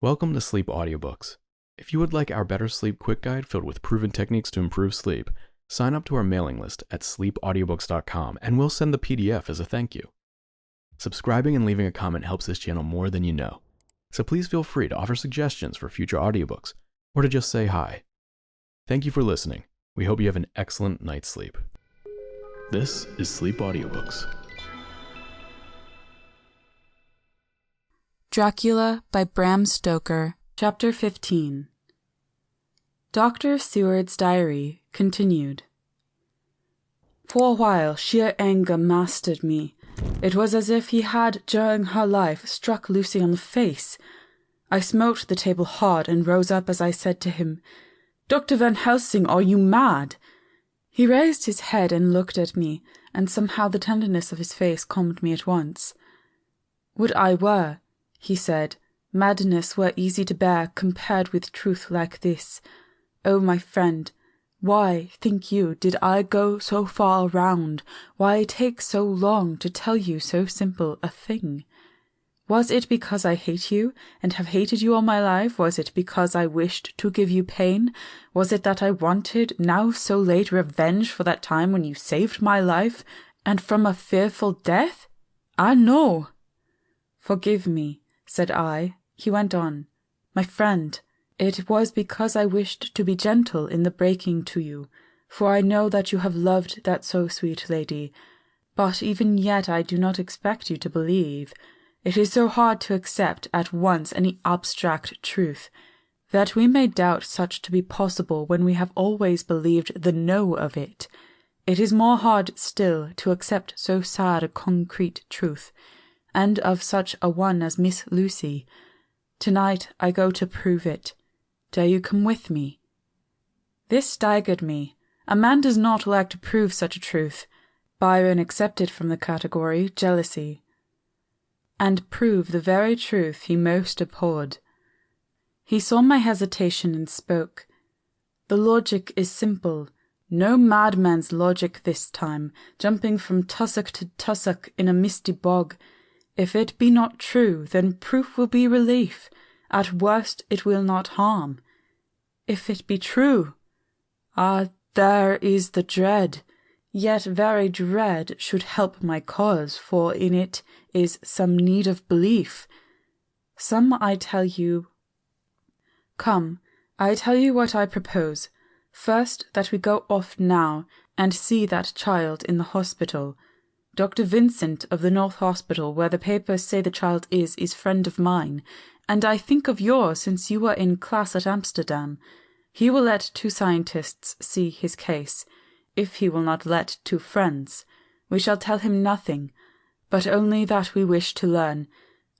Welcome to Sleep Audiobooks. If you would like our Better Sleep Quick Guide filled with proven techniques to improve sleep, sign up to our mailing list at sleepaudiobooks.com and we'll send the PDF as a thank you. Subscribing and leaving a comment helps this channel more than you know, so please feel free to offer suggestions for future audiobooks or to just say hi. Thank you for listening. We hope you have an excellent night's sleep. This is Sleep Audiobooks. Dracula by Bram Stoker, Chapter 15. Dr. Seward's diary continued. For a while sheer anger mastered me. It was as if he had, during her life, struck Lucy on the face. I smote the table hard and rose up as I said to him, "Dr. Van Helsing, are you mad?" He raised his head and looked at me, and somehow the tenderness of his face calmed me at once. "Would I were," he said, "madness were easy to bear compared with truth like this. Oh, my friend, why, think you, did I go so far around? Why take so long to tell you so simple a thing? Was it because I hate you, and have hated you all my life? Was it because I wished to give you pain? Was it that I wanted, now so late, revenge for that time when you saved my life, and from a fearful death? Ah, no!" "Forgive me," said I. He went on, "My friend, it was because I wished to be gentle in the breaking to you, for I know that you have loved that so sweet lady. But even yet I do not expect you to believe. It is so hard to accept at once any abstract truth, that we may doubt such to be possible when we have always believed the no of it. It is more hard still to accept so sad a concrete truth, and of such a one as Miss Lucy. Tonight I go to prove it. Dare you come with me?" This staggered me. A man does not like to prove such a truth. Byron accepted from the category jealousy. And prove the very truth he most abhorred. He saw my hesitation and spoke. "The logic is simple. No madman's logic this time, jumping from tussock to tussock in a misty bog. If it be not true, then proof will be relief. At worst it will not harm. If it be true, ah, there is the dread. Yet very dread should help my cause, for in it is some need of belief. Some I tell you. Come, I tell you what I propose. First, that we go off now, and see that child in the hospital. Dr. Vincent of the North Hospital, where the papers say the child is friend of mine, and I think of yours since you were in class at Amsterdam. He will let 2 scientists see his case. If he will not let 2 friends, we shall tell him nothing, but only that we wish to learn.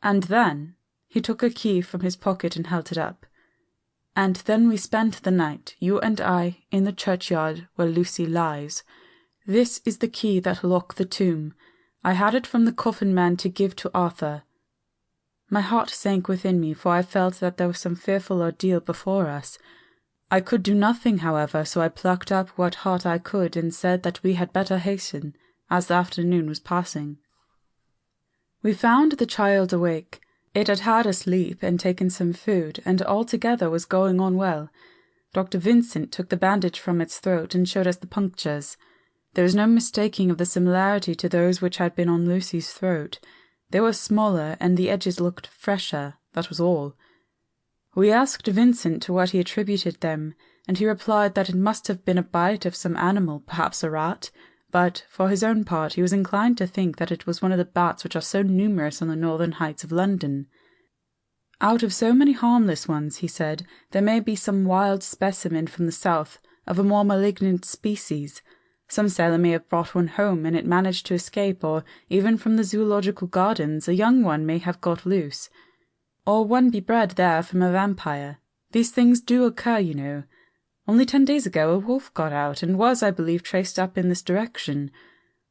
And then," he took a key from his pocket and held it up, "and then we spend the night, you and I, in the churchyard where Lucy lies. This is the key that lock the tomb. I had it from the coffin man to give to Arthur." My heart sank within me, for I felt that there was some fearful ordeal before us. I could do nothing, however, so I plucked up what heart I could and said that we had better hasten, as the afternoon was passing. We found the child awake. It had had a sleep and taken some food, and altogether was going on well. Dr. Vincent took the bandage from its throat and showed us the punctures. There was no mistaking of the similarity to those which had been on Lucy's throat. They were smaller, and the edges looked fresher, that was all. We asked Vincent to what he attributed them, and he replied that it must have been a bite of some animal, perhaps a rat, but, for his own part, he was inclined to think that it was one of the bats which are so numerous on the northern heights of London. Out of so many harmless ones, he said, there may be some wild specimen from the south, of a more malignant species. Some sailor may have brought one home, and it managed to escape, or, even from the zoological gardens, a young one may have got loose. Or one be bred there from a vampire. These things do occur, you know. Only 10 days ago a wolf got out, and was, I believe, traced up in this direction.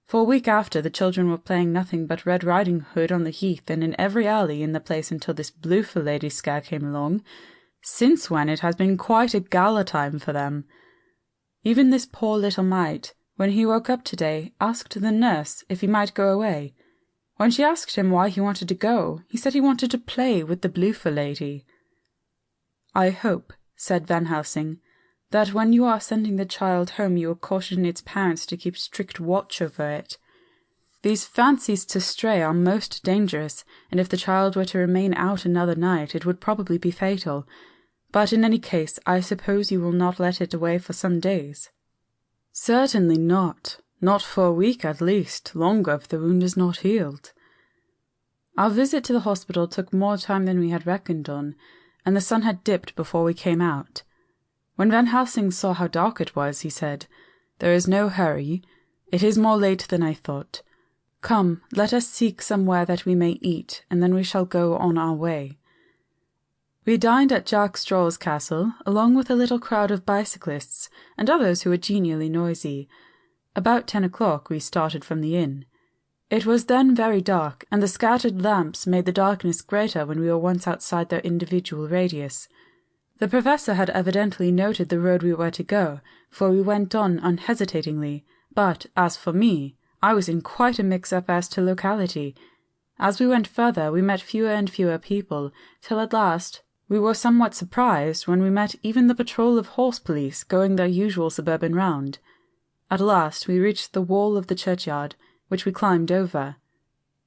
For a week after, the children were playing nothing but Red Riding Hood on the heath and in every alley in the place until this Bloofer lady scare came along, since when it has been quite a gala time for them. Even this poor little mite, when he woke up today, asked the nurse if he might go away. When she asked him why he wanted to go, he said he wanted to play with the Bloofer lady. "I hope," said Van Helsing, "that when you are sending the child home you will caution its parents to keep strict watch over it. These fancies to stray are most dangerous, and if the child were to remain out another night it would probably be fatal. But in any case, I suppose you will not let it away for some days." "Certainly not. Not for a week at least, longer if the wound is not healed." Our visit to the hospital took more time than we had reckoned on, and the sun had dipped before we came out. When Van Helsing saw how dark it was, he said, "There is no hurry. It is more late than I thought. Come, let us seek somewhere that we may eat, and then we shall go on our way." We dined at Jack Straw's castle, along with a little crowd of bicyclists and others who were genially noisy. About 10 o'clock we started from the inn. It was then very dark, and the scattered lamps made the darkness greater when we were once outside their individual radius. The professor had evidently noted the road we were to go, for we went on unhesitatingly, but, as for me, I was in quite a mix-up as to locality. As we went further, we met fewer and fewer people, till at last we were somewhat surprised when we met even the patrol of horse police going their usual suburban round. At last we reached the wall of the churchyard, which we climbed over.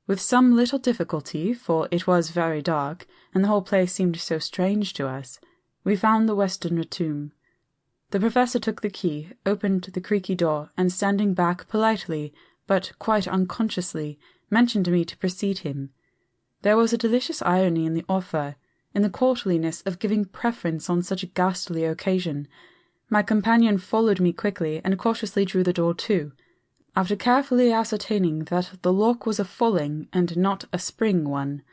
With some little difficulty, for it was very dark, and the whole place seemed so strange to us, we found the western tomb. The professor took the key, opened the creaky door, and standing back politely, but quite unconsciously, mentioned to me to precede him. There was a delicious irony in the offer, in the courtliness of giving preference on such a ghastly occasion. My companion followed me quickly, and cautiously drew the door to, after carefully ascertaining that the lock was a falling and not a spring one.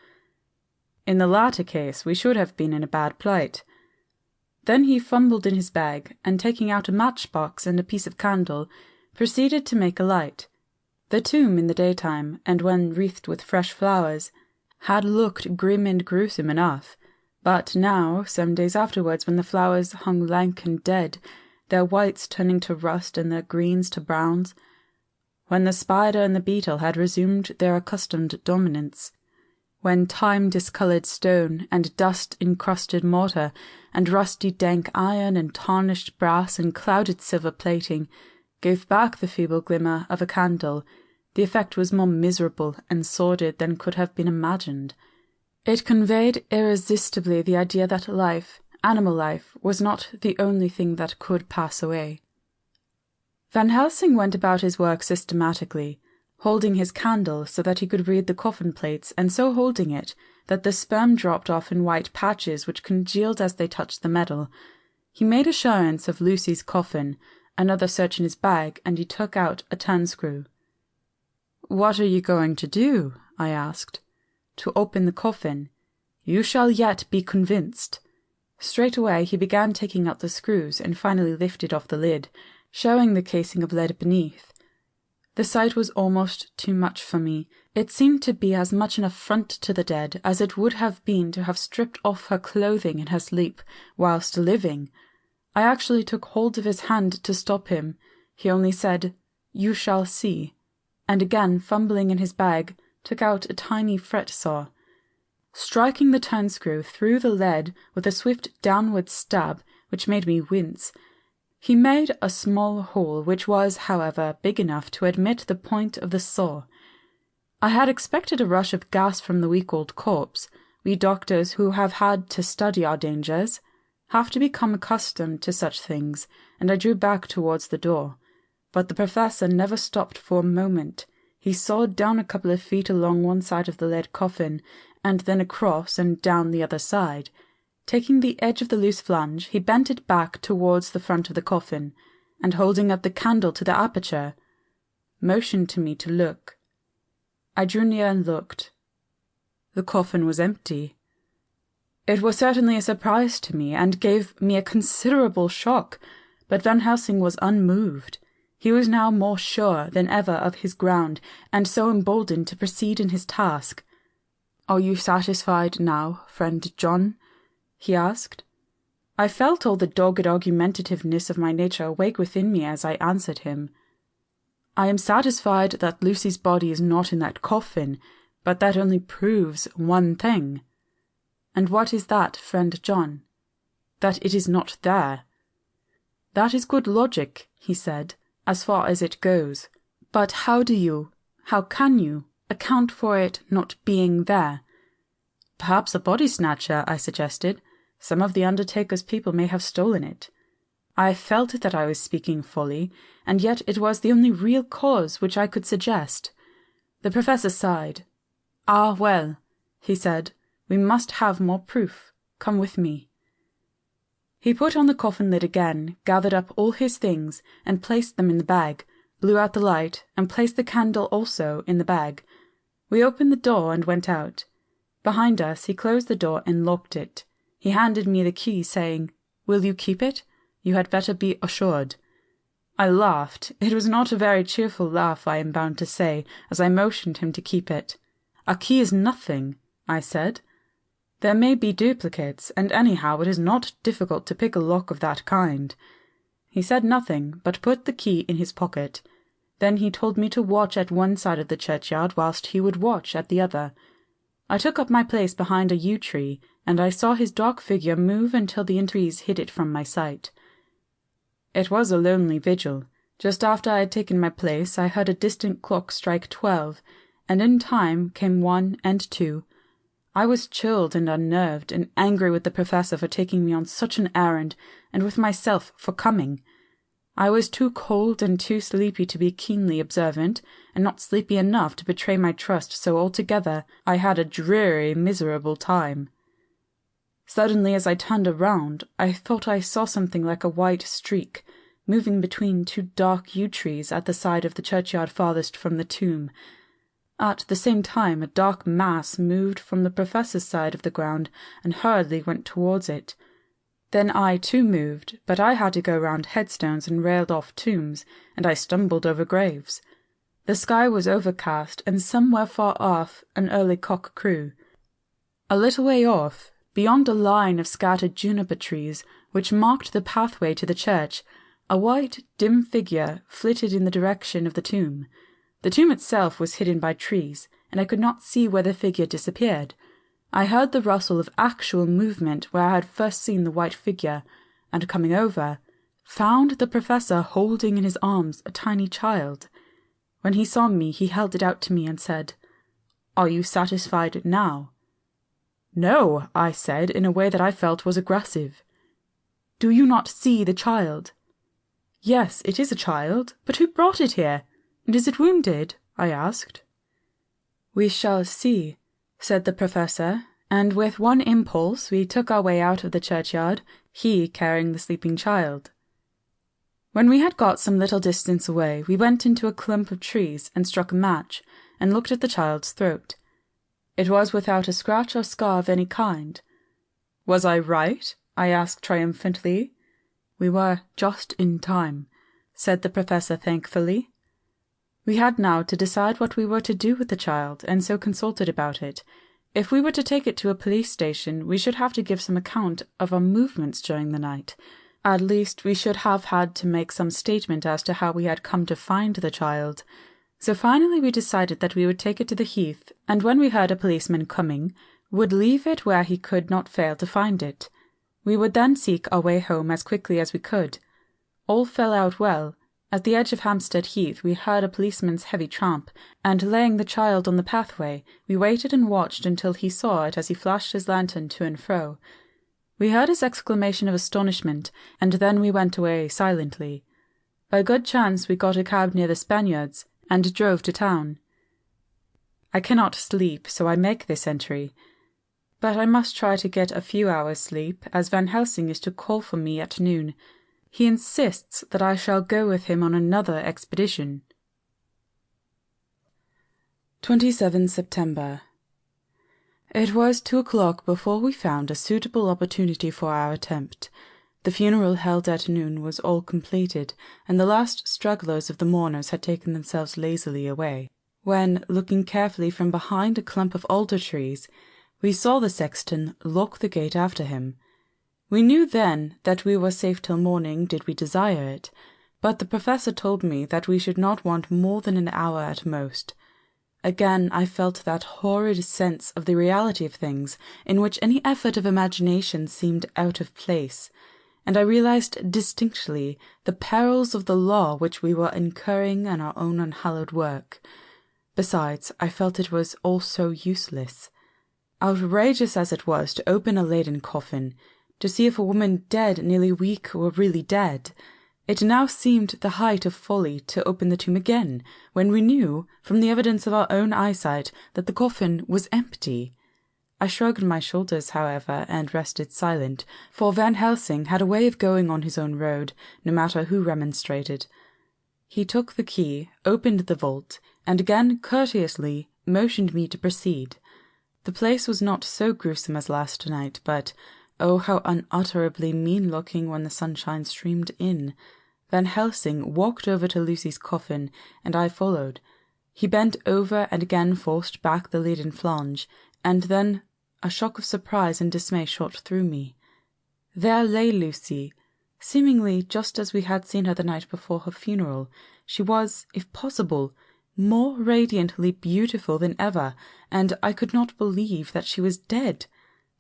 In the latter case we should have been in a bad plight. Then he fumbled in his bag, and taking out a matchbox and a piece of candle, proceeded to make a light. The tomb in the daytime, and when wreathed with fresh flowers, had looked grim and gruesome enough, but now, some days afterwards, when the flowers hung lank and dead, their whites turning to rust and their greens to browns, when the spider and the beetle had resumed their accustomed dominance, when time-discoloured stone and dust-encrusted mortar and rusty dank iron and tarnished brass and clouded silver plating gave back the feeble glimmer of a candle, the effect was more miserable and sordid than could have been imagined. It conveyed irresistibly the idea that life, animal life, was not the only thing that could pass away. Van Helsing went about his work systematically, holding his candle so that he could read the coffin plates, and so holding it that the sperm dropped off in white patches which congealed as they touched the metal. He made assurance of Lucy's coffin, another search in his bag, and he took out a turnscrew. "What are you going to do?" I asked. "To open the coffin. You shall yet be convinced." Straightway he began taking out the screws, and finally lifted off the lid, showing the casing of lead beneath. The sight was almost too much for me. It seemed to be as much an affront to the dead as it would have been to have stripped off her clothing in her sleep whilst living. I actually took hold of his hand to stop him. He only said, "You shall see," and again fumbling in his bag, took out a tiny fret saw. Striking the turnscrew through the lead with a swift downward stab which made me wince, he made a small hole which was, however, big enough to admit the point of the saw. I had expected a rush of gas from the week-old corpse. We doctors who have had to study our dangers have to become accustomed to such things, and I drew back towards the door. But the professor never stopped for a moment. He sawed down a couple of feet along one side of the lead coffin, and then across and down the other side. Taking the edge of the loose flange, he bent it back towards the front of the coffin, and holding up the candle to the aperture, motioned to me to look. I drew near and looked. The coffin was empty. It was certainly a surprise to me, and gave me a considerable shock, but Van Helsing was unmoved. He was now more sure than ever of his ground, and so emboldened to proceed in his task. "Are you satisfied now, friend John?" he asked. I felt all the dogged argumentativeness of my nature awake within me as I answered him. "I am satisfied that Lucy's body is not in that coffin, but that only proves one thing." "And what is that, friend John?" that it is not there. That is good logic, he said, as far as it goes. But how can you, account for it not being there? Perhaps a body snatcher, I suggested. Some of the undertaker's people may have stolen it. I felt that I was speaking folly, and yet it was the only real cause which I could suggest. The professor sighed. "Ah, well," he said, "we must have more proof. Come with me." He put on the coffin lid again, gathered up all his things, and placed them in the bag, blew out the light, and placed the candle also in the bag. We opened the door and went out. Behind us he closed the door and locked it. He handed me the key, saying, "Will you keep it? You had better be assured." I laughed. It was not a very cheerful laugh, I am bound to say, as I motioned him to keep it. "A key is nothing," I said. "There may be duplicates, and anyhow it is not difficult to pick a lock of that kind." He said nothing, but put the key in his pocket. Then he told me to watch at one side of the churchyard whilst he would watch at the other. I took up my place behind a yew tree, and I saw his dark figure move until the trees hid it from my sight. It was a lonely vigil. Just after I had taken my place, I heard a distant clock strike 12, and in time came 1 and 2. I was chilled and unnerved, and angry with the professor for taking me on such an errand, and with myself for coming. I was too cold and too sleepy to be keenly observant, and not sleepy enough to betray my trust, so altogether I had a dreary, miserable time. Suddenly, as I turned around, I thought I saw something like a white streak, moving between two dark yew trees at the side of the churchyard farthest from the tomb. At the same time, a dark mass moved from the professor's side of the ground and hurriedly went towards it. Then I too moved, but I had to go round headstones and railed-off tombs, and I stumbled over graves. The sky was overcast, and somewhere far off an early cock crew. A little way off, beyond a line of scattered juniper trees which marked the pathway to the church, a white, dim figure flitted in the direction of the tomb. The tomb itself was hidden by trees, and I could not see where the figure disappeared. I heard the rustle of actual movement where I had first seen the white figure, and coming over, found the professor holding in his arms a tiny child. When he saw me, he held it out to me and said, "Are you satisfied now?" "No," I said, in a way that I felt was aggressive. "Do you not see the child?" "Yes, it is a child, but who brought it here? And is it wounded?" I asked. "We shall see," said the professor, and with one impulse we took our way out of the churchyard, he carrying the sleeping child. When we had got some little distance away, we went into a clump of trees and struck a match, and looked at the child's throat. It was without a scratch or scar of any kind. "Was I right?" I asked triumphantly. "We were just in time," said the professor thankfully. We had now to decide what we were to do with the child, and so consulted about it. If we were to take it to a police station, we should have to give some account of our movements during the night. At least, we should have had to make some statement as to how we had come to find the child. So finally we decided that we would take it to the heath, and when we heard a policeman coming, would leave it where he could not fail to find it. We would then seek our way home as quickly as we could. All fell out well. At the edge of Hampstead Heath we heard a policeman's heavy tramp, and laying the child on the pathway, we waited and watched until he saw it as he flashed his lantern to and fro. We heard his exclamation of astonishment, and then we went away silently. By good chance we got a cab near the Spaniards, and drove to town. I cannot sleep, so I make this entry. But I must try to get a few hours' sleep, as Van Helsing is to call for me at noon. He insists that I shall go with him on another expedition. 27 September. It was 2 o'clock before we found a suitable opportunity for our attempt. The funeral held at noon was all completed, and the last stragglers of the mourners had taken themselves lazily away, when, looking carefully from behind a clump of alder trees, we saw the sexton lock the gate after him. We knew then that we were safe till morning did we desire it, but the professor told me that we should not want more than an hour at most. Again I felt that horrid sense of the reality of things, in which any effort of imagination seemed out of place, and I realized distinctly the perils of the law which we were incurring in our own unhallowed work. Besides, I felt it was all so useless. Outrageous as it was to open a laden coffin, to see if a woman dead nearly a week were really dead, it now seemed the height of folly to open the tomb again, when we knew, from the evidence of our own eyesight, that the coffin was empty. I shrugged my shoulders, however, and rested silent, for Van Helsing had a way of going on his own road, no matter who remonstrated. He took the key, opened the vault, and again courteously motioned me to proceed. The place was not so gruesome as last night, but oh, how unutterably mean-looking when the sunshine streamed in. Van Helsing walked over to Lucy's coffin, and I followed. He bent over and again forced back the leaden flange, and then a shock of surprise and dismay shot through me. There lay Lucy, seemingly just as we had seen her the night before her funeral. She was, if possible, more radiantly beautiful than ever, and I could not believe that she was dead.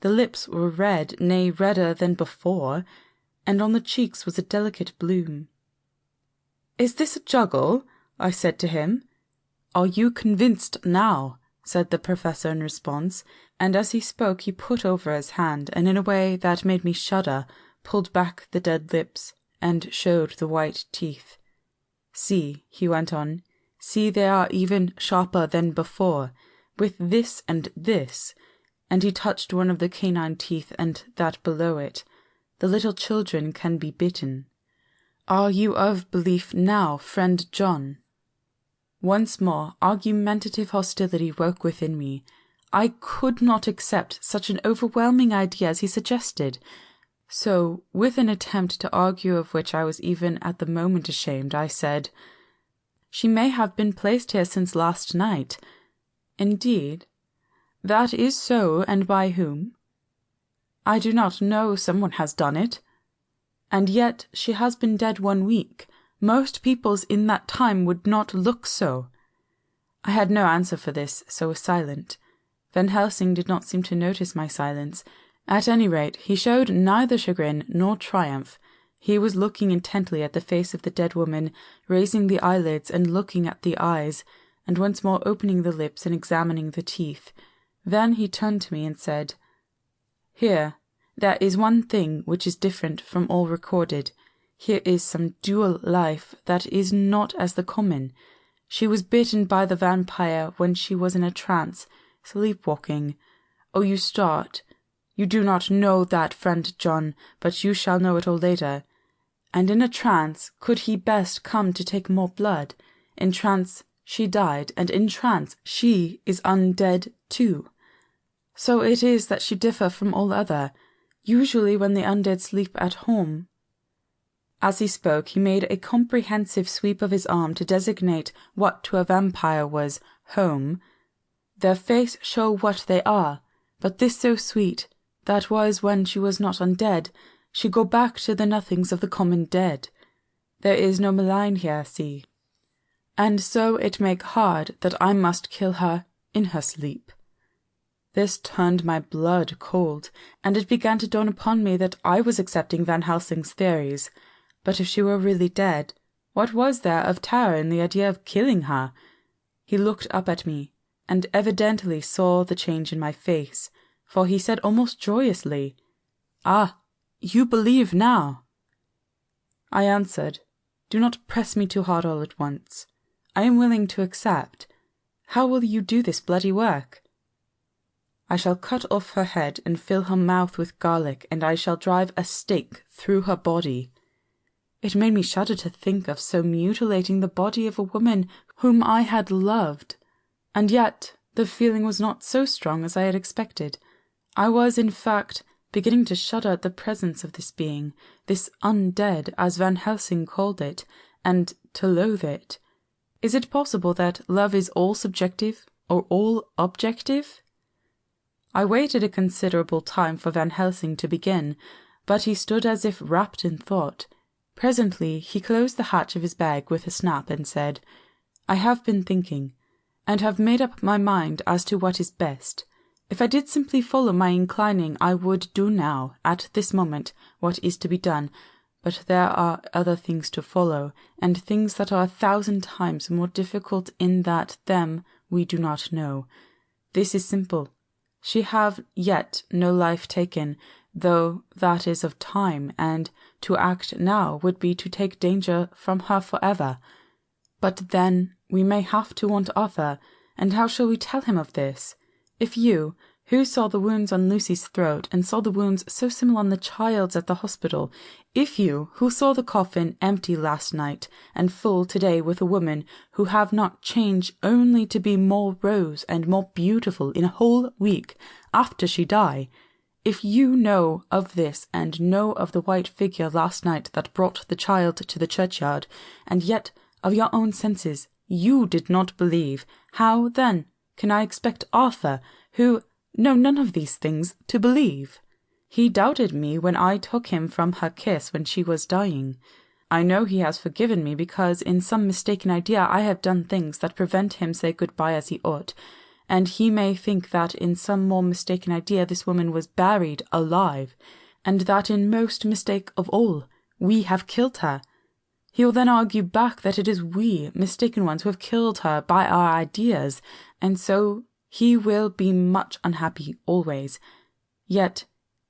The lips were red, nay, redder than before, and on the cheeks was a delicate bloom. "Is this a juggle?" I said to him. "Are you convinced now?" said the professor in response, and as he spoke he put over his hand, and in a way that made me shudder, pulled back the dead lips, and showed the white teeth. "See," he went on, "see, they are even sharper than before, with this and this," and he touched one of the canine teeth and that below it. "The little children can be bitten. Are you of belief now, friend John?" Once more argumentative hostility woke within me. I could not accept such an overwhelming idea as he suggested. So, with an attempt to argue of which I was even at the moment ashamed, I said, "She may have been placed here since last night." "Indeed?" "That is so, and by whom?" "I do not know, someone has done it." "And yet she has been dead 1 week. Most peoples in that time would not look so." I had no answer for this, so was silent. Van Helsing did not seem to notice my silence. At any rate, he showed neither chagrin nor triumph. He was looking intently at the face of the dead woman, raising the eyelids and looking at the eyes, and once more opening the lips and examining the teeth. Then he turned to me and said, "Here, there is one thing which is different from all recorded. Here is some dual life that is not as the common. She was bitten by the vampire when she was in a trance, sleepwalking. Oh, you start. You do not know that, friend John, but you shall know it all later. And in a trance could he best come to take more blood? In trance she died, and in trance she is undead too. So it is that she differ from all other. Usually when the undead sleep at home." As he spoke, he made a comprehensive sweep of his arm to designate what to a vampire was home. "Their face show what they are, but this so sweet, that was when she was not undead, she go back to the nothings of the common dead. There is no malign here, see. And so it make hard that I must kill her in her sleep." This turned my blood cold, and it began to dawn upon me that I was accepting Van Helsing's theories. But if she were really dead, what was there of terror in the idea of killing her? He looked up at me, and evidently saw the change in my face, for he said almost joyously, "Ah, you believe now." I answered, "Do not press me too hard all at once. I am willing to accept. How will you do this bloody work?" "I shall cut off her head and fill her mouth with garlic, and I shall drive a stake through her body." It made me shudder to think of so mutilating the body of a woman whom I had loved. And yet the feeling was not so strong as I had expected. I was, in fact, beginning to shudder at the presence of this being, this undead, as Van Helsing called it, and to loathe it. Is it possible that love is all subjective, or all objective? I waited a considerable time for Van Helsing to begin, but he stood as if wrapped in thought. Presently he closed the hatch of his bag with a snap and said, "I have been thinking. and have made up my mind as to what is best. If I did simply follow my inclining, I would do now, at this moment, what is to be done, but there are other things to follow, and things that are 1,000 times more difficult in that them we do not know. This is simple. She have yet no life taken, though that is of time, and to act now would be to take danger from her forever. But then we may have to want Arthur, and how shall we tell him of this? If you, who saw the wounds on Lucy's throat, and saw the wounds so similar on the child's at the hospital, if you, who saw the coffin empty last night, and full today with a woman who have not changed only to be more rose and more beautiful in a whole week after she die, if you know of this and know of the white figure last night that brought the child to the churchyard, and yet of your own senses you did not believe, how, then, can I expect Arthur, who know none of these things, to believe? He doubted me when I took him from her kiss when she was dying. I know he has forgiven me because in some mistaken idea I have done things that prevent him say good-bye as he ought, and he may think that in some more mistaken idea this woman was buried alive, and that in most mistake of all we have killed her. He will then argue back that it is we, mistaken ones, who have killed her by our ideas, and so he will be much unhappy always. Yet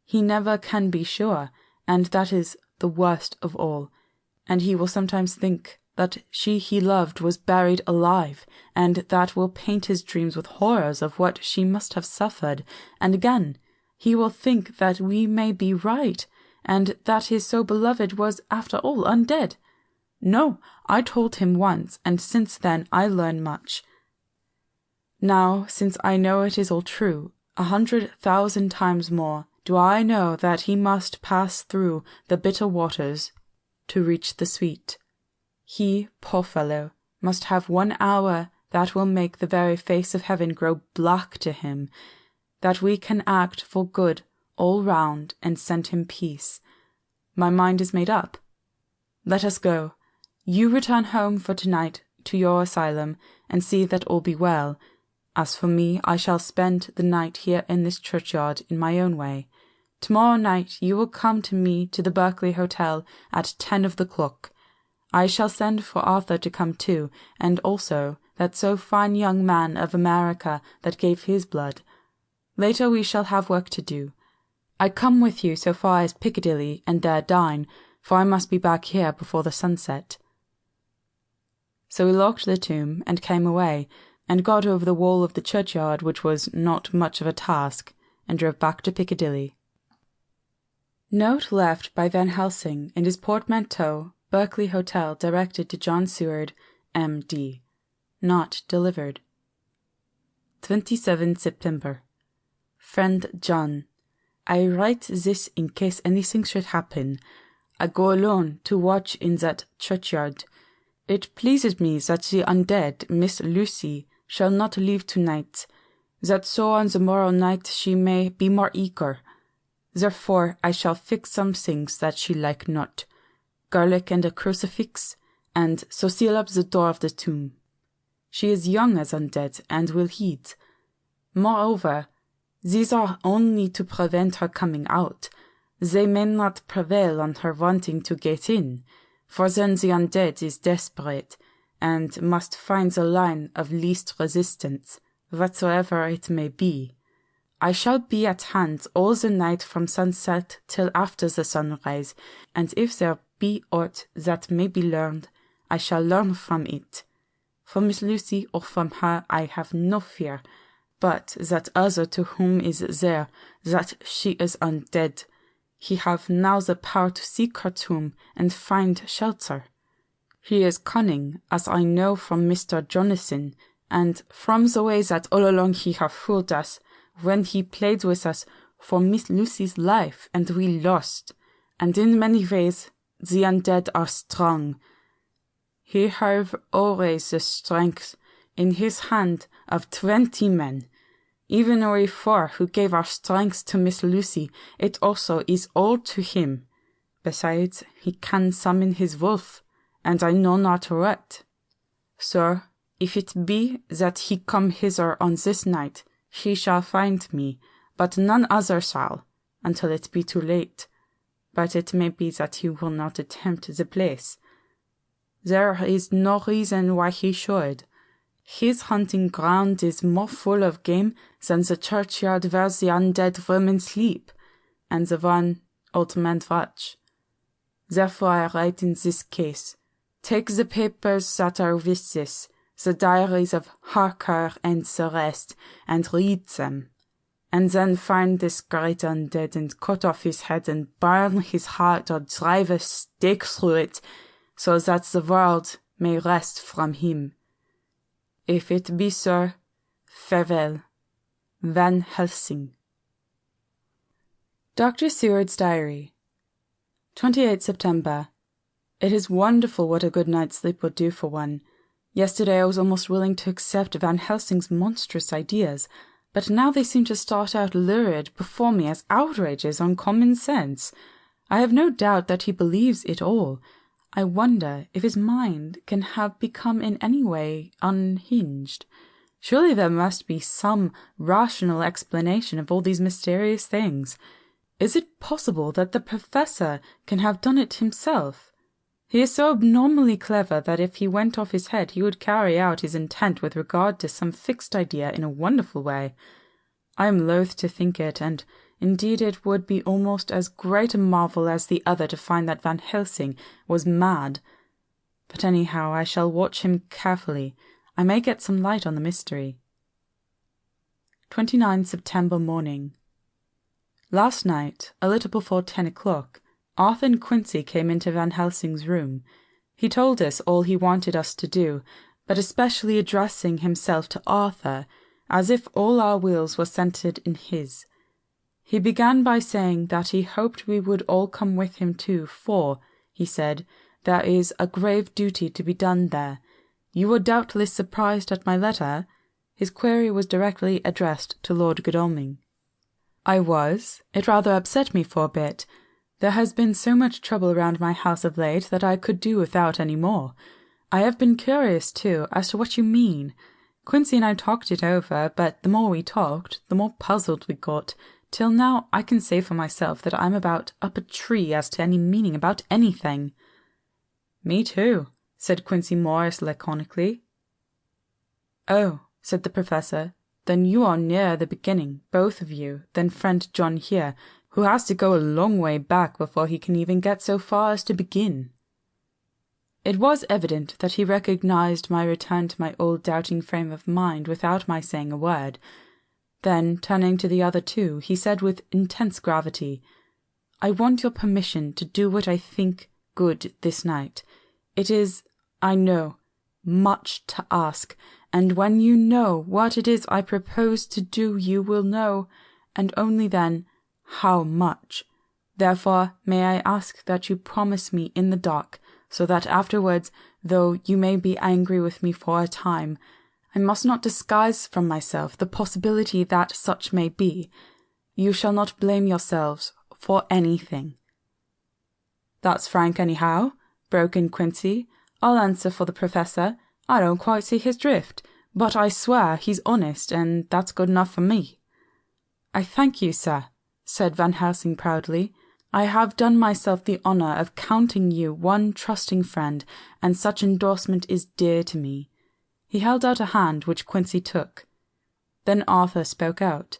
he never can be sure, and that is the worst of all. And he will sometimes think that she he loved was buried alive, and that will paint his dreams with horrors of what she must have suffered. And again, he will think that we may be right, and that his so beloved was after all undead. No, I told him once, and since then I learn much. Now, since I know it is all true, 100,000 times more, do I know that he must pass through the bitter waters to reach the sweet. He, poor fellow, must have 1 hour that will make the very face of heaven grow black to him, that we can act for good all round and send him peace. My mind is made up. Let us go. You return home for tonight to your asylum, and see that all be well. As for me, I shall spend the night here in this churchyard in my own way. Tomorrow night you will come to me to the Berkeley Hotel at 10 of the clock. I shall send for Arthur to come too, and also that so fine young man of America that gave his blood. Later we shall have work to do. I come with you so far as Piccadilly and there dine, for I must be back here before the sunset. So we locked the tomb and came away, and got over the wall of the churchyard, which was not much of a task, and drove back to Piccadilly. Note left by Van Helsing in his portmanteau, Berkeley Hotel, directed to John Seward, M.D. Not delivered. 27 September. Friend John, I write this in case anything should happen. I go alone to watch in that churchyard. It pleases me that the undead, Miss Lucy, shall not leave tonight, that so on the morrow night she may be more eager. Therefore I shall fix some things that she like not, garlic and a crucifix, and so seal up the door of the tomb. She is young as undead, and will heed. Moreover, these are only to prevent her coming out. They may not prevail on her wanting to get in, for then the undead is desperate, and must find the line of least resistance, whatsoever it may be. I shall be at hand all the night from sunset till after the sunrise, and if there be aught that may be learned, I shall learn from it. For Miss Lucy or from her I have no fear, but that other to whom is there that she is undead, he have now the power to seek her tomb and find shelter. He is cunning, as I know from Mr. Jonathan, and from the way that all along he have fooled us, when he played with us for Miss Lucy's life, and we lost. And in many ways the undead are strong. He have always the strength in his hand of 20 men. Even we 4 who gave our strength to Miss Lucy, it also is all to him. Besides, he can summon his wolf, and I know not what. Sir, If it be that he come hither on this night, he shall find me, but none other shall, until it be too late. But it may be that he will not attempt the place. There is no reason why he should. His hunting ground is more full of game than the churchyard where the undead women sleep, and the one old man watch. Therefore I write in this case, take the papers that are with this, the diaries of Harker and the rest, and read them. And then find this great undead and cut off his head and burn his heart or drive a stake through it, so that the world may rest from him. If it be so, farewell. Van Helsing. Dr. Seward's Diary, 28 September. It is wonderful what a good night's sleep will do for one. Yesterday I was almost willing to accept Van Helsing's monstrous ideas, but now they seem to start out lurid before me as outrages on common sense. I have no doubt that he believes it all. I wonder if his mind can have become in any way unhinged. Surely there must be some rational explanation of all these mysterious things. Is it possible that the professor can have done it himself? He is so abnormally clever that if he went off his head he would carry out his intent with regard to some fixed idea in a wonderful way. I am loath to think it, and indeed it would be almost as great a marvel as the other to find that Van Helsing was mad. But anyhow, I shall watch him carefully. I may get some light on the mystery. 29 September morning. Last night, a little before 10 o'clock, Arthur and Quincy came into Van Helsing's room. He told us all he wanted us to do, but especially addressing himself to Arthur, as if all our wills were centred in his. He began by saying that he hoped we would all come with him too, for, he said, there is a grave duty to be done there. You were doubtless surprised at my letter? His query was directly addressed to Lord Godalming. I was. It rather upset me for a bit. There has been so much trouble around my house of late that I could do without any more. I have been curious, too, as to what you mean. Quincy and I talked it over, but the more we talked, the more puzzled we got. Till now I can say for myself that I'm about up a tree as to any meaning about anything. Me too, said Quincy Morris laconically. Oh, said the professor, then you are near the beginning, both of you, than friend John here, who has to go a long way back before he can even get so far as to begin. It was evident that he recognized my return to my old doubting frame of mind without my saying a word. Then, turning to the other two, he said with intense gravity, I want your permission to do what I think good this night. It is, I know, much to ask, and when you know what it is I propose to do you will know, and only then, how much. Therefore may I ask that you promise me in the dark, so that afterwards, though you may be angry with me for a time, I must not disguise from myself the possibility that such may be. You shall not blame yourselves for anything. That's frank anyhow, broke in Quincy. I'll answer for the professor. I don't quite see his drift, but I swear he's honest, and that's good enough for me. I thank you, sir, said Van Helsing proudly. I have done myself the honour of counting you one trusting friend, and such endorsement is dear to me. He held out a hand, which Quincy took. Then Arthur spoke out.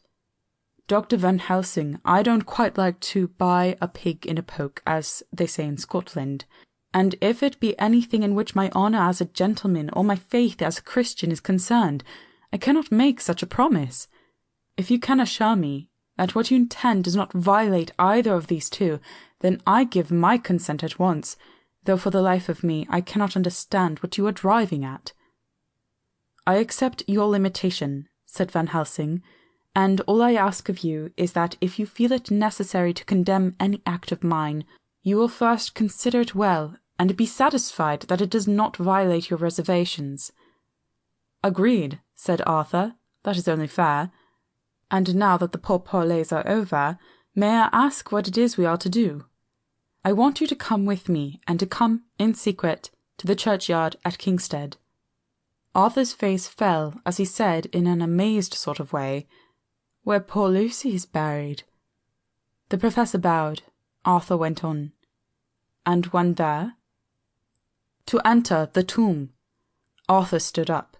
Dr. Van Helsing, I don't quite like to buy a pig in a poke, as they say in Scotland, and if it be anything in which my honour as a gentleman or my faith as a Christian is concerned, I cannot make such a promise. If you can assure me that what you intend does not violate either of these two, then I give my consent at once, though for the life of me I cannot understand what you are driving at. I accept your limitation, said Van Helsing, and all I ask of you is that if you feel it necessary to condemn any act of mine, you will first consider it well, and be satisfied that it does not violate your reservations. Agreed, said Arthur. That is only fair. And now that the pourparlers are over, may I ask what it is we are to do? I want you to come with me, and to come, in secret, to the churchyard at Kingstead. Arthur's face fell as he said in an amazed sort of way, "Where poor Lucy is buried." The Professor bowed. Arthur went on, "And when there?" "To enter the tomb." Arthur stood up.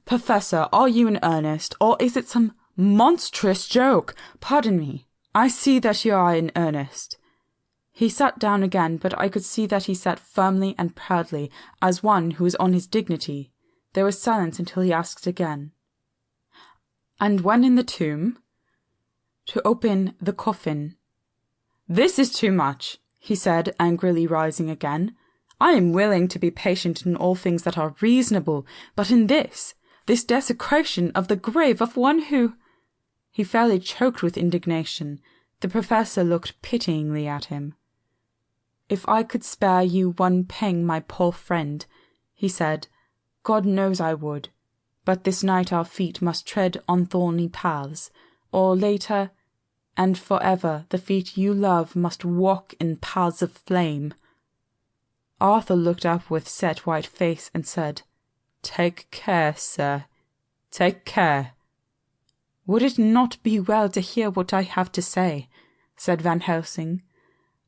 "Professor, are you in earnest, or is it some monstrous joke? Pardon me, I see that you are in earnest." He sat down again, but I could see that he sat firmly and proudly, as one who is on his dignity. There was silence until he asked again, "And when in the tomb?" "To open the coffin." "This is too much," he said, angrily rising again. "I am willing to be patient in all things that are reasonable, but in this desecration of the grave of one who—" He fairly choked with indignation. The Professor looked pityingly at him. "If I could spare you one pang, my poor friend," he said, "God knows I would. But this night our feet must tread on thorny paths, or later and forever the feet you love must walk in paths of flame." Arthur looked up with set white face and said, "Take care, sir, take care." "Would it not be well to hear what I have to say?" said Van Helsing.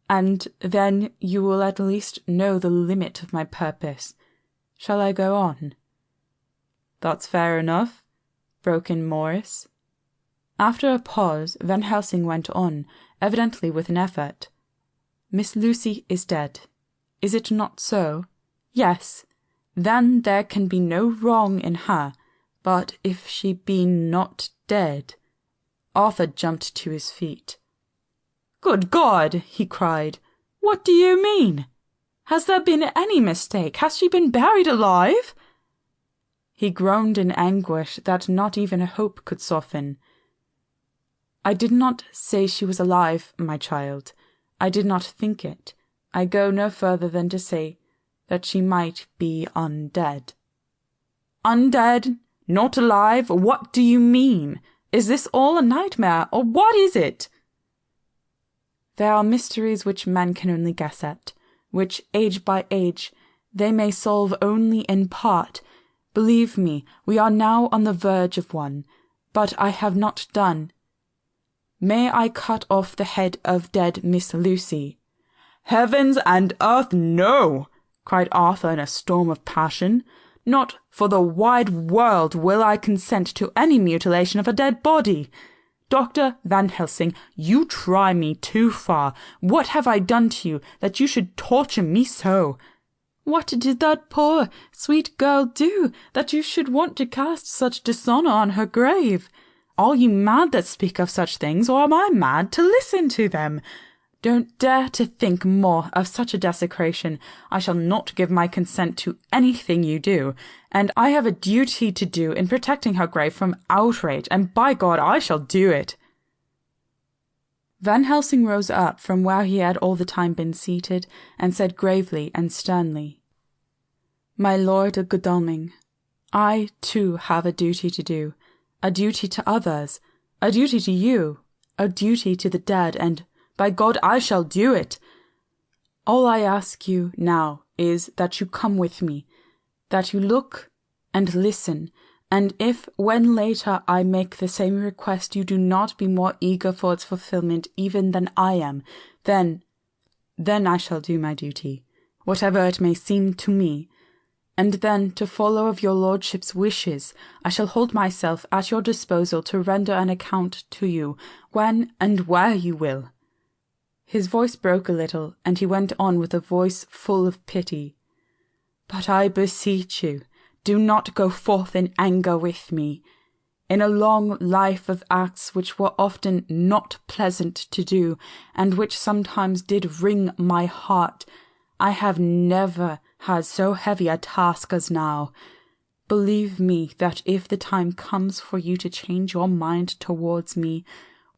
"And then you will at least know the limit of my purpose. Shall I go on?" "That's fair enough," broke in Morris. After a pause, Van Helsing went on, evidently with an effort. "Miss Lucy is dead. Is it not so?" "Yes." "Then there can be no wrong in her. But if she be not dead—" Arthur jumped to his feet. "Good God!" he cried. "What do you mean? Has there been any mistake? Has she been buried alive?" He groaned in anguish that not even a hope could soften. "I did not say she was alive, my child. I did not think it. I go no further than to say that she might be undead." "Undead? Not alive? What do you mean? Is this all a nightmare, or what is it?" "There are mysteries which men can only guess at, which, age by age, they may solve only in part. Believe me, we are now on the verge of one, but I have not done. May I cut off the head of dead Miss Lucy?" "Heavens and earth, no!" cried Arthur in a storm of passion. "Not for the wide world will I consent to any mutilation of a dead body. Dr. Van Helsing, you try me too far. What have I done to you that you should torture me so?" "What did that poor, sweet girl do that you should want to cast such dishonour on her grave? Are you mad that speak of such things, or am I mad to listen to them? Don't dare to think more of such a desecration. I shall not give my consent to anything you do, and I have a duty to do in protecting her grave from outrage, and by God I shall do it." Van Helsing rose up from where he had all the time been seated, and said gravely and sternly, "My Lord Godalming, I too have a duty to do, a duty to others, a duty to you, a duty to the dead, and by God I shall do it. All I ask you now is that you come with me, that you look and listen, and if, when later I make the same request, you do not be more eager for its fulfillment even than I am, then I shall do my duty, whatever it may seem to me, and then, to follow of your lordship's wishes, I shall hold myself at your disposal to render an account to you, when and where you will." His voice broke a little, and he went on with a voice full of pity. "But I beseech you, do not go forth in anger with me. In a long life of acts which were often not pleasant to do, and which sometimes did wring my heart, I have never had so heavy a task as now. Believe me that if the time comes for you to change your mind towards me,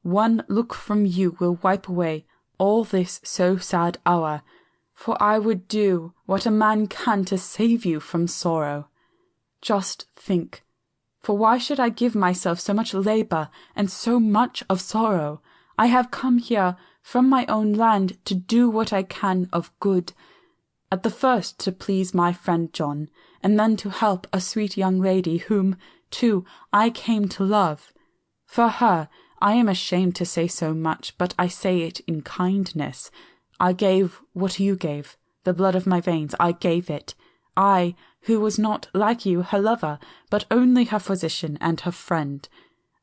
one look from you will wipe away all this so sad hour, for I would do what a man can to save you from sorrow. Just think, for why should I give myself so much labour and so much of sorrow? I have come here from my own land to do what I can of good, at the first to please my friend John, and then to help a sweet young lady whom, too, I came to love. For her, I am ashamed to say so much, but I say it in kindness. I gave what you gave, the blood of my veins, I gave it. I, who was not, like you, her lover, but only her physician and her friend.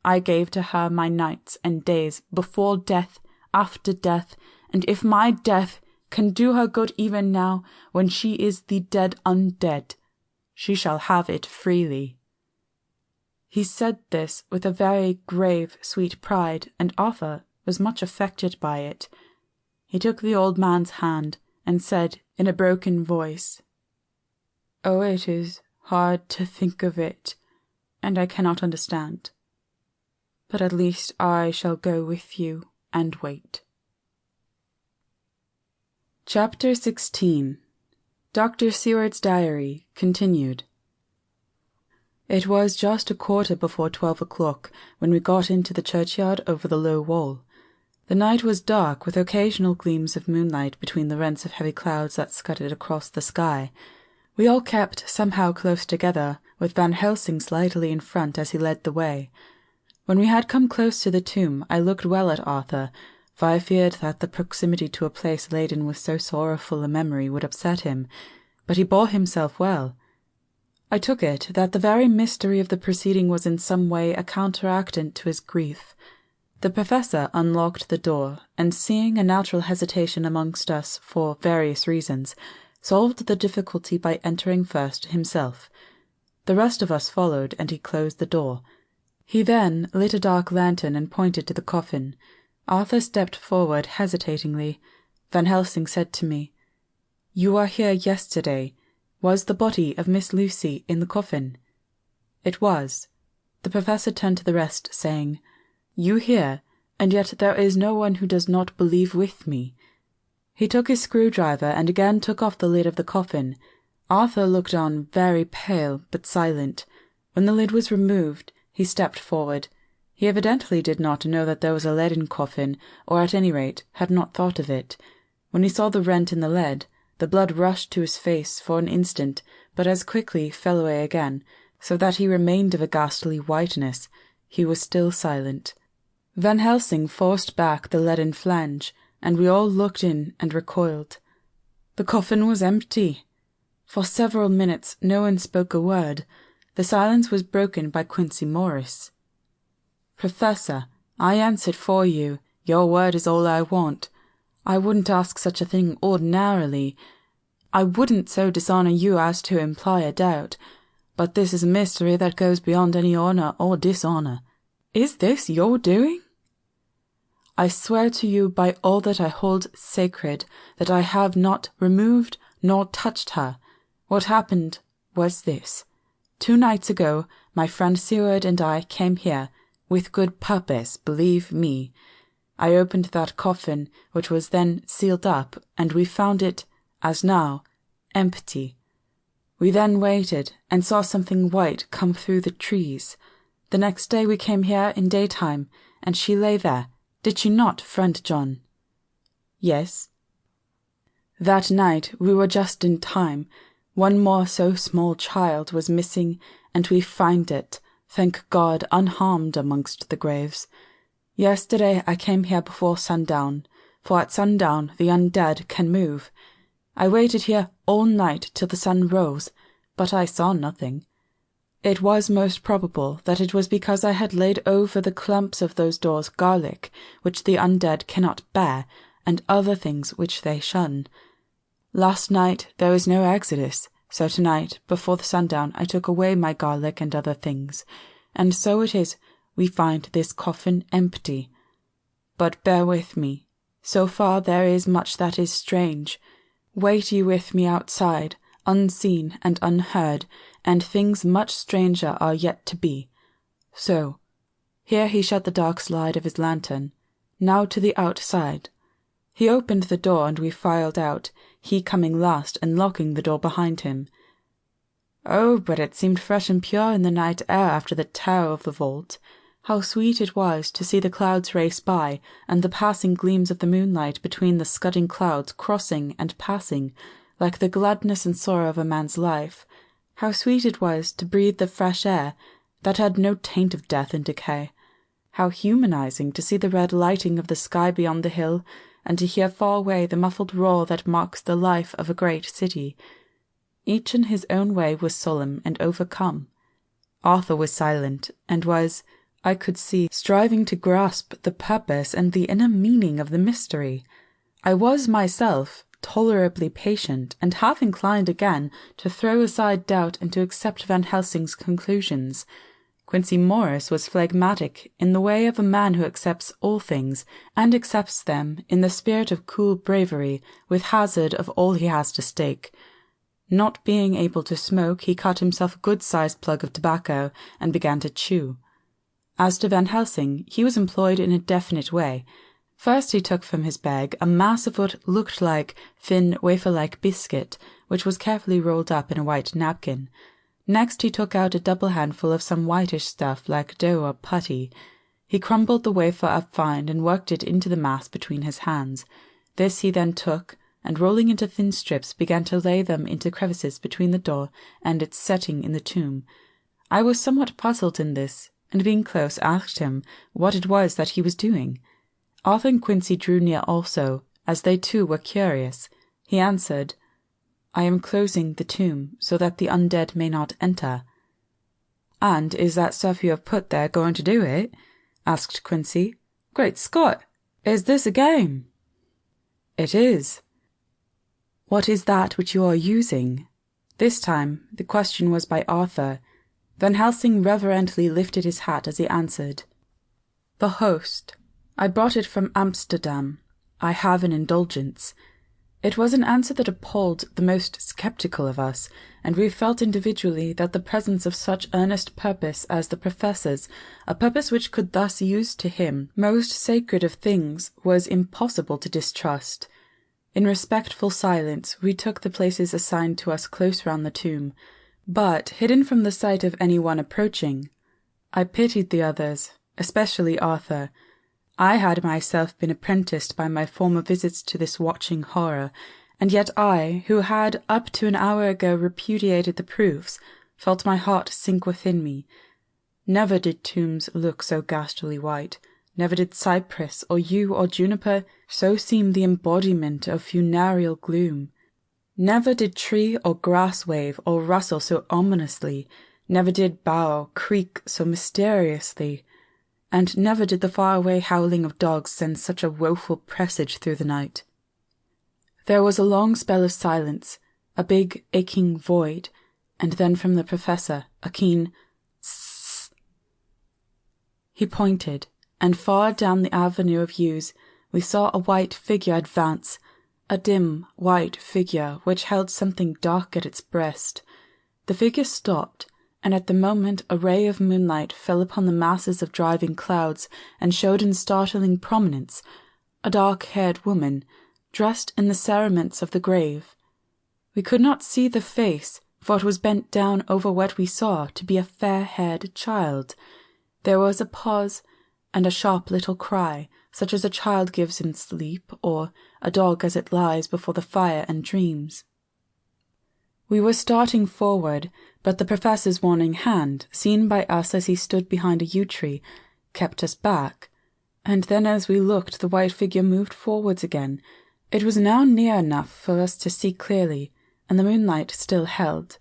I gave to her my nights and days, before death, after death, and if my death can do her good even now, when she is the dead undead, she shall have it freely. He said this with a very grave, sweet pride, and Arthur was much affected by it. He took the old man's hand, and said in a broken voice, "Oh, it is hard to think of it, and I cannot understand. But at least I shall go with you and wait." Chapter 16. Dr. Seward's Diary, continued. It was just 12:15 when we got into the churchyard over the low wall. The night was dark, with occasional gleams of moonlight between the rents of heavy clouds that scudded across the sky. We all kept somehow close together, with Van Helsing slightly in front as he led the way. When we had come close to the tomb, I looked well at Arthur, for I feared that the proximity to a place laden with so sorrowful a memory would upset him, but he bore himself well. I took it that the very mystery of the proceeding was in some way a counteractant to his grief. The professor unlocked the door, and seeing a natural hesitation amongst us for various reasons, solved the difficulty by entering first himself. The rest of us followed, and he closed the door. He then lit a dark lantern and pointed to the coffin. Arthur stepped forward hesitatingly. Van Helsing said to me, "You were here yesterday. Was the body of Miss Lucy in the coffin?" It was. The professor turned to the rest, saying, "You hear, and yet there is no one who does not believe with me." He took his screwdriver and again took off the lid of the coffin. Arthur looked on, very pale but silent. When the lid was removed, he stepped forward. He evidently did not know that there was a leaden coffin, or at any rate had not thought of it. When he saw the rent in the lead, the blood rushed to his face for an instant, but as quickly fell away again, so that he remained of a ghastly whiteness. He was still silent. Van Helsing forced back the leaden flange, and we all looked in and recoiled. The coffin was empty. For several minutes no one spoke a word. The silence was broken by Quincy Morris. "Professor, I answered for you. Your word is all I want. I wouldn't ask such a thing ordinarily. I wouldn't so dishonour you as to imply a doubt. But this is a mystery that goes beyond any honour or dishonour. Is this your doing? I swear to you by all that I hold sacred that I have not removed nor touched her. What happened was this. 2 nights ago, my friend Seward and I came here, with good purpose, believe me. I opened that coffin, which was then sealed up, and we found it, as now, empty. We then waited, and saw something white come through the trees. The next day we came here in daytime, and she lay there. Did she not, friend John?" "Yes." "That night we were just in time. One more so small child was missing, and we find it, thank God, unharmed amongst the graves. Yesterday I came here before sundown, for at sundown the undead can move. I waited here all night till the sun rose, but I saw nothing. It was most probable that it was because I had laid over the clumps of those doors garlic, which the undead cannot bear, and other things which they shun. Last night there was no exodus, so tonight, before the sundown, I took away my garlic and other things, and so it is we find this coffin empty. But bear with me. So far there is much that is strange. Wait you with me outside, unseen and unheard, and things much stranger are yet to be. So." Here he shut the dark slide of his lantern. "Now to the outside." He opened the door, and we filed out, he coming last and locking the door behind him. Oh, but it seemed fresh and pure in the night air after the terror of the vault. How sweet it was to see the clouds race by, and the passing gleams of the moonlight between the scudding clouds crossing and passing, like the gladness and sorrow of a man's life. How sweet it was to breathe the fresh air that had no taint of death and decay. How humanizing to see the red lighting of the sky beyond the hill, and to hear far away the muffled roar that marks the life of a great city. Each in his own way was solemn and overcome. Arthur was silent, and was, I could see, striving to grasp the purpose and the inner meaning of the mystery. I was myself tolerably patient, and half inclined again to throw aside doubt and to accept Van Helsing's conclusions. Quincey Morris was phlegmatic in the way of a man who accepts all things, and accepts them in the spirit of cool bravery, with hazard of all he has to stake. Not being able to smoke, he cut himself a good-sized plug of tobacco and began to chew. As to Van Helsing, he was employed in a definite way. First he took from his bag a mass of what looked like thin, wafer-like biscuit, which was carefully rolled up in a white napkin. Next he took out a double handful of some whitish stuff like dough or putty. He crumbled the wafer up fine and worked it into the mass between his hands. This he then took, and rolling into thin strips, began to lay them into crevices between the door and its setting in the tomb. I was somewhat puzzled in this, and being close, asked him what it was that he was doing. Arthur and Quincey drew near also, as they too were curious. He answered, "I am closing the tomb, so that the undead may not enter." "And is that stuff you have put there going to do it?" asked Quincey. "Great Scott! Is this a game?" "It is." "What is that which you are using?" This time the question was by Arthur. Van Helsing reverently lifted his hat as he answered, "The host. I brought it from Amsterdam. I have an indulgence." It was an answer that appalled the most sceptical of us, and we felt individually that the presence of such earnest purpose as the Professor's, a purpose which could thus use to him most sacred of things, was impossible to distrust. In respectful silence we took the places assigned to us close round the tomb, but hidden from the sight of any one approaching. I pitied the others, especially Arthur. I had myself been apprenticed by my former visits to this watching horror, and yet I, who had up to an hour ago repudiated the proofs, felt my heart sink within me. Never did tombs look so ghastly white, never did cypress or yew or juniper so seem the embodiment of funereal gloom. Never did tree or grass wave or rustle so ominously, never did bough creak so mysteriously, and never did the far-away howling of dogs send such a woeful presage through the night. There was a long spell of silence, a big, aching void, and then from the Professor a keen "Sss." He pointed, and far down the avenue of yews we saw a white figure advance, a dim, white figure which held something dark at its breast. The figure stopped, and at the moment a ray of moonlight fell upon the masses of driving clouds and showed in startling prominence a dark-haired woman, dressed in the cerements of the grave. We could not see the face, for it was bent down over what we saw to be a fair-haired child. There was a pause, and a sharp little cry, such as a child gives in sleep, or a dog as it lies before the fire and dreams. We were starting forward, but the Professor's warning hand, seen by us as he stood behind a yew tree, kept us back, and then as we looked the white figure moved forwards again. It was now near enough for us to see clearly, and the moonlight still held.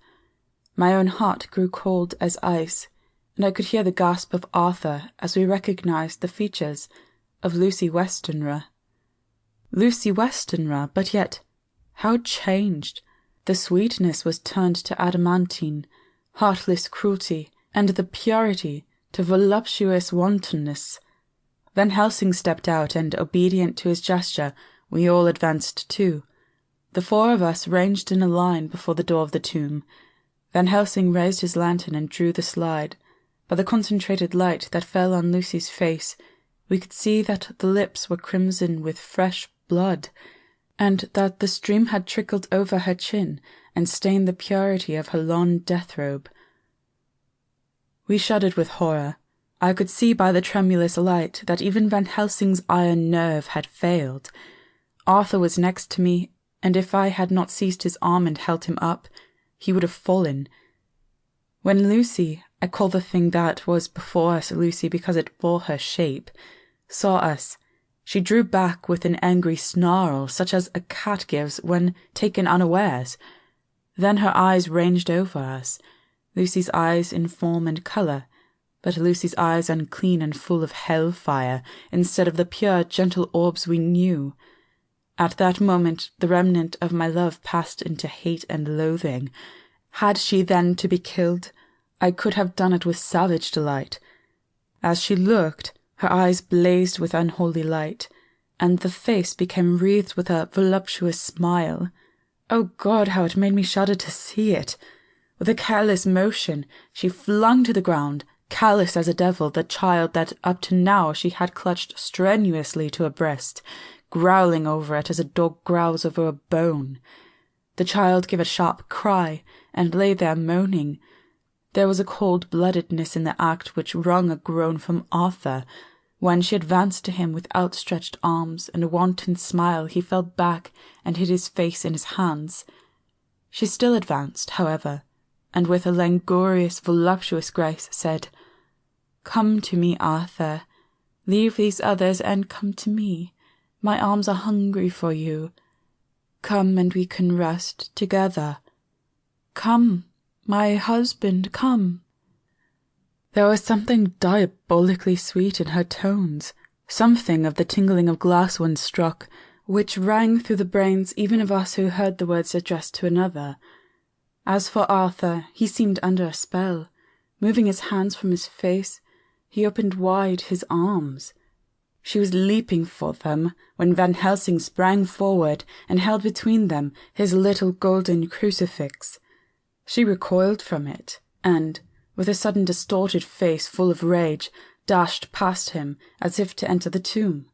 My own heart grew cold as ice, and I could hear the gasp of Arthur as we recognized the features of Lucy Westenra. Lucy Westenra, but yet how changed! The sweetness was turned to adamantine, heartless cruelty, and the purity to voluptuous wantonness. Van Helsing stepped out, and, obedient to his gesture, we all advanced too. The four of us ranged in a line before the door of the tomb. Van Helsing raised his lantern and drew the slide. By the concentrated light that fell on Lucy's face, we could see that the lips were crimson with fresh blood, and that the stream had trickled over her chin and stained the purity of her lawn death-robe. We shuddered with horror. I could see by the tremulous light that even Van Helsing's iron nerve had failed. Arthur was next to me, and if I had not seized his arm and held him up, he would have fallen. When Lucy, I call the thing that was before us Lucy because it bore her shape, saw us, she drew back with an angry snarl such as a cat gives when taken unawares. Then her eyes ranged over us, Lucy's eyes in form and colour, but Lucy's eyes unclean and full of hell-fire instead of the pure, gentle orbs we knew. At that moment the remnant of my love passed into hate and loathing. Had she then to be killed, I could have done it with savage delight. As she looked, her eyes blazed with unholy light, and the face became wreathed with a voluptuous smile. Oh God, how it made me shudder to see it! With a careless motion, she flung to the ground, callous as a devil, the child that up to now she had clutched strenuously to her breast, growling over it as a dog growls over a bone. The child gave a sharp cry, and lay there moaning. There was a cold-bloodedness in the act which wrung a groan from Arthur. When she advanced to him with outstretched arms and a wanton smile, he fell back and hid his face in his hands. She still advanced, however, and with a languorous, voluptuous grace said, "Come to me, Arthur. Leave these others and come to me. My arms are hungry for you. Come and we can rest together. Come, my husband, come." There was something diabolically sweet in her tones, something of the tingling of glass when struck, which rang through the brains even of us who heard the words addressed to another. As for Arthur, he seemed under a spell. Moving his hands from his face, he opened wide his arms. She was leaping for them when Van Helsing sprang forward and held between them his little golden crucifix. She recoiled from it, and, with a sudden distorted face full of rage, dashed past him as if to enter the tomb.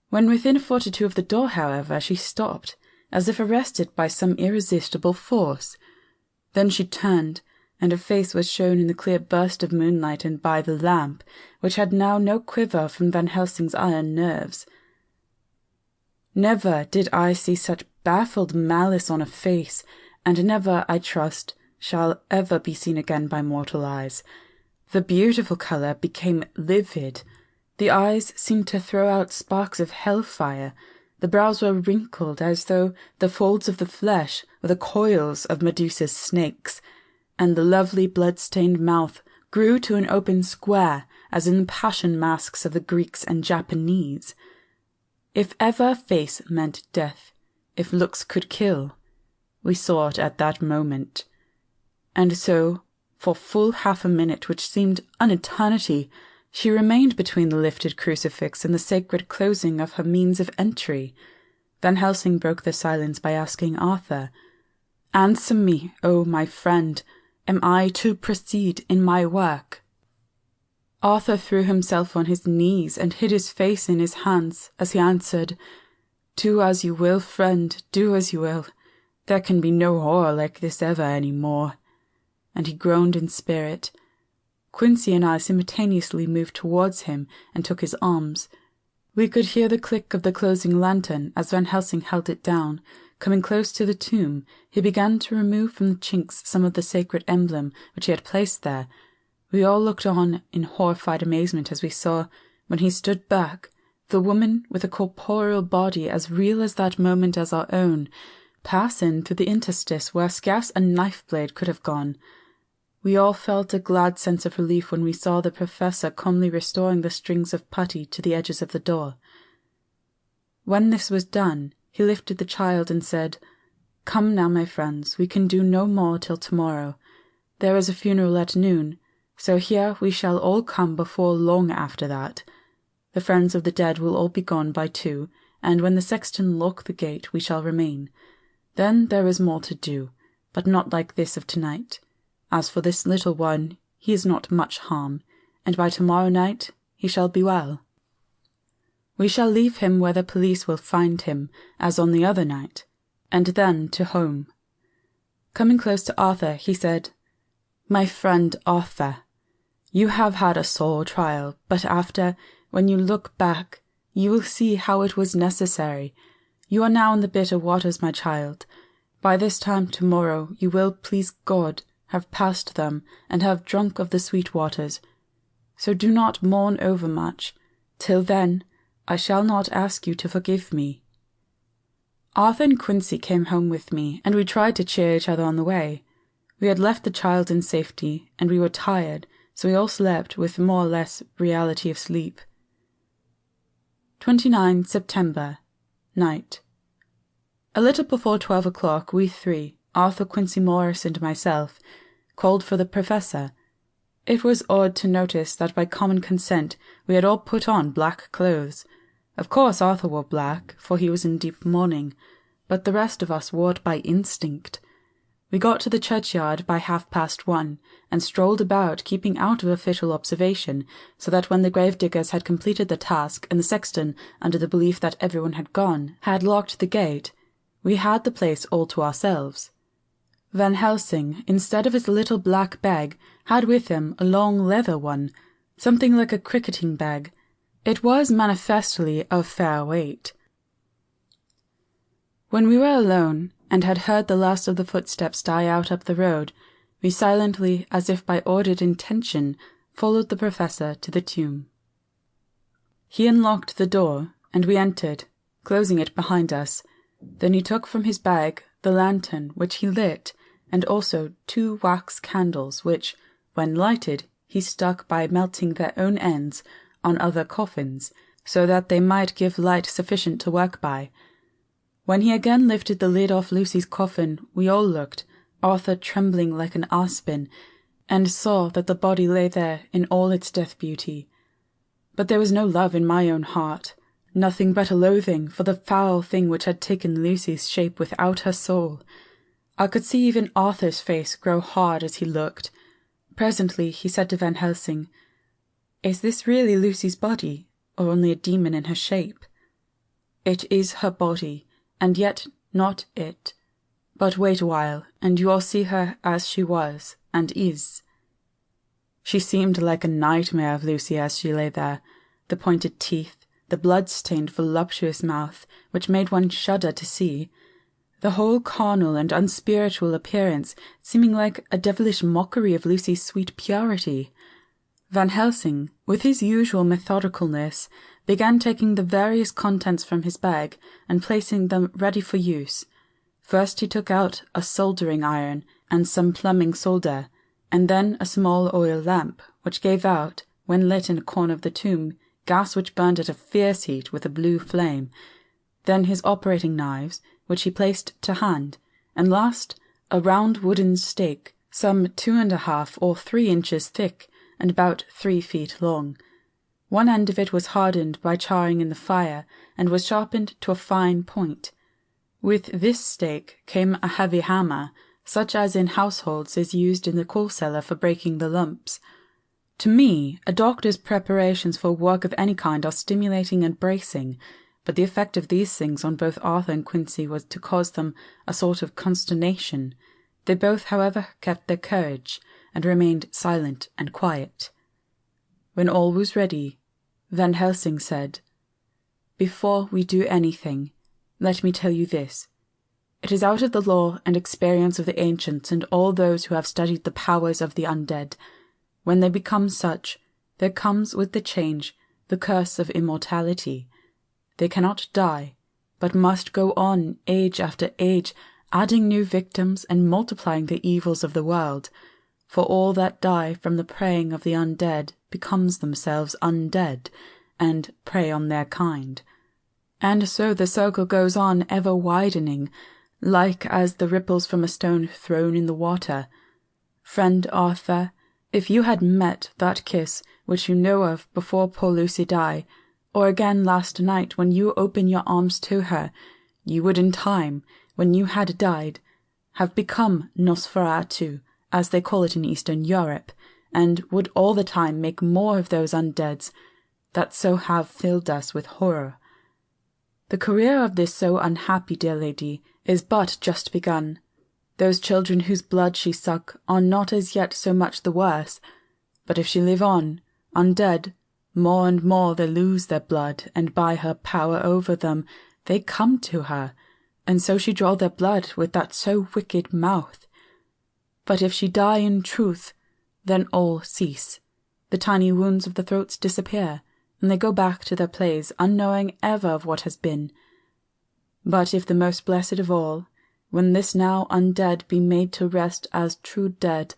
When within a foot or two of the door, however, she stopped, as if arrested by some irresistible force. Then she turned, and her face was shown in the clear burst of moonlight and by the lamp, which had now no quiver from Van Helsing's iron nerves. Never did I see such baffled malice on a face, and never, I trust, shall ever be seen again by mortal eyes. The beautiful colour became livid. The eyes seemed to throw out sparks of hell-fire. The brows were wrinkled as though the folds of the flesh were the coils of Medusa's snakes, and the lovely blood-stained mouth grew to an open square as in the passion masks of the Greeks and Japanese. If ever face meant death, if looks could kill, we saw it at that moment. And so, for full half a minute, which seemed an eternity, she remained between the lifted crucifix and the sacred closing of her means of entry. Van Helsing broke the silence by asking Arthur, "Answer me, O my friend, am I to proceed in my work?" Arthur threw himself on his knees and hid his face in his hands as he answered, "Do as you will, friend, do as you will. There can be no horror like this ever any more." And he groaned in spirit. Quincy and I simultaneously moved towards him and took his arms. We could hear the click of the closing lantern as Van Helsing held it down. Coming close to the tomb, he began to remove from the chinks some of the sacred emblem which he had placed there. We all looked on in horrified amazement as we saw, when he stood back, the woman with a corporeal body as real as that moment as our own, pass in through the interstice where scarce a knife-blade could have gone. We all felt a glad sense of relief when we saw the professor calmly restoring the strings of putty to the edges of the door. When this was done, he lifted the child and said, "Come now, my friends, we can do no more till tomorrow. There is a funeral at noon, so here we shall all come before long after that. The friends of the dead will all be gone by 2, and when the sexton lock the gate we shall remain. Then there is more to do, but not like this of tonight. As for this little one, he is not much harm, and by tomorrow night he shall be well. We shall leave him where the police will find him, as on the other night, and then to home." Coming close to Arthur, he said, "My friend Arthur, you have had a sore trial, but after, when you look back, you will see how it was necessary. You are now in the bitter waters, my child. By this time tomorrow you will, please God, have passed them, and have drunk of the sweet waters. So do not mourn overmuch. Till then, I shall not ask you to forgive me. Arthur and Quincy came home with me, and we tried to cheer each other on the way. We had left the child in safety, and we were tired, so we all slept with more or less reality of sleep. 29 September. Night. A little before 12 o'clock, we three, Arthur, Quincy Morris, and myself, called for the professor. It was odd to notice that by common consent we had all put on black clothes. Of course Arthur wore black, for he was in deep mourning, but the rest of us wore it by instinct. We got to the churchyard by 1:30, and strolled about, keeping out of official observation, so that when the gravediggers had completed the task, and the sexton, under the belief that everyone had gone, had locked the gate, we had the place all to ourselves. Van Helsing, instead of his little black bag, had with him a long leather one, something like a cricketing bag. It was manifestly of fair weight. When we were alone, and had heard the last of the footsteps die out up the road, we silently, as if by ordered intention, followed the professor to the tomb. He unlocked the door, and we entered, closing it behind us. Then he took from his bag the lantern, which he lit, and also 2 wax candles, which, when lighted, he stuck by melting their own ends on other coffins, so that they might give light sufficient to work by. When he again lifted the lid off Lucy's coffin, we all looked, Arthur trembling like an aspen, and saw that the body lay there in all its death beauty. But there was no love in my own heart, nothing but a loathing for the foul thing which had taken Lucy's shape without her soul. I could see even Arthur's face grow hard as he looked. Presently he said to Van Helsing, "Is this really Lucy's body, or only a demon in her shape?" "It is her body, and yet not it. But wait a while, and you will see her as she was, and is." She seemed like a nightmare of Lucy as she lay there, the pointed teeth, the blood-stained voluptuous mouth, which made one shudder to see, the whole carnal and unspiritual appearance seeming like a devilish mockery of Lucy's sweet purity. Van Helsing, with his usual methodicalness, began taking the various contents from his bag and placing them ready for use. First he took out a soldering iron and some plumbing solder, and then a small oil lamp, which gave out, when lit in a corner of the tomb, gas which burned at a fierce heat with a blue flame. Then his operating knives, which he placed to hand, and last a round wooden stake, some 2½ or 3 inches thick, and about 3 feet long. One end of it was hardened by charring in the fire, and was sharpened to a fine point. With this stake came a heavy hammer, such as in households is used in the coal cellar for breaking the lumps. To me, a doctor's preparations for work of any kind are stimulating and bracing, but the effect of these things on both Arthur and Quincy was to cause them a sort of consternation. They both, however, kept their courage, and remained silent and quiet. When all was ready, Van Helsing said, "Before we do anything, let me tell you this. It is out of the law and experience of the ancients and all those who have studied the powers of the undead. When they become such, there comes with the change the curse of immortality. They cannot die, but must go on age after age, adding new victims and multiplying the evils of the world. For all that die from the preying of the undead becomes themselves undead, and prey on their kind. And so the circle goes on ever widening, like as the ripples from a stone thrown in the water. Friend Arthur, if you had met that kiss which you know of before poor Lucy died, or again last night when you opened your arms to her, you would in time, when you had died, have become Nosferatu, as they call it in Eastern Europe, and would all the time make more of those undeads that so have filled us with horror. The career of this so unhappy dear lady is but just begun. Those children whose blood she suck are not as yet so much the worse, but if she live on, undead, more and more they lose their blood, and by her power over them they come to her, and so she draw their blood with that so wicked mouth. But if she die in truth, then all cease. The tiny wounds of the throats disappear, and they go back to their place, unknowing ever of what has been. But if the most blessed of all, when this now undead be made to rest as true dead,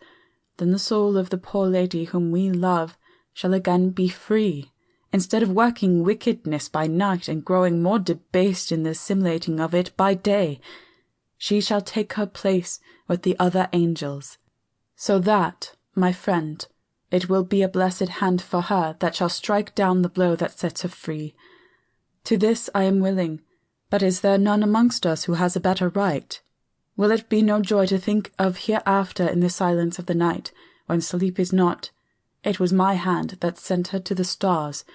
then the soul of the poor lady whom we love shall again be free, instead of working wickedness by night and growing more debased in the assimilating of it by day. She shall take her place with the other angels. So that, my friend, it will be a blessed hand for her that shall strike down the blow that sets her free. To this I am willing, but is there none amongst us who has a better right? Will it be no joy to think of hereafter in the silence of the night, when sleep is not? It was my hand that sent her to the stars.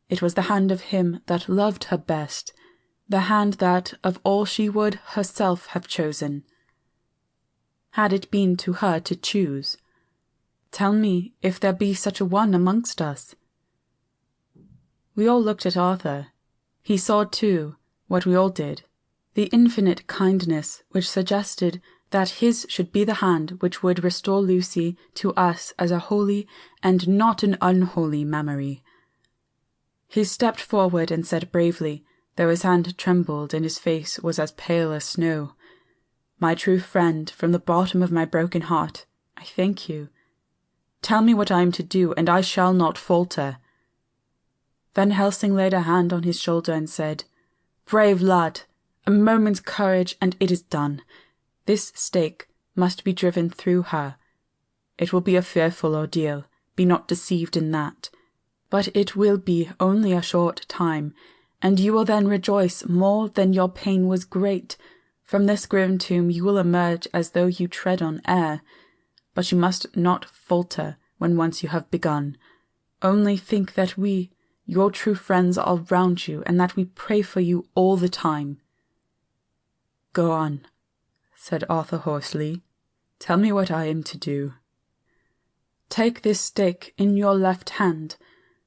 It was the hand of him that loved her best, the hand that, of all she would herself have chosen, had it been to her to choose. Tell me if there be such a one amongst us. We all looked at Arthur. He saw, too, what we all did, the infinite kindness which suggested that his should be the hand which would restore Lucy to us as a holy and not an unholy memory. He stepped forward and said bravely, though his hand trembled and his face was as pale as snow, "My true friend, from the bottom of my broken heart, I thank you. Tell me what I am to do, and I shall not falter." Van Helsing laid a hand on his shoulder and said, "Brave lad, a moment's courage and it is done. This stake must be driven through her. It will be a fearful ordeal, be not deceived in that. But it will be only a short time, and you will then rejoice more than your pain was great. From this grim tomb you will emerge as though you tread on air. But you must not falter when once you have begun. Only think that we, your true friends, are round you, and that we pray for you all the time." "Go on," said Arthur hoarsely. "Tell me what I am to do." "Take this stake in your left hand,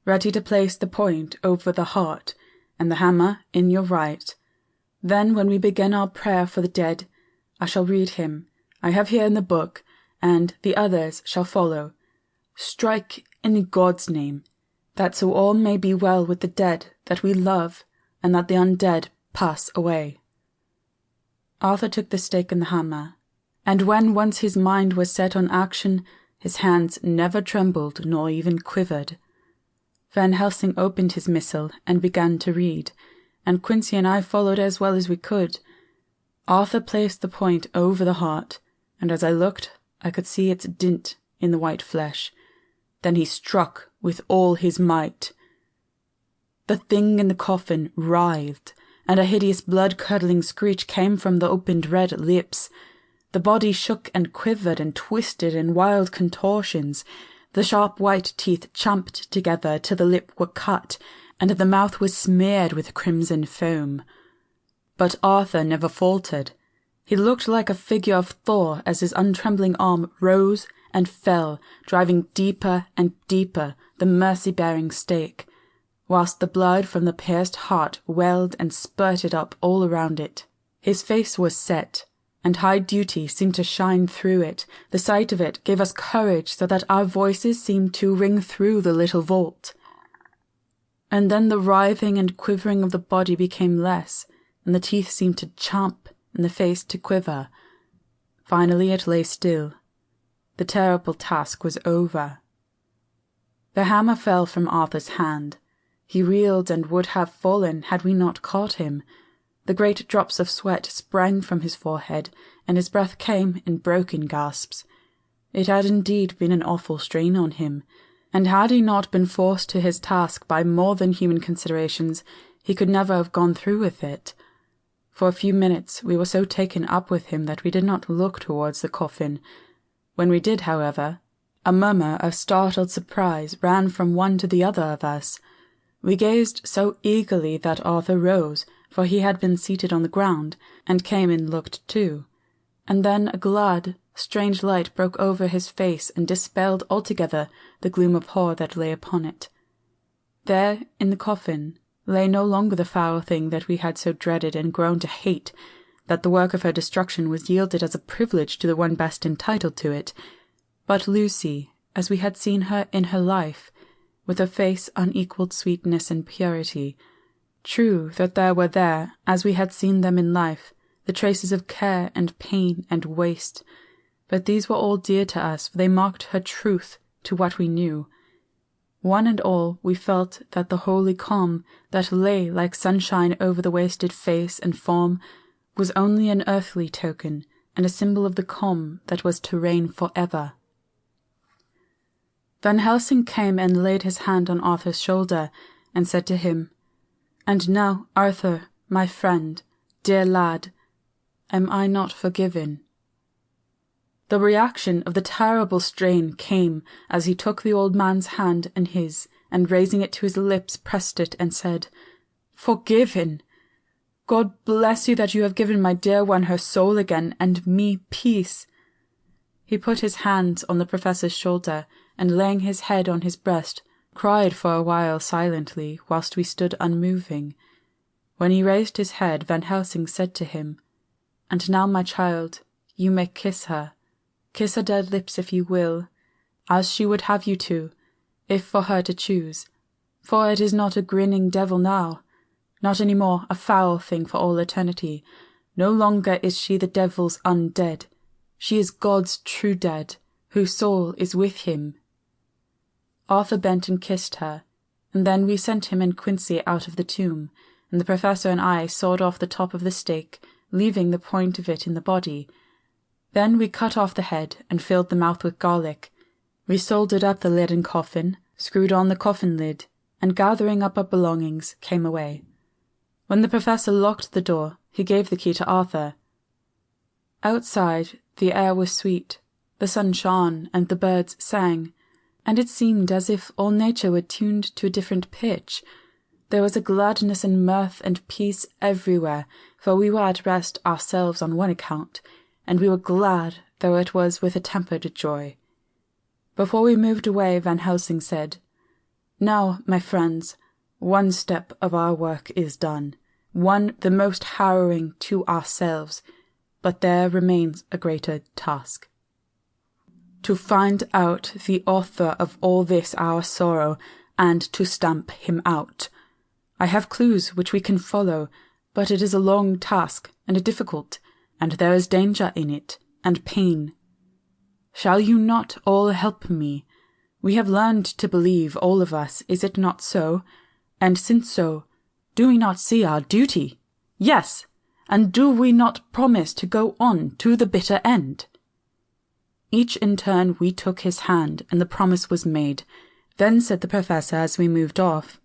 ready to place the point over the heart, and the hammer in your right. Then when we begin our prayer for the dead, I shall read him, I have here in the book, and the others shall follow. Strike in God's name, that so all may be well with the dead that we love, and that the undead pass away." Arthur took the stake and the hammer, and when once his mind was set on action, his hands never trembled nor even quivered. Van Helsing opened his missal and began to read, and Quincy and I followed as well as we could. Arthur placed the point over the heart, and as I looked, I could see its dint in the white flesh. Then he struck with all his might. The thing in the coffin writhed, and a hideous blood-curdling screech came from the opened red lips. The body shook and quivered and twisted in wild contortions. The sharp white teeth champed together till the lip were cut, and the mouth was smeared with crimson foam. But Arthur never faltered. He looked like a figure of Thor as his untrembling arm rose and fell, driving deeper and deeper the mercy-bearing stake, whilst the blood from the pierced heart welled and spurted up all around it. His face was set, and high duty seemed to shine through it. The sight of it gave us courage so that our voices seemed to ring through the little vault. And then the writhing and quivering of the body became less, and the teeth seemed to champ and the face to quiver. Finally it lay still. The terrible task was over. The hammer fell from Arthur's hand. He reeled and would have fallen had we not caught him. The great drops of sweat sprang from his forehead, and his breath came in broken gasps. It had indeed been an awful strain on him, and had he not been forced to his task by more than human considerations, he could never have gone through with it. For a few minutes we were so taken up with him that we did not look towards the coffin. When we did, however, a murmur of startled surprise ran from one to the other of us. We gazed so eagerly that Arthur rose, for he had been seated on the ground, and came and looked too. And then a glad, strange light broke over his face and dispelled altogether the gloom of horror that lay upon it. There, in the coffin, lay no longer the foul thing that we had so dreaded and grown to hate, that the work of her destruction was yielded as a privilege to the one best entitled to it, but Lucy, as we had seen her in her life, with her face unequalled sweetness and purity, true that there were there, as we had seen them in life, the traces of care and pain and waste, but these were all dear to us, for they marked her truth to what we knew. One and all we felt that the holy calm that lay like sunshine over the wasted face and form was only an earthly token, and a symbol of the calm that was to reign forever. Van Helsing came and laid his hand on Arthur's shoulder, and said to him, "And now, Arthur, my friend, dear lad, am I not forgiven?" The reaction of the terrible strain came as he took the old man's hand in his, and raising it to his lips pressed it and said, "Forgiven! God bless you that you have given my dear one her soul again, and me peace." He put his hands on the professor's shoulder, and laying his head on his breast, cried for a while silently, whilst we stood unmoving. When he raised his head, Van Helsing said to him, "And now, my child, you may kiss her. Kiss her dead lips if you will, as she would have you to, if for her to choose. For it is not a grinning devil now, not any more a foul thing for all eternity. No longer is she the devil's undead. She is God's true dead, whose soul is with him." Arthur bent and kissed her, and then we sent him and Quincy out of the tomb, and the professor and I sawed off the top of the stake, leaving the point of it in the body. Then we cut off the head and filled the mouth with garlic. We soldered up the leaden coffin, screwed on the coffin lid, and gathering up our belongings, came away. When the professor locked the door, he gave the key to Arthur. Outside, the air was sweet, the sun shone, and the birds sang, and it seemed as if all nature were tuned to a different pitch. There was a gladness and mirth and peace everywhere, for we were at rest ourselves on one account, and we were glad, though it was with a tempered joy. Before we moved away, Van Helsing said, "Now, my friends, one step of our work is done, one the most harrowing to ourselves, but there remains a greater task. To find out the author of all this our sorrow, and to stamp him out. I have clues which we can follow, but it is a long task, and a difficult, and there is danger in it, and pain. Shall you not all help me? We have learned to believe, all of us, is it not so? And since so, do we not see our duty? Yes, and do we not promise to go on to the bitter end?" Each in turn we took his hand, and the promise was made. Then said the professor as we moved off,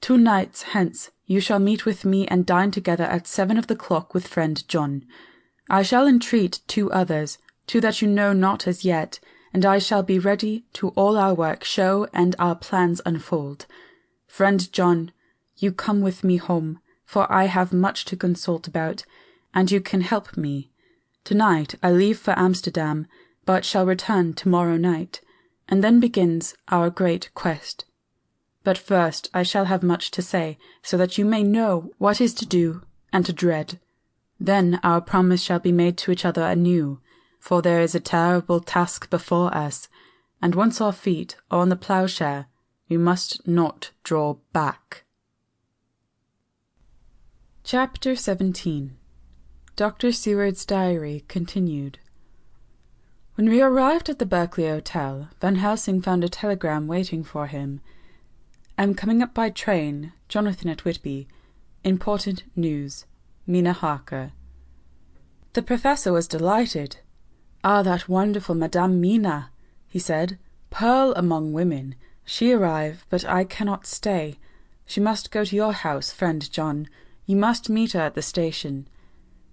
"2 nights hence you shall meet with me and dine together at 7 of the clock with friend John. I shall entreat 2 others, 2 that you know not as yet, and I shall be ready to all our work show and our plans unfold. Friend John, you come with me home, for I have much to consult about, and you can help me. Tonight I leave for Amsterdam, but shall return tomorrow night, and then begins our great quest. But first I shall have much to say, so that you may know what is to do and to dread. Then our promise shall be made to each other anew, for there is a terrible task before us, and once our feet are on the ploughshare, we must not draw back." Chapter 17. Dr. Seward's Diary continued. When we arrived at the Berkeley Hotel, Van Helsing found a telegram waiting for him. "Am coming up by train. Jonathan at Whitby. Important news. Mina Harker." The professor was delighted. "Ah, that wonderful Madame Mina," he said. "Pearl among women. She arrive, but I cannot stay. She must go to your house, friend John. You must meet her at the station.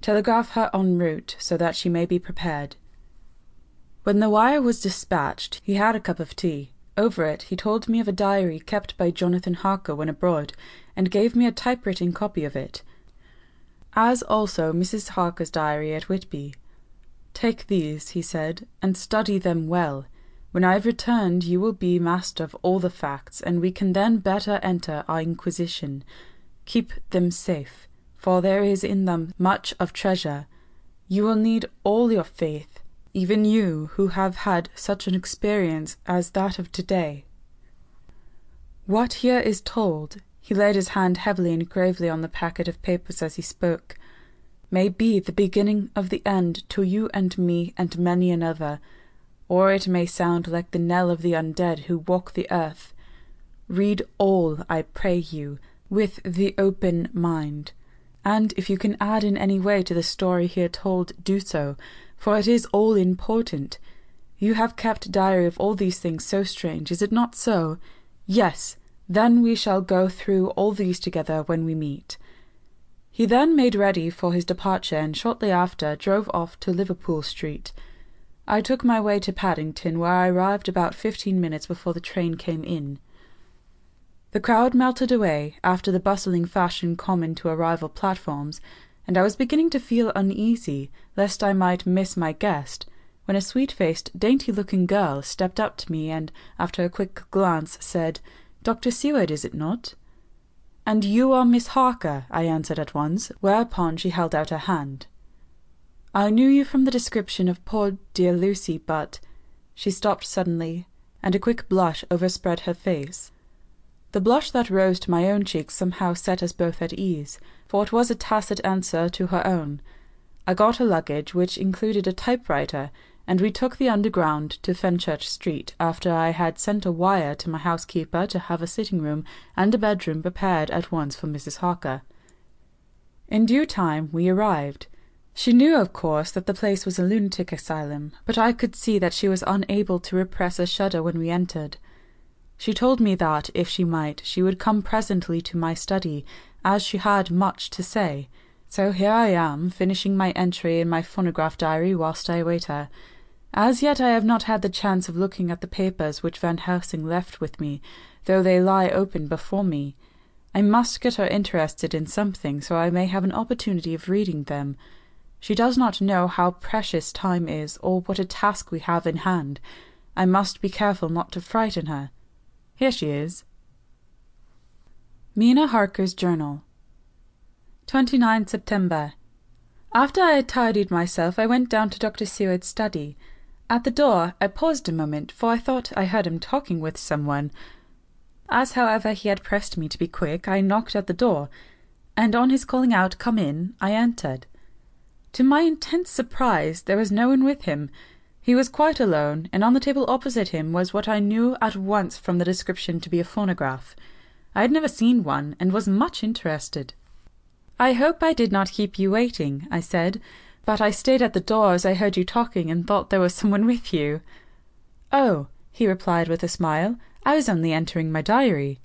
Telegraph her en route, so that she may be prepared." When the wire was dispatched, he had a cup of tea. Over it he told me of a diary kept by Jonathan Harker when abroad, and gave me a typewritten copy of it, as also Mrs. Harker's diary at Whitby. "Take these," he said, "and study them well. When I have returned you will be master of all the facts, and we can then better enter our inquisition. Keep them safe. for there is in them much of treasure. You will need all your faith, even you who have had such an experience as that of today. What here is told," he laid his hand heavily and gravely on the packet of papers as he spoke, "may be the beginning of the end to you and me and many another, or it may sound like the knell of the undead who walk the earth. Read all, I pray you, with the open mind, and if you can add in any way to the story here told, do so, for it is all important. You have kept diary of all these things so strange, is it not so? Yes, then we shall go through all these together when we meet." He then made ready for his departure and shortly after drove off to Liverpool Street. I took my way to Paddington, where I arrived about 15 minutes before the train came in. The crowd melted away after the bustling fashion common to arrival platforms, and I was beginning to feel uneasy lest I might miss my guest, when a sweet-faced, dainty-looking girl stepped up to me and, after a quick glance, said, "Dr. Seward, is it not?" "And you are Miss Harker," I answered at once, whereupon she held out her hand. "I knew you from the description of poor dear Lucy, but—" She stopped suddenly, and a quick blush overspread her face. The blush that rose to my own cheeks somehow set us both at ease, for it was a tacit answer to her own. I got her luggage, which included a typewriter, and we took the Underground to Fenchurch Street, after I had sent a wire to my housekeeper to have a sitting-room and a bedroom prepared at once for Mrs. Harker. In due time we arrived. She knew, of course, that the place was a lunatic asylum, but I could see that she was unable to repress a shudder when we entered. She told me that, if she might, she would come presently to my study, as she had much to say. So here I am, finishing my entry in my phonograph diary whilst I await her. As yet I have not had the chance of looking at the papers which Van Helsing left with me, though they lie open before me. I must get her interested in something, so I may have an opportunity of reading them. She does not know how precious time is, or what a task we have in hand. I must be careful not to frighten her. Here she is. Mina Harker's Journal. 29 September. After I had tidied myself, I went down to Dr. Seward's study. At the door, I paused a moment, for I thought I heard him talking with someone. As, however, he had pressed me to be quick, I knocked at the door, and on his calling out, "Come in," I entered. To my intense surprise, there was no one with him. He was quite alone, and on the table opposite him was what I knew at once from the description to be a phonograph. I had never seen one, and was much interested. "I hope I did not keep you waiting," I said, "but I stayed at the door as I heard you talking and thought there was someone with you." "Oh," he replied with a smile, "I was only entering my diary."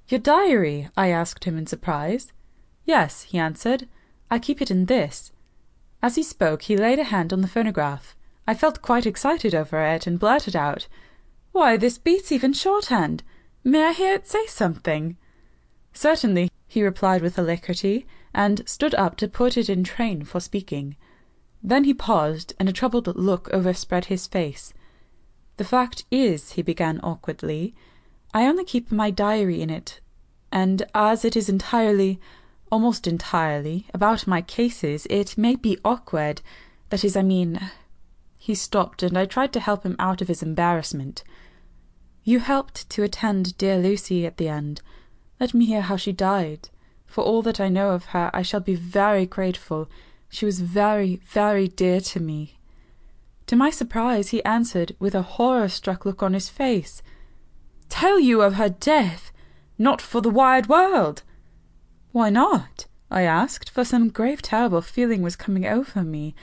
"Your diary?" I asked him in surprise. "Yes," he answered, "I keep it in this." As he spoke, he laid a hand on the phonograph. I felt quite excited over it and blurted out, "Why, this beats even shorthand. May I hear it say something?" "Certainly," he replied with alacrity, and stood up to put it in train for speaking. Then he paused, and a troubled look overspread his face. "The fact is," he began awkwardly, "I only keep my diary in it, and as it is entirely, almost entirely, about my cases, it may be awkward. That is, I mean—" He stopped, and I tried to help him out of his embarrassment. "You helped to attend dear Lucy at the end. Let me hear how she died. For all that I know of her, I shall be very grateful. She was very, very dear to me." To my surprise, he answered, with a horror-struck look on his face, "Tell you of her death? Not for the wide world!" "Why not?" I asked, for some grave terrible feeling was coming over me.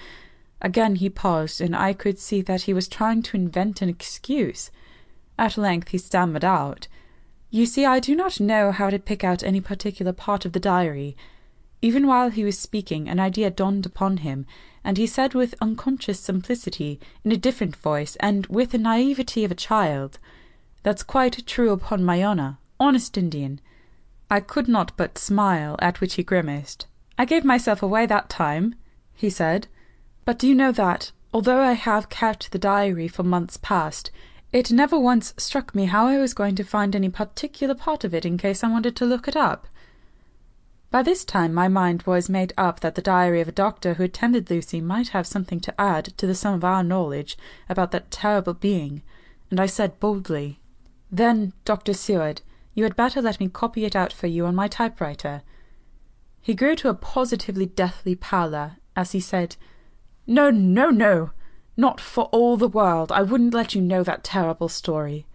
Again he paused, and I could see that he was trying to invent an excuse. At length he stammered out, "You see, I do not know how to pick out any particular part of the diary." Even while he was speaking, an idea dawned upon him, and he said with unconscious simplicity, in a different voice, and with the naivety of a child, "That's quite true upon my honour, honest Indian." I could not but smile, at which he grimaced. "I gave myself away that time," he said. "But do you know that, although I have kept the diary for months past, it never once struck me how I was going to find any particular part of it in case I wanted to look it up?" By this time my mind was made up that the diary of a doctor who attended Lucy might have something to add to the sum of our knowledge about that terrible being, and I said boldly, "Then, Dr. Seward, you had better let me copy it out for you on my typewriter." He grew to a positively deathly pallor as he said, "No, no, no! Not for all the world. I wouldn't let you know that terrible story."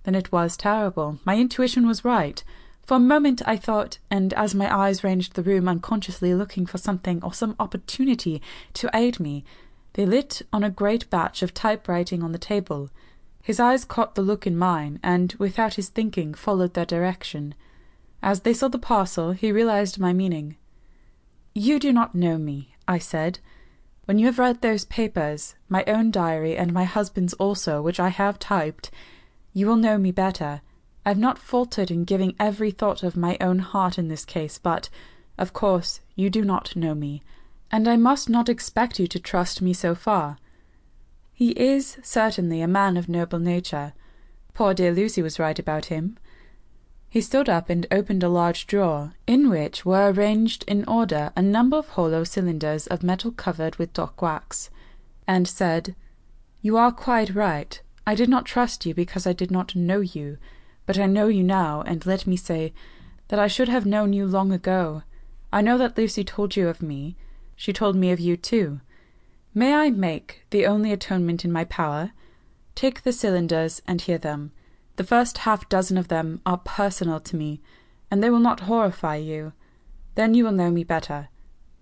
Then it was terrible. My intuition was right. For a moment I thought, and as my eyes ranged the room unconsciously looking for something or some opportunity to aid me, they lit on a great batch of typewriting on the table. His eyes caught the look in mine, and, without his thinking, followed their direction. As they saw the parcel, he realized my meaning. "You do not know me," I said. "When you have read those papers, my own diary and my husband's also, which I have typed, you will know me better. I have not faltered in giving every thought of my own heart in this case, but, of course, you do not know me, and I must not expect you to trust me so far. He is certainly a man of noble nature. Poor dear Lucy was right about him." He stood up and opened a large drawer, in which were arranged in order a number of hollow cylinders of metal covered with dark wax, and said, "You are quite right. I did not trust you because I did not know you, but I know you now, and let me say that I should have known you long ago. I know that Lucy told you of me. She told me of you too. May I make the only atonement in my power? Take the cylinders and hear them. The first half-dozen of them are personal to me, and they will not horrify you. Then you will know me better.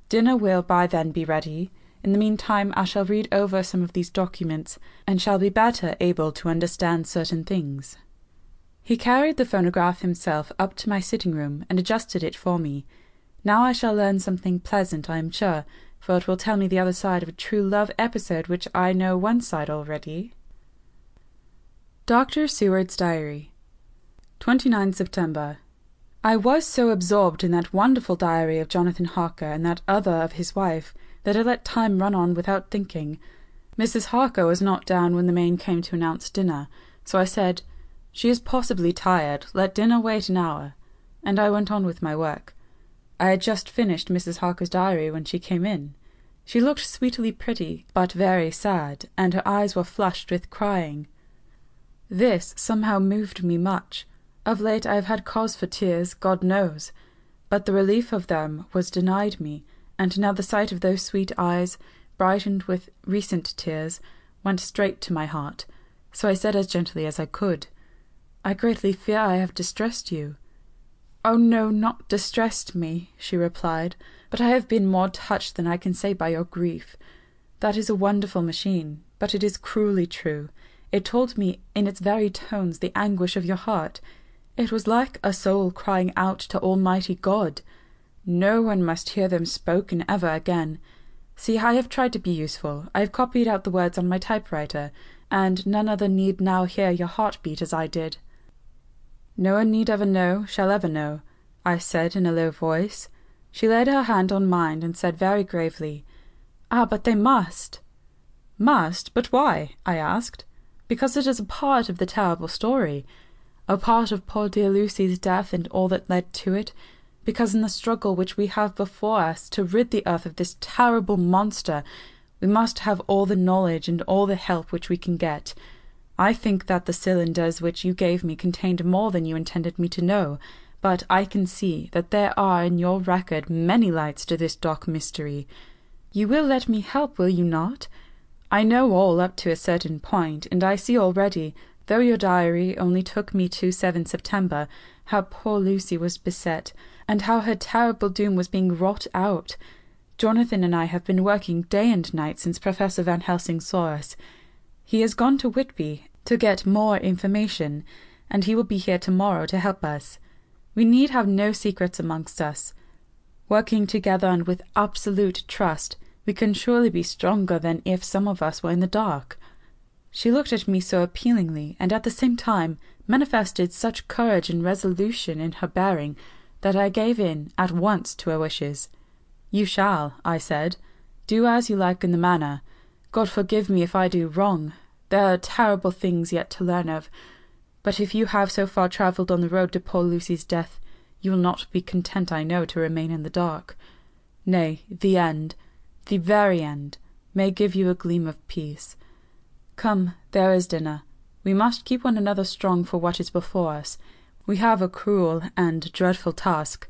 Dinner will by then be ready. In the meantime I shall read over some of these documents, and shall be better able to understand certain things." He carried the phonograph himself up to my sitting-room and adjusted it for me. Now I shall learn something pleasant, I am sure, for it will tell me the other side of a true love episode which I know one side already. Dr. Seward's Diary, 29 September. I was so absorbed in that wonderful diary of Jonathan Harker and that other of his wife that I let time run on without thinking. Mrs. Harker was not down when the maid came to announce dinner, so I said, "She is possibly tired. Let dinner wait an hour," and I went on with my work. I had just finished Mrs. Harker's diary when she came in. She looked sweetly pretty, but very sad, and her eyes were flushed with crying. This somehow moved me much. Of late I have had cause for tears, God knows, but the relief of them was denied me, and now the sight of those sweet eyes, brightened with recent tears, went straight to my heart, so I said as gently as I could, "I greatly fear I have distressed you." "Oh no, not distressed me," she replied, "but I have been more touched than I can say by your grief. That is a wonderful machine, but it is cruelly true. It told me in its very tones the anguish of your heart. It was like a soul crying out to Almighty God. No one must hear them spoken ever again. See, I have tried to be useful. I have copied out the words on my typewriter, and none other need now hear your heart beat as I did." "No one need ever know, shall ever know," I said in a low voice. She laid her hand on mine and said very gravely, "Ah, but they must." "Must? But why?" I asked. "Because it is a part of the terrible story. A part of poor dear Lucy's death and all that led to it, because in the struggle which we have before us to rid the earth of this terrible monster, we must have all the knowledge and all the help which we can get. I think that the cylinders which you gave me contained more than you intended me to know, but I can see that there are in your record many lights to this dark mystery. You will let me help, will you not? I know all up to a certain point, and I see already, though your diary only took me to 7 September, how poor Lucy was beset, and how her terrible doom was being wrought out. Jonathan and I have been working day and night since Professor Van Helsing saw us. He has gone to Whitby to get more information, and he will be here tomorrow to help us. We need have no secrets amongst us. Working together and with absolute trust, we can surely be stronger than if some of us were in the dark." She looked at me so appealingly, and at the same time manifested such courage and resolution in her bearing, that I gave in at once to her wishes. "You shall," I said, "do as you like in the matter. God forgive me if I do wrong. There are terrible things yet to learn of. But if you have so far travelled on the road to poor Lucy's death, you will not be content, I know, to remain in the dark. Nay, the end, the very end, may give you a gleam of peace. Come, there is dinner. We must keep one another strong for what is before us. We have a cruel and dreadful task.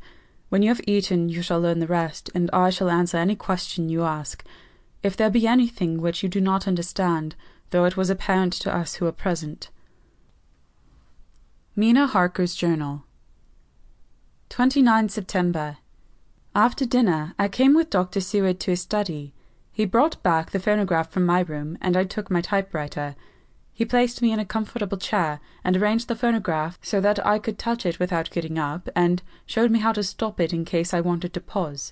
When you have eaten, you shall learn the rest, and I shall answer any question you ask. If there be anything which you do not understand, though it was apparent to us who are present. Mina Harker's Journal. 29 September. After dinner, I came with Dr. Seward to his study. He brought back the phonograph from my room, and I took my typewriter. He placed me in a comfortable chair, and arranged the phonograph so that I could touch it without getting up, and showed me how to stop it in case I wanted to pause.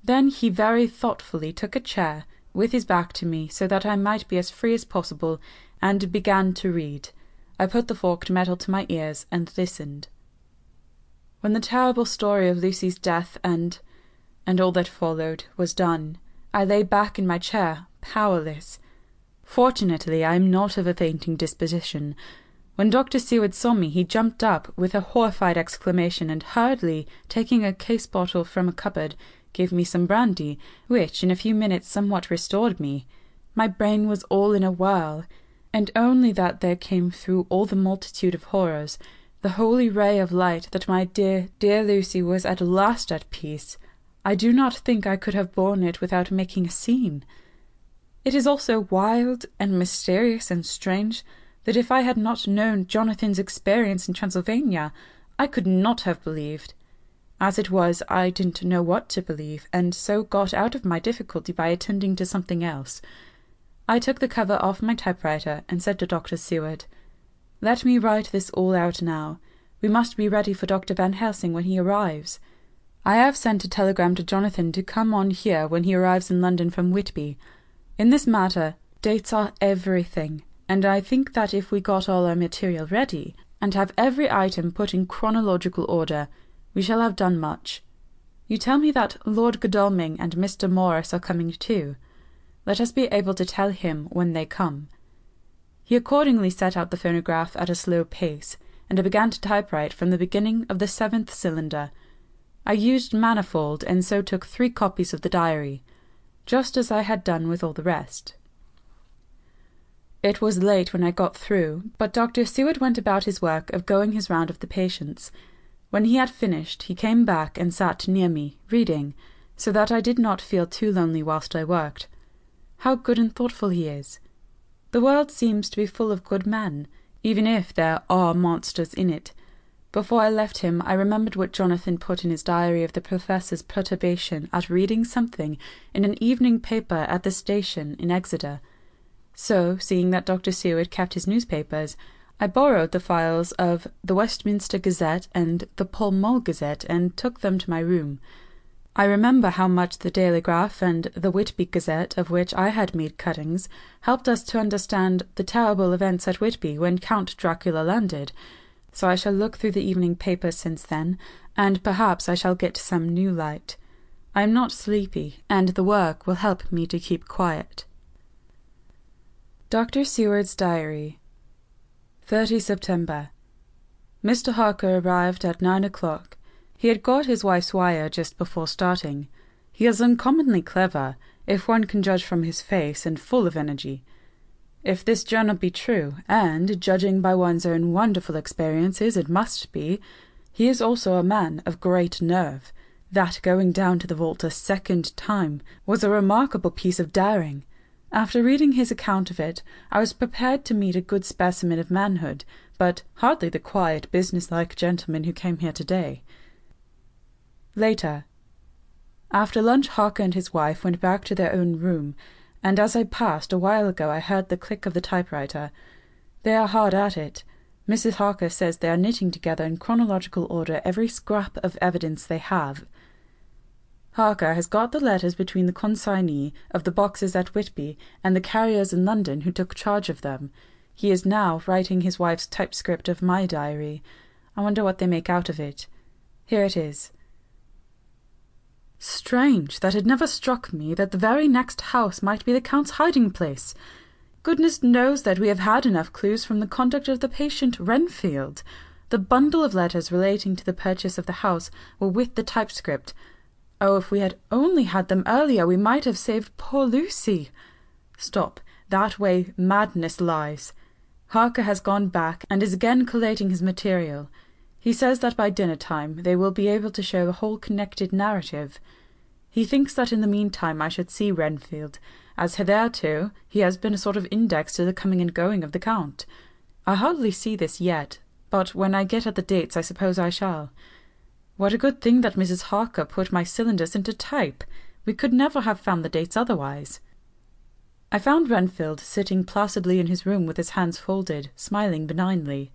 Then he very thoughtfully took a chair, with his back to me, so that I might be as free as possible, and began to read. I put the forked metal to my ears, and listened. When the terrible story of Lucy's death and all that followed was done, I lay back in my chair, powerless. Fortunately, I am not of a fainting disposition. When Dr. Seward saw me, he jumped up with a horrified exclamation, and hurriedly, taking a case bottle from a cupboard, gave me some brandy, which in a few minutes somewhat restored me. My brain was all in a whirl, and only that there came through all the multitude of horrors the holy ray of light that my dear, dear Lucy was at last at peace. I do not think I could have borne it without making a scene. It is also wild and mysterious and strange that if I had not known Jonathan's experience in Transylvania, I could not have believed. As it was, I didn't know what to believe, and so got out of my difficulty by attending to something else. I took the cover off my typewriter and said to Dr. Seward, "Let me write this all out now. We must be ready for Dr. Van Helsing when he arrives. I have sent a telegram to Jonathan to come on here when he arrives in London from Whitby. In this matter, dates are everything, and I think that if we got all our material ready, and have every item put in chronological order, we shall have done much. You tell me that Lord Godalming and Mr. Morris are coming too. Let us be able to tell him when they come." He accordingly set out the phonograph at a slow pace, and I began to typewrite from the beginning of the 7th cylinder. I used manifold, and so took 3 copies of the diary, just as I had done with all the rest. It was late when I got through, but Dr. Seward went about his work of going his round of the patients. When he had finished, he came back and sat near me, reading, so that I did not feel too lonely whilst I worked. How good and thoughtful he is! The world seems to be full of good men, even if there are monsters in it. Before I left him, I remembered what Jonathan put in his diary of the professor's perturbation at reading something in an evening paper at the station in Exeter. So, seeing that Dr. Seward kept his newspapers, I borrowed the files of the Westminster Gazette and the Pall Mall Gazette and took them to my room. I remember how much the Dailygraph and the Whitby Gazette, of which I had made cuttings, helped us to understand the terrible events at Whitby when Count Dracula landed, so I shall look through the evening papers since then, and perhaps I shall get some new light. I am not sleepy, and the work will help me to keep quiet. Dr. Seward's Diary. 30 September. Mr. Harker arrived at 9 o'clock. He had got his wife's wire just before starting. He is uncommonly clever, if one can judge from his face, and full of energy. If this journal be true, and, judging by one's own wonderful experiences, it must be, he is also a man of great nerve. That going down to the vault a second time was a remarkable piece of daring. After reading his account of it, I was prepared to meet a good specimen of manhood, but hardly the quiet, business-like gentleman who came here today. Later. After lunch, Harker and his wife went back to their own room, and as I passed a while ago I heard the click of the typewriter. They are hard at it. Mrs. Harker says they are knitting together in chronological order every scrap of evidence they have. Harker has got the letters between the consignee of the boxes at Whitby and the carriers in London who took charge of them. He is now writing his wife's typescript of my diary. I wonder what they make out of it. Here it is. Strange that it never struck me that the very next house might be the Count's hiding-place. Goodness knows that we have had enough clues from the conduct of the patient Renfield. The bundle of letters relating to the purchase of the house were with the typescript. Oh, if we had only had them earlier, we might have saved poor Lucy. Stop, that way madness lies. Harker has gone back and is again collating his material. He says that by dinner time they will be able to show the whole connected narrative. He thinks that in the meantime I should see Renfield, as hitherto he has been a sort of index to the coming and going of the Count. I hardly see this yet, but when I get at the dates I suppose I shall. What a good thing that Mrs. Harker put my cylinders into type! We could never have found the dates otherwise. I found Renfield sitting placidly in his room with his hands folded, smiling benignly.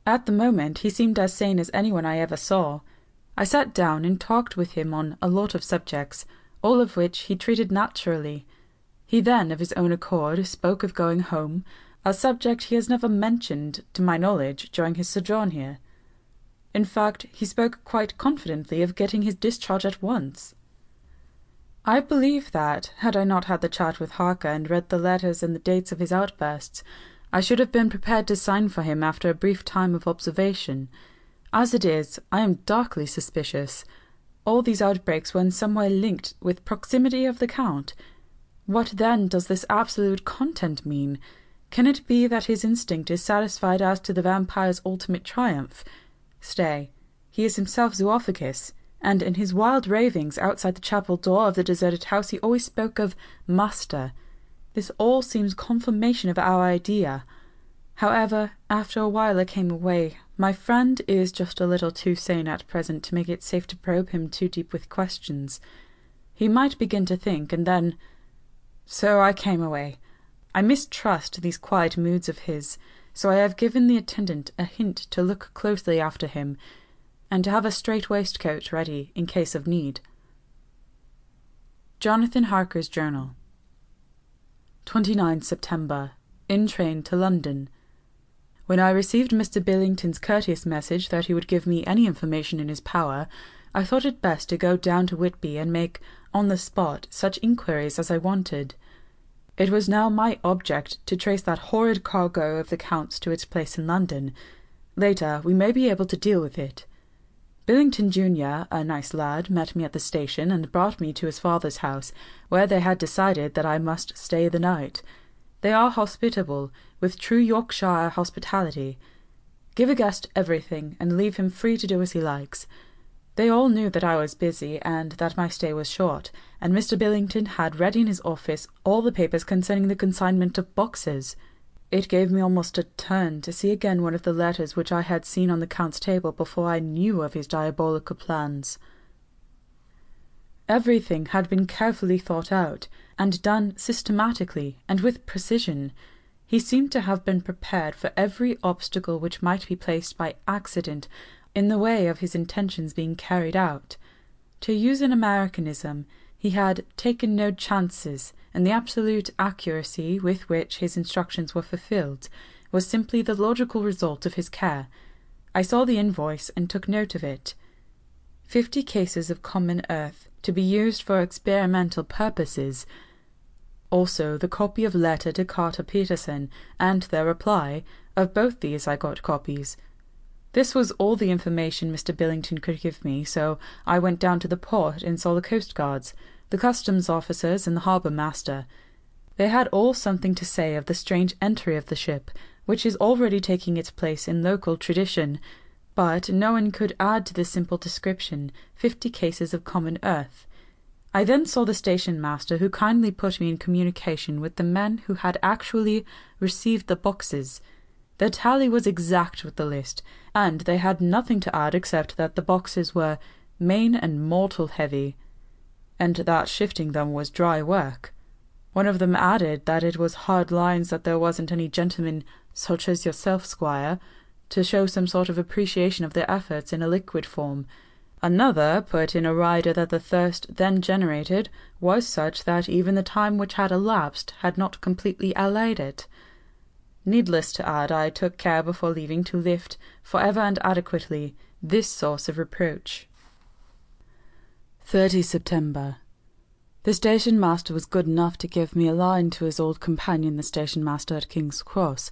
At the moment he seemed as sane as anyone I ever saw. I sat down and talked with him on a lot of subjects, all of which he treated naturally. He then, of his own accord, spoke of going home, a subject he has never mentioned, to my knowledge, during his sojourn here. In fact, he spoke quite confidently of getting his discharge at once. I believe that, had I not had the chat with Harker and read the letters and the dates of his outbursts, I should have been prepared to sign for him after a brief time of observation. As it is, I am darkly suspicious. All these outbreaks were in some way linked with proximity of the Count. What then does this absolute content mean? Can it be that his instinct is satisfied as to the vampire's ultimate triumph? Stay, he is himself Zoophagous, and in his wild ravings outside the chapel door of the deserted house he always spoke of Master. This all seems confirmation of our idea. However, after a while I came away. My friend is just a little too sane at present to make it safe to probe him too deep with questions. He might begin to think, and then... So I came away. I mistrust these quiet moods of his, so I have given the attendant a hint to look closely after him, and to have a strait waistcoat ready in case of need. Jonathan Harker's Journal. 29 September. In train to London. When I received Mr. Billington's courteous message that he would give me any information in his power, I thought it best to go down to Whitby and make, on the spot, such inquiries as I wanted. It was now my object to trace that horrid cargo of the Count's to its place in London. Later, we may be able to deal with it. Billington Jr., a nice lad, met me at the station and brought me to his father's house, where they had decided that I must stay the night. They are hospitable, with true Yorkshire hospitality. Give a guest everything, and leave him free to do as he likes. They all knew that I was busy, and that my stay was short, and Mr. Billington had ready in his office all the papers concerning the consignment of boxes. It gave me almost a turn to see again one of the letters which I had seen on the Count's table before I knew of his diabolical plans. Everything had been carefully thought out, and done systematically and with precision. He seemed to have been prepared for every obstacle which might be placed by accident in the way of his intentions being carried out. To use an Americanism, he had taken no chances, and the absolute accuracy with which his instructions were fulfilled was simply the logical result of his care. I saw the invoice and took note of it. 50 cases of common earth, to be used for experimental purposes. Also the copy of letter to Carter Peterson, and their reply. Of both these I got copies. This was all the information Mr. Billington could give me, so I went down to the port and saw the coastguards, the customs officers and the harbour master. They had all something to say of the strange entry of the ship, which is already taking its place in local tradition, but no one could add to the simple description 50 cases of common earth. I then saw the station-master, who kindly put me in communication with the men who had actually received the boxes. Their tally was exact with the list, and they had nothing to add except that the boxes were main and mortal heavy, and that shifting them was dry work. One of them added that it was hard lines that there wasn't any gentleman, such as yourself, squire, to show some sort of appreciation of their efforts in a liquid form. Another put in a rider that the thirst then generated was such that even the time which had elapsed had not completely allayed it. Needless to add, I took care before leaving to lift, for ever and adequately, this source of reproach. 30 September. The station-master was good enough to give me a line to his old companion, the station-master at King's Cross,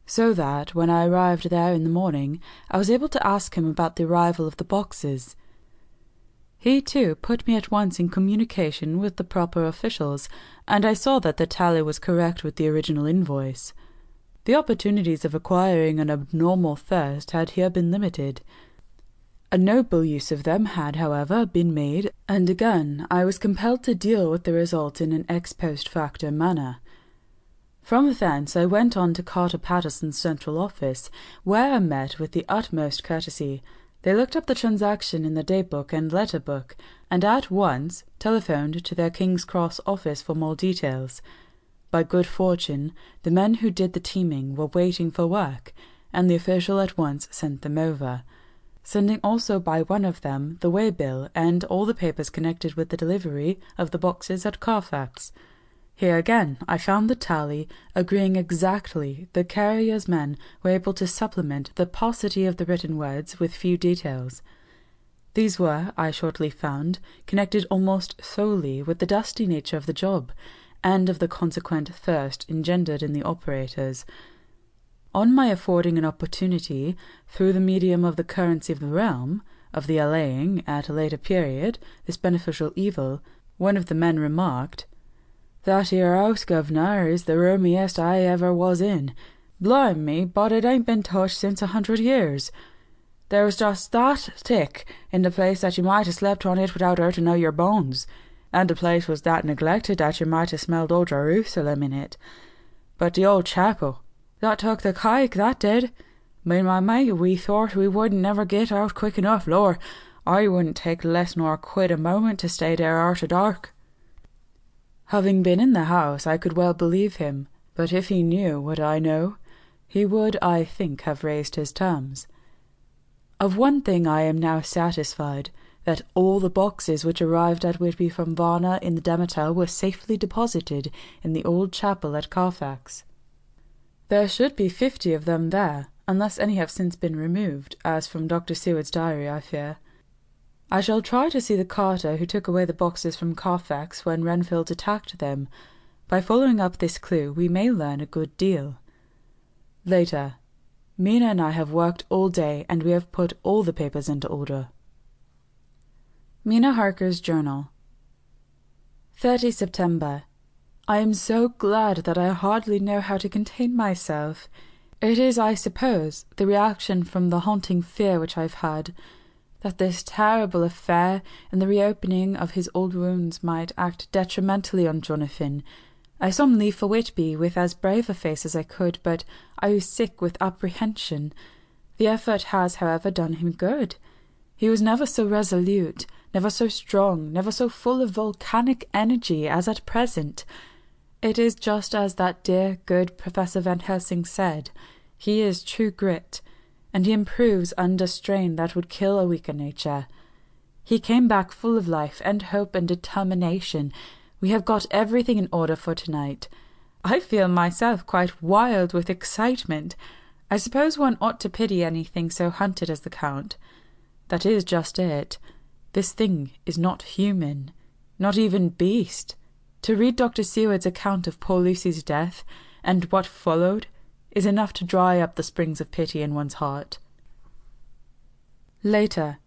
so that, when I arrived there in the morning, I was able to ask him about the arrival of the boxes. He, too, put me at once in communication with the proper officials, and I saw that the tally was correct with the original invoice. The opportunities of acquiring an abnormal thirst had here been limited. A noble use of them had, however, been made, and again I was compelled to deal with the result in an ex post facto manner. From thence I went on to Carter Patterson's central office, where I met with the utmost courtesy. They looked up the transaction in the daybook and letter book, and at once telephoned to their King's Cross office for more details. By good fortune, the men who did the teaming were waiting for work, and the official at once sent them over, sending also by one of them the waybill and all the papers connected with the delivery of the boxes at Carfax. Here again I found the tally agreeing exactly. The carrier's men were able to supplement the paucity of the written words with few details. These were, I shortly found, connected almost solely with the dusty nature of the job, and of the consequent thirst engendered in the operators. On my affording an opportunity, through the medium of the currency of the realm, of the allaying, at a later period, this beneficial evil, one of the men remarked, "That 'ere house, governor, is the roomiest I ever was in. Blime me, but it ain't been touched since 100 years. There was just that thick in the place that you might have slept on it without hurting out your bones, and the place was that neglected that you might have smelled old Jerusalem in it. But the old chapel, that took the cake, that did. Me and my mate, we thought we wouldn't never get out quick enough. Lor, I wouldn't take less nor quit a moment to stay there arter dark." Having been in the house, I could well believe him, but if he knew what I know, he would, I think, have raised his terms. Of one thing I am now satisfied, that all the boxes which arrived at Whitby from Varna in the Demeter were safely deposited in the old chapel at Carfax. There should be 50 of them there, unless any have since been removed, as from Dr. Seward's diary, I fear. I shall try to see the carter who took away the boxes from Carfax when Renfield attacked them. By following up this clue, we may learn a good deal. Later. Mina and I have worked all day, and we have put all the papers into order. Mina Harker's Journal. 30 September. I am so glad that I hardly know how to contain myself. It is, I suppose, the reaction from the haunting fear which I've had, that this terrible affair and the reopening of his old wounds might act detrimentally on Jonathan. I saw him leave for Whitby with as brave a face as I could, but I was sick with apprehension. The effort has, however, done him good. He was never so resolute, never so strong, never so full of volcanic energy as at present. It is just as that dear, good Professor Van Helsing said. He is true grit, and he improves under strain that would kill a weaker nature. He came back full of life and hope and determination. We have got everything in order for tonight. I feel myself quite wild with excitement. I suppose one ought to pity anything so hunted as the Count. That is just it. This thing is not human, not even beast. To read Dr. Seward's account of poor Lucy's death, and what followed, is enough to dry up the springs of pity in one's heart. Later.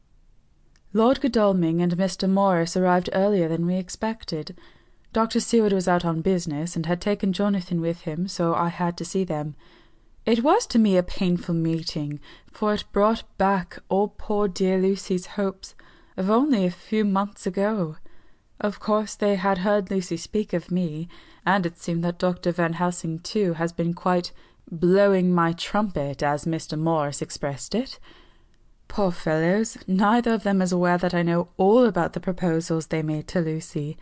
Lord Godalming and Mr. Morris arrived earlier than we expected. Dr. Seward was out on business, and had taken Jonathan with him, so I had to see them. It was to me a painful meeting, for it brought back all poor dear Lucy's hopes of only a few months ago. Of course they had heard Lucy speak of me, and it seemed that Dr. Van Helsing too has been quite blowing my trumpet, as Mr. Morris expressed it. Poor fellows, neither of them is aware that I know all about the proposals they made to Lucy.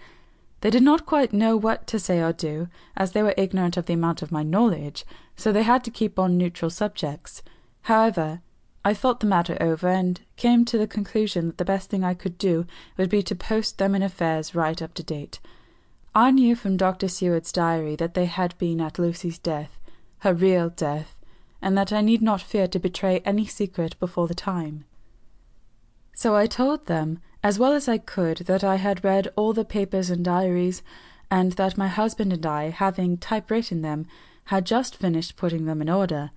They did not quite know what to say or do, as they were ignorant of the amount of my knowledge, so they had to keep on neutral subjects. However, I thought the matter over, and came to the conclusion that the best thing I could do would be to post them in affairs right up to date. I knew from Dr. Seward's diary that they had been at Lucy's death, her real death, and that I need not fear to betray any secret before the time. So I told them, as well as I could, that I had read all the papers and diaries, and that my husband and I, having typewritten them, had just finished putting them in order,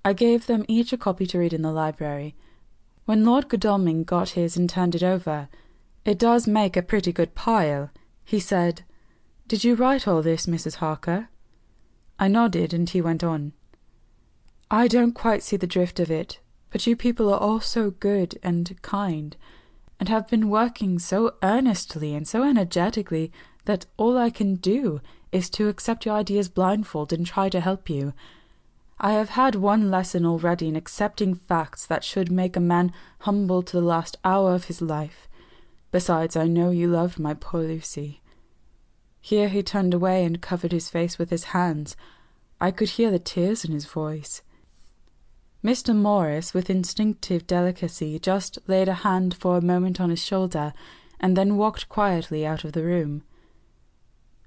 I gave them each a copy to read in the library. When Lord Godalming got his and turned it over, "It does make a pretty good pile," he said. "Did you write all this, Mrs. Harker?" I nodded, and he went on. "I don't quite see the drift of it, but you people are all so good and kind, and have been working so earnestly and so energetically that all I can do is to accept your ideas blindfold and try to help you. I have had one lesson already in accepting facts that should make a man humble to the last hour of his life. Besides, I know you loved my poor Lucy." Here he turned away and covered his face with his hands. I could hear the tears in his voice. Mr. Morris, with instinctive delicacy, just laid a hand for a moment on his shoulder, and then walked quietly out of the room.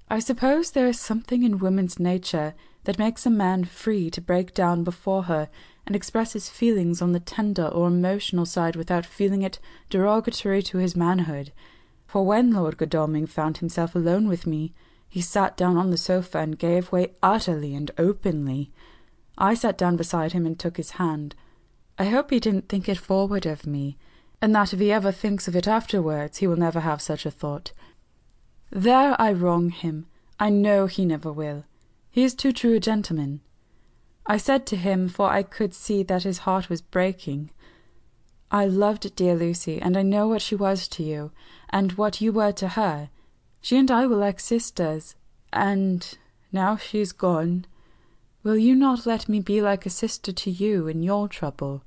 I suppose there is something in woman's nature that makes a man free to break down before her and express his feelings on the tender or emotional side without feeling it derogatory to his manhood. For when Lord Godalming found himself alone with me, he sat down on the sofa and gave way utterly and openly. I sat down beside him and took his hand. I hope he didn't think it forward of me, and that if he ever thinks of it afterwards, he will never have such a thought. There I wrong him. I know he never will. He is too true a gentleman. I said to him, for I could see that his heart was breaking, "I loved dear Lucy, and I know what she was to you, and what you were to her. She and I were like sisters, and now she is gone. Will you not let me be like a sister to you in your trouble?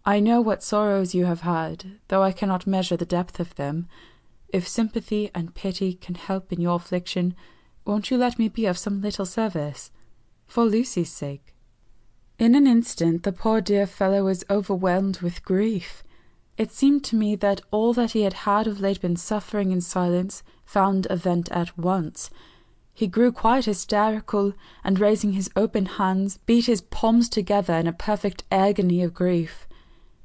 I know what sorrows you have had, though I cannot measure the depth of them. If sympathy and pity can help in your affliction, won't you let me be of some little service? For Lucy's sake." In an instant the poor dear fellow was overwhelmed with grief. It seemed to me that all that he had of late been suffering in silence found a vent at once. He grew quite hysterical, and raising his open hands, beat his palms together in a perfect agony of grief.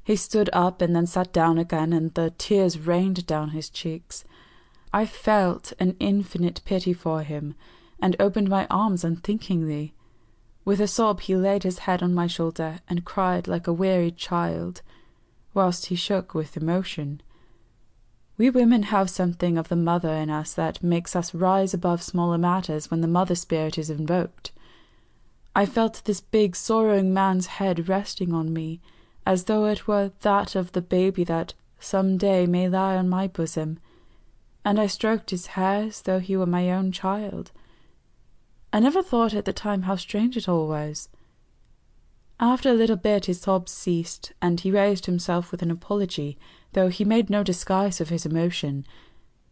He stood up and then sat down again, and the tears rained down his cheeks. I felt an infinite pity for him, and opened my arms unthinkingly. With a sob he laid his head on my shoulder and cried like a wearied child, whilst he shook with emotion. We women have something of the mother in us that makes us rise above smaller matters when the mother spirit is invoked. I felt this big sorrowing man's head resting on me, as though it were that of the baby that some day may lie on my bosom, and I stroked his hair as though he were my own child. I never thought at the time how strange it all was. After a little bit his sobs ceased, and he raised himself with an apology, though he made no disguise of his emotion.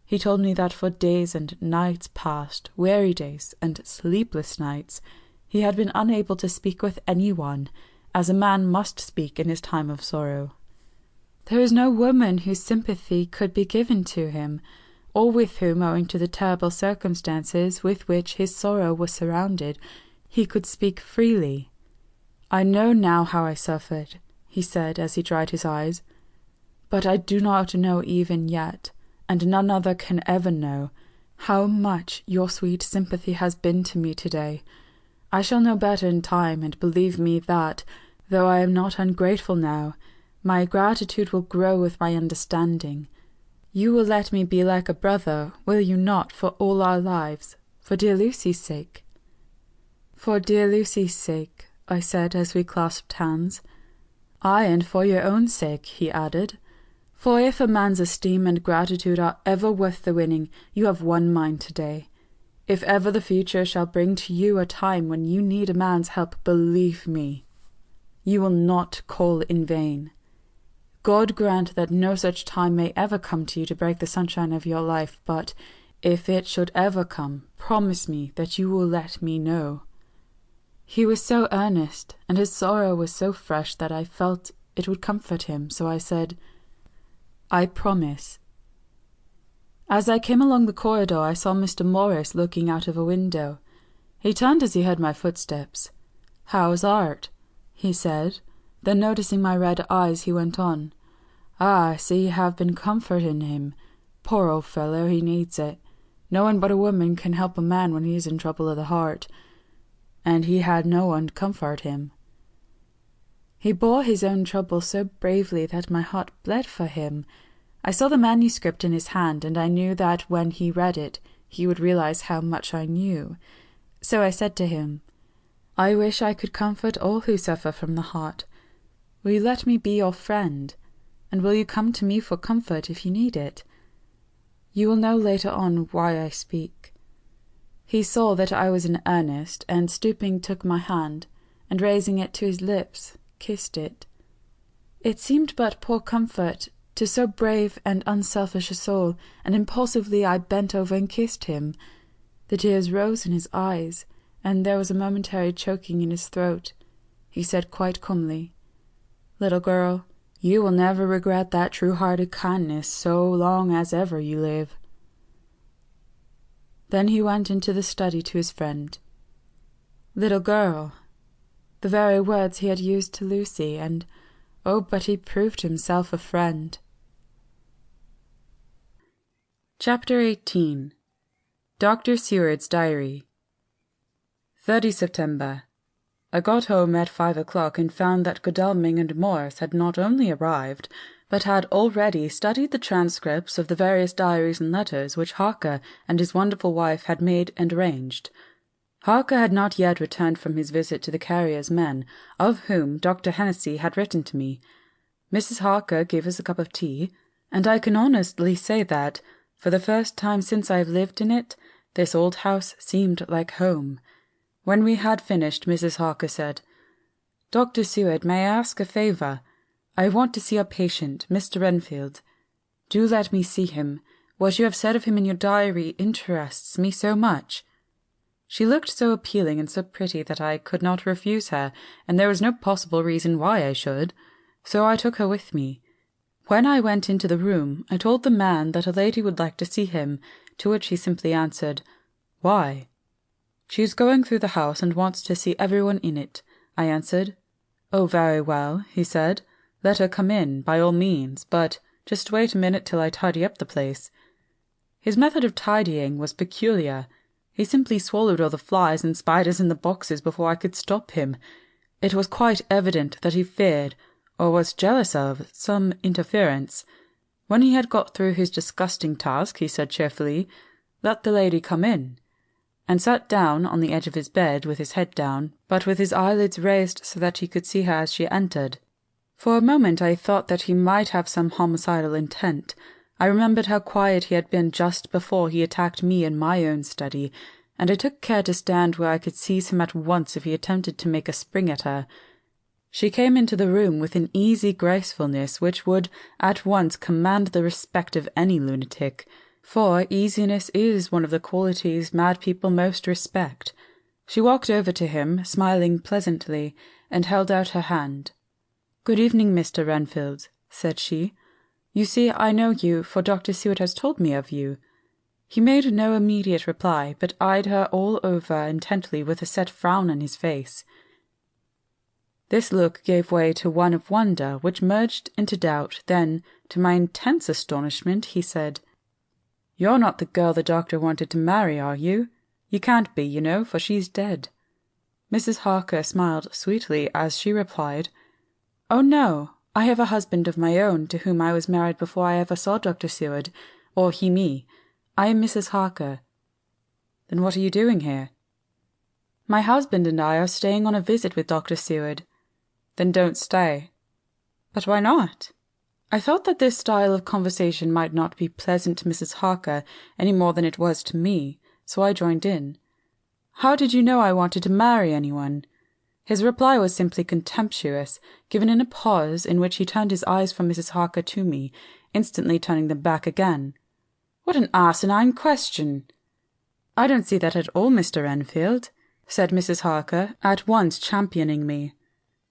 He told me that for days and nights past, weary days and sleepless nights, he had been unable to speak with anyone, as a man must speak in his time of sorrow. There is no woman whose sympathy could be given to him, or with whom, owing to the terrible circumstances with which his sorrow was surrounded, he could speak freely. "I know now how I suffered," he said as he dried his eyes, "but I do not know even yet, and none other can ever know, how much your sweet sympathy has been to me today. I shall know better in time, and believe me that, though I am not ungrateful now, my gratitude will grow with my understanding. You will let me be like a brother, will you not, for all our lives, for dear Lucy's sake?" "For dear Lucy's sake," I said as we clasped hands. "Ay, and for your own sake," he added. "For if a man's esteem and gratitude are ever worth the winning, you have won mine today. If ever the future shall bring to you a time when you need a man's help, believe me, you will not call in vain. God grant that no such time may ever come to you to break the sunshine of your life, but if it should ever come, promise me that you will let me know." He was so earnest, and his sorrow was so fresh that I felt it would comfort him, so I said, "I promise." As I came along the corridor, I saw Mr. Morris looking out of a window. He turned as he heard my footsteps. "How's Art?" he said. Then noticing my red eyes, he went on, "Ah, I see you have been comforting him. Poor old fellow, he needs it. No one but a woman can help a man when he is in trouble of the heart. And he had no one to comfort him." He bore his own trouble so bravely that my heart bled for him. I saw the manuscript in his hand, and I knew that when he read it, he would realize how much I knew. So I said to him, "I wish I could comfort all who suffer from the heart. Will you let me be your friend? And will you come to me for comfort if you need it? You will know later on why I speak." He saw that I was in earnest, and stooping took my hand, and raising it to his lips, kissed it. It seemed but poor comfort to so brave and unselfish a soul, and impulsively I bent over and kissed him. The tears rose in his eyes, and there was a momentary choking in his throat. He said quite calmly, "Little girl, you will never regret that true-hearted kindness so long as ever you live." Then he went into the study to his friend. "Little girl," the very words he had used to Lucy, and oh, but he proved himself a friend. Chapter 18. Dr. Seward's Diary. 30 September. I got home at 5 o'clock and found that Godalming and Morris had not only arrived, but had already studied the transcripts of the various diaries and letters which Harker and his wonderful wife had made and arranged. Harker had not yet returned from his visit to the carrier's men, of whom Dr. Hennessy had written to me. Mrs. Harker gave us a cup of tea, and I can honestly say that, for the first time since I have lived in it, this old house seemed like home. When we had finished, Mrs. Harker said, "Dr. Seward, may I ask a favour? I want to see a patient, Mr. Renfield. Do let me see him. What you have said of him in your diary interests me so much." She looked so appealing and so pretty that I could not refuse her, and there was no possible reason why I should, so I took her with me. When I went into the room, I told the man that a lady would like to see him, to which he simply answered, "Why?" "She is going through the house and wants to see everyone in it," I answered. "Oh, very well," he said. "Let her come in, by all means, but just wait a minute till I tidy up the place." His method of tidying was peculiar. He simply swallowed all the flies and spiders in the boxes before I could stop him. It was quite evident that he feared, or was jealous of, some interference. When he had got through his disgusting task, he said cheerfully, "Let the lady come in," and sat down on the edge of his bed with his head down, but with his eyelids raised so that he could see her as she entered. For a moment I thought that he might have some homicidal intent. I remembered how quiet he had been just before he attacked me in my own study, and I took care to stand where I could seize him at once if he attempted to make a spring at her. She came into the room with an easy gracefulness which would at once command the respect of any lunatic, for easiness is one of the qualities mad people most respect. She walked over to him, smiling pleasantly, and held out her hand. "Good evening, Mr. Renfield," said she. "You see, I know you, for Dr. Seward has told me of you." He made no immediate reply, but eyed her all over intently with a set frown on his face. This look gave way to one of wonder, which merged into doubt. Then, to my intense astonishment, he said, "You're not the girl the doctor wanted to marry, are you? You can't be, you know, for she's dead." Mrs. Harker smiled sweetly as she replied, "Oh, no. I have a husband of my own, to whom I was married before I ever saw Dr. Seward, or he me. I am Mrs. Harker." "Then what are you doing here?" "My husband and I are staying on a visit with Dr. Seward." "Then don't stay." "But why not?" I felt that this style of conversation might not be pleasant to Mrs. Harker any more than it was to me, so I joined in. "How did you know I wanted to marry anyone?" His reply was simply contemptuous, given in a pause in which he turned his eyes from Mrs. Harker to me, instantly turning them back again. "What an asinine question!" "I don't see that at all, Mr. Renfield," said Mrs. Harker, at once championing me.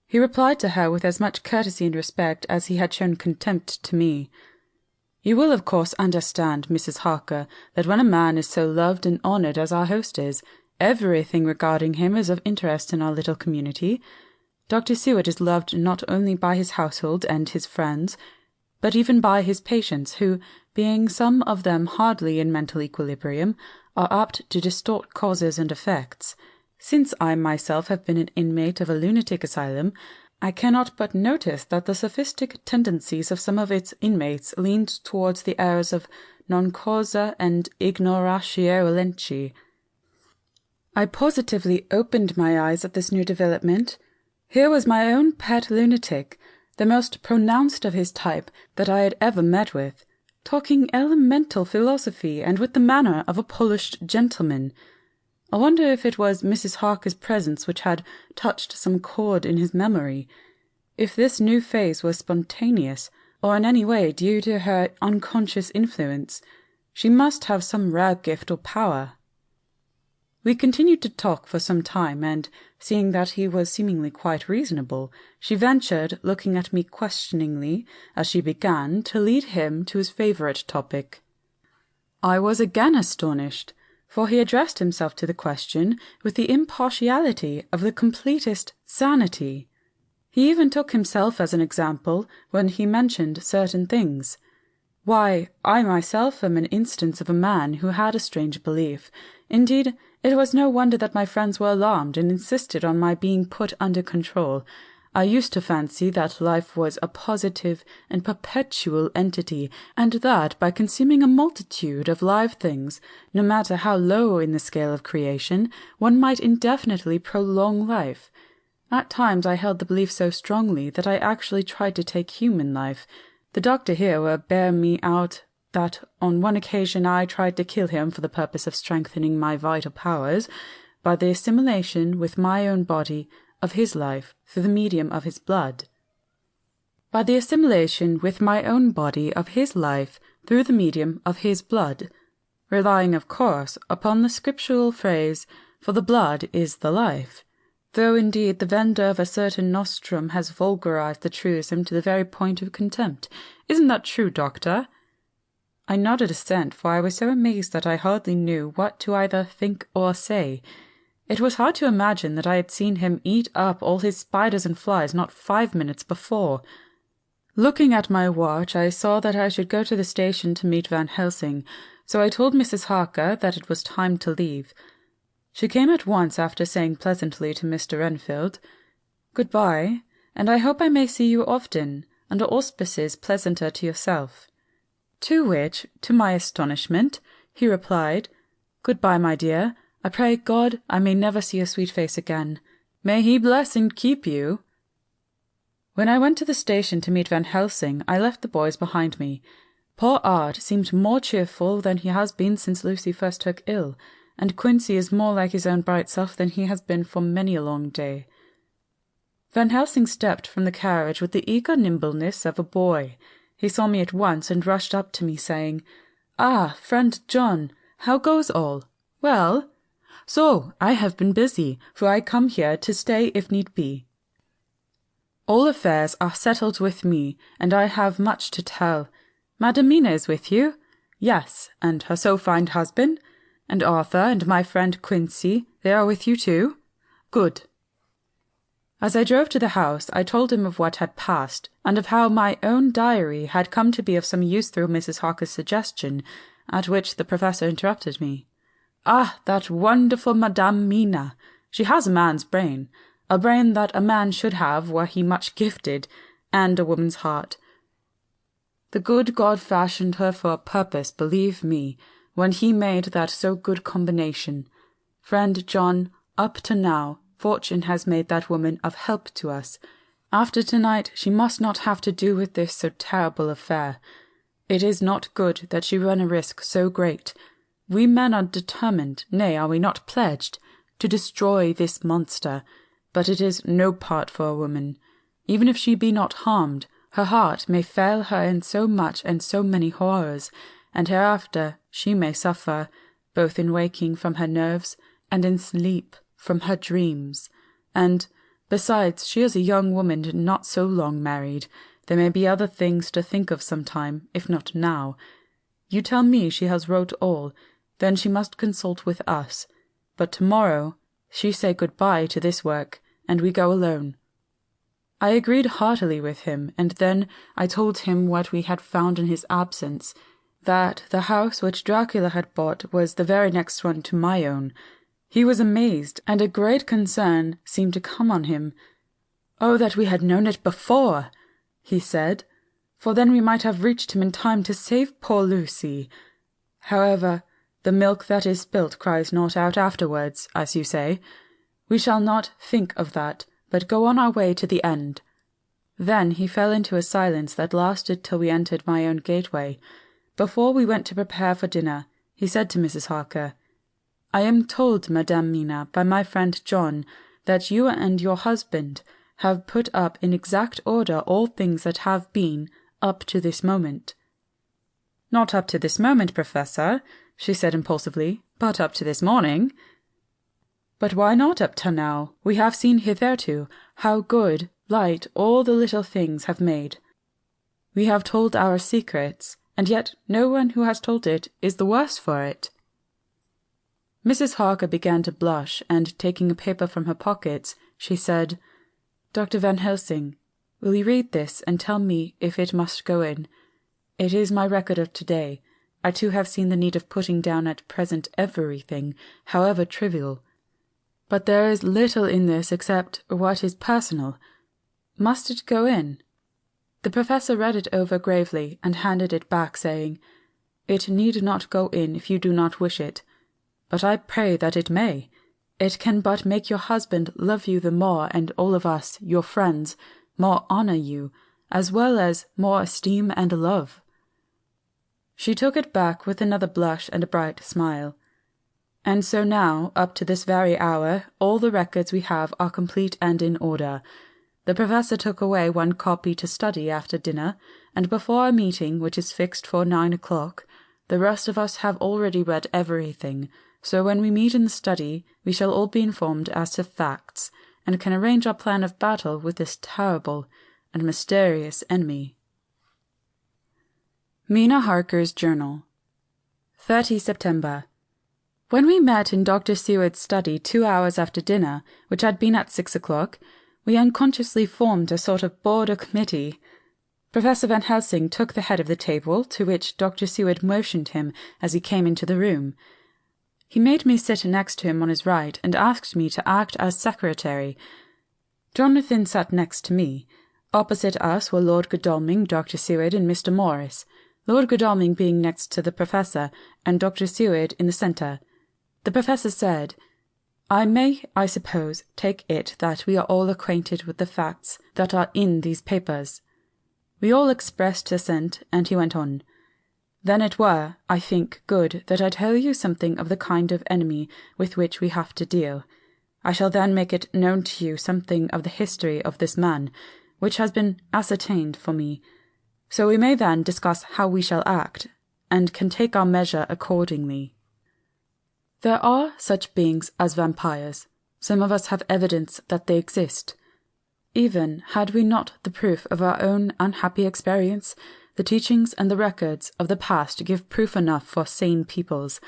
He replied to her with as much courtesy and respect as he had shown contempt to me. "You will of course understand, Mrs. Harker, that when a man is so loved and honoured as our host is, everything regarding him is of interest in our little community. Dr. Seward is loved not only by his household and his friends, but even by his patients, who, being some of them hardly in mental equilibrium, are apt to distort causes and effects. Since I myself have been an inmate of a lunatic asylum, I cannot but notice that the sophistic tendencies of some of its inmates leaned towards the airs of non causa and ignoratio elenchi. I positively opened my eyes at this new development. Here was my own pet lunatic, the most pronounced of his type that I had ever met with, talking elemental philosophy and with the manner of a polished gentleman. I wonder if it was Mrs. Harker's presence which had touched some chord in his memory, if this new phase was spontaneous, or in any way due to her unconscious influence. She must have some rare gift or power. We continued to talk for some time, and, seeing that he was seemingly quite reasonable, she ventured, looking at me questioningly, as she began, to lead him to his favourite topic. I was again astonished, for he addressed himself to the question with the impartiality of the completest sanity. He even took himself as an example when he mentioned certain things. Why, I myself am an instance of a man who had a strange belief. Indeed, it was no wonder that my friends were alarmed and insisted on my being put under control. I used to fancy that life was a positive and perpetual entity, and that by consuming a multitude of live things, no matter how low in the scale of creation, one might indefinitely prolong life. At times I held the belief so strongly that I actually tried to take human life. The doctor here will bear me out that on one occasion I tried to kill him for the purpose of strengthening my vital powers by the assimilation with my own body of his life through the medium of his blood. By the assimilation with my own body of his life through the medium of his blood, relying, of course, upon the scriptural phrase, "For the blood is the life," though indeed the vendor of a certain nostrum has vulgarized the truism to the very point of contempt. Isn't that true, doctor? I nodded assent, for I was so amazed that I hardly knew what to either think or say. It was hard to imagine that I had seen him eat up all his spiders and flies not 5 minutes before. Looking at my watch, I saw that I should go to the station to meet Van Helsing, so I told Mrs. Harker that it was time to leave. She came at once after saying pleasantly to Mr. Renfield, "Good-bye, and I hope I may see you often, under auspices pleasanter to yourself." To which, to my astonishment, he replied, "Good-bye, my dear. I pray God I may never see your sweet face again. May he bless and keep you." When I went to the station to meet Van Helsing, I left the boys behind me. Poor Art seemed more cheerful than he has been since Lucy first took ill, and Quincy is more like his own bright self than he has been for many a long day. Van Helsing stepped from the carriage with the eager nimbleness of a boy. He saw me at once and rushed up to me, saying, "Ah, friend John, how goes all? Well? So, I have been busy, for I come here to stay if need be. All affairs are settled with me, and I have much to tell. Madam Mina is with you? Yes, and her so fine husband? And Arthur and my friend Quincy, they are with you too? Good." As I drove to the house, I told him of what had passed, and of how my own diary had come to be of some use through Mrs. Harker's suggestion, at which the Professor interrupted me. "Ah, that wonderful Madame Mina! She has a man's brain, a brain that a man should have were he much gifted, and a woman's heart. The good God fashioned her for a purpose, believe me, when he made that so good combination. Friend John, up to now, fortune has made that woman of help to us. After tonight she must not have to do with this so terrible affair. It is not good that she run a risk so great. We men are determined, nay, are we not pledged, to destroy this monster, but it is no part for a woman. Even if she be not harmed, her heart may fail her in so much and so many horrors, and hereafter she may suffer, both in waking from her nerves, and in sleep from her dreams. And, besides, she is a young woman and not so long married. There may be other things to think of sometime, if not now. You tell me she has wrote all, then she must consult with us. But tomorrow she say good-bye to this work, and we go alone." I agreed heartily with him, and then I told him what we had found in his absence, that the house which Dracula had bought was the very next one to my own. He was amazed, and a great concern seemed to come on him. "Oh, that we had known it before," he said, "for then we might have reached him in time to save poor Lucy. However, the milk that is spilt cries not out afterwards, as you say. We shall not think of that, but go on our way to the end." Then he fell into a silence that lasted till we entered my own gateway. Before we went to prepare for dinner, he said to Mrs. Harker, "I am told, Madame Mina, by my friend John, that you and your husband have put up in exact order all things that have been up to this moment." "Not up to this moment, Professor," she said impulsively, "but up to this morning." "But why not up to now? We have seen hitherto how good light all the little things have made. We have told our secrets, and yet no one who has told it is the worse for it." Mrs. Harker began to blush, and taking a paper from her pockets, she said, "Dr. Van Helsing, will you read this and tell me if it must go in? It is my record of today. I too have seen the need of putting down at present everything, however trivial. But there is little in this except what is personal. Must it go in?" The professor read it over gravely and handed it back, saying, "It need not go in if you do not wish it. But I pray that it may. It can but make your husband love you the more, and all of us, your friends, more honour you, as well as more esteem and love." She took it back with another blush and a bright smile. "And so now, up to this very hour, all the records we have are complete and in order. The professor took away one copy to study after dinner, and before our meeting, which is fixed for 9 o'clock, the rest of us have already read everything, so when we meet in the study we shall all be informed as to facts, and can arrange our plan of battle with this terrible and mysterious enemy." Mina Harker's Journal, 30 September. When we met in Dr. Seward's study 2 hours after dinner, which had been at 6 o'clock, we unconsciously formed a sort of board or committee. Professor Van Helsing took the head of the table, to which Dr. Seward motioned him as he came into the room. He made me sit next to him on his right, and asked me to act as secretary. Jonathan sat next to me. Opposite us were Lord Godalming, Dr. Seward, and Mr. Morris, Lord Godalming being next to the professor, and Dr. Seward in the centre. The professor said, "I may, I suppose, take it that we are all acquainted with the facts that are in these papers." We all expressed assent, and he went on, "Then it were, I think, good that I tell you something of the kind of enemy with which we have to deal. I shall then make it known to you something of the history of this man, which has been ascertained for me. So we may then discuss how we shall act, and can take our measure accordingly. There are such beings as vampires. Some of us have evidence that they exist. Even had we not the proof of our own unhappy experience, the teachings and the records of the past give proof enough for sane peoples.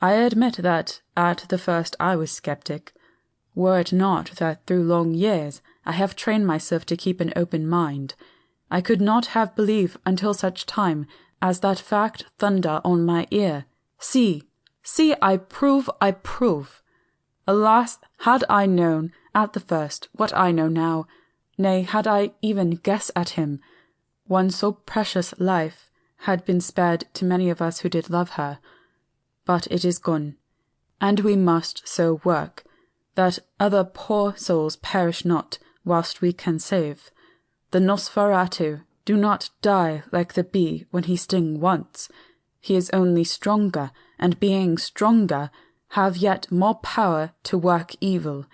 I admit that at the first I was skeptic. Were it not that through long years I have trained myself to keep an open mind, I could not have believed until such time as that fact thunder on my ear. See, I prove. Alas, had I known at the first what I know now, nay, had I even guessed at him, one so precious life had been spared to many of us who did love her. But it is gone, and we must so work, that other poor souls perish not whilst we can save. The Nosferatu do not die like the bee when he sting once. He is only stronger, and being stronger, have yet more power to work evil.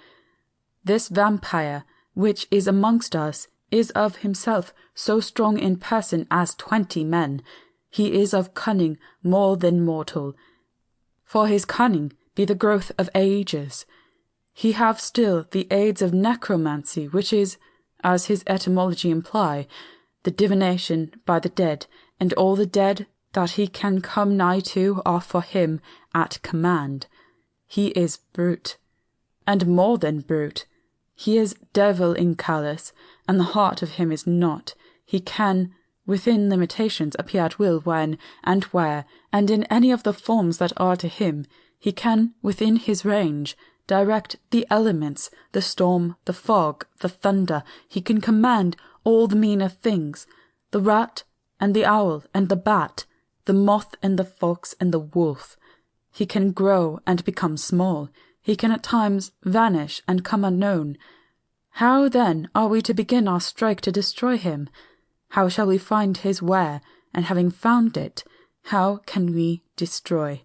This vampire, which is amongst us, is of himself so strong in person as 20 men. He is of cunning more than mortal. For his cunning be the growth of ages. He have still the aids of necromancy, which is, as his etymology imply, the divination by the dead, and all the dead that he can come nigh to are for him at command. He is brute, and more than brute. He is devil in callous, and the heart of him is not. He can, within limitations, appear at will when and where, and in any of the forms that are to him. He can, within his range, direct the elements, the storm, the fog, the thunder. He can command all the meaner things, the rat and the owl and the bat, the moth and the fox and the wolf. He can grow and become small. He can at times vanish and come unknown. How then are we to begin our strike to destroy him? How shall we find his where, and having found it, how can we destroy?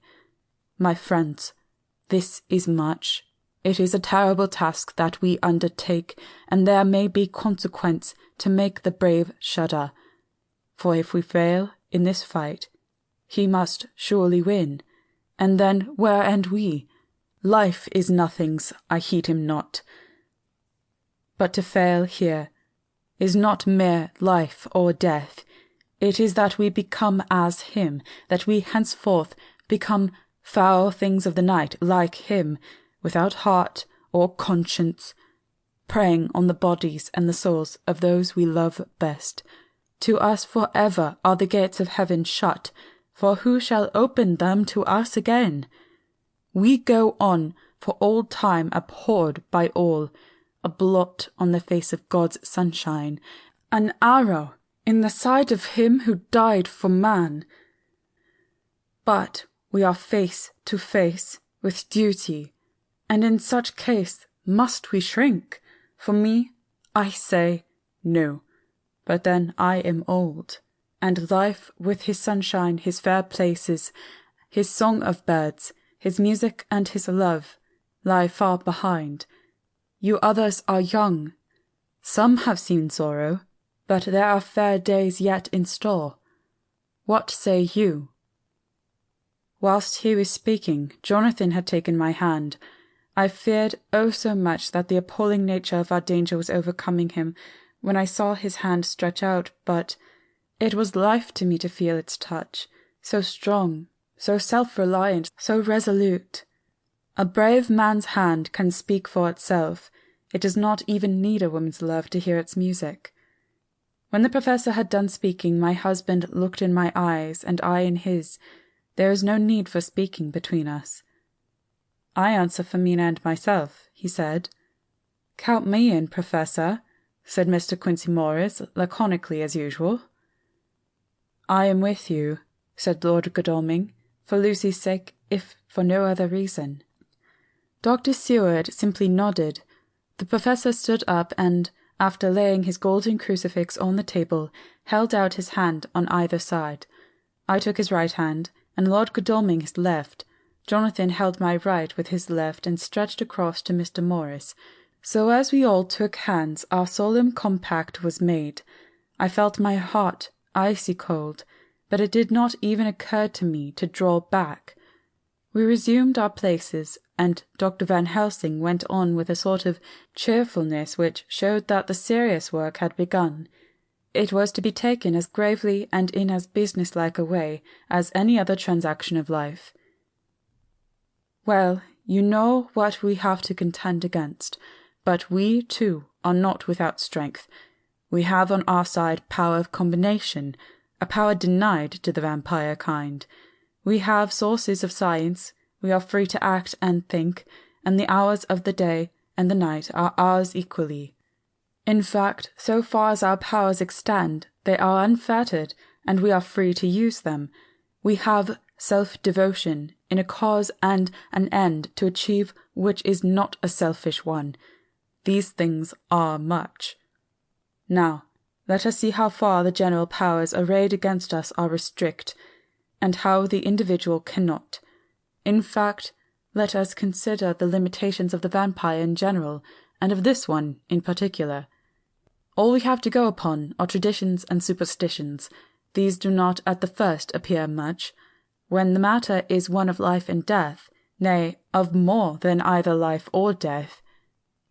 My friends, this is much. It is a terrible task that we undertake, and there may be consequence to make the brave shudder. For if we fail in this fight, he must surely win, and then where end we? Life is nothing's, I heed him not. But to fail here is not mere life or death. It is that we become as him, that we henceforth become foul things of the night like him, without heart or conscience, preying on the bodies and the souls of those we love best. To us forever are the gates of heaven shut, for who shall open them to us again? We go on for all time abhorred by all, a blot on the face of God's sunshine, an arrow in the side of him who died for man. But we are face to face with duty, and in such case must we shrink? For me, I say no. But then I am old, and life with his sunshine, his fair places, his song of birds, his music and his love, lie far behind. You others are young. Some have seen sorrow, but there are fair days yet in store. What say you? Whilst he was speaking, Jonathan had taken my hand. I feared oh so much that the appalling nature of our danger was overcoming him when I saw his hand stretch out, but it was life to me to feel its touch, so strong, so self-reliant, so resolute. A brave man's hand can speak for itself. It does not even need a woman's love to hear its music. When the professor had done speaking, my husband looked in my eyes, and I in his. There is no need for speaking between us. I answer for Mina and myself, he said. Count me in, Professor, said Mr. Quincy Morris, laconically as usual. I am with you, said Lord Godalming, for Lucy's sake, if for no other reason. Dr. Seward simply nodded. The professor stood up and, after laying his golden crucifix on the table, held out his hand on either side. I took his right hand, and Lord Godalming his left. Jonathan held my right with his left and stretched across to Mr. Morris. So as we all took hands, our solemn compact was made. I felt my heart icy cold, but it did not even occur to me to draw back. We resumed our places, and Dr. Van Helsing went on with a sort of cheerfulness which showed that the serious work had begun. It was to be taken as gravely and in as business-like a way as any other transaction of life. Well, you know what we have to contend against, but we, too, are not without strength. We have on our side power of combination, a power denied to the vampire kind. We have sources of science, we are free to act and think, and the hours of the day and the night are ours equally. In fact, so far as our powers extend, they are unfettered, and we are free to use them. We have self-devotion in a cause and an end to achieve which is not a selfish one. These things are much. Now, let us see how far the general powers arrayed against us are restrict, and how the individual cannot. In fact, let us consider the limitations of the vampire in general, and of this one in particular. All we have to go upon are traditions and superstitions. These do not at the first appear much. When the matter is one of life and death, nay, of more than either life or death,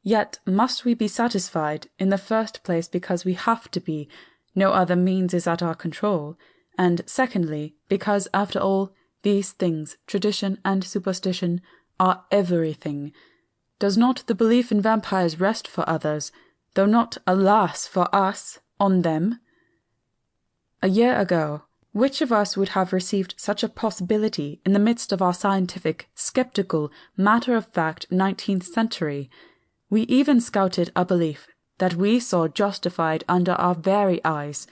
yet must we be satisfied, in the first place because we have to be, no other means is at our control, and secondly, because, after all, these things, tradition and superstition, are everything. Does not the belief in vampires rest for others, though not, alas, for us, on them? A year ago, Which of us would have received such a possibility in the midst of our scientific, skeptical, matter-of-fact 19th century? We even scouted a belief that we saw justified under our very eyes.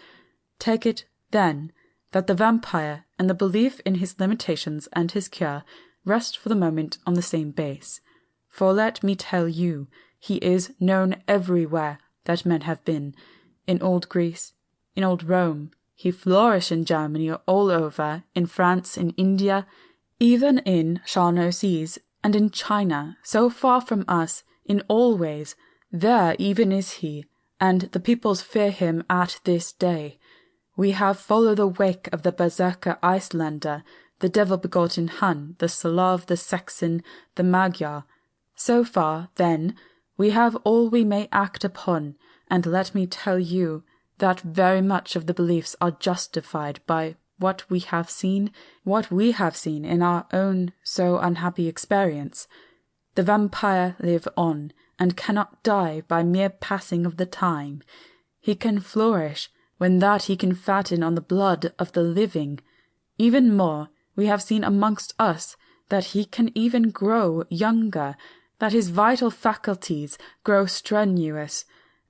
Take it, then, that the vampire and the belief in his limitations and his cure rest for the moment on the same base. For let me tell you, he is known everywhere that men have been, in old Greece, in old Rome. He flourished in Germany, all over, in France, in India, even in Charnot Seas, and in China, so far from us, in all ways. There even is he, and the peoples fear him at this day. We have followed the wake of the berserker Icelander, the devil-begotten Hun, the Slav, the Saxon, the Magyar. So far, then, we have all we may act upon, and let me tell you that very much of the beliefs are justified by what we have seen in our own so unhappy experience. The vampire live on, and cannot die by mere passing of the time. He can flourish, when that he can fatten on the blood of the living. Even more, we have seen amongst us that he can even grow younger, that his vital faculties grow strenuous,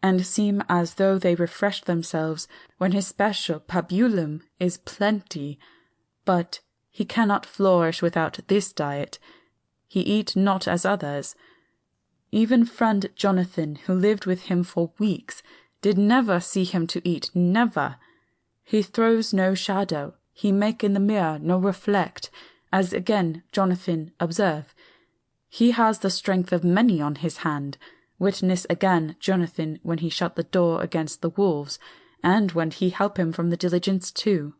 and seem as though they refresh themselves when his special pabulum is plenty. But he cannot flourish without this diet. He eat not as others. Even friend Jonathan, who lived with him for weeks, did never see him to eat, never. He throws no shadow, he make in the mirror no reflect, as again Jonathan observe. He has the strength of many on his hand. Witness again Jonathan when he shut the door against the wolves, and when he help him from the diligence too.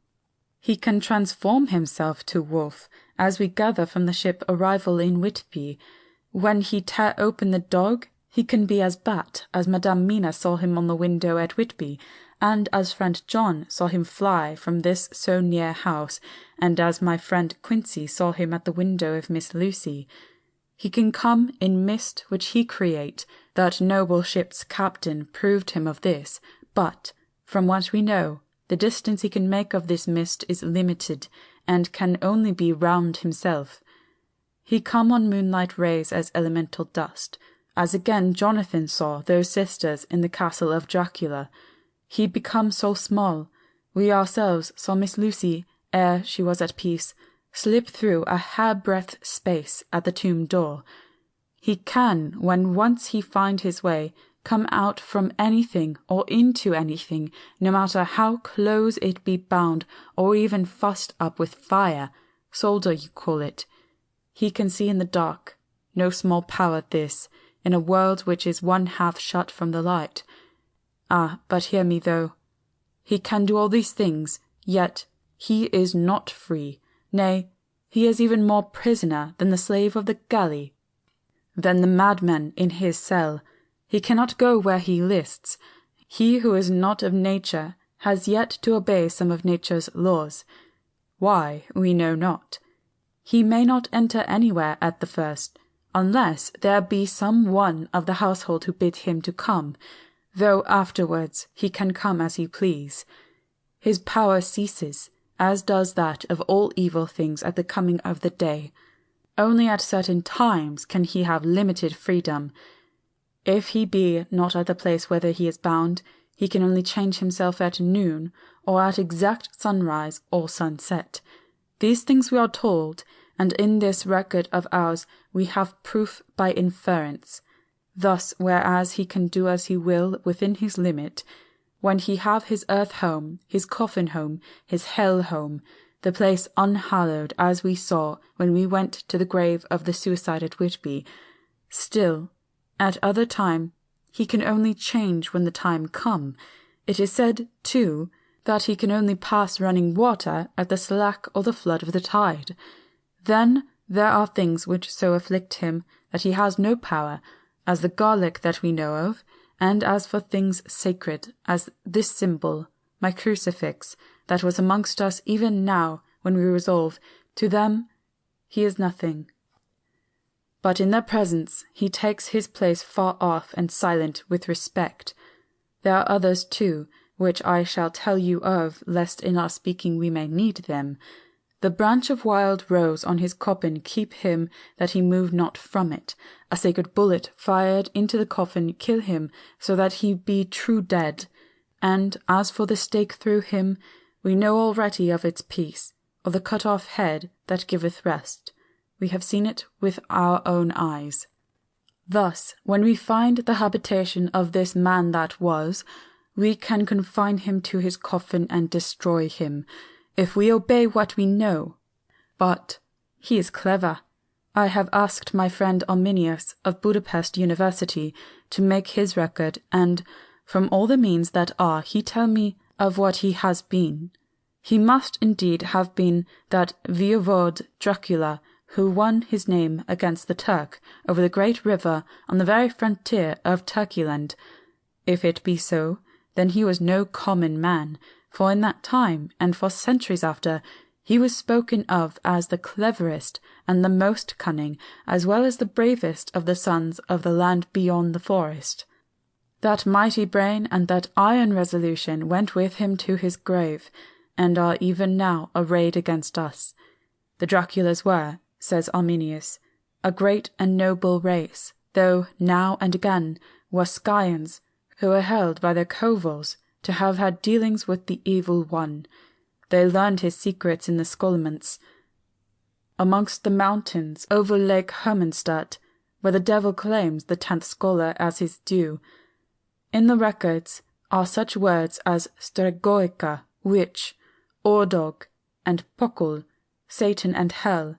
He can transform himself to wolf, as we gather from the ship arrival in Whitby. When he tear open the dog, he can be as bat, as Madame Mina saw him on the window at Whitby, and as friend John saw him fly from this so near house, and as my friend Quincy saw him at the window of Miss Lucy. He can come in mist which he create. That noble ship's captain proved him of this, but, from what we know, the distance he can make of this mist is limited, and can only be round himself. He come on moonlight rays as elemental dust, as again Jonathan saw those sisters in the castle of Dracula. He become so small. We ourselves saw Miss Lucy, ere she was at peace, slip through a hairbreadth space at the tomb door. He can, when once he find his way, come out from anything or into anything, no matter how close it be bound or even fussed up with fire, solder you call it. He can see in the dark, no small power this, in a world which is one half shut from the light. Ah, but hear me though. He can do all these things, yet he is not free. Nay, he is even more prisoner than the slave of the galley, than the madman in his cell. He cannot go where he lists. He who is not of nature has yet to obey some of nature's laws. Why, we know not. He may not enter anywhere at the first, unless there be some one of the household who bid him to come, though afterwards he can come as he please. His power ceases, as does that of all evil things at the coming of the day. Only at certain times can he have limited freedom. If he be not at the place whither he is bound, he can only change himself at noon, or at exact sunrise or sunset. These things we are told, and in this record of ours we have proof by inference. Thus, whereas he can do as he will within his limit, when he have his earth home, his coffin home, his hell home, the place unhallowed, as we saw when we went to the grave of the suicide at Whitby, still, at other time, he can only change when the time come. It is said, too, that he can only pass running water at the slack or the flood of the tide. Then there are things which so afflict him that he has no power, as the garlic that we know of, and as for things sacred, as this symbol, my crucifix, that was amongst us even now when we resolve, to them he is nothing. But in their presence he takes his place far off and silent with respect. There are others too, which I shall tell you of, lest in our speaking we may need them. The branch of wild rose on his coffin keep him that he move not from it. A sacred bullet fired into the coffin kill him, so that he be true dead. And as for the stake through him, we know already of its peace, of the cut off head that giveth rest. We have seen it with our own eyes. Thus, when we find the habitation of this man that was, we can confine him to his coffin and destroy him, if we obey what we know. But he is clever. I have asked my friend Ambience of Budapest University to make his record, and from all the means that are, he tell me of what he has been. He must indeed have been that voivode Dracula, who won his name against the Turk over the great river on the very frontier of Turkeyland. If it be so, then he was no common man, for in that time, and for centuries after, he was spoken of as the cleverest and the most cunning, as well as the bravest of the sons of the land beyond the forest. That mighty brain and that iron resolution went with him to his grave, and are even now arrayed against us. The Draculas were, says Ambience, a great and noble race, though now and again were scions, who were held by their covils to have had dealings with the evil one. They learned his secrets in the scolments, amongst the mountains over Lake Hermanstadt, where the devil claims the 10th scholar as his due. In the records are such words as stregoica, witch, ordog, and pokul, Satan and hell.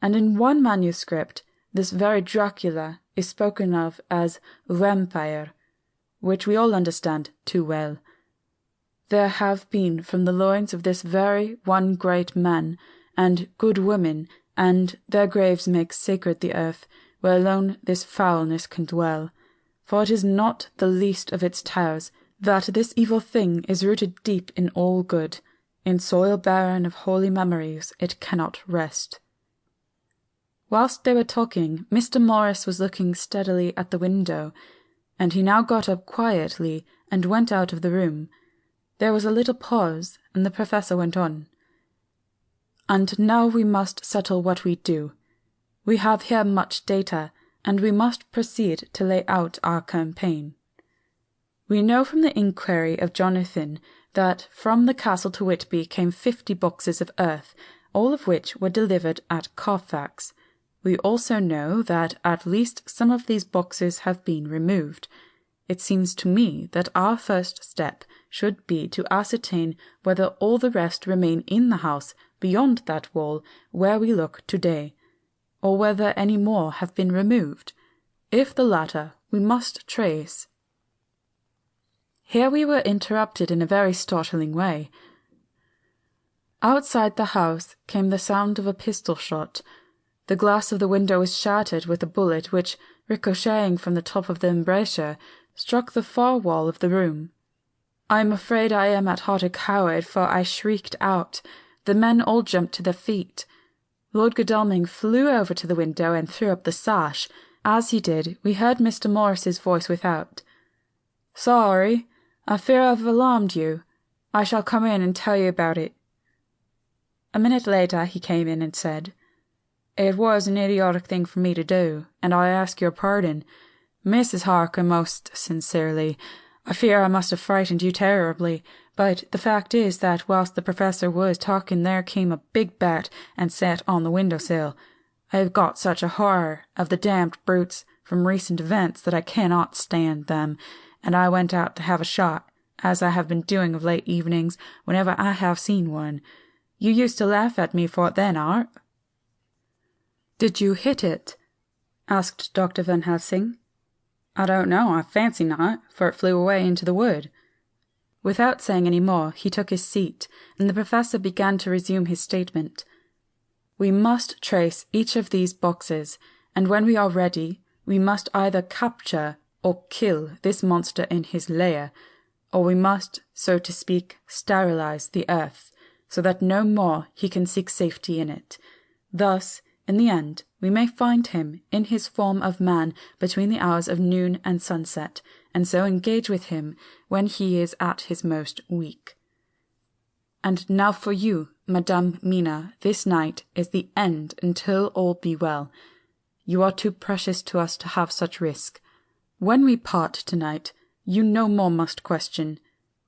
And in one manuscript, this very Dracula is spoken of as vampire, which we all understand too well. There have been from the loins of this very one great man, and good women, and their graves make sacred the earth, where alone this foulness can dwell. For it is not the least of its towers, that this evil thing is rooted deep in all good. In soil barren of holy memories it cannot rest. Whilst they were talking, Mr. Morris was looking steadily at the window, and he now got up quietly and went out of the room. There was a little pause, and the professor went on. And now we must settle what we do. We have here much data, and we must proceed to lay out our campaign. We know from the inquiry of Jonathan that from the castle to Whitby came 50 boxes of earth, all of which were delivered at Carfax. We also know that at least some of these boxes have been removed. It seems to me that our first step should be to ascertain whether all the rest remain in the house beyond that wall where we look today, or whether any more have been removed. If the latter, we must trace. Here we were interrupted in a very startling way. Outside the house came the sound of a pistol shot. The glass of the window was shattered with a bullet which, ricocheting from the top of the embrasure, struck the far wall of the room. I am afraid I am at heart a coward, for I shrieked out. The men all jumped to their feet. Lord Godalming flew over to the window and threw up the sash. As he did, we heard Mr. Morris's voice without. "Sorry, I fear I've alarmed you. I shall come in and tell you about it." A minute later he came in and said, "It was an idiotic thing for me to do, and I ask your pardon. Mrs. Harker, most sincerely. I fear I must have frightened you terribly, but the fact is that whilst the professor was talking there came a big bat and sat on the window-sill. I have got such a horror of the damned brutes from recent events that I cannot stand them, and I went out to have a shot, as I have been doing of late evenings whenever I have seen one. You used to laugh at me for it then, Art." "Did you hit it?" asked Dr. Van Helsing. "I don't know, I fancy not, for it flew away into the wood." Without saying any more, he took his seat, and the professor began to resume his statement. "We must trace each of these boxes, and when we are ready, we must either capture or kill this monster in his lair, or we must, so to speak, sterilize the earth, so that no more he can seek safety in it. Thus, in the end, we may find him in his form of man between the hours of noon and sunset, and so engage with him when he is at his most weak. And now for you, Madame Mina, this night is the end until all be well. You are too precious to us to have such risk. When we part tonight, you no more must question.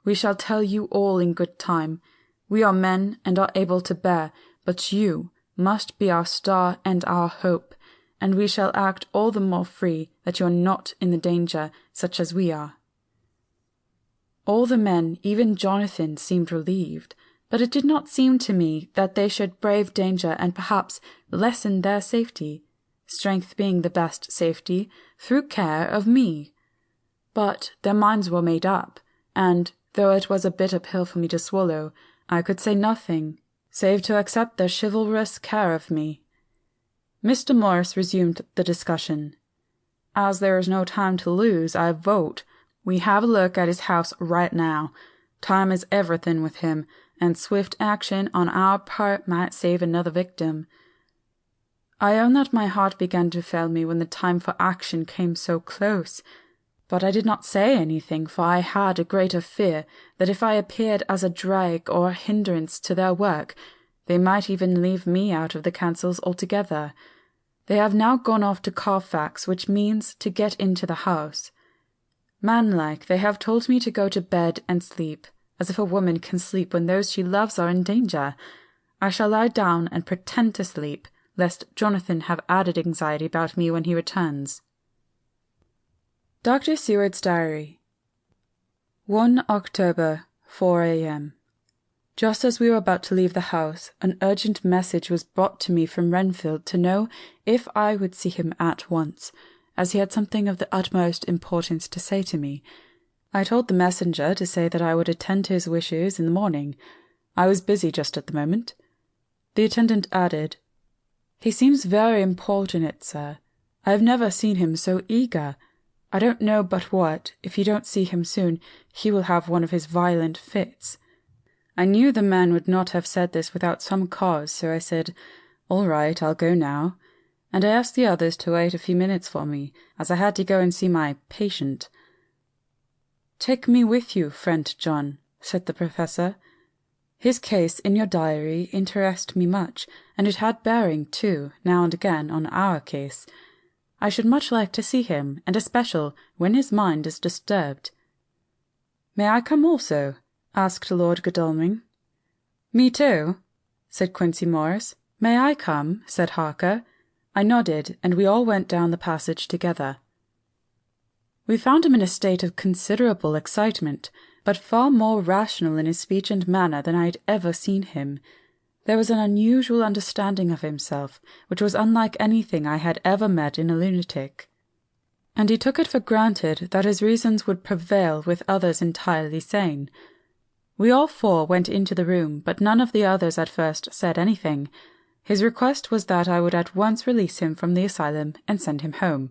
We shall tell you all in good time. We are men and are able to bear, but you must be our star and our hope, and we shall act all the more free that you are not in the danger such as we are. All the men, even Jonathan, seemed relieved, but it did not seem to me that they should brave danger and perhaps lessen their safety, strength being the best safety, through care of me. But their minds were made up, and, though it was a bitter pill for me to swallow, I could say nothing, save to accept their chivalrous care of me. Mr. Morris resumed the discussion. As there is no time to lose, I vote we have a look at his house right now. Time is everything with him, and swift action on our part might save another victim. I own that my heart began to fail me when the time for action came so close, but I did not say anything, for I had a greater fear that if I appeared as a drag or a hindrance to their work, they might even leave me out of the councils altogether. They have now gone off to Carfax, which means to get into the house. Manlike, they have told me to go to bed and sleep, as if a woman can sleep when those she loves are in danger. I shall lie down and pretend to sleep, lest Jonathan have added anxiety about me when he returns. Dr. Seward's Diary. 1 October, 4 a.m. Just as we were about to leave the house, an urgent message was brought to me from Renfield to know if I would see him at once, as he had something of the utmost importance to say to me. I told the messenger to say that I would attend to his wishes in the morning. I was busy just at the moment. The attendant added, "He seems very importunate, sir. I have never seen him so eager. I don't know but what, if you don't see him soon, he will have one of his violent fits." I knew the man would not have said this without some cause, so I said, "All right, I'll go now," and I asked the others to wait a few minutes for me, as I had to go and see my patient. "Take me with you, friend John," said the professor. "His case in your diary interests me much, and it had bearing, too, now and again, on our case. I should much like to see him, and especially when his mind is disturbed." "May I come also?" asked Lord Godalming. "Me too," said Quincey Morris. "May I come?" said Harker. I nodded, and we all went down the passage together. We found him in a state of considerable excitement, but far more rational in his speech and manner than I had ever seen him. There was an unusual understanding of himself, which was unlike anything I had ever met in a lunatic, and he took it for granted that his reasons would prevail with others entirely sane. We all four went into the room, but none of the others at first said anything. His request was that I would at once release him from the asylum and send him home.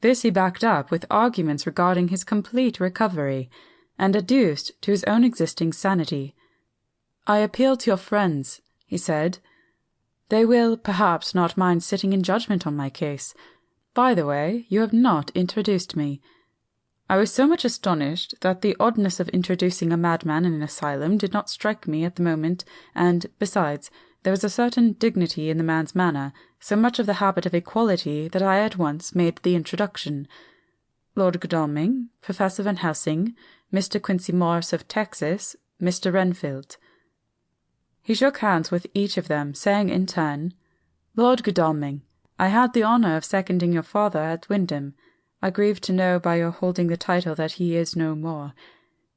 This he backed up with arguments regarding his complete recovery, and adduced to his own existing sanity. "I appeal to your friends," he said. "They will, perhaps, not mind sitting in judgment on my case. By the way, you have not introduced me." I was so much astonished that the oddness of introducing a madman in an asylum did not strike me at the moment, and, besides, there was a certain dignity in the man's manner, so much of the habit of equality, that I at once made the introduction. Lord Godalming, Professor Van Helsing, Mr. Quincey Morris of Texas, Mr. Renfield. He shook hands with each of them, saying in turn, "Lord Godalming, I had the honour of seconding your father at Wyndham. I grieve to know by your holding the title that he is no more.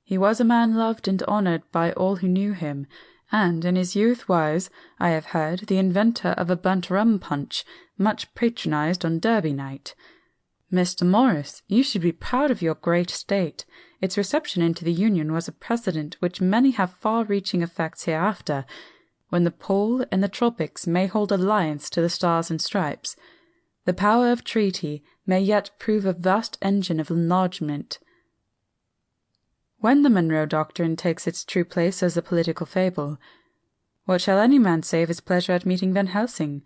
He was a man loved and honoured by all who knew him, and in his youth was, I have heard, the inventor of a burnt rum punch, much patronised on Derby night. Mr. Morris, you should be proud of your great state. Its reception into the Union was a precedent which many have far-reaching effects hereafter, when the pole and the tropics may hold alliance to the stars and stripes. The power of treaty may yet prove a vast engine of enlargement. When the Monroe Doctrine takes its true place as a political fable, what shall any man say of his pleasure at meeting Van Helsing?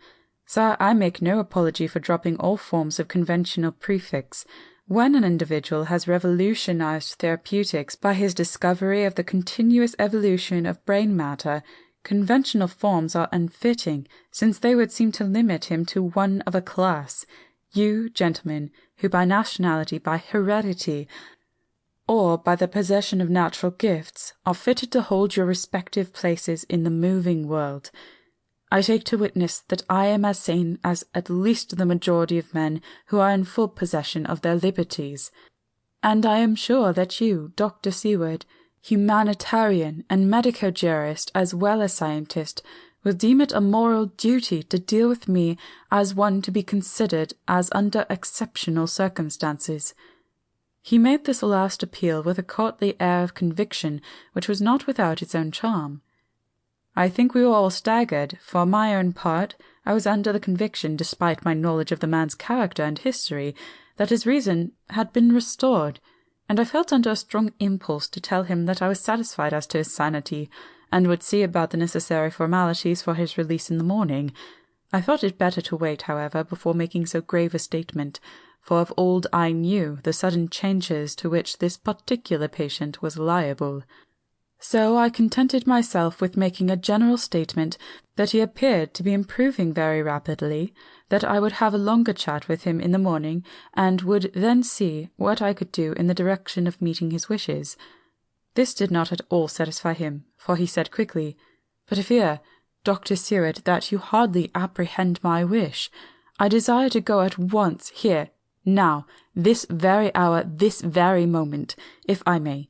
Sir, I make no apology for dropping all forms of conventional prefix. When an individual has revolutionized therapeutics by his discovery of the continuous evolution of brain matter, conventional forms are unfitting, since they would seem to limit him to one of a class. You, gentlemen, who by nationality, by heredity, or by the possession of natural gifts, are fitted to hold your respective places in the moving world. I take to witness that I am as sane as at least the majority of men who are in full possession of their liberties. And I am sure that you, Dr. Seward, humanitarian and medico-jurist as well as scientist, will deem it a moral duty to deal with me as one to be considered as under exceptional circumstances. He made this last appeal with a courtly air of conviction which was not without its own charm. I think we were all staggered. For my own part, I was under the conviction, despite my knowledge of the man's character and history, that his reason had been restored, and I felt under a strong impulse to tell him that I was satisfied as to his sanity, and would see about the necessary formalities for his release in the morning. I thought it better to wait, however, before making so grave a statement, for of old I knew the sudden changes to which this particular patient was liable. So I contented myself with making a general statement that he appeared to be improving very rapidly, that I would have a longer chat with him in the morning, and would then see what I could do in the direction of meeting his wishes. This did not at all satisfy him, for he said quickly, "But I fear, Dr. Seward, that you hardly apprehend my wish. I desire to go at once, here, now, this very hour, this very moment, if I may.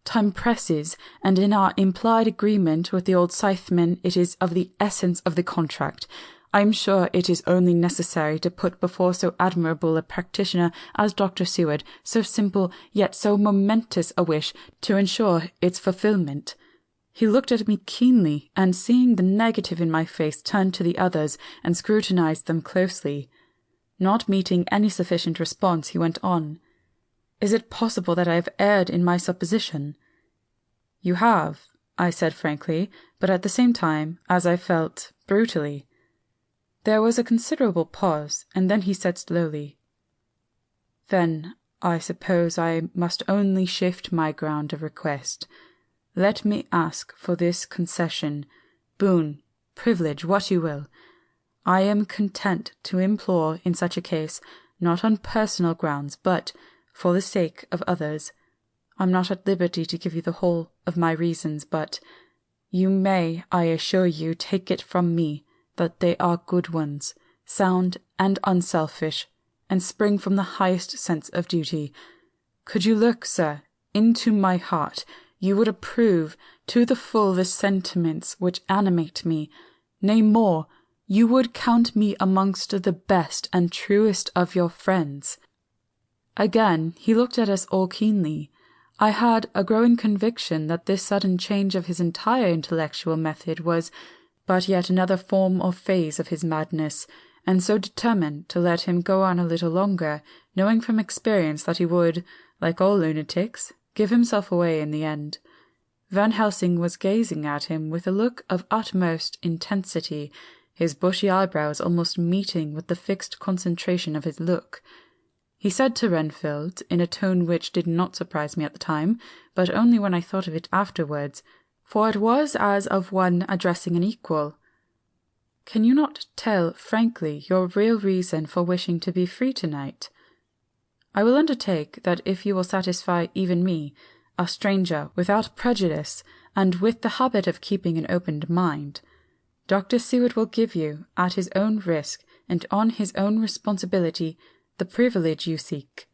Time presses, and in our implied agreement with the old Scytheman it is of the essence of the contract. I am sure it is only necessary to put before so admirable a practitioner as Dr. Seward so simple yet so momentous a wish to ensure its fulfilment." He looked at me keenly, and seeing the negative in my face, turned to the others and scrutinized them closely. Not meeting any sufficient response, he went on. "Is it possible that I have erred in my supposition?" "You have," I said frankly, but at the same time, as I felt, brutally. There was a considerable pause, and then he said slowly, "Then I suppose I must only shift my ground of request. Let me ask for this concession, boon, privilege, what you will. I am content to implore in such a case, not on personal grounds, but for the sake of others. I'm not at liberty to give you the whole of my reasons, but you may, I assure you, take it from me that they are good ones, sound and unselfish, and spring from the highest sense of duty. Could you look, sir, into my heart, you would approve to the full the sentiments which animate me. Nay, more, you would count me amongst the best and truest of your friends." Again he looked at us all keenly. I had a growing conviction that this sudden change of his entire intellectual method was but yet another form or phase of his madness, and so determined to let him go on a little longer, knowing from experience that he would, like all lunatics, give himself away in the end. Van Helsing was gazing at him with a look of utmost intensity, his bushy eyebrows almost meeting with the fixed concentration of his look. He said to Renfield, in a tone which did not surprise me at the time, but only when I thought of it afterwards, for it was as of one addressing an equal, "Can you not tell frankly your real reason for wishing to be free tonight? I will undertake that if you will satisfy even me, a stranger, without prejudice, and with the habit of keeping an open mind, Dr. Seward will give you, at his own risk and on his own responsibility, the privilege you seek."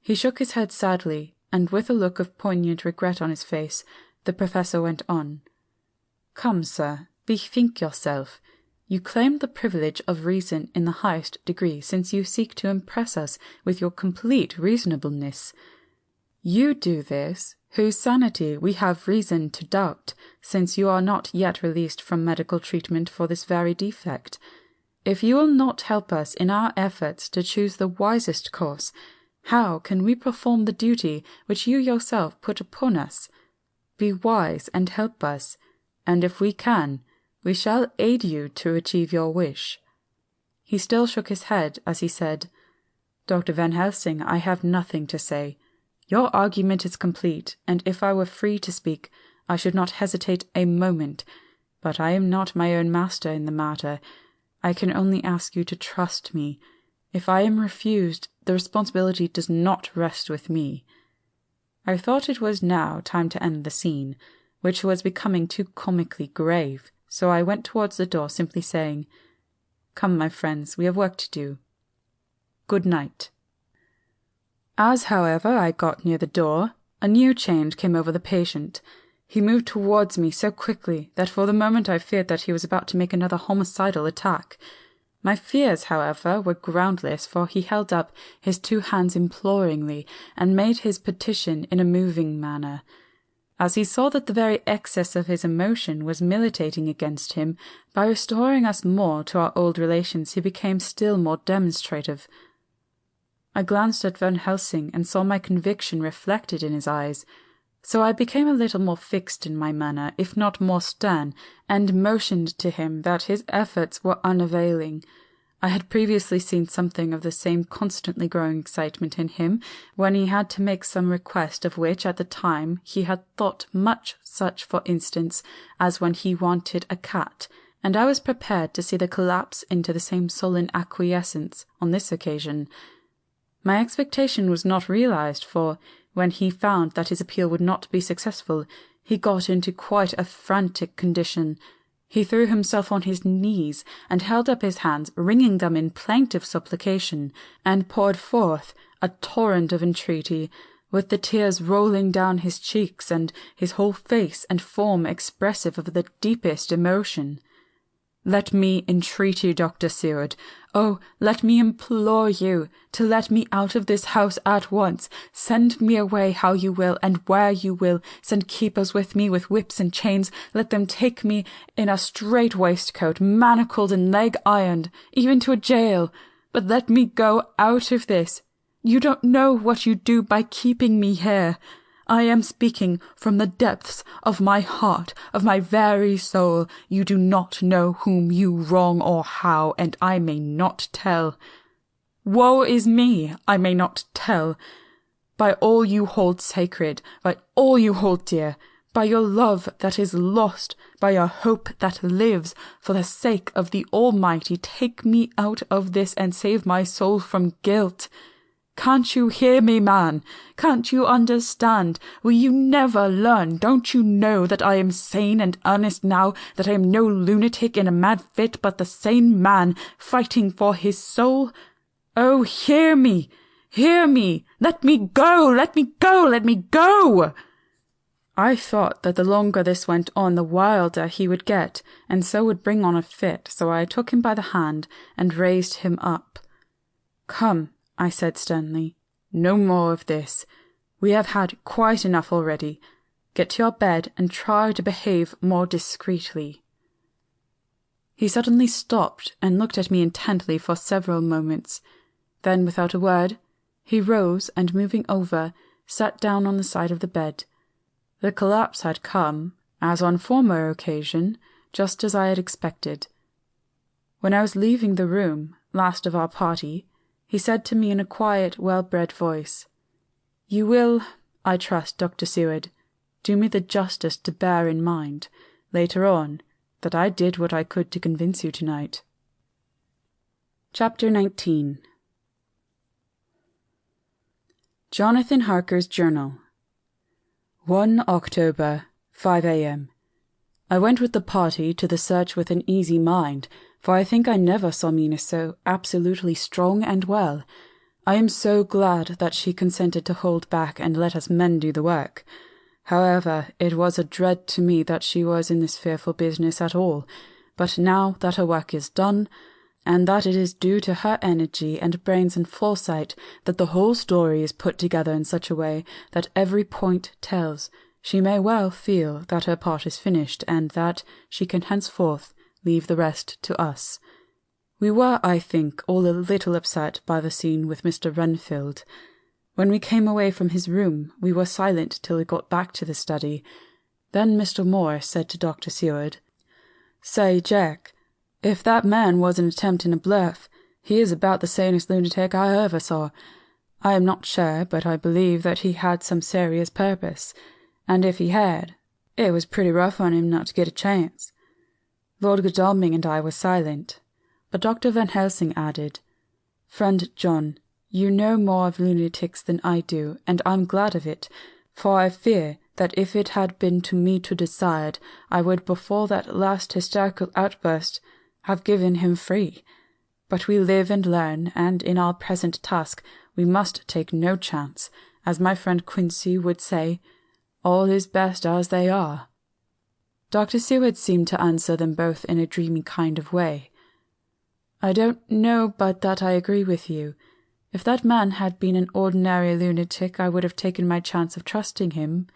He shook his head sadly, and with a look of poignant regret on his face, the professor went on. "Come, sir, bethink yourself. You claim the privilege of reason in the highest degree, since you seek to impress us with your complete reasonableness. You do this, whose sanity we have reason to doubt, since you are not yet released from medical treatment for this very defect. If you will not help us in our efforts to choose the wisest course, how can we perform the duty which you yourself put upon us? Be wise and help us, and if we can, we shall aid you to achieve your wish." He still shook his head as he said, "Dr. Van Helsing, I have nothing to say. Your argument is complete, and if I were free to speak, I should not hesitate a moment. But I am not my own master in the matter. I can only ask you to trust me. If I am refused, the responsibility does not rest with me." I thought it was now time to end the scene, which was becoming too comically grave, so I went towards the door, simply saying, "Come, my friends, we have work to do. Good night." As, however, I got near the door, a new change came over the patient. He moved towards me so quickly that for the moment I feared that he was about to make another homicidal attack. My fears, however, were groundless, for he held up his 2 hands imploringly and made his petition in a moving manner. As he saw that the very excess of his emotion was militating against him, by restoring us more to our old relations he became still more demonstrative. I glanced at Van Helsing and saw my conviction reflected in his eyes, so I became a little more fixed in my manner, if not more stern, and motioned to him that his efforts were unavailing. I had previously seen something of the same constantly growing excitement in him when he had to make some request of which at the time he had thought much, such, for instance, as when he wanted a cat, and I was prepared to see the collapse into the same sullen acquiescence on this occasion. My expectation was not realized, for when he found that his appeal would not be successful, he got into quite a frantic condition. He threw himself on his knees and held up his hands, wringing them in plaintive supplication, and poured forth a torrent of entreaty, with the tears rolling down his cheeks and his whole face and form expressive of the deepest emotion. "Let me entreat you, Dr. Seward, oh, let me implore you to let me out of this house at once. Send me away how you will, and where you will. Send keepers with me with whips and chains. Let them take me in a strait waistcoat, manacled and leg ironed, even to a jail. But let me go out of this. You don't know what you do by keeping me here. I am speaking from the depths of my heart, of my very soul. You do not know whom you wrong or how, and I may not tell. Woe is me, I may not tell. By all you hold sacred, by all you hold dear, by your love that is lost, by your hope that lives, for the sake of the Almighty, take me out of this and save my soul from guilt. Can't you hear me, man? Can't you understand? Will you never learn? Don't you know that I am sane and earnest now, that I am no lunatic in a mad fit, but the sane man fighting for his soul? Oh, hear me! Hear me! Let me go! Let me go! Let me go! I thought that the longer this went on, the wilder he would get, and so would bring on a fit, so I took him by the hand and raised him up. "Come," I said sternly, "no more of this. We have had quite enough already. Get to your bed and try to behave more discreetly." He suddenly stopped and looked at me intently for several moments. Then, without a word, he rose and, moving over, sat down on the side of the bed. The collapse had come, as on former occasion, just as I had expected. When I was leaving the room, last of our party, he said to me in a quiet, well-bred voice, "You will, I trust, Dr. Seward, do me the justice to bear in mind, later on, that I did what I could to convince you tonight." Chapter 19. Jonathan Harker's Journal. 1 October, 5 a.m. I went with the party to the search with an easy mind, for I think I never saw Mina so absolutely strong and well. I am so glad that she consented to hold back and let us men do the work. However, it was a dread to me that she was in this fearful business at all, but now that her work is done, and that it is due to her energy and brains and foresight that the whole story is put together in such a way that every point tells, she may well feel that her part is finished, and that she can henceforth leave the rest to us. We were, I think, all a little upset by the scene with Mr. Renfield. When we came away from his room, we were silent till we got back to the study. Then Mr. Moore said to Dr. Seward, "Say, Jack, if that man was an attempt in a bluff, He is about the sanest lunatic I ever saw. I am not sure, but I believe that he had some serious purpose, and if he had, it was pretty rough on him not to get a chance." Lord Godalming and I were silent, but Dr. Van Helsing added, "Friend John, you know more of lunatics than I do, and I'm glad of it, for I fear that if it had been to me to decide, I would before that last hysterical outburst have given him free. But we live and learn, and in our present task we must take no chance. As my friend Quincy would say, all is best as they are." Dr. Seward seemed to answer them both in a dreamy kind of way. "I don't know but that I agree with you. If that man had been an ordinary lunatic, I would have taken my chance of trusting him.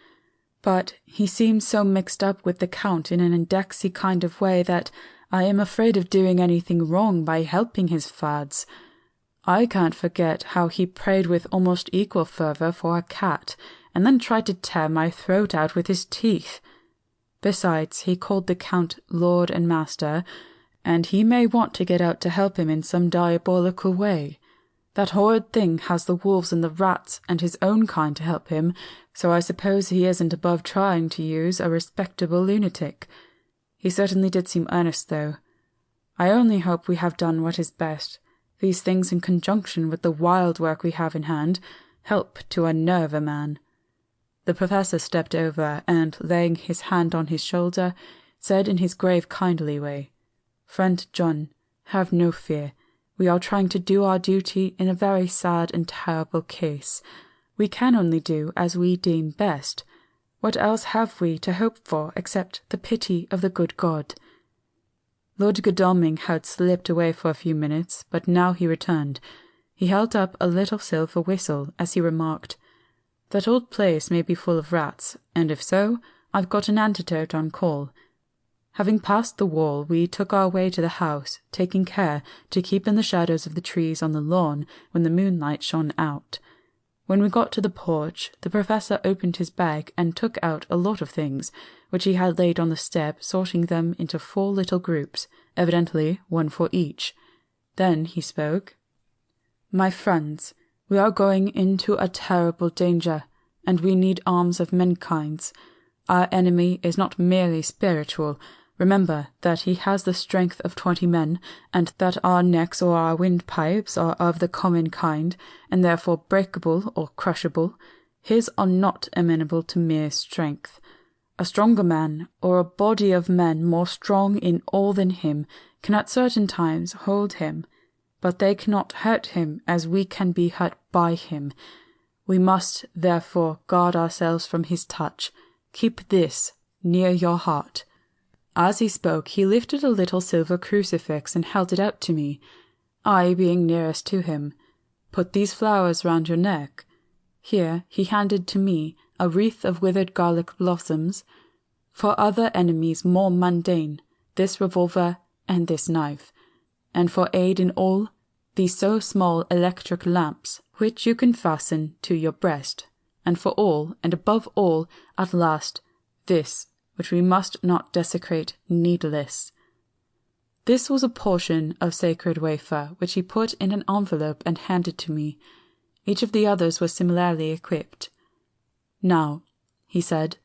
But he seems so mixed up with the Count in an indexy kind of way that I am afraid of doing anything wrong by helping his fads. I can't forget how he prayed with almost equal fervour for a cat, and then tried to tear my throat out with his teeth. Besides, he called the Count Lord and Master, and he may want to get out to help him in some diabolical way. That horrid thing has the wolves and the rats and his own kind to help him, so I suppose he isn't above trying to use a respectable lunatic. He certainly did seem earnest, though. I only hope we have done what is best. These things, in conjunction with the wild work we have in hand, help to unnerve a man." The Professor stepped over and, laying his hand on his shoulder, said in his grave kindly way, "Friend John, have no fear. We are trying to do our duty in a very sad and terrible case. We can only do as we deem best. What else have we to hope for except the pity of the good God?" Lord Godalming had slipped away for a few minutes, but now he returned. He held up a little silver whistle as he remarked, "That old place may be full of rats, and if so, I've got an antidote on call." Having passed the wall, we took our way to the house, taking care to keep in the shadows of the trees on the lawn when the moonlight shone out. When we got to the porch, the Professor opened his bag and took out a lot of things, which he had laid on the step, sorting them into 4 little groups, evidently one for each. Then he spoke. "My friends, we are going into a terrible danger, and we need arms of many kinds. Our enemy is not merely spiritual. Remember that he has the strength of 20 men, and that our necks or our windpipes are of the common kind, and therefore breakable or crushable. His are not amenable to mere strength. A stronger man, or a body of men more strong in all than him, can at certain times hold him, but they cannot hurt him as we can be hurt by him. We must, therefore, guard ourselves from his touch. Keep this near your heart." As he spoke, he lifted a little silver crucifix and held it out to me, I being nearest to him. "Put these flowers round your neck." Here he handed to me a wreath of withered garlic blossoms. "For other enemies more mundane, this revolver and this knife. And for aid in all, these so small electric lamps, which you can fasten to your breast. And for all, and above all, at last, this, which we must not desecrate needless." This was a portion of sacred wafer, which he put in an envelope and handed to me. Each of the others was similarly equipped. "Now," he said,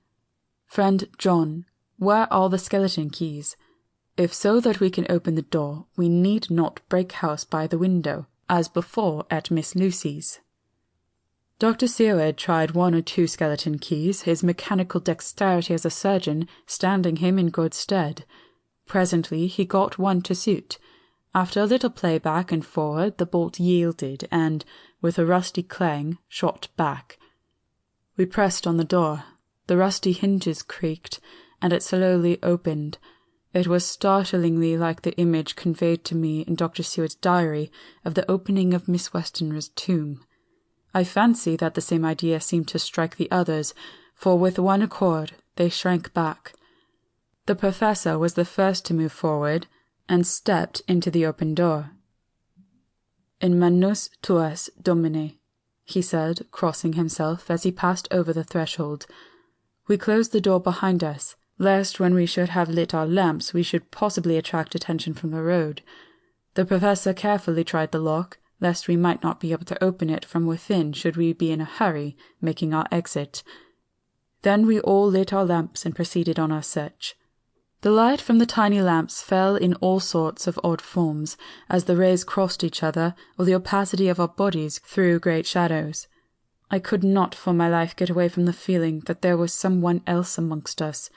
"Friend John, where are the skeleton keys? If so that we can open the door, we need not break house by the window, as before at Miss Lucy's." Dr. Seward tried 1 or 2 skeleton keys, his mechanical dexterity as a surgeon standing him in good stead. Presently he got one to suit. After a little play back and forward, the bolt yielded, and, with a rusty clang, shot back. We pressed on the door. The rusty hinges creaked, and it slowly opened. It was startlingly like the image conveyed to me in Dr. Seward's diary of the opening of Miss Westenra's tomb. I fancy that the same idea seemed to strike the others, for with one accord they shrank back. The Professor was the first to move forward, and stepped into the open door. "In manus tuas, Domine," he said, crossing himself as he passed over the threshold. We closed the door behind us, lest when we should have lit our lamps we should possibly attract attention from the road. The professor carefully tried the lock, lest we might not be able to open it from within should we be in a hurry, making our exit. Then we all lit our lamps and proceeded on our search. The light from the tiny lamps fell in all sorts of odd forms, as the rays crossed each other, or the opacity of our bodies threw great shadows. I could not for my life get away from the feeling that there was someone else amongst us.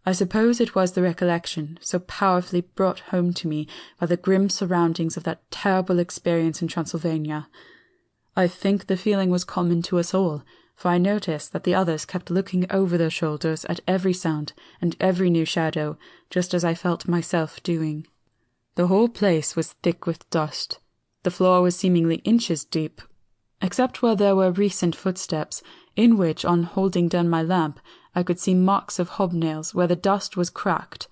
I suppose it was the recollection, so powerfully brought home to me by the grim surroundings of that terrible experience in Transylvania. I think the feeling was common to us all, for I noticed that the others kept looking over their shoulders at every sound and every new shadow, just as I felt myself doing. The whole place was thick with dust. The floor was seemingly inches deep, except where there were recent footsteps, in which, on holding down my lamp, I could see marks of hobnails where the dust was cracked.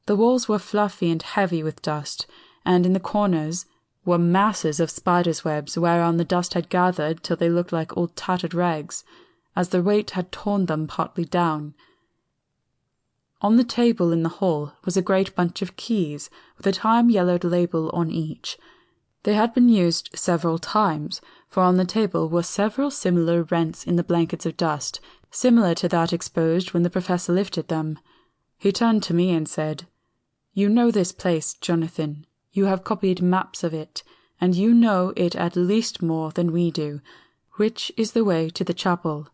The walls were fluffy and heavy with dust, and in the corners were masses of spiders' webs whereon the dust had gathered till they looked like old tattered rags, as the weight had torn them partly down. On the table in the hall was a great bunch of keys, with a time-yellowed label on each. They had been used several times, for on the table were several similar rents in the blankets of dust, similar to that exposed when the professor lifted them. He turned to me and said, "You know this place, Jonathan. You have copied maps of it, and you know it at least more than we do. Which is the way to the chapel?"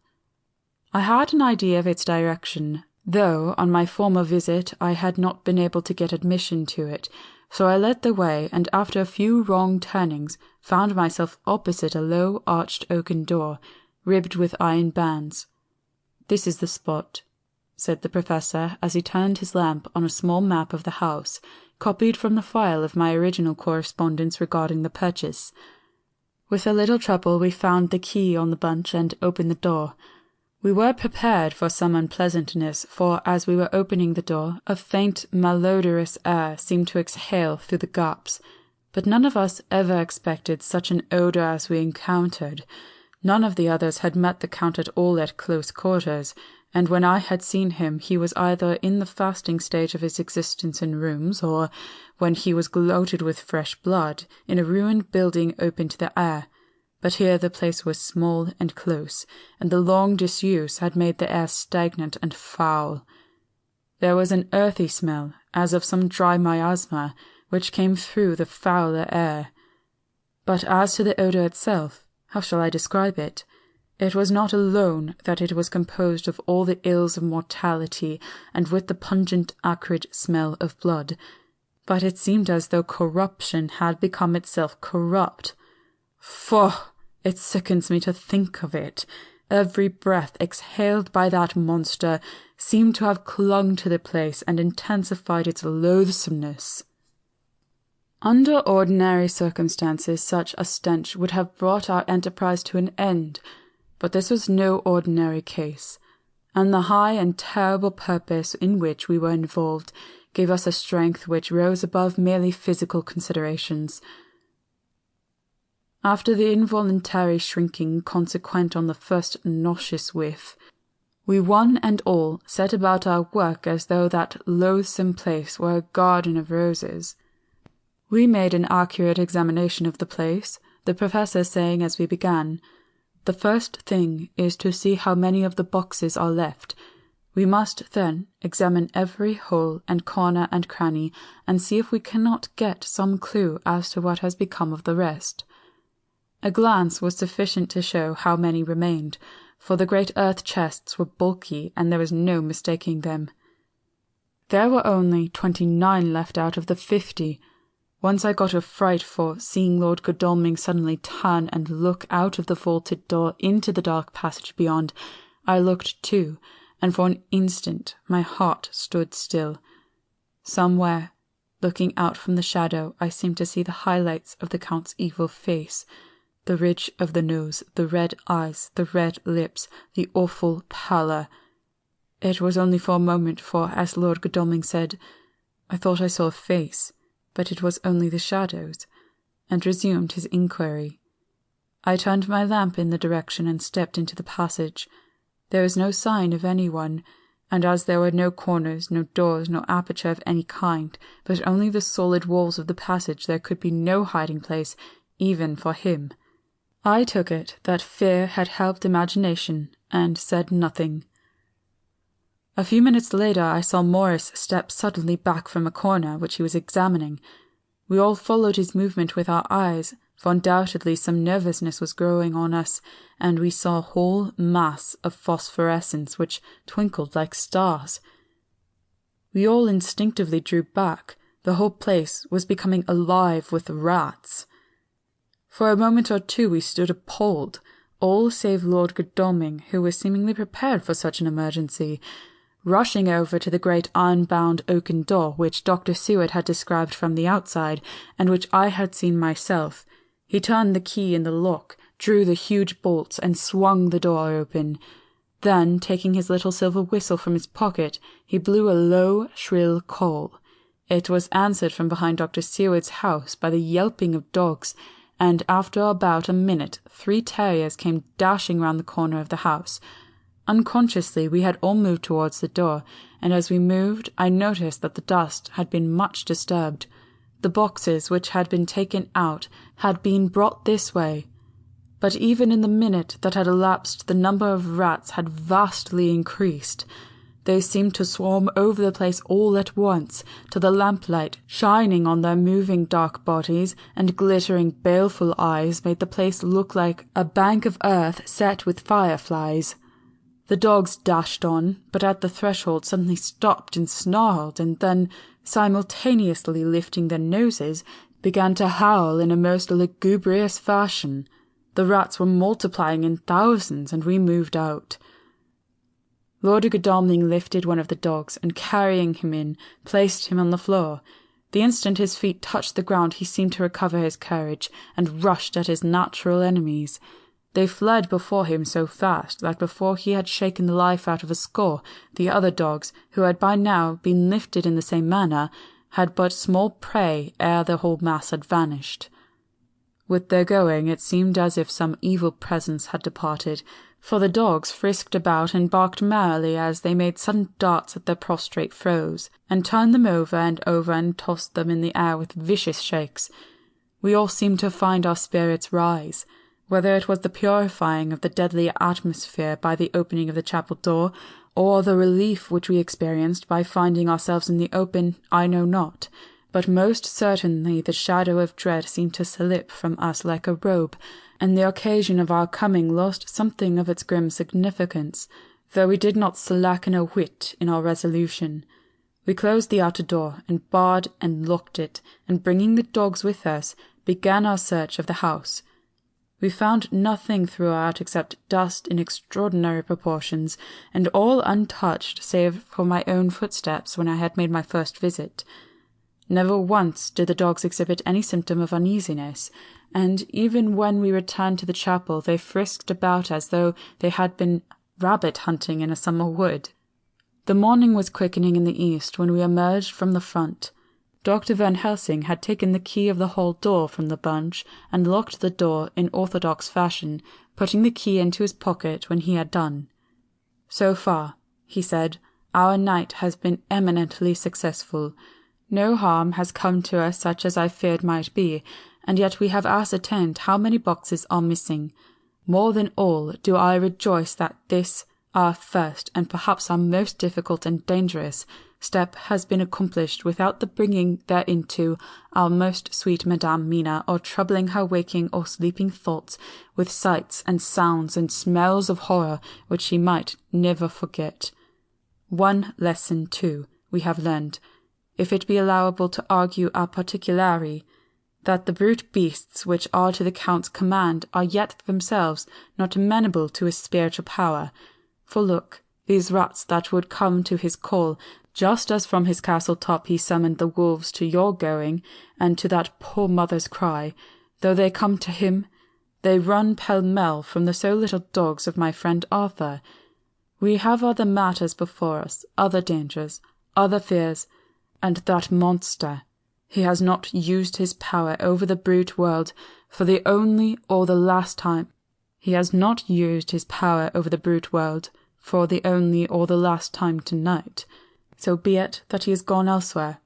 I had an idea of its direction, though on my former visit I had not been able to get admission to it, so I led the way, and after a few wrong turnings found myself opposite a low arched oaken door, ribbed with iron bands. "This is the spot," said the professor as he turned his lamp on a small map of the house, copied from the file of my original correspondence regarding the purchase. With a little trouble we found the key on the bunch and opened the door. We were prepared for some unpleasantness, for as we were opening the door, a faint, malodorous air seemed to exhale through the gaps, but none of us ever expected such an odour as we encountered. None of the others had met the Count at all at close quarters, and when I had seen him he was either in the fasting stage of his existence in rooms, or, when he was gloated with fresh blood, in a ruined building open to the air. But here the place was small and close, and the long disuse had made the air stagnant and foul. There was an earthy smell, as of some dry miasma, which came through the fouler air. But as to the odour itself, how shall I describe it? It was not alone that it was composed of all the ills of mortality and with the pungent, acrid smell of blood, but it seemed as though corruption had become itself corrupt. Faugh! It sickens me to think of it. Every breath exhaled by that monster seemed to have clung to the place and intensified its loathsomeness. Under ordinary circumstances such a stench would have brought our enterprise to an end, but this was no ordinary case, and the high and terrible purpose in which we were involved gave us a strength which rose above merely physical considerations. After the involuntary shrinking consequent on the first nauseous whiff, we one and all set about our work as though that loathsome place were a garden of roses. We made an accurate examination of the place, the professor saying as we began, "The first thing is to see how many of the boxes are left. We must then examine every hole and corner and cranny, and see if we cannot get some clue as to what has become of the rest." A glance was sufficient to show how many remained, for the great earth chests were bulky, and there was no mistaking them. There were only 29 left out of the 50. Once I got a fright for seeing Lord Godalming suddenly turn and look out of the vaulted door into the dark passage beyond. I looked too, and for an instant my heart stood still. Somewhere, looking out from the shadow, I seemed to see the highlights of the Count's evil face, the ridge of the nose, the red eyes, the red lips, the awful pallor. It was only for a moment, for, as Lord Godalming said, I thought I saw a face, but it was only the shadows, and resumed his inquiry. I turned my lamp in the direction and stepped into the passage. There was no sign of anyone, and as there were no corners, no doors, no aperture of any kind, but only the solid walls of the passage, there could be no hiding place, even for him. I took it that fear had helped imagination, and said nothing. A few minutes later I saw Morris step suddenly back from a corner which he was examining. We all followed his movement with our eyes, for undoubtedly some nervousness was growing on us, and we saw a whole mass of phosphorescence which twinkled like stars. We all instinctively drew back. The whole place was becoming alive with rats. For a moment or two we stood appalled, all save Lord Godalming, who was seemingly prepared for such an emergency. Rushing over to the great iron-bound oaken door which Dr. Seward had described from the outside, and which I had seen myself, he turned the key in the lock, drew the huge bolts, and swung the door open. Then, taking his little silver whistle from his pocket, he blew a low, shrill call. It was answered from behind Dr. Seward's house by the yelping of dogs, and after about a minute 3 terriers came dashing round the corner of the house. Unconsciously we had all moved towards the door, and as we moved I noticed that the dust had been much disturbed. The boxes which had been taken out had been brought this way. But even in the minute that had elapsed the number of rats had vastly increased. They seemed to swarm over the place all at once, till the lamplight, shining on their moving dark bodies and glittering baleful eyes, made the place look like a bank of earth set with fireflies. The dogs dashed on, but at the threshold suddenly stopped and snarled, and then, simultaneously lifting their noses, began to howl in a most lugubrious fashion. The rats were multiplying in thousands, and we moved out. Lord Godalming lifted one of the dogs, and carrying him in, placed him on the floor. The instant his feet touched the ground he seemed to recover his courage, and rushed at his natural enemies. They fled before him so fast that before he had shaken the life out of a score, the other dogs, who had by now been lifted in the same manner, had but small prey ere the whole mass had vanished. With their going it seemed as if some evil presence had departed, for the dogs frisked about and barked merrily as they made sudden darts at their prostrate foes, and turned them over and tossed them in the air with vicious shakes. We all seemed to find our spirits rise. Whether it was the purifying of the deadly atmosphere by the opening of the chapel door, or the relief which we experienced by finding ourselves in the open, I know not, but most certainly the shadow of dread seemed to slip from us like a robe, and the occasion of our coming lost something of its grim significance, though we did not slacken a whit in our resolution. We closed the outer door, and barred and locked it, and bringing the dogs with us, began our search of the house. We found nothing throughout except dust in extraordinary proportions, and all untouched save for my own footsteps when I had made my first visit. Never once did the dogs exhibit any symptom of uneasiness, and even when we returned to the chapel they frisked about as though they had been rabbit hunting in a summer wood. The morning was quickening in the east when we emerged from the front. Dr. Van Helsing had taken the key of the hall door from the bunch and locked the door in orthodox fashion, putting the key into his pocket when he had done. "So far," he said, "our night has been eminently successful. No harm has come to us such as I feared might be, and yet we have ascertained how many boxes are missing. More than all do I rejoice that this, our first, and perhaps our most difficult and dangerous, step has been accomplished without the bringing thereinto our most sweet Madame Mina, or troubling her waking or sleeping thoughts with sights and sounds and smells of horror which she might never forget. One lesson, too, we have learned, if it be allowable to argue a particulari, that the brute beasts which are to the Count's command are yet themselves not amenable to his spiritual power. For look, these rats that would come to his call, just as from his castle top he summoned the wolves to your going, and to that poor mother's cry, though they come to him, they run pell-mell from the so little dogs of my friend Arthur. We have other matters before us, other dangers, other fears, and that monster, he has not used his power over the brute world for the only or the last time. He has not used his power over the brute world for the only or the last time tonight. So be it that he has gone elsewhere.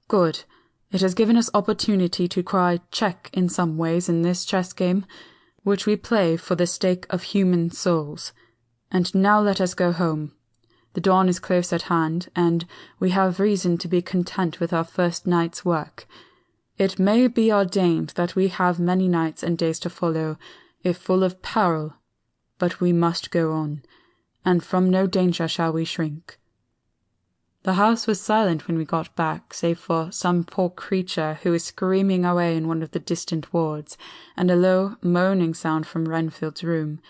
Good. It has given us opportunity to cry check in some ways in this chess game, which we play for the stake of human souls. And now let us go home. The dawn is close at hand, and we have reason to be content with our first night's work. It may be ordained that we have many nights and days to follow, if full of peril, but we must go on, and from no danger shall we shrink. The house was silent when we got back, save for some poor creature who was screaming away in one of the distant wards, and a low, moaning sound from Renfield's room.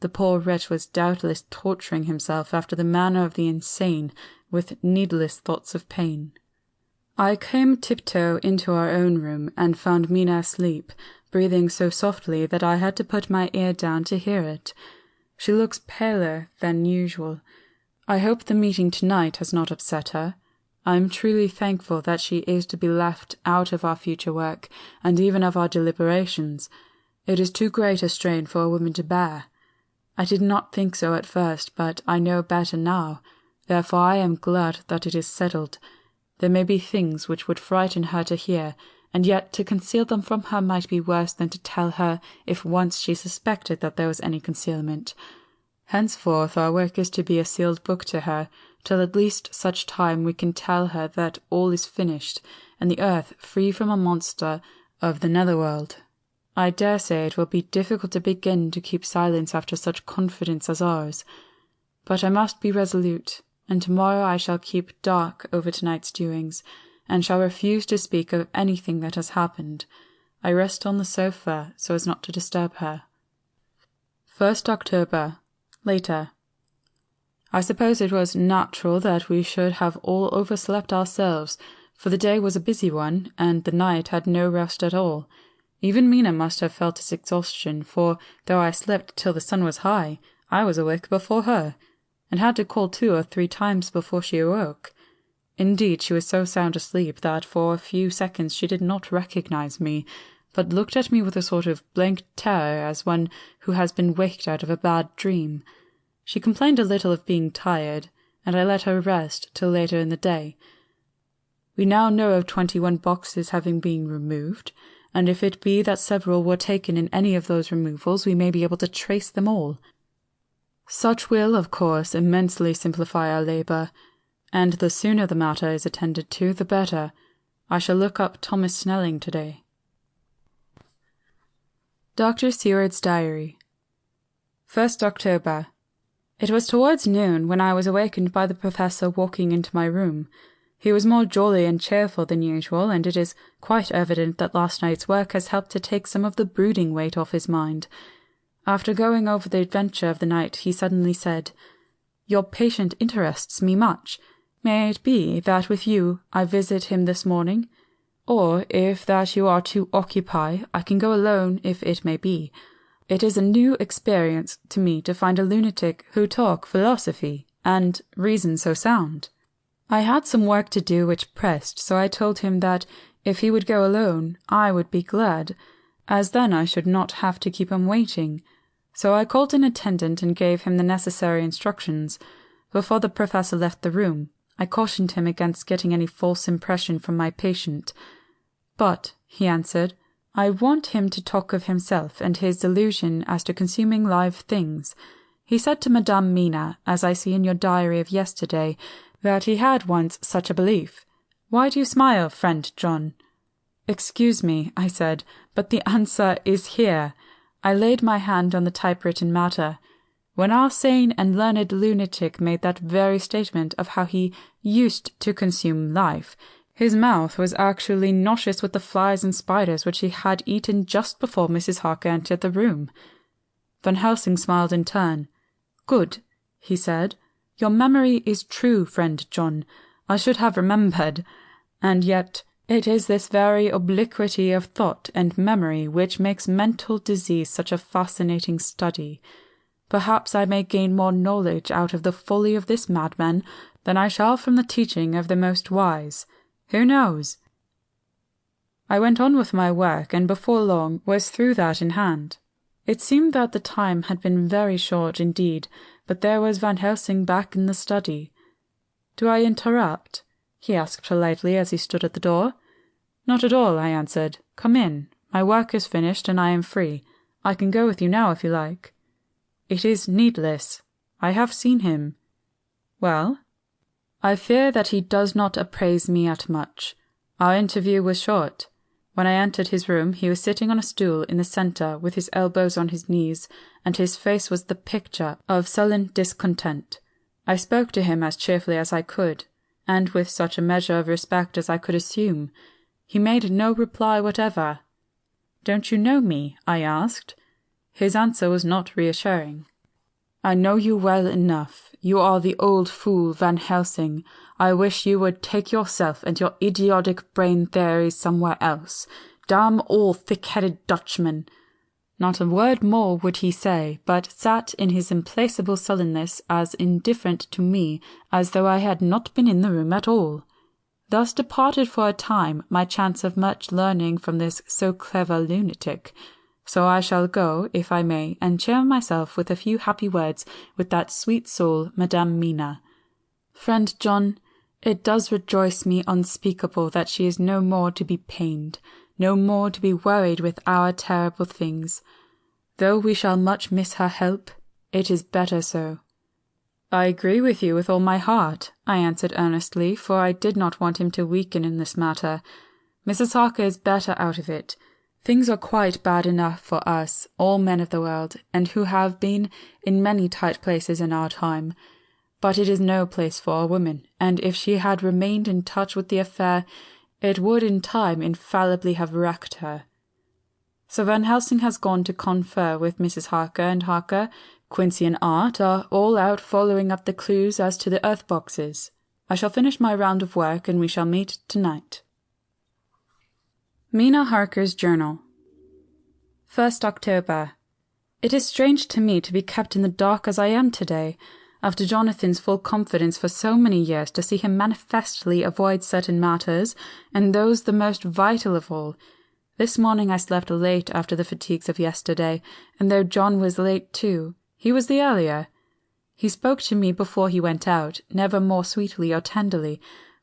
The poor wretch was doubtless torturing himself after the manner of the insane, with needless thoughts of pain. I came tiptoe into our own room, and found Mina asleep, breathing so softly that I had to put my ear down to hear it. She looks paler than usual. I hope the meeting tonight has not upset her. I am truly thankful that she is to be left out of our future work, and even of our deliberations. It is too great a strain for a woman to bear. I did not think so at first, but I know better now. Therefore I am glad that it is settled. There may be things which would frighten her to hear, and yet to conceal them from her might be worse than to tell her if once she suspected that there was any concealment. Henceforth our work is to be a sealed book to her, till at least such time we can tell her that all is finished, and the earth free from a monster of the netherworld. I dare say it will be difficult to begin to keep silence after such confidence as ours. But I must be resolute, and tomorrow I shall keep dark over tonight's doings, and shall refuse to speak of anything that has happened. I rest on the sofa so as not to disturb her. 1st October. Later. I suppose it was natural that we should have all overslept ourselves, for the day was a busy one, and the night had no rest at all. Even Mina must have felt its exhaustion, for though I slept till the sun was high, I was awake before her, and had to call 2 or 3 times before she awoke. Indeed, she was so sound asleep that for a few seconds she did not recognize me, but looked at me with a sort of blank terror as one who has been waked out of a bad dream. She complained a little of being tired, and I let her rest till later in the day. We now know of 21 boxes having been removed, and if it be that several were taken in any of those removals, we may be able to trace them all. Such will, of course, immensely simplify our labour, and the sooner the matter is attended to, the better. I shall look up Thomas Snelling today. Dr. Seward's Diary. 1st October. It was towards noon when I was awakened by the Professor walking into my room. He was more jolly and cheerful than usual, and it is quite evident that last night's work has helped to take some of the brooding weight off his mind. After going over the adventure of the night, he suddenly said, "Your patient interests me much. May it be that with you I visit him this morning? Or, if that you are too occupied, I can go alone if it may be. It is a new experience to me to find a lunatic who talk philosophy, and reason so sound." I had some work to do which pressed, so I told him that if he would go alone, I would be glad, as then I should not have to keep him waiting. So I called an attendant and gave him the necessary instructions. Before the Professor left the room, I cautioned him against getting any false impression from my patient. "But," he answered, "I want him to talk of himself and his delusion as to consuming live things. He said to Madame Mina, as I see in your diary of yesterday, that he had once such a belief. Why do you smile, friend John?" "Excuse me," I said, "but the answer is here." I laid my hand on the typewritten matter. "When our sane and learned lunatic made that very statement of how he used to consume life, his mouth was actually nauseous with the flies and spiders which he had eaten just before Mrs. Harker entered the room." Van Helsing smiled in turn. "Good," he said. "Your memory is true, friend John. I should have remembered. And yet it is this very obliquity of thought and memory which makes mental disease such a fascinating study. Perhaps I may gain more knowledge out of the folly of this madman than I shall from the teaching of the most wise. Who knows?" I went on with my work, and before long was through that in hand. It seemed that the time had been very short indeed, but there was Van Helsing back in the study. "Do I interrupt?" he asked politely as he stood at the door. "Not at all," I answered. "Come in. My work is finished and I am free. I can go with you now if you like." "It is needless. I have seen him." "Well?" "I fear that he does not appraise me at much. Our interview was short. When I entered his room, he was sitting on a stool in the centre with his elbows on his knees, and his face was the picture of sullen discontent. I spoke to him as cheerfully as I could, and with such a measure of respect as I could assume. He made no reply whatever. "Don't you know me?" I asked. His answer was not reassuring. "I know you well enough. You are the old fool Van Helsing. I wish you would take yourself and your idiotic brain theories somewhere else. Damn all thick-headed Dutchmen." Not a word more would he say, but sat in his implacable sullenness as indifferent to me as though I had not been in the room at all. Thus departed for a time my chance of much learning from this so clever lunatic. So I shall go, if I may, and cheer myself with a few happy words with that sweet soul, Madame Mina. Friend John, it does rejoice me unspeakable that she is no more to be pained, no more to be worried with our terrible things. Though we shall much miss her help, it is better so. "I agree with you with all my heart," I answered earnestly, for I did not want him to weaken in this matter. "Mrs. Harker is better out of it. Things are quite bad enough for us, all men of the world, and who have been in many tight places in our time. But it is no place for a woman, and if she had remained in touch with the affair, it would in time infallibly have wrecked her. So Van Helsing has gone to confer with Mrs. Harker, and Harker, Quincy and Art are all out following up the clues as to the earth boxes. I shall finish my round of work and we shall meet tonight." Mina Harker's Journal. 1st October. It is strange to me to be kept in the dark as I am today, after Jonathan's full confidence for so many years, to see him manifestly avoid certain matters, and those the most vital of all. This morning I slept late after the fatigues of yesterday, and though John was late too, he was the earlier. He spoke to me before he went out, never more sweetly or tenderly,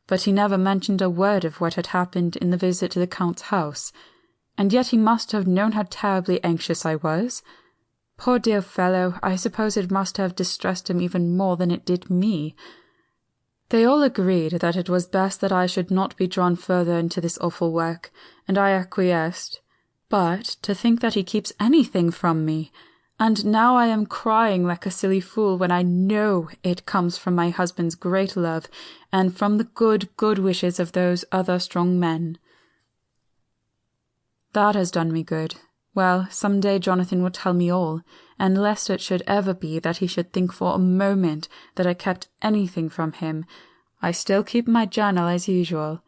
but he never mentioned a word of what had happened in the visit to the Count's house. And yet he must have known how terribly anxious I was. Poor dear fellow, I suppose it must have distressed him even more than it did me. They all agreed that it was best that I should not be drawn further into this awful work, and I acquiesced. But to think that he keeps anything from me! And now I am crying like a silly fool when I know it comes from my husband's great love, and from the good wishes of those other strong men. That has done me good. Well, some day Jonathan will tell me all, and lest it should ever be that he should think for a moment that I kept anything from him, I still keep my journal as usual.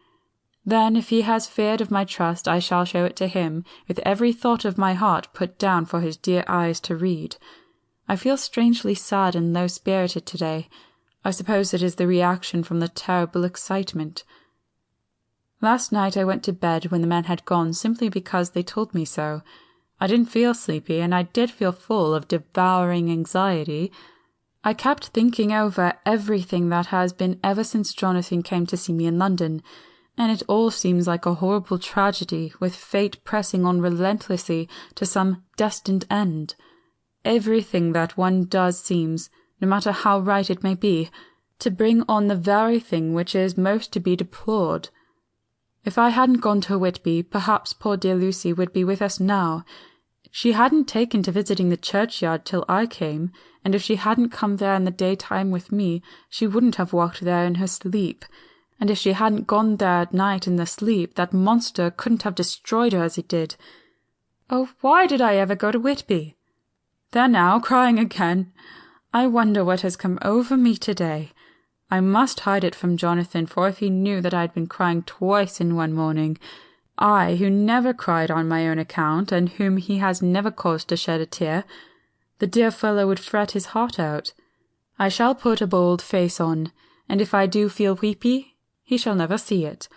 Then, if he has feared of my trust, I shall show it to him, with every thought of my heart put down for his dear eyes to read. I feel strangely sad and low-spirited today. I suppose it is the reaction from the terrible excitement. Last night I went to bed when the men had gone simply because they told me so. I didn't feel sleepy, and I did feel full of devouring anxiety. I kept thinking over everything that has been ever since Jonathan came to see me in London, and it all seems like a horrible tragedy, with fate pressing on relentlessly to some destined end. Everything that one does seems, no matter how right it may be, to bring on the very thing which is most to be deplored. If I hadn't gone to Whitby, perhaps poor dear Lucy would be with us now. She hadn't taken to visiting the churchyard till I came, and if she hadn't come there in the daytime with me, she wouldn't have walked there in her sleep. And if she hadn't gone there at night in the sleep, that monster couldn't have destroyed her as he did. Oh, why did I ever go to Whitby? There now, crying again. I wonder what has come over me today. I must hide it from Jonathan, for if he knew that I had been crying twice in one morning, I, who never cried on my own account, and whom he has never caused to shed a tear, the dear fellow would fret his heart out. I shall put a bold face on, and if I do feel weepy, he shall never see it.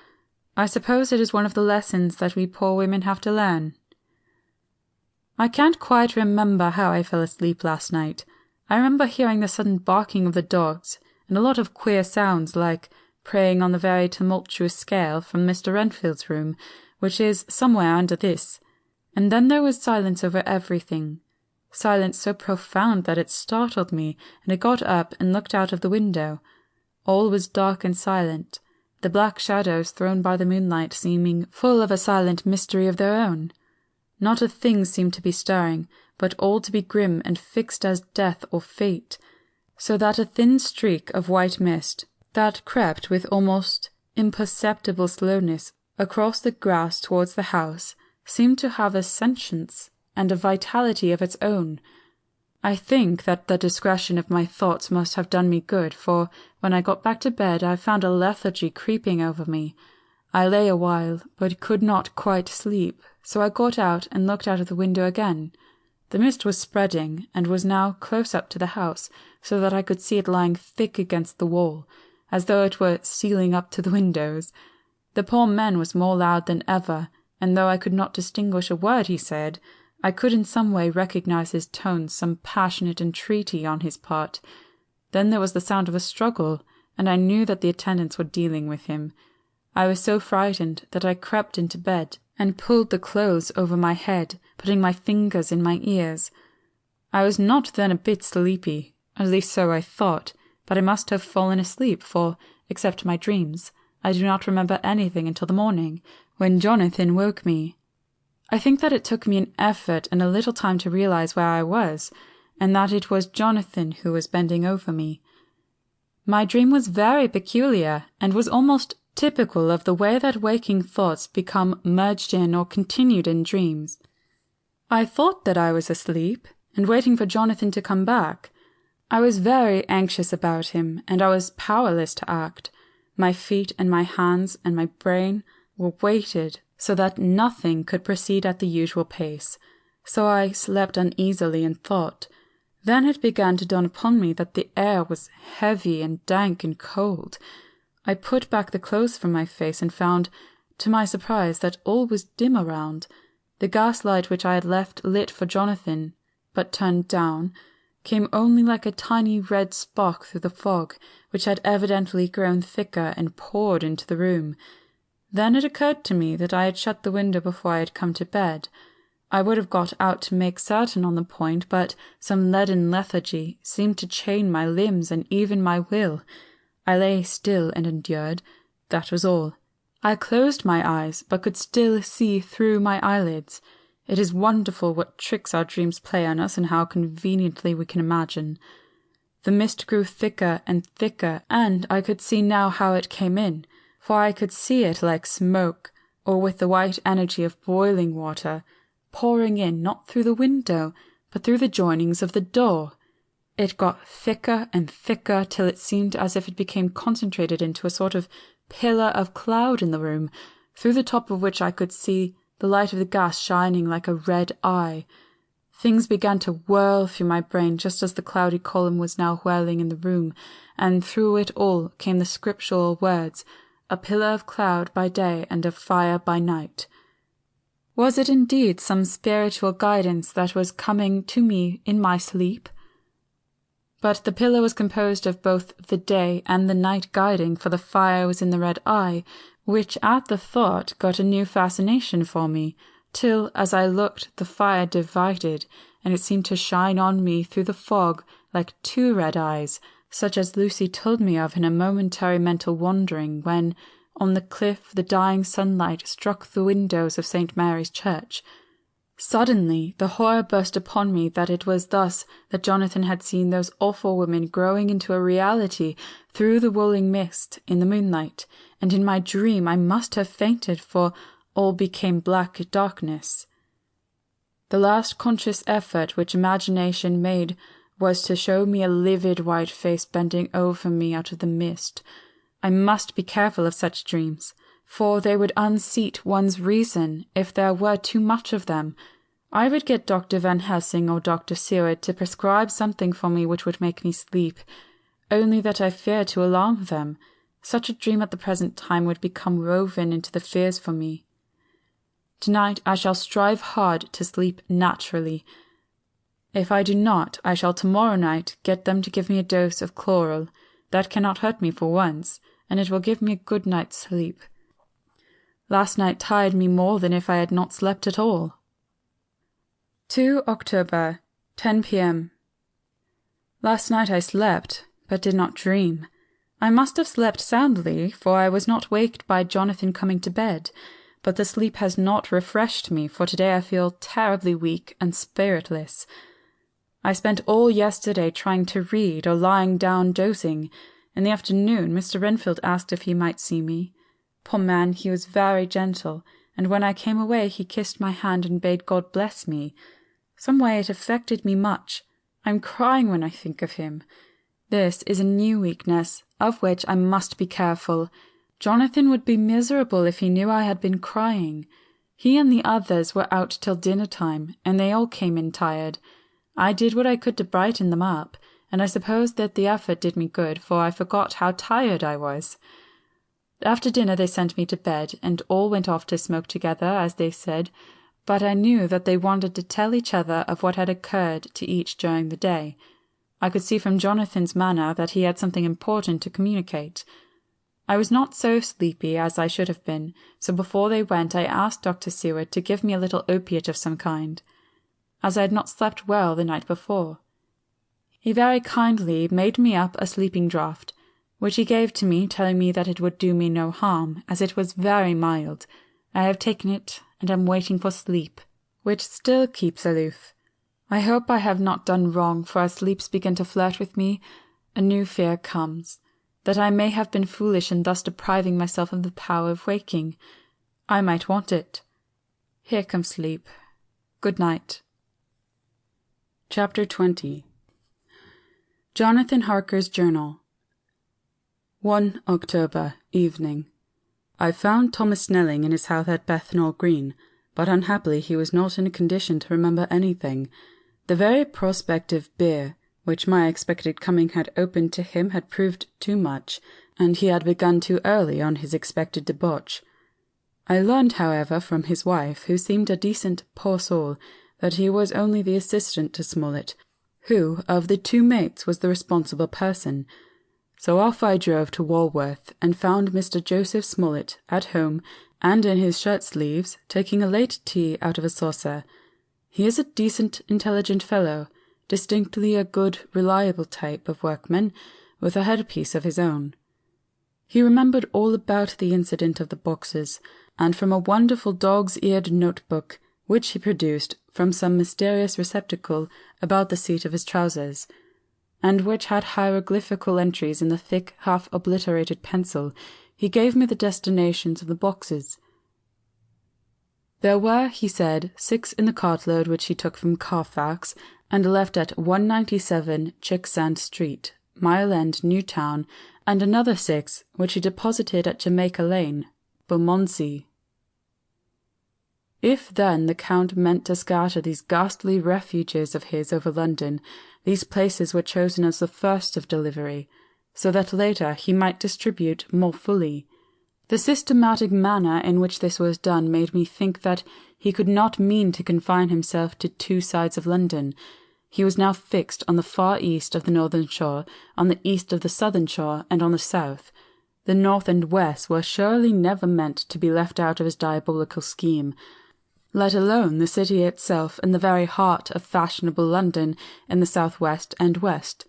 I suppose it is one of the lessons that we poor women have to learn. I can't quite remember how I fell asleep last night. I remember hearing the sudden barking of the dogs, and a lot of queer sounds like praying on the very tumultuous scale from Mr. Renfield's room, which is somewhere under this. And then there was silence over everything. Silence so profound that it startled me, and I got up and looked out of the window. All was dark and silent, the black shadows thrown by the moonlight seeming full of a silent mystery of their own. Not a thing seemed to be stirring, but all to be grim and fixed as death or fate, so that a thin streak of white mist, that crept with almost imperceptible slowness across the grass towards the house, seemed to have a sentience and a vitality of its own. I think that the discretion of my thoughts must have done me good, for when I got back to bed I found a lethargy creeping over me. I lay a while, but could not quite sleep, so I got out and looked out of the window again. The mist was spreading, and was now close up to the house, so that I could see it lying thick against the wall, as though it were stealing up to the windows. The poor man was more loud than ever, and though I could not distinguish a word he said, I could in some way recognize his tones, some passionate entreaty on his part. Then there was the sound of a struggle, and I knew that the attendants were dealing with him. I was so frightened that I crept into bed and pulled the clothes over my head, putting my fingers in my ears. I was not then a bit sleepy, at least so I thought, but I must have fallen asleep, for, except my dreams, I do not remember anything until the morning, when Jonathan woke me. I think that it took me an effort and a little time to realize where I was, and that it was Jonathan who was bending over me. My dream was very peculiar, and was almost typical of the way that waking thoughts become merged in or continued in dreams. I thought that I was asleep, and waiting for Jonathan to come back. I was very anxious about him, and I was powerless to act. My feet and my hands and my brain were weighted so that nothing could proceed at the usual pace, so I slept uneasily and thought. Then it began to dawn upon me that the air was heavy and dank and cold. I put back the clothes from my face and found, to my surprise, that all was dim around. The gaslight which I had left lit for Jonathan, but turned down, came only like a tiny red spark through the fog, which had evidently grown thicker and poured into the room. Then it occurred to me that I had shut the window before I had come to bed. I would have got out to make certain on the point, but some leaden lethargy seemed to chain my limbs and even my will. I lay still and endured. That was all. I closed my eyes, but could still see through my eyelids. It is wonderful what tricks our dreams play on us and how conveniently we can imagine. The mist grew thicker and thicker, and I could see now how it came in, for I could see it like smoke, or with the white energy of boiling water, pouring in not through the window, but through the joinings of the door. It got thicker and thicker till it seemed as if it became concentrated into a sort of pillar of cloud in the room, through the top of which I could see the light of the gas shining like a red eye. Things began to whirl through my brain just as the cloudy column was now whirling in the room, and through it all came the scriptural words, "A pillar of cloud by day and of fire by night." Was it indeed some spiritual guidance that was coming to me in my sleep? But the pillar was composed of both the day and the night guiding, for the fire was in the red eye, which at the thought got a new fascination for me, till, as I looked, the fire divided, and it seemed to shine on me through the fog like two red eyes, such as Lucy told me of in a momentary mental wandering when, on the cliff, the dying sunlight struck the windows of St. Mary's Church. Suddenly the horror burst upon me that it was thus that Jonathan had seen those awful women growing into a reality through the whirling mist in the moonlight, and in my dream I must have fainted, for all became black darkness. The last conscious effort which imagination made was to show me a livid white face bending over me out of the mist. I must be careful of such dreams, for they would unseat one's reason if there were too much of them. I would get Dr. Van Helsing or Dr. Seward to prescribe something for me which would make me sleep, only that I feared to alarm them. Such a dream at the present time would become woven into the fears for me. Tonight I shall strive hard to sleep naturally. If I do not, I shall tomorrow night get them to give me a dose of chloral. That cannot hurt me for once, and it will give me a good night's sleep. Last night tired me more than if I had not slept at all. 2 October, 10 p.m. Last night I slept, but did not dream. I must have slept soundly, for I was not waked by Jonathan coming to bed, but the sleep has not refreshed me, for today I feel terribly weak and spiritless. I spent all yesterday trying to read or lying down dozing. In the afternoon Mr. Renfield asked if he might see me. Poor man, he was very gentle, and when I came away he kissed my hand and bade God bless me. Some way it affected me much. I'm crying when I think of him. This is a new weakness, of which I must be careful. Jonathan would be miserable if he knew I had been crying. He and the others were out till dinner-time, and they all came in tired. I did what I could to brighten them up, and I suppose that the effort did me good, for I forgot how tired I was. After dinner they sent me to bed, and all went off to smoke together, as they said, but I knew that they wanted to tell each other of what had occurred to each during the day. I could see from Jonathan's manner that he had something important to communicate. I was not so sleepy as I should have been, so before they went I asked Dr. Seward to give me a little opiate of some kind, as I had not slept well the night before. He very kindly made me up a sleeping draught, which he gave to me, telling me that it would do me no harm, as it was very mild. I have taken it, and am waiting for sleep, which still keeps aloof. I hope I have not done wrong, for as sleeps begin to flirt with me, a new fear comes, that I may have been foolish in thus depriving myself of the power of waking. I might want it. Here comes sleep. Good night. Chapter 20. Jonathan Harker's Journal. 1 October, evening. I found Thomas Snelling in his house at Bethnal Green, but unhappily he was not in a condition to remember anything. The very prospect of beer, which my expected coming had opened to him, had proved too much, and he had begun too early on his expected debauch. I learned, however, from his wife, who seemed a decent poor soul, that he was only the assistant to Smollett, who of the 2 mates was the responsible person. So off I drove to Walworth, and found Mr. Joseph Smollett at home, and in his shirt-sleeves, taking a late tea out of a saucer. He is a decent, intelligent fellow, distinctly a good, reliable type of workman, with a headpiece of his own. He remembered all about the incident of the boxes, and from a wonderful dog's-eared notebook, which he produced from some mysterious receptacle about the seat of his trousers, and which had hieroglyphical entries in the thick, half-obliterated pencil, he gave me the destinations of the boxes. There were, he said, 6 in the cartload which he took from Carfax, and left at 197 Chicksand Street, Mile End, Newtown, and another 6 which he deposited at Jamaica Lane, Bermondsey. If then the Count meant to scatter these ghastly refuges of his over London, these places were chosen as the first of delivery, so that later he might distribute more fully. The systematic manner in which this was done made me think that he could not mean to confine himself to 2 sides of London. He was now fixed on the far east of the northern shore, on the east of the southern shore, and on the south. The north and west were surely never meant to be left out of his diabolical scheme, let alone the city itself in the very heart of fashionable London in the south-west and west.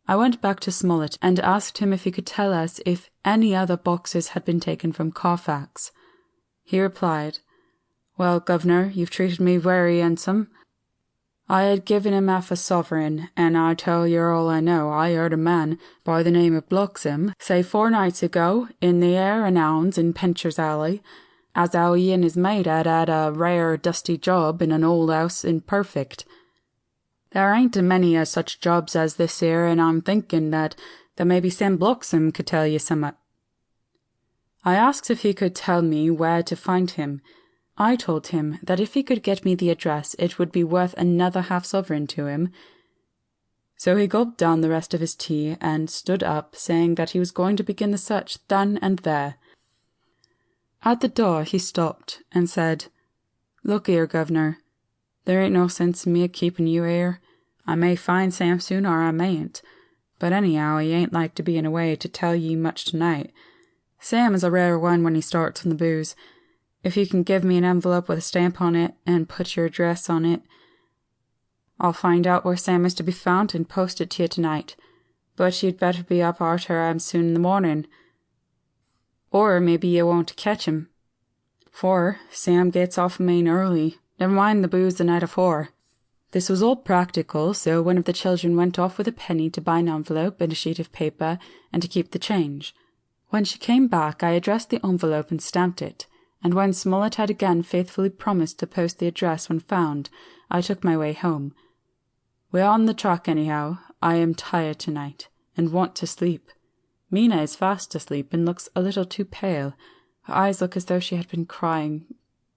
I went back to Smollett and asked him if he could tell us if any other boxes had been taken from Carfax. He replied, "Well, governor, you've treated me very handsome. I had given him half a sovereign, and I tell you all I know, I heard a man by the name of Bloxham say 4 nights ago, in the Hare and Hounds in Pincher's Alley, as how he and his mate had a rare dusty job in an old house in Perfect. There ain't a many of such jobs as this here, and I'm thinking that maybe Sam Bloxham could tell you summat." I asked if he could tell me where to find him. I told him that if he could get me the address, it would be worth another half-sovereign to him. So he gulped down the rest of his tea and stood up, saying that he was going to begin the search then and there. At the door he stopped and said, "Look here, governor, there ain't no sense in me a keeping you here. I may find Sam soon or I mayn't, but anyhow he ain't like to be in a way to tell ye much tonight. Sam is a rare one when he starts on the booze. If you can give me an envelope with a stamp on it, and put your address on it, I'll find out where Sam is to be found and post it to you tonight. But you'd better be up arter soon in the morning, or maybe you won't catch him. For Sam gets off main early, never mind the booze the night afore." This was all practical, so one of the children went off with a penny to buy an envelope and a sheet of paper, and to keep the change. When she came back, I addressed the envelope and stamped it, and when Smollett had again faithfully promised to post the address when found, I took my way home. We're on the track anyhow. I am tired tonight, and want to sleep. Mina is fast asleep and looks a little too pale. Her eyes look as though she had been crying.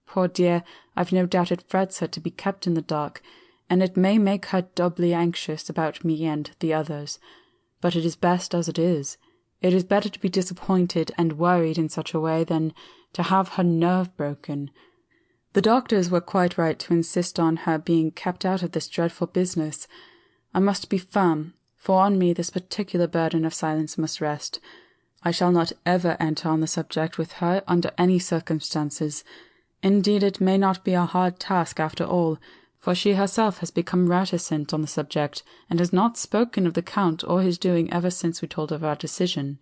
Poor dear, I've no doubt it frets her to be kept in the dark, and it may make her doubly anxious about me and the others. But it is best as it is. It is better to be disappointed and worried in such a way than to have her nerve broken. The doctors were quite right to insist on her being kept out of this dreadful business. I must be firm, for on me this particular burden of silence must rest. I shall not ever enter on the subject with her under any circumstances. Indeed, it may not be a hard task after all, for she herself has become reticent on the subject, and has not spoken of the Count or his doing ever since we told of our decision.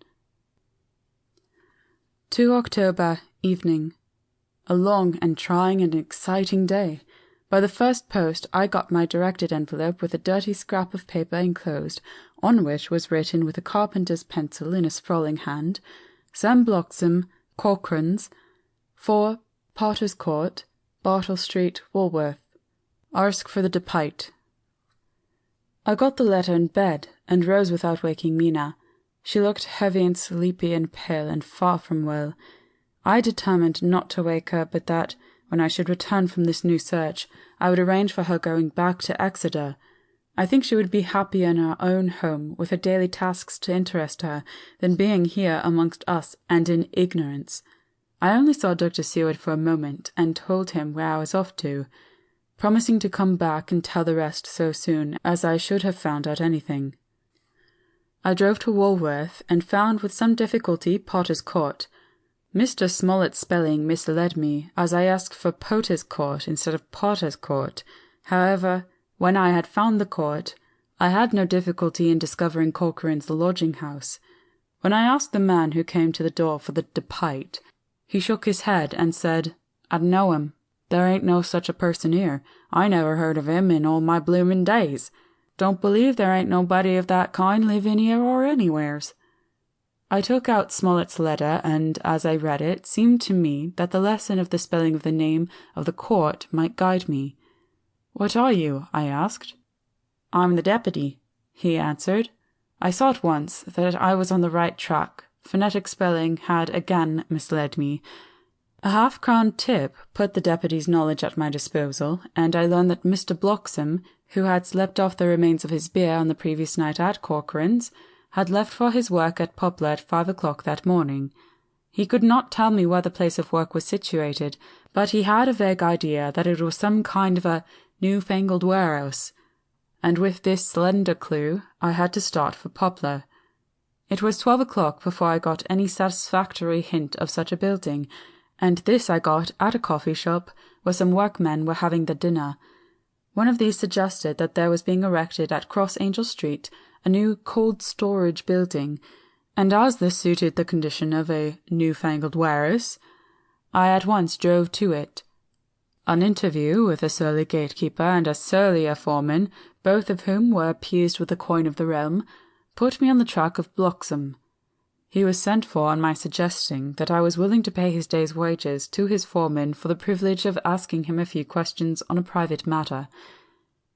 2 October, evening. A long and trying and exciting day. By the first post I got my directed envelope with a dirty scrap of paper enclosed, on which was written with a carpenter's pencil in a sprawling hand, Sam Bloxham, Corcoran's, 4 Potter's Court, Bartle Street, Walworth. Ask for the Depite. I got the letter in bed, and rose without waking Mina. She looked heavy and sleepy and pale, and far from well. I determined not to wake her, but that, when I should return from this new search, I would arrange for her going back to Exeter. I think she would be happier in her own home, with her daily tasks to interest her, than being here amongst us and in ignorance. I only saw Dr. Seward for a moment, and told him where I was off to, promising to come back and tell the rest so soon as I should have found out anything. I drove to Walworth, and found with some difficulty Potter's Court. Mr. Smollett's spelling misled me, as I asked for Potter's Court instead of Potter's Court. However, when I had found the court, I had no difficulty in discovering Corcoran's lodging-house. When I asked the man who came to the door for the Depite, he shook his head and said, "I'd know him. There ain't no such a person here. I never heard of him in all my bloomin' days. Don't believe there ain't nobody of that kind living here or anywheres." I took out Smollett's letter, and as I read it, seemed to me that the lesson of the spelling of the name of the court might guide me. "What are you?" I asked. "I'm the deputy," he answered. I saw at once that I was on the right track. Phonetic spelling had again misled me. A half-crown tip put the deputy's knowledge at my disposal, and I learned that Mr. Bloxham, who had slept off the remains of his beer on the previous night at Corcoran's, had left for his work at Poplar at 5 o'clock that morning. He could not tell me where the place of work was situated, but he had a vague idea that it was some kind of a new-fangled warehouse, and with this slender clue I had to start for Poplar. It was 12 o'clock before I got any satisfactory hint of such a building, and this I got at a coffee shop where some workmen were having their dinner. One of these suggested that there was being erected at Cross Angel Street a new cold storage building, and as this suited the condition of a new-fangled warehouse, I at once drove to it. An interview with a surly gatekeeper and a surlier foreman, both of whom were appeased with the coin of the realm, put me on the track of Bloxham. He was sent for on my suggesting that I was willing to pay his day's wages to his foreman for the privilege of asking him a few questions on a private matter.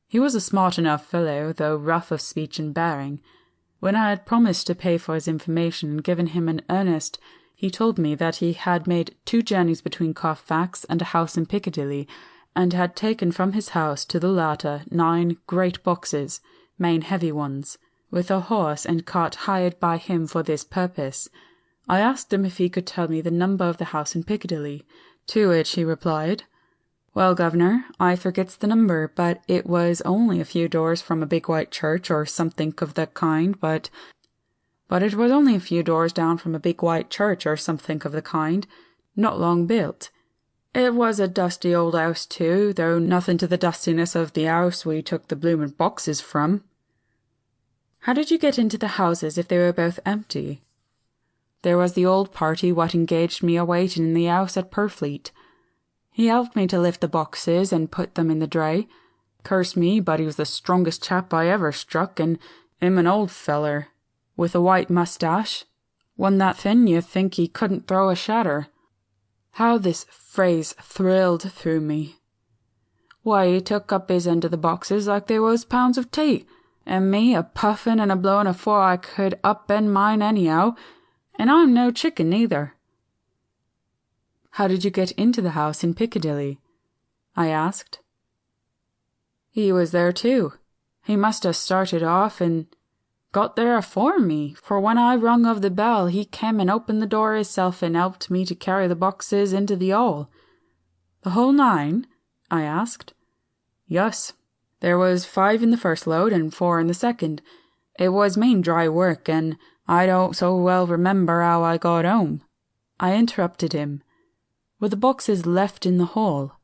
He was a smart enough fellow, though rough of speech and bearing. When I had promised to pay for his information and given him an earnest, he told me that he had made 2 journeys between Carfax and a house in Piccadilly, and had taken from his house to the latter 9 great boxes, main heavy ones, with a horse and cart hired by him for this purpose. I asked him if he could tell me the number of the house in Piccadilly, to which he replied, Well, governor, I forgets the number, but it was only a few doors from a big white church or something of that kind, but it was only a few doors down from a big white church or something of the kind, not long built. It was a dusty old house too, though nothing to the dustiness of the house we took the bloomin' boxes from. How did you get into the houses if they were both empty? There was the old party what engaged me a-waiting in the house at Purfleet. He helped me to lift the boxes and put them in the dray. Curse me, but he was the strongest chap I ever struck, and him an old feller, with a white moustache, one that thin you think he couldn't throw a shatter. How this phrase thrilled through me. Why, he took up his end of the boxes like they was pounds of tea, and me a-puffin' and a-blowin' afore I could up-bend mine anyhow, and I'm no chicken neither. How did you get into the house in Piccadilly? I asked. He was there too. He must have started off and got there afore me, for when I rung of the bell he came and opened the door hisself and helped me to carry the boxes into the hall. The whole 9? I asked. Yes. There was 5 in the first load and 4 in the second. It was main dry work, and I don't so well remember how I got home. I interrupted him. Were the boxes left in the hall?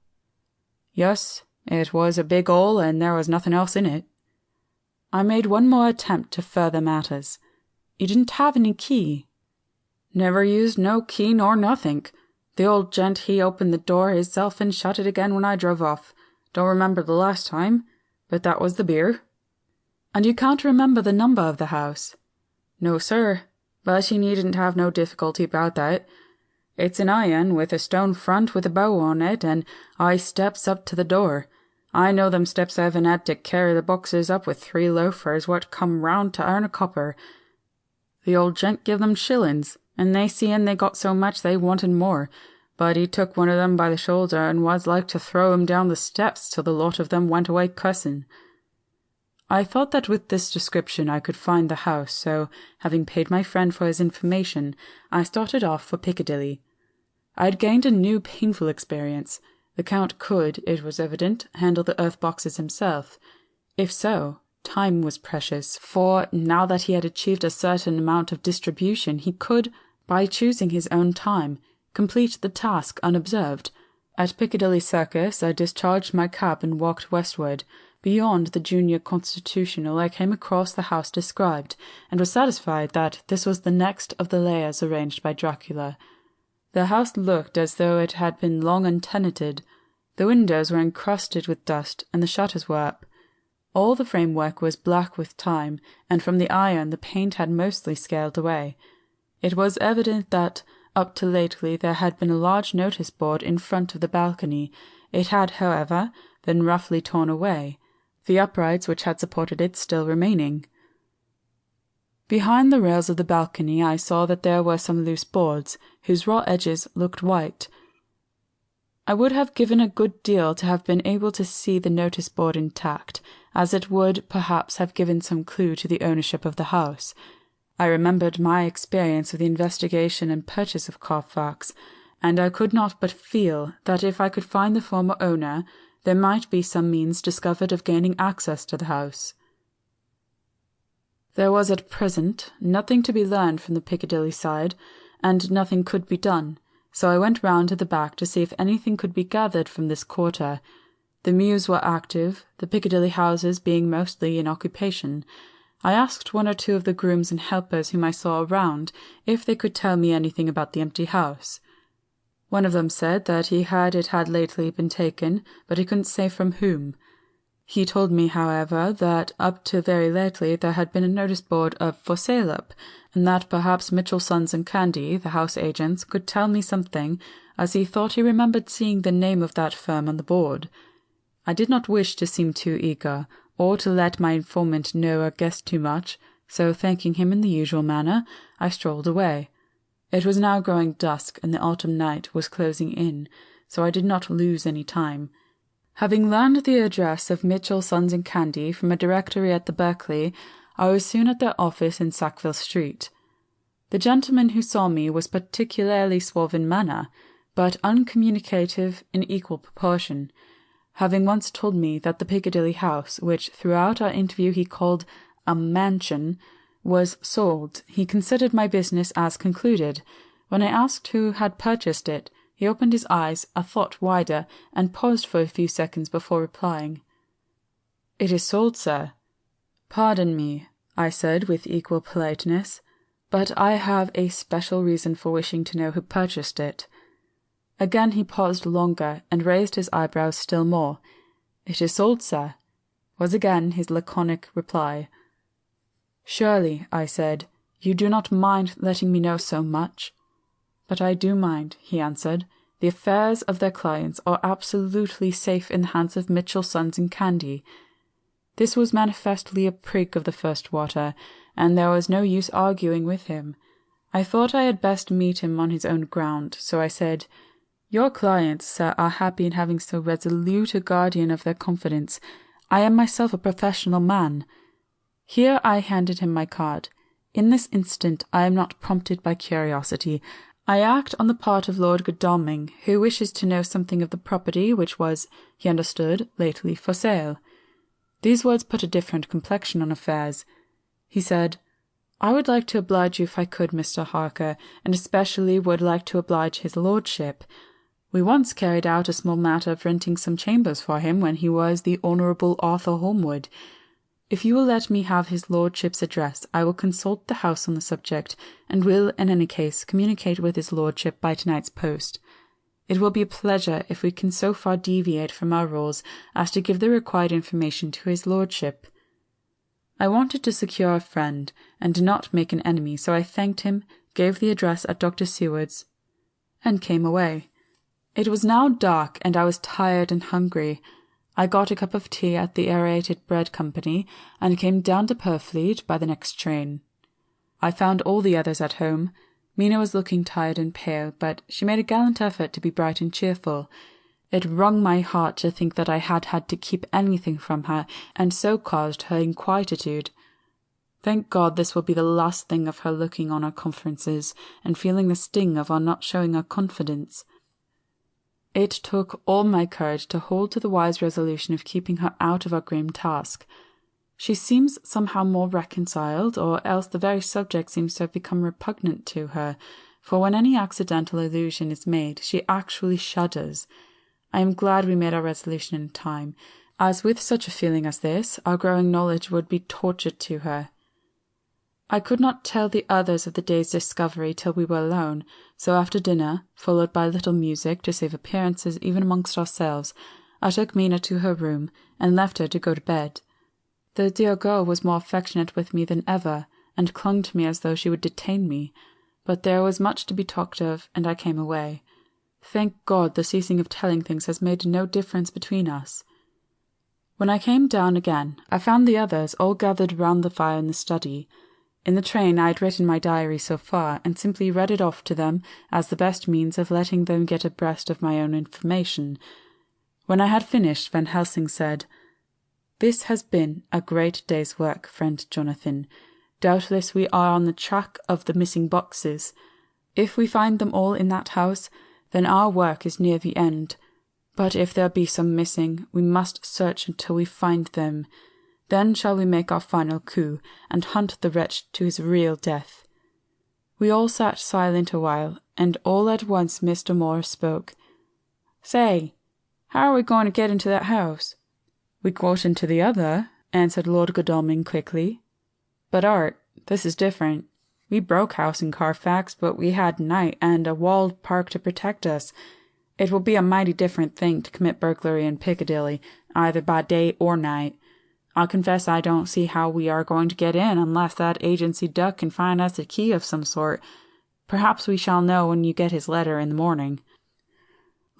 Yes, it was a big hall, and there was nothing else in it. I made one more attempt to further matters. You didn't have any key? Never used no key nor nothink. The old gent he opened the door hisself and shut it again when I drove off. Don't remember the last time, but that was the beer. And you can't remember the number of the house? No, sir, but you needn't have no difficulty about that. It's an iron with a stone front with a bow on it, and I steps up to the door. I know them steps haven't had to carry the boxes up with 3 loafers what come round to earn a copper. The old gent give them shillings, and they seein' they got so much they wanted more, but he took one of them by the shoulder and was like to throw him down the steps till the lot of them went away cussin'. I thought that with this description I could find the house, so, having paid my friend for his information, I started off for Piccadilly. I had gained a new painful experience. The Count could, it was evident, handle the earth boxes himself. If so, time was precious, for, now that he had achieved a certain amount of distribution, he could, by choosing his own time, complete the task unobserved. At Piccadilly Circus I discharged my cab and walked westward. Beyond the Junior Constitutional I came across the house described, and was satisfied that this was the next of the layers arranged by Dracula. The house looked as though it had been long untenanted. The windows were encrusted with dust, and the shutters were up. All the framework was black with time, and from the iron the paint had mostly scaled away. It was evident that, up to lately, there had been a large notice board in front of the balcony. It had, however, been roughly torn away, the uprights which had supported it still remaining. Behind the rails of the balcony I saw that there were some loose boards, whose raw edges looked white. I would have given a good deal to have been able to see the notice board intact, as it would, perhaps, have given some clue to the ownership of the house. I remembered my experience of the investigation and purchase of Carfax, and I could not but feel that if I could find the former owner, there might be some means discovered of gaining access to the house. There was at present nothing to be learned from the Piccadilly side, and nothing could be done, so I went round to the back to see if anything could be gathered from this quarter. The mews were active, the Piccadilly houses being mostly in occupation. I asked 1 or 2 of the grooms and helpers whom I saw around if they could tell me anything about the empty house. One of them said that it had lately been taken, but he couldn't say from whom. He told me, however, that up to very lately there had been a notice board of "For Sale" up, and that perhaps Mitchell, Sons and Candy, the house agents, could tell me something, as he thought he remembered seeing the name of that firm on the board. I did not wish to seem too eager, or to let my informant know or guess too much, so thanking him in the usual manner, I strolled away. It was now growing dusk, and the autumn night was closing in, so I did not lose any time. Having learned the address of Mitchell, Sons and Candy from a directory at the Berkeley, I was soon at their office in Sackville Street. The gentleman who saw me was particularly suave in manner, but uncommunicative in equal proportion. Having once told me that the Piccadilly house, which throughout our interview he called a mansion, was sold, he considered my business as concluded. When I asked who had purchased it, he opened his eyes a thought wider and paused for a few seconds before replying. "It is sold, sir." "Pardon me," I said with equal politeness, "but I have a special reason for wishing to know who purchased it." Again he paused longer and raised his eyebrows still more. "It is sold, sir," was again his laconic reply. "Surely," I said, "you do not mind letting me know so much?" "But I do mind," he answered. "The affairs of their clients are absolutely safe in the hands of Mitchell, Sons and Candy." This was manifestly a prig of the first water, and there was no use arguing with him. I thought I had best meet him on his own ground, so I said, "Your clients, sir, are happy in having so resolute a guardian of their confidence. I am myself a professional man." Here I handed him my card. In this instant I am not prompted by curiosity. I act on the part of Lord Godalming, who wishes to know something of the property which was, he understood, lately for sale. These words put a different complexion on affairs. He said, "I would like to oblige you if I could, Mr. Harker, and especially would like to oblige his lordship. We once carried out a small matter of renting some chambers for him when he was the Honourable Arthur Holmwood. If you will let me have his lordship's address, I will consult the house on the subject, and will, in any case, communicate with his lordship by tonight's post. It will be a pleasure if we can so far deviate from our rules as to give the required information to his lordship." I wanted to secure a friend, and not make an enemy, so I thanked him, gave the address at Dr. Seward's, and came away. It was now dark, and I was tired and hungry. I got a cup of tea at the Aerated Bread Company, and came down to Purfleet by the next train. I found all the others at home. Mina was looking tired and pale, but she made a gallant effort to be bright and cheerful. It wrung my heart to think that I had had to keep anything from her, and so caused her inquietude. Thank God this will be the last thing of her looking on our conferences, and feeling the sting of our not showing her confidence. It took all my courage to hold to the wise resolution of keeping her out of our grim task. She seems somehow more reconciled, or else the very subject seems to have become repugnant to her, for when any accidental allusion is made, she actually shudders. I am glad we made our resolution in time, as with such a feeling as this, our growing knowledge would be torture to her. I could not tell the others of the day's discovery till we were alone, so after dinner, followed by a little music to save appearances even amongst ourselves, I took Mina to her room, and left her to go to bed. The dear girl was more affectionate with me than ever, and clung to me as though she would detain me, but there was much to be talked of, and I came away. Thank God the ceasing of telling things has made no difference between us. When I came down again, I found the others all gathered round the fire in the study. In the train I had written my diary so far, and simply read it off to them as the best means of letting them get abreast of my own information. When I had finished, Van Helsing said, "This has been a great day's work, friend Jonathan. Doubtless we are on the track of the missing boxes. If we find them all in that house, then our work is near the end. But if there be some missing, we must search until we find them. Then shall we make our final coup, and hunt the wretch to his real death." We all sat silent a while, and all at once Mr. Morris spoke. "Say, how are we going to get into that house?" "We got into the other," answered Lord Godalming quickly. "But, Art, this is different. We broke house in Carfax, but we had night and a walled park to protect us. It will be a mighty different thing to commit burglary in Piccadilly, either by day or night. I confess I don't see how we are going to get in unless that agency duck can find us a key of some sort. Perhaps we shall know when you get his letter in the morning."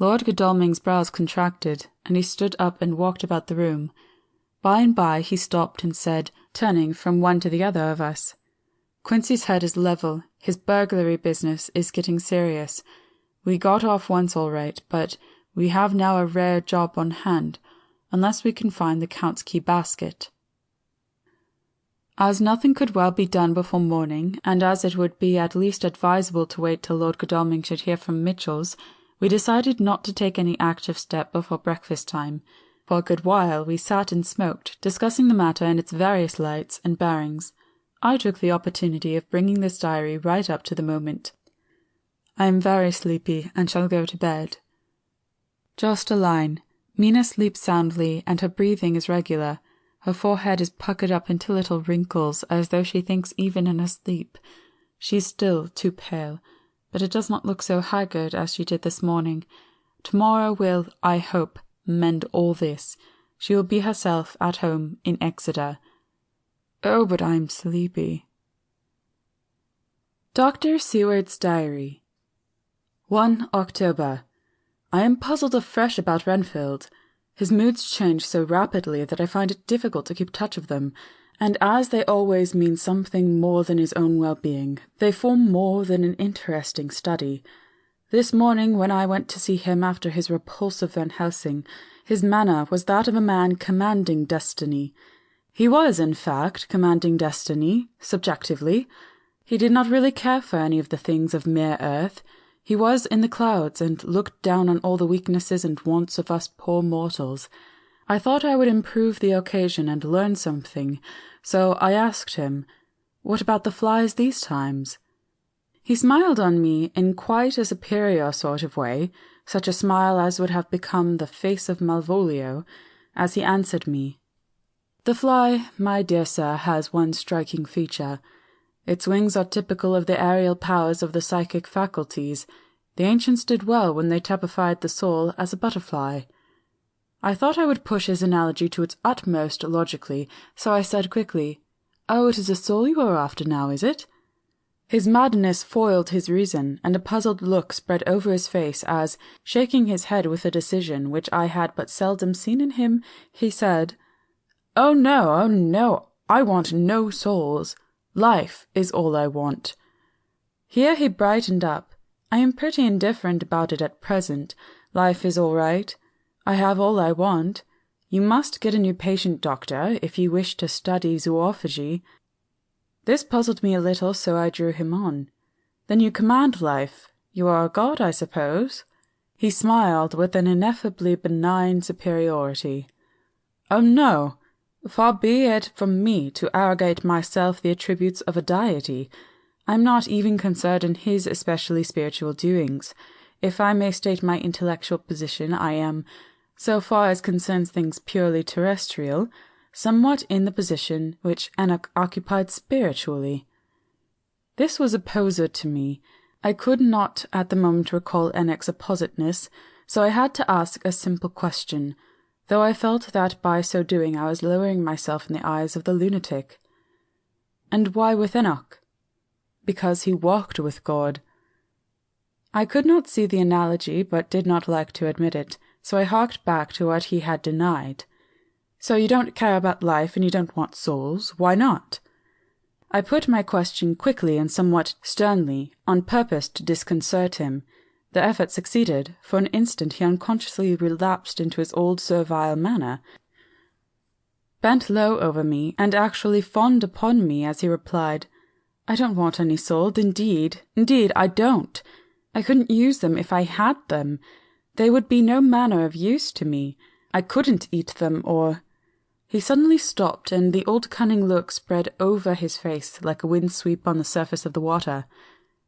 Lord Godalming's brows contracted, and he stood up and walked about the room. By and by he stopped and said, turning from one to the other of us, "Quincy's head is level. His burglary business is getting serious. We got off once all right, but we have now a rare job on hand, unless we can find the Count's key basket." As nothing could well be done before morning, and as it would be at least advisable to wait till Lord Godalming should hear from Mitchell's, we decided not to take any active step before breakfast time. For a good while we sat and smoked, discussing the matter in its various lights and bearings. I took the opportunity of bringing this diary right up to the moment. I am very sleepy and shall go to bed. Just a line. Mina sleeps soundly and her breathing is regular. Her forehead is puckered up into little wrinkles as though she thinks even in her sleep. She is still too pale, but it does not look so haggard as she did this morning. Tomorrow will, I hope, mend all this. She will be herself at home in Exeter. Oh, but I'm sleepy. Dr. Seward's Diary 1 October. I am puzzled afresh about Renfield. His moods change so rapidly that I find it difficult to keep touch of them, and as they always mean something more than his own well-being, they form more than an interesting study. This morning, when I went to see him after his repulsive Van Helsing, his manner was that of a man commanding destiny. He was, in fact, commanding destiny, subjectively. He did not really care for any of the things of mere earth. He was in the clouds and looked down on all the weaknesses and wants of us poor mortals. I thought I would improve the occasion and learn something, so I asked him, "What about the flies these times?" He smiled on me in quite a superior sort of way, such a smile as would have become the face of Malvolio, as he answered me. "The fly, my dear sir, has one striking feature. Its wings are typical of the aerial powers of the psychic faculties. The ancients did well when they typified the soul as a butterfly." I thought I would push his analogy to its utmost logically, so I said quickly, "Oh, it is a soul you are after now, is it?" His madness foiled his reason, and a puzzled look spread over his face as, shaking his head with a decision which I had but seldom seen in him, he said, oh no, I want no souls. Life is all I want." Here he brightened up. "I am pretty indifferent about it at present. Life is all right. I have all I want. You must get a new patient, doctor, if you wish to study zoophagy." This puzzled me a little, so I drew him on. "Then you command life. You are a god, I suppose?" He smiled with an ineffably benign superiority. "Oh no! Far be it from me to arrogate myself the attributes of a deity. I am not even concerned in his especially spiritual doings. If I may state my intellectual position, I am, so far as concerns things purely terrestrial, somewhat in the position which Enoch occupied spiritually." This was a poser to me. I could not at the moment recall Enoch's appositeness, so I had to ask a simple question, though I felt that by so doing I was lowering myself in the eyes of the lunatic. "And why with Enoch?" "Because he walked with God." I could not see the analogy, but did not like to admit it, so I harked back to what he had denied. "So you don't care about life and you don't want souls. Why not?" I put my question quickly and somewhat sternly, on purpose to disconcert him. The effort succeeded. For an instant he unconsciously relapsed into his old servile manner, bent low over me, and actually fawned upon me as he replied, "I don't want any souls, indeed, I don't. I couldn't use them if I had them. They would be no manner of use to me. I couldn't eat them, or—" He suddenly stopped, and the old cunning look spread over his face like a wind sweep on the surface of the water.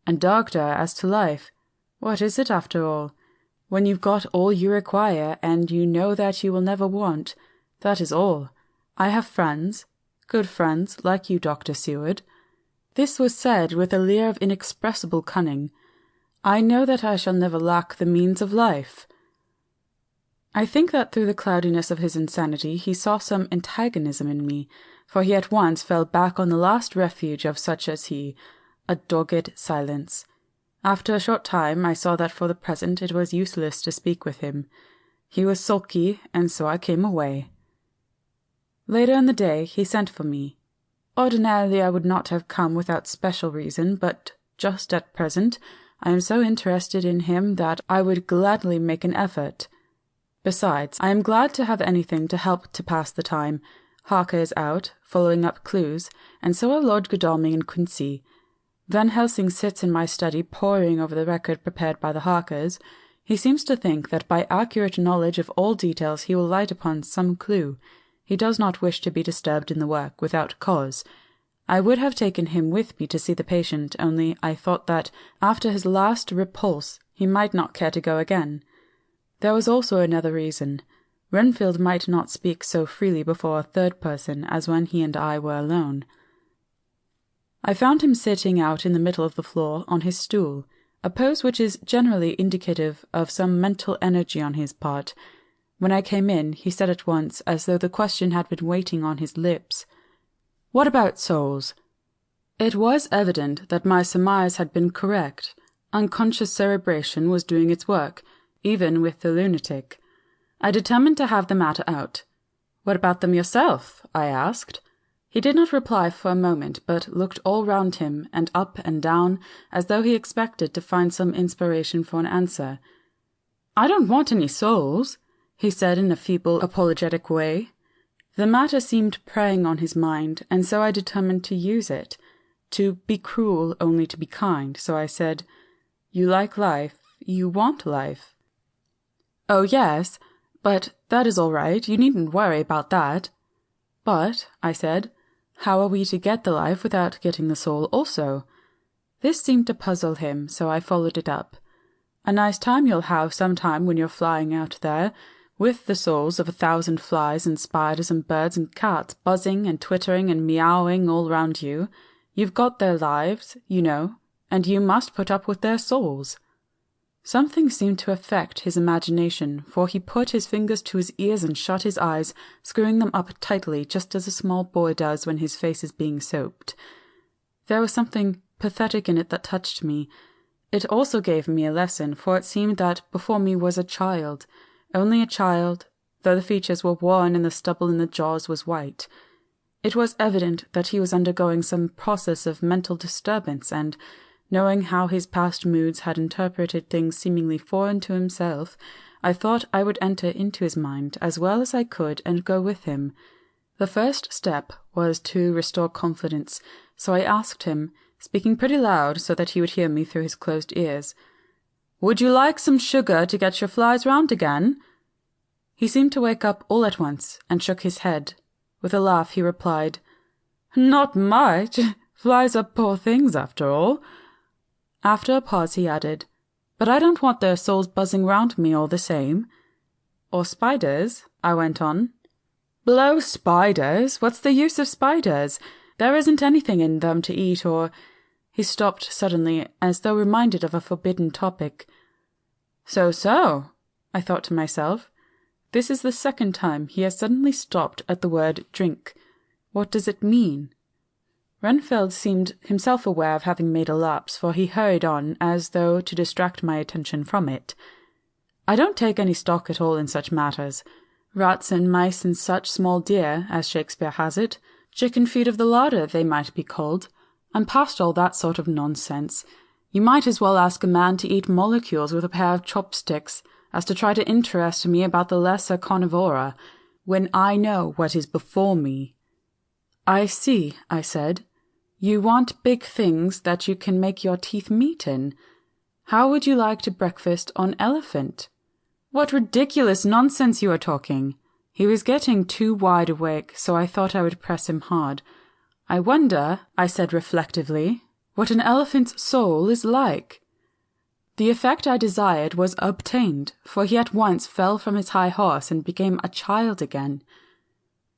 "And doctor, as to life, what is it after all? When you've got all you require, and you know that you will never want, that is all. I have friends, good friends, like you, Dr. Seward." This was said with a leer of inexpressible cunning. "I know that I shall never lack the means of life." I think that through the cloudiness of his insanity he saw some antagonism in me, for he at once fell back on the last refuge of such as he, a dogged silence. After a short time I saw that for the present it was useless to speak with him. He was sulky, and so I came away. Later in the day he sent for me. Ordinarily I would not have come without special reason, but just at present I am so interested in him that I would gladly make an effort. Besides, I am glad to have anything to help to pass the time. Harker is out, following up clues, and so are Lord Godalming and Quincy. Van Helsing sits in my study poring over the record prepared by the Harkers. He seems to think that by accurate knowledge of all details he will light upon some clue. He does not wish to be disturbed in the work without cause. I would have taken him with me to see the patient, only I thought that, after his last repulse, he might not care to go again. There was also another reason. Renfield might not speak so freely before a third person as when he and I were alone. I found him sitting out in the middle of the floor on his stool, a pose which is generally indicative of some mental energy on his part. When I came in, he said at once, as though the question had been waiting on his lips, "What about souls?" It was evident that my surmise had been correct. Unconscious cerebration was doing its work, even with the lunatic. I determined to have the matter out. "What about them yourself?" I asked. He did not reply for a moment, but looked all round him and up and down, as though he expected to find some inspiration for an answer. "I don't want any souls," he said in a feeble, apologetic way. The matter seemed preying on his mind, and so I determined to use it. To be cruel only to be kind, so I said, "You like life, you want life." "Oh, yes, but that is all right, you needn't worry about that." "But," I said, "how are we to get the life without getting the soul also?" This seemed to puzzle him, so I followed it up. "A nice time you'll have some time when you're flying out there, with the souls of 1,000 flies and spiders and birds and cats buzzing and twittering and meowing all round you. You've got their lives, you know, and you must put up with their souls." Something seemed to affect his imagination, for he put his fingers to his ears and shut his eyes, screwing them up tightly just as a small boy does when his face is being soaped. There was something pathetic in it that touched me. It also gave me a lesson, for it seemed that before me was a child, only a child, though the features were worn and the stubble in the jaws was white. It was evident that he was undergoing some process of mental disturbance, and, knowing how his past moods had interpreted things seemingly foreign to himself, I thought I would enter into his mind as well as I could and go with him. The first step was to restore confidence, so I asked him, speaking pretty loud so that he would hear me through his closed ears, "Would you like some sugar to get your flies round again?" He seemed to wake up all at once and shook his head. With a laugh he replied, "Not much. Flies are poor things after all." After a pause he added, "But I don't want their souls buzzing round me all the same." "Or spiders," I went on. "Blow spiders! What's the use of spiders? There isn't anything in them to eat or—" He stopped suddenly, as though reminded of a forbidden topic. So, I thought to myself. This is the second time he has suddenly stopped at the word drink. What does it mean? Renfield seemed himself aware of having made a lapse, for he hurried on, as though to distract my attention from it. "I don't take any stock at all in such matters. Rats and mice and such small deer, as Shakespeare has it. Chicken feet of the larder, they might be called. I'm past all that sort of nonsense. You might as well ask a man to eat molecules with a pair of chopsticks as to try to interest me about the lesser carnivora, when I know what is before me." "I see," I said. "You want big things that you can make your teeth meet in. How would you like to breakfast on elephant?" "What ridiculous nonsense you are talking!" He was getting too wide awake, so I thought I would press him hard. "I wonder," I said reflectively, "what an elephant's soul is like." The effect I desired was obtained, for he at once fell from his high horse and became a child again.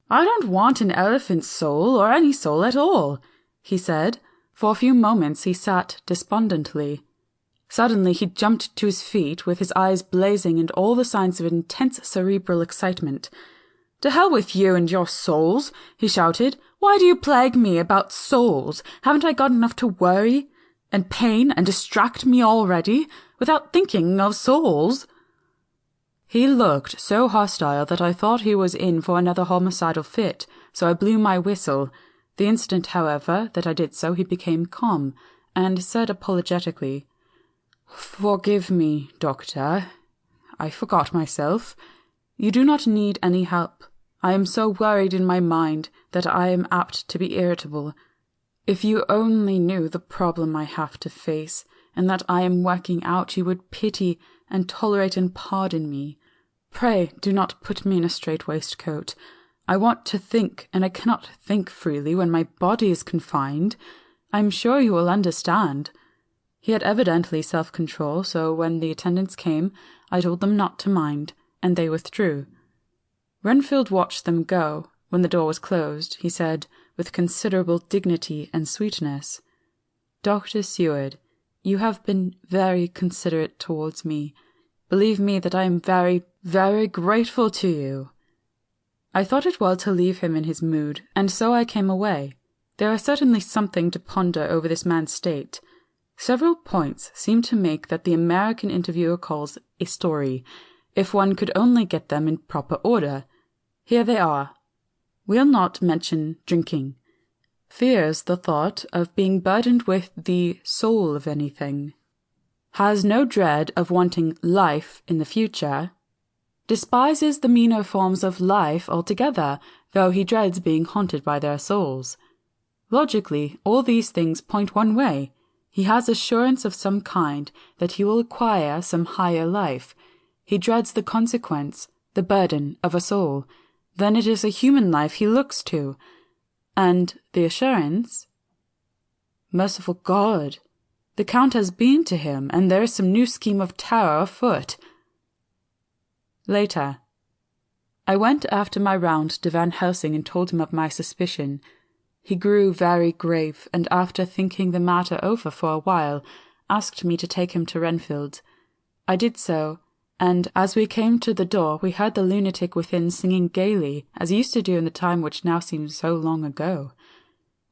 "I don't want an elephant's soul, or any soul at all," he said. For a few moments he sat despondently. Suddenly he jumped to his feet, with his eyes blazing and all the signs of intense cerebral excitement. "To hell with you and your souls," he shouted. "Why do you plague me about souls? Haven't I got enough to worry and pain and distract me already, without thinking of souls?" He looked so hostile that I thought he was in for another homicidal fit, so I blew my whistle. The instant, however, that I did so, he became calm, and said apologetically, "Forgive me, Doctor. I forgot myself. You do not need any help. I am so worried in my mind that I am apt to be irritable. If you only knew the problem I have to face, and that I am working out, you would pity and tolerate and pardon me. Pray do not put me in a strait waistcoat. I want to think, and I cannot think freely when my body is confined. I am sure you will understand." He had evidently self-control, so when the attendants came, I told them not to mind, and they withdrew. Renfield watched them go. When the door was closed, he said, with considerable dignity and sweetness, "Dr. Seward, you have been very considerate towards me. Believe me that I am very, very grateful to you." I thought it well to leave him in his mood, and so I came away. There is certainly something to ponder over this man's state. Several points seem to make that the American interviewer calls a story, if one could only get them in proper order. Here they are. Will not mention drinking. Fears the thought of being burdened with the soul of anything. Has no dread of wanting life in the future. Despises the meaner forms of life altogether, though he dreads being haunted by their souls. Logically, all these things point one way. He has assurance of some kind that he will acquire some higher life. He dreads the consequence, the burden of a soul. Then it is a human life he looks to. And the assurance? Merciful God! The Count has been to him, and there is some new scheme of terror afoot. Later. I went after my round to Van Helsing and told him of my suspicion. He grew very grave, and after thinking the matter over for a while, asked me to take him to Renfield. I did so, and as we came to the door we heard the lunatic within singing gaily, as he used to do in the time which now seems so long ago.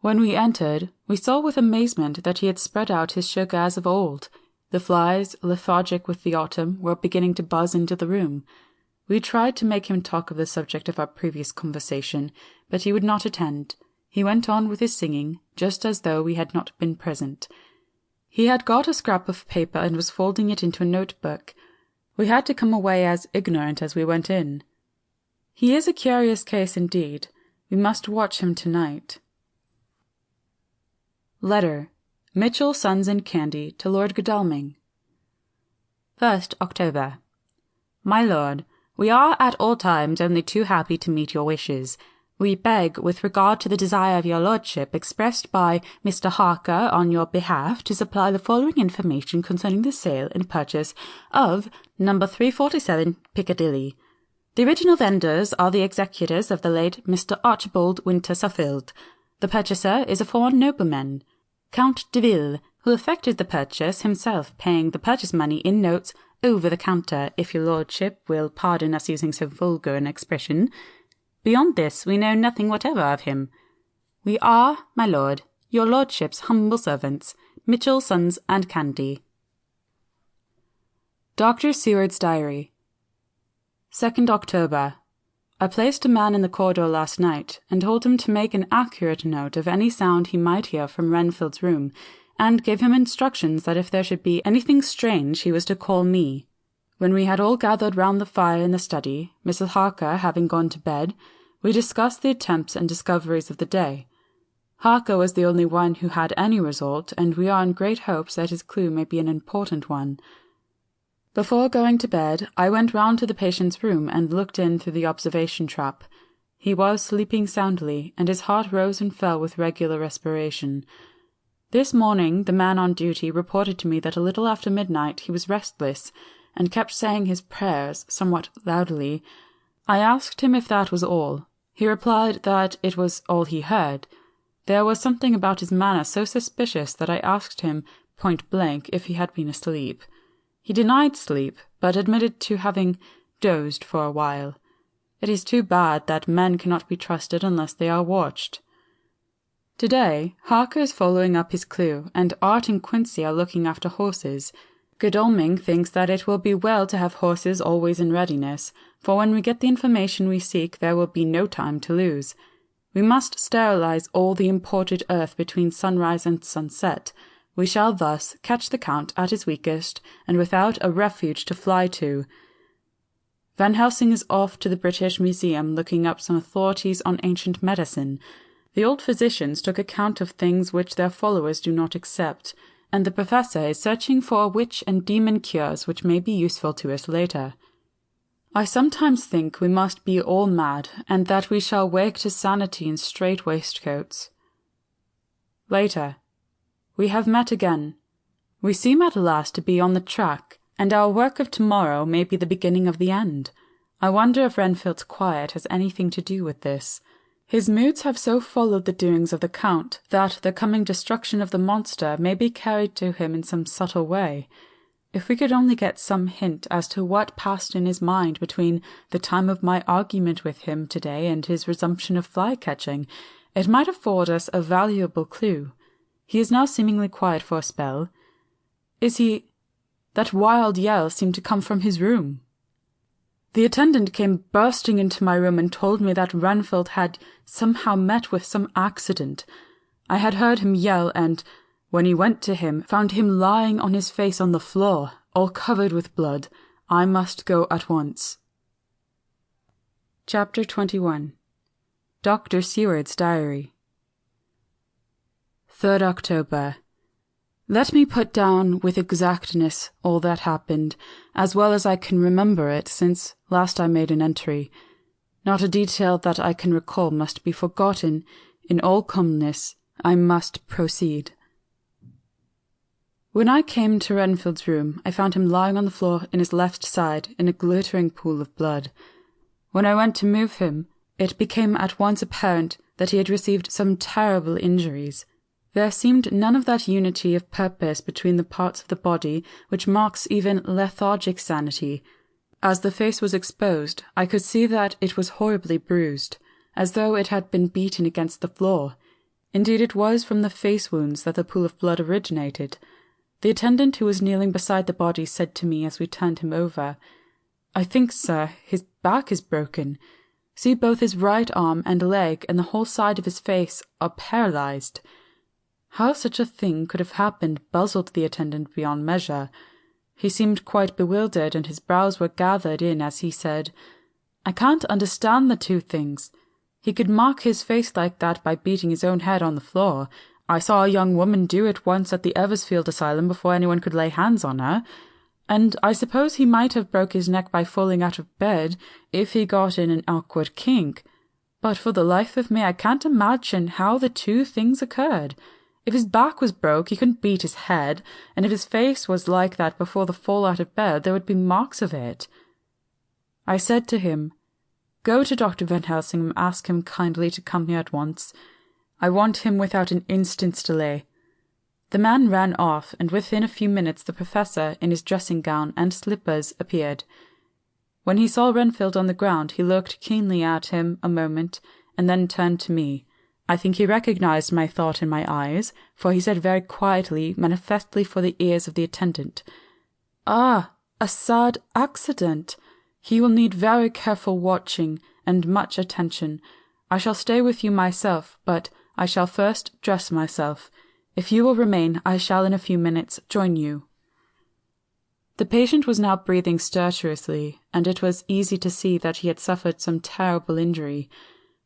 When we entered, we saw with amazement that he had spread out his sugar as of old. The flies, lethargic with the autumn, were beginning to buzz into the room. We tried to make him talk of the subject of our previous conversation, but he would not attend. He went on with his singing, just as though we had not been present. He had got a scrap of paper and was folding it into a notebook. We had to come away as ignorant as we went in. He is a curious case indeed. We must watch him tonight. Letter. Mitchell, Sons and Candy to Lord Godalming. 1st October. My lord, we are at all times only too happy to meet your wishes. We beg, with regard to the desire of your lordship expressed by Mr. Harker on your behalf, to supply the following information concerning the sale and purchase of No. 347 Piccadilly. The original vendors are the executors of the late Mr. Archibald Winter Suffield. The purchaser is a foreign nobleman, Count de Ville, who effected the purchase, himself paying the purchase money in notes over the counter, if your lordship will pardon us using so vulgar an expression. Beyond this, we know nothing whatever of him. We are, my lord, your lordship's humble servants, Mitchell, Sons and Candy. Dr. Seward's Diary. 2nd October. I placed a man in the corridor last night, and told him to make an accurate note of any sound he might hear from Renfield's room, and gave him instructions that if there should be anything strange he was to call me. When we had all gathered round the fire in the study, Mrs. Harker having gone to bed, we discussed the attempts and discoveries of the day. Harker was the only one who had any result, and we are in great hopes that his clue may be an important one. Before going to bed, I went round to the patient's room and looked in through the observation trap. He was sleeping soundly, and his heart rose and fell with regular respiration. This morning the man on duty reported to me that a little after midnight he was restless, and kept saying his prayers somewhat loudly. I asked him if that was all. He replied that it was all he heard. There was something about his manner so suspicious that I asked him point-blank if he had been asleep. He denied sleep, but admitted to having dozed for a while. It is too bad that men cannot be trusted unless they are watched. Today, Harker is following up his clue, and Art and Quincy are looking after horses. Godalming thinks that it will be well to have horses always in readiness, for when we get the information we seek there will be no time to lose. We must sterilize all the imported earth between sunrise and sunset. We shall thus catch the Count at his weakest, and without a refuge to fly to. Van Helsing is off to the British Museum looking up some authorities on ancient medicine. The old physicians took account of things which their followers do not accept, and the Professor is searching for witch and demon cures which may be useful to us later. I sometimes think we must be all mad, and that we shall wake to sanity in strait waistcoats. Later. We have met again. We seem at last to be on the track, and our work of tomorrow may be the beginning of the end. I wonder if Renfield's quiet has anything to do with this. His moods have so followed the doings of the Count that the coming destruction of the monster may be carried to him in some subtle way. If we could only get some hint as to what passed in his mind between the time of my argument with him today and his resumption of fly-catching, it might afford us a valuable clue. He is now seemingly quiet for a spell. Is he— That wild yell seemed to come from his room. The attendant came bursting into my room and told me that Renfield had somehow met with some accident. I had heard him yell and, when he went to him, found him lying on his face on the floor, all covered with blood. I must go at once. Chapter 21. Dr. Seward's Diary. 3rd October. Let me put down with exactness all that happened, as well as I can remember it, since last I made an entry. Not a detail that I can recall must be forgotten. In all calmness, I must proceed. When I came to Renfield's room, I found him lying on the floor in his left side in a glittering pool of blood. When I went to move him, it became at once apparent that he had received some terrible injuries. There seemed none of that unity of purpose between the parts of the body which marks even lethargic sanity. As the face was exposed, I could see that it was horribly bruised, as though it had been beaten against the floor. Indeed, it was from the face wounds that the pool of blood originated. The attendant who was kneeling beside the body said to me as we turned him over, "I think, sir, his back is broken. See, both his right arm and leg and the whole side of his face are paralyzed." How such a thing could have happened puzzled the attendant beyond measure. He seemed quite bewildered, and his brows were gathered in as he said, "I can't understand the two things. He could mark his face like that by beating his own head on the floor. I saw a young woman do it once at the Eversfield Asylum before anyone could lay hands on her. And I suppose he might have broke his neck by falling out of bed if he got in an awkward kink. But for the life of me I can't imagine how the two things occurred. If his back was broke, he couldn't beat his head, and if his face was like that before the fall out of bed, there would be marks of it." I said to him, "Go to Dr. Van Helsing and ask him kindly to come here at once. I want him without an instant's delay." The man ran off, and within a few minutes the Professor, in his dressing gown and slippers, appeared. When he saw Renfield on the ground, he looked keenly at him a moment, and then turned to me. I think he recognized my thought in my eyes, for he said very quietly, manifestly for the ears of the attendant, "Ah, a sad accident. He will need very careful watching and much attention. I shall stay with you myself, but I shall first dress myself. If you will remain, I shall in a few minutes join you." The patient was now breathing stertorously, and it was easy to see that he had suffered some terrible injury.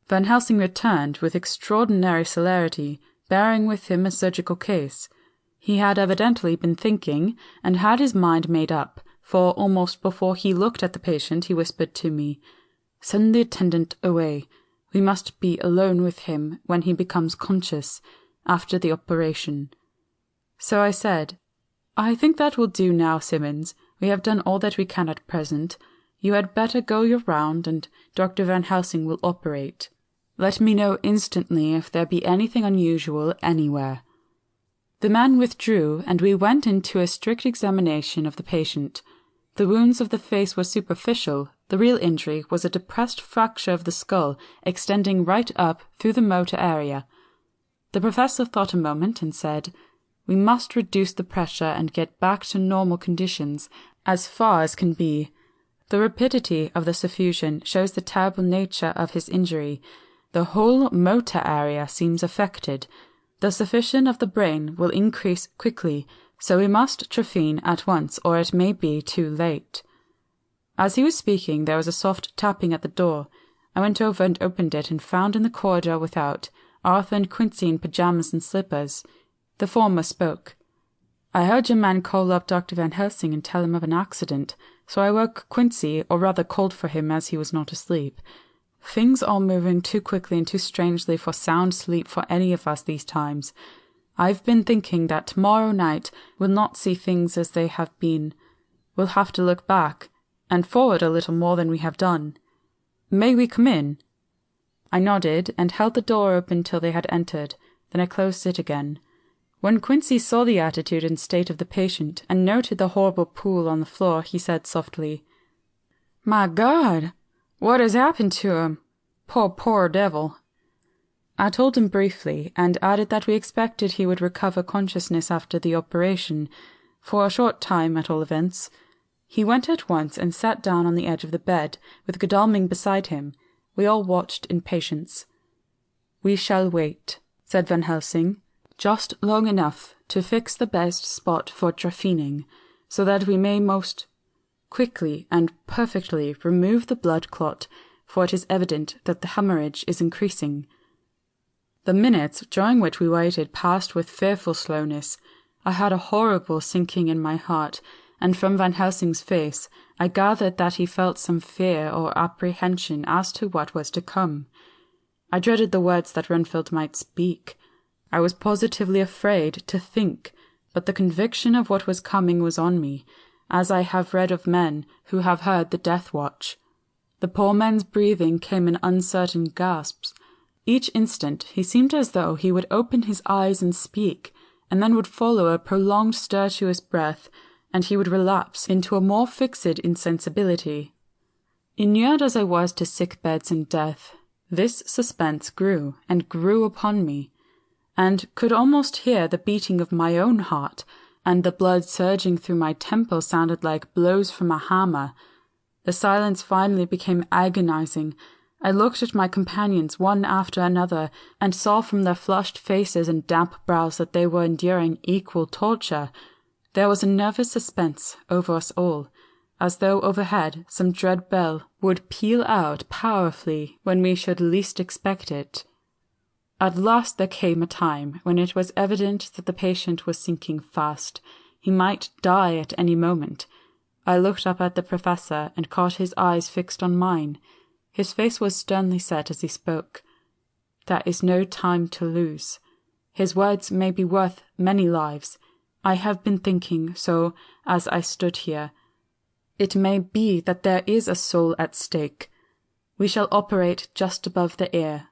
Van Helsing returned with extraordinary celerity, bearing with him a surgical case. He had evidently been thinking, and had his mind made up, for almost before he looked at the patient he whispered to me, "Send the attendant away. We must be alone with him when he becomes conscious, after the operation." So I said, "I think that will do now, Simmons. We have done all that we can at present. You had better go your round, and Dr. Van Helsing will operate. Let me know instantly if there be anything unusual anywhere." The man withdrew, and we went into a strict examination of the patient. The wounds of the face were superficial. The real injury was a depressed fracture of the skull extending right up through the motor area. The Professor thought a moment and said, "We must reduce the pressure and get back to normal conditions as far as can be. The rapidity of the suffusion shows the terrible nature of his injury. The whole motor area seems affected. The suffusion of the brain will increase quickly, so we must trephine at once, or it may be too late." As he was speaking, there was a soft tapping at the door. I went over and opened it, and found in the corridor without Arthur and Quincy in pyjamas and slippers. The former spoke. I heard your man call up Dr. Van Helsing and tell him of an accident, so I woke Quincy, or rather called for him as he was not asleep. Things are moving too quickly and too strangely for sound sleep for any of us these times. I've been thinking that tomorrow night we'll not see things as they have been. We'll have to look back, and forward a little more than we have done. May we come in?" I nodded and held the door open till they had entered, then I closed it again. When Quincy saw the attitude and state of the patient, and noted the horrible pool on the floor, he said softly, "My God! What has happened to him? Poor devil." I told him briefly, and added that we expected he would recover consciousness after the operation, for a short time at all events. He went at once and sat down on the edge of the bed, with Godalming beside him. We all watched in patience. "We shall wait," said Van Helsing, "just long enough to fix the best spot for trephining, so that we may most quickly and perfectly remove the blood clot, for it is evident that the hemorrhage is increasing." The minutes during which we waited passed with fearful slowness. I had a horrible sinking in my heart, and from Van Helsing's face I gathered that he felt some fear or apprehension as to what was to come. I dreaded the words that Renfield might speak. I was positively afraid to think, but the conviction of what was coming was on me, as I have read of men who have heard the death watch. The poor man's breathing came in uncertain gasps. Each instant he seemed as though he would open his eyes and speak, and then would follow a prolonged stertorous breath, and he would relapse into a more fixed insensibility. Inured as I was to sick beds and death, this suspense grew and grew upon me, and could almost hear the beating of my own heart, and the blood surging through my temple sounded like blows from a hammer. The silence finally became agonizing. I looked at my companions one after another, and saw from their flushed faces and damp brows that they were enduring equal torture. There was a nervous suspense over us all, as though overhead some dread bell would peal out powerfully when we should least expect it. At last there came a time when it was evident that the patient was sinking fast. He might die at any moment. I looked up at the professor and caught his eyes fixed on mine. His face was sternly set as he spoke. "There is no time to lose. His words may be worth many lives. I have been thinking so as I stood here. It may be that there is a soul at stake. We shall operate just above the ear."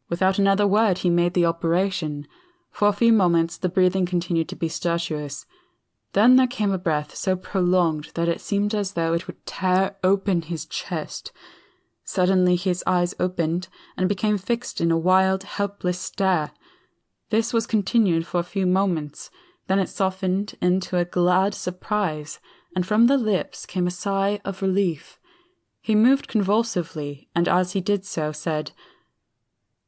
Without another word he made the operation. For a few moments the breathing continued to be stertorous. Then there came a breath so prolonged that it seemed as though it would tear open his chest. Suddenly his eyes opened and became fixed in a wild, helpless stare. This was continued for a few moments, then it softened into a glad surprise, and from the lips came a sigh of relief. He moved convulsively, and as he did so, said,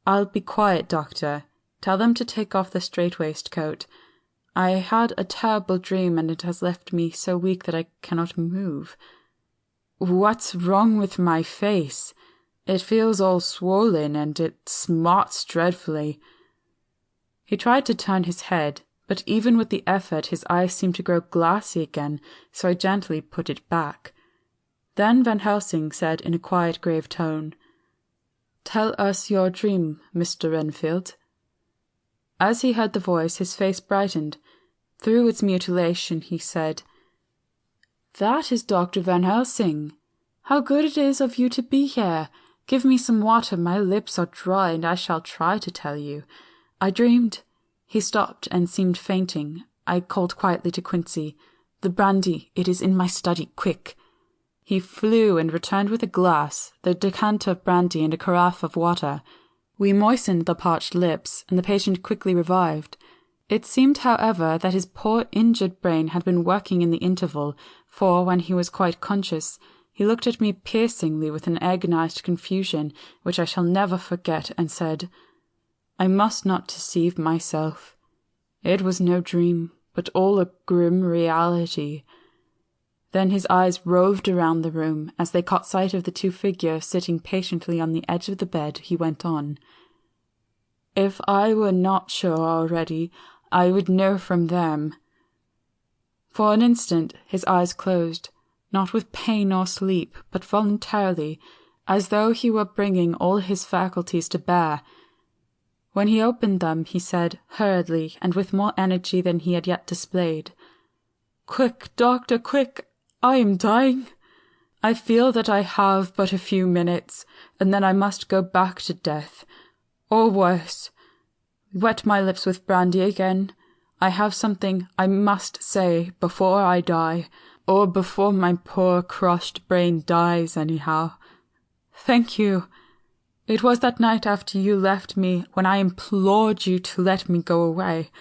"I'll be quiet, doctor. Tell them to take off the strait-waistcoat. I had a terrible dream, and it has left me so weak that I cannot move. What's wrong with my face? It feels all swollen, and it smarts dreadfully." He tried to turn his head, but even with the effort his eyes seemed to grow glassy again, so I gently put it back. Then Van Helsing said in a quiet, grave tone, "Tell us your dream, Mr. Renfield." As he heard the voice, his face brightened. Through its mutilation, he said, "That is Dr. Van Helsing. How good it is of you to be here. Give me some water, my lips are dry, and I shall try to tell you. I dreamed—" He stopped and seemed fainting. I called quietly to Quincy, "The brandy, it is in my study, quick." He flew and returned with a glass, the decanter of brandy and a carafe of water. We moistened the parched lips, and the patient quickly revived. It seemed, however, that his poor injured brain had been working in the interval, for when he was quite conscious, he looked at me piercingly with an agonized confusion which I shall never forget, and said, "I must not deceive myself. It was no dream, but all a grim reality." Then his eyes roved around the room. As they caught sight of the two figures sitting patiently on the edge of the bed, he went on, "If I were not sure already, I would know from them. For an instant his eyes closed, not with pain or sleep, but voluntarily, as though he were bringing all his faculties to bear. When he opened them, he said, hurriedly, and with more energy than he had yet displayed, "Quick, doctor, quick! I am dying. I feel that I have but a few minutes, and then I must go back to death. Or worse. Wet my lips with brandy again. I have something I must say before I die, or before my poor crushed brain dies anyhow. Thank you. It was that night after you left me when I implored you to let me go away.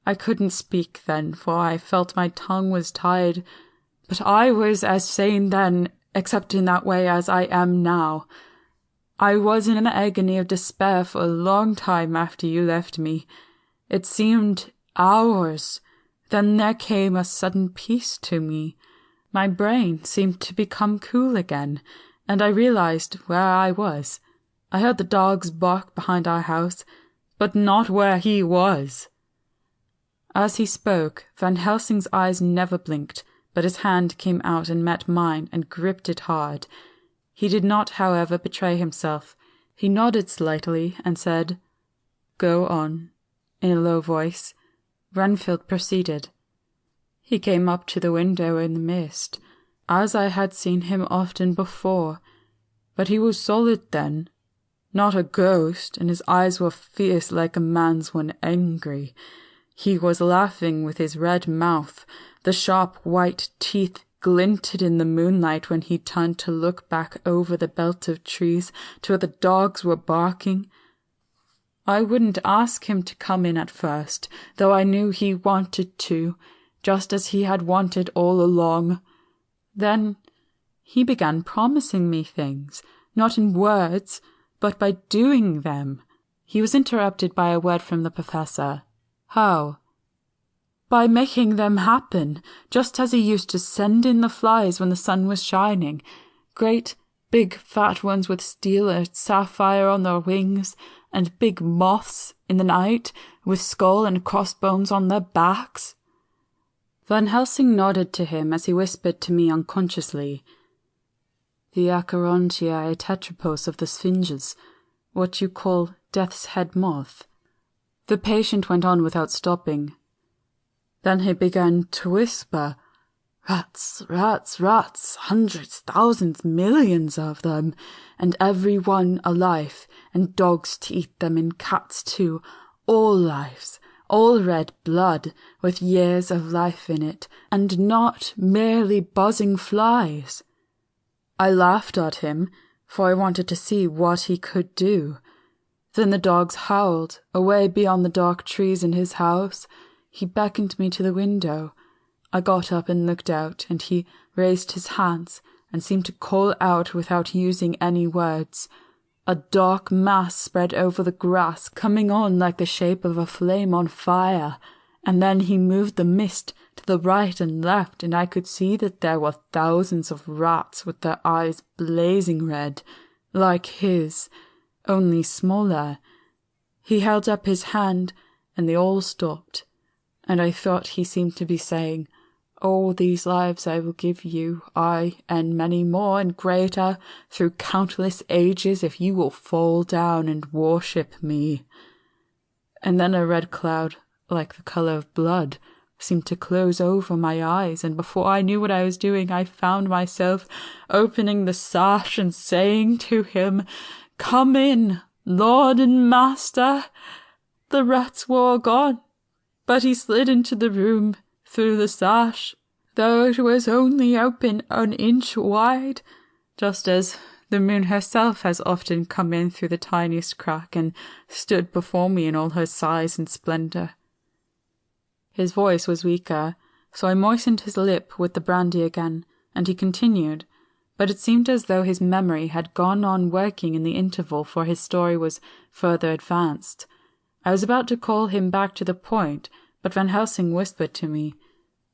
I couldn't speak then, for I felt my tongue was tied, but I was as sane then, except in that way, as I am now. I was in an agony of despair for a long time after you left me. It seemed hours. Then there came a sudden peace to me. My brain seemed to become cool again, and I realized where I was. I heard the dogs bark behind our house, but not where he was." As he spoke, Van Helsing's eyes never blinked, but his hand came out and met mine and gripped it hard. He did not, however, betray himself. He nodded slightly and said, "Go on," in a low voice. Renfield proceeded. "He came up to the window in the mist, as I had seen him often before, but he was solid then, not a ghost, and his eyes were fierce like a man's when angry. He was laughing with his red mouth. The sharp white teeth glinted in the moonlight when he turned to look back over the belt of trees to where the dogs were barking. I wouldn't ask him to come in at first, though I knew he wanted to, just as he had wanted all along. Then he began promising me things, not in words, but by doing them." He was interrupted by a word from the professor. "How?" "By making them happen, just as he used to send in the flies when the sun was shining. Great, big, fat ones with steel and sapphire on their wings, and big moths in the night with skull and crossbones on their backs." Van Helsing nodded to him as he whispered to me unconsciously, "The Acherontiae tetrapos of the Sphinges, what you call death's head moth." The patient went on without stopping. "Then he began to whisper, 'Rats, rats, rats, hundreds, thousands, millions of them, and every one a life, and dogs to eat them, and cats too, all lives, all red blood, with years of life in it, and not merely buzzing flies.' I laughed at him, for I wanted to see what he could do. Then the dogs howled, away beyond the dark trees in his house. He beckoned me to the window. I got up and looked out, and he raised his hands and seemed to call out without using any words. A dark mass spread over the grass, coming on like the shape of a flame on fire, and then he moved the mist to the right and left, and I could see that there were thousands of rats with their eyes blazing red, like his, only smaller. He held up his hand, and they all stopped, and I thought he seemed to be saying, 'All these lives I will give you, I, and many more and greater, through countless ages, if you will fall down and worship me.' And then a red cloud, like the colour of blood, seemed to close over my eyes, and before I knew what I was doing, I found myself opening the sash and saying to him, 'Come in, Lord and Master.' The rats were all gone, but he slid into the room through the sash, though it was only open an inch wide, just as the moon herself has often come in through the tiniest crack and stood before me in all her size and splendour." His voice was weaker, so I moistened his lip with the brandy again, and he continued, but it seemed as though his memory had gone on working in the interval, for his story was further advanced. I was about to call him back to the point, but Van Helsing whispered to me,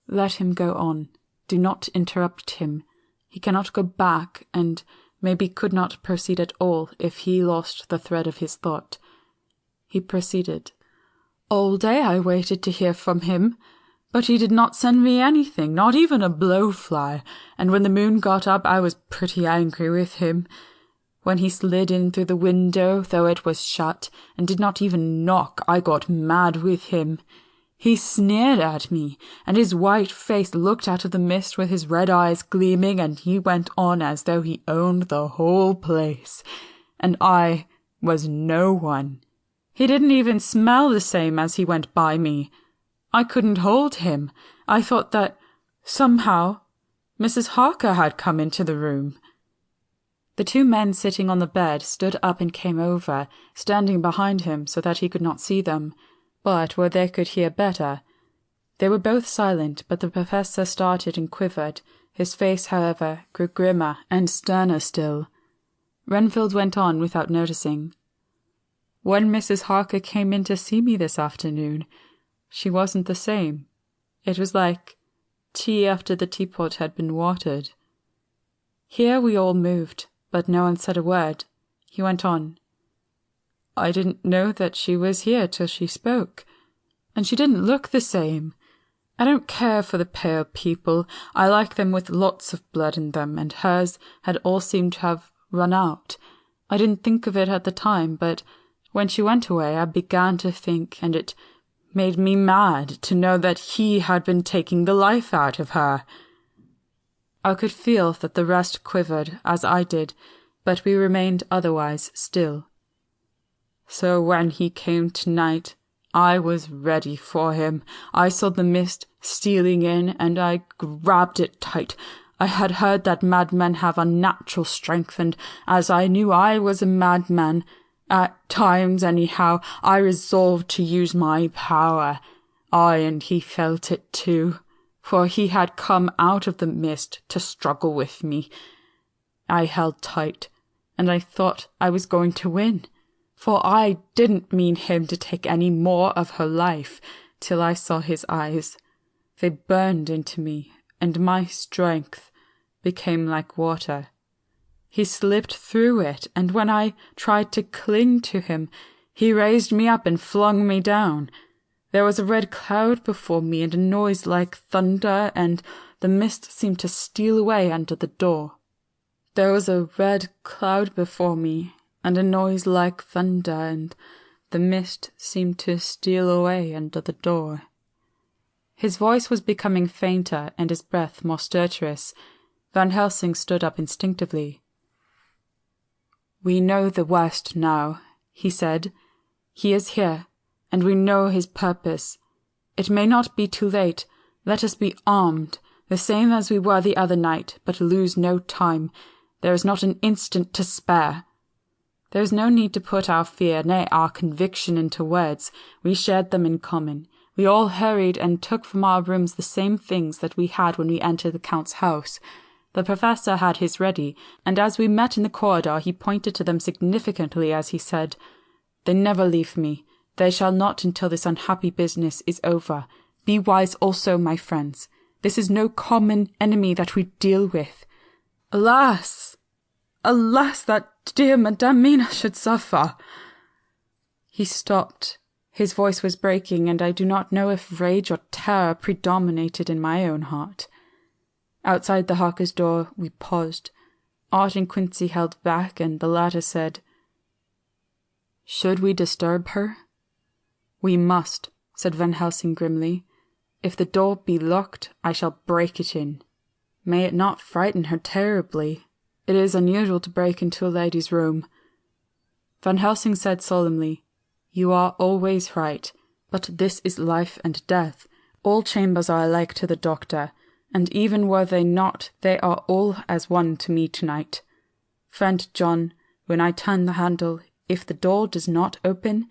"Let him go on. Do not interrupt him. He cannot go back, and maybe could not proceed at all if he lost the thread of his thought." He proceeded, "All day I waited to hear from him. But he did not send me anything, not even a blowfly, and when the moon got up I was pretty angry with him. When he slid in through the window, though it was shut, and did not even knock, I got mad with him. He sneered at me, and his white face looked out of the mist with his red eyes gleaming, and he went on as though he owned the whole place, and I was no one. He didn't even smell the same as he went by me. I couldn't hold him. I thought that, somehow, Mrs. Harker had come into the room. The two men sitting on the bed stood up and came over, standing behind him so that he could not see them, but where they could hear better. They were both silent, but the professor started and quivered. His face, however, grew grimmer and sterner still. Renfield went on without noticing. When Mrs. Harker came in to see me this afternoon, she wasn't the same. It was like tea after the teapot had been watered. Here we all moved, but no one said a word. He went on. I didn't know that she was here till she spoke, and she didn't look the same. I don't care for the pale people. I like them with lots of blood in them, and hers had all seemed to have run out. I didn't think of it at the time, but when she went away I began to think, and it made me mad to know that he had been taking the life out of her. I could feel that the rest quivered, as I did, but we remained otherwise still. So when he came tonight, I was ready for him. I saw the mist stealing in, and I grabbed it tight. I had heard that madmen have unnatural strength, and as I knew I was a madman, at times anyhow, I resolved to use my power. And he felt it too, for he had come out of the mist to struggle with me. I held tight, and I thought I was going to win, for I didn't mean him to take any more of her life, till I saw his eyes. They burned into me, and my strength became like water. He slipped through it, and when I tried to cling to him, he raised me up and flung me down. There was a red cloud before me, and a noise like thunder, and the mist seemed to steal away under the door. There was a red cloud before me, and a noise like thunder, and the mist seemed to steal away under the door. His voice was becoming fainter, and his breath more stertorous. Van Helsing stood up instinctively. We know the worst now, he said. He is here, and we know his purpose. It may not be too late. Let us be armed, the same as we were the other night, but lose no time. There is not an instant to spare. There is no need to put our fear, nay, our conviction into words. We shared them in common. We all hurried and took from our rooms the same things that we had when we entered the Count's house. The professor had his ready, and as we met in the corridor he pointed to them significantly as he said, They never leave me. They shall not until this unhappy business is over. Be wise also, my friends. This is no common enemy that we deal with. Alas! Alas, that dear Madame Mina should suffer. He stopped. His voice was breaking, and I do not know if rage or terror predominated in my own heart. Outside the Harker's door we paused. Art and Quincy held back, and the latter said, Should we disturb her? We must, said Van Helsing grimly. If the door be locked, I shall break it in. May it not frighten her terribly. It is unusual to break into a lady's room. Van Helsing said solemnly, You are always right, but this is life and death. All chambers are alike to the doctor, and even were they not, they are all as one to me tonight. Friend John, when I turn the handle, if the door does not open,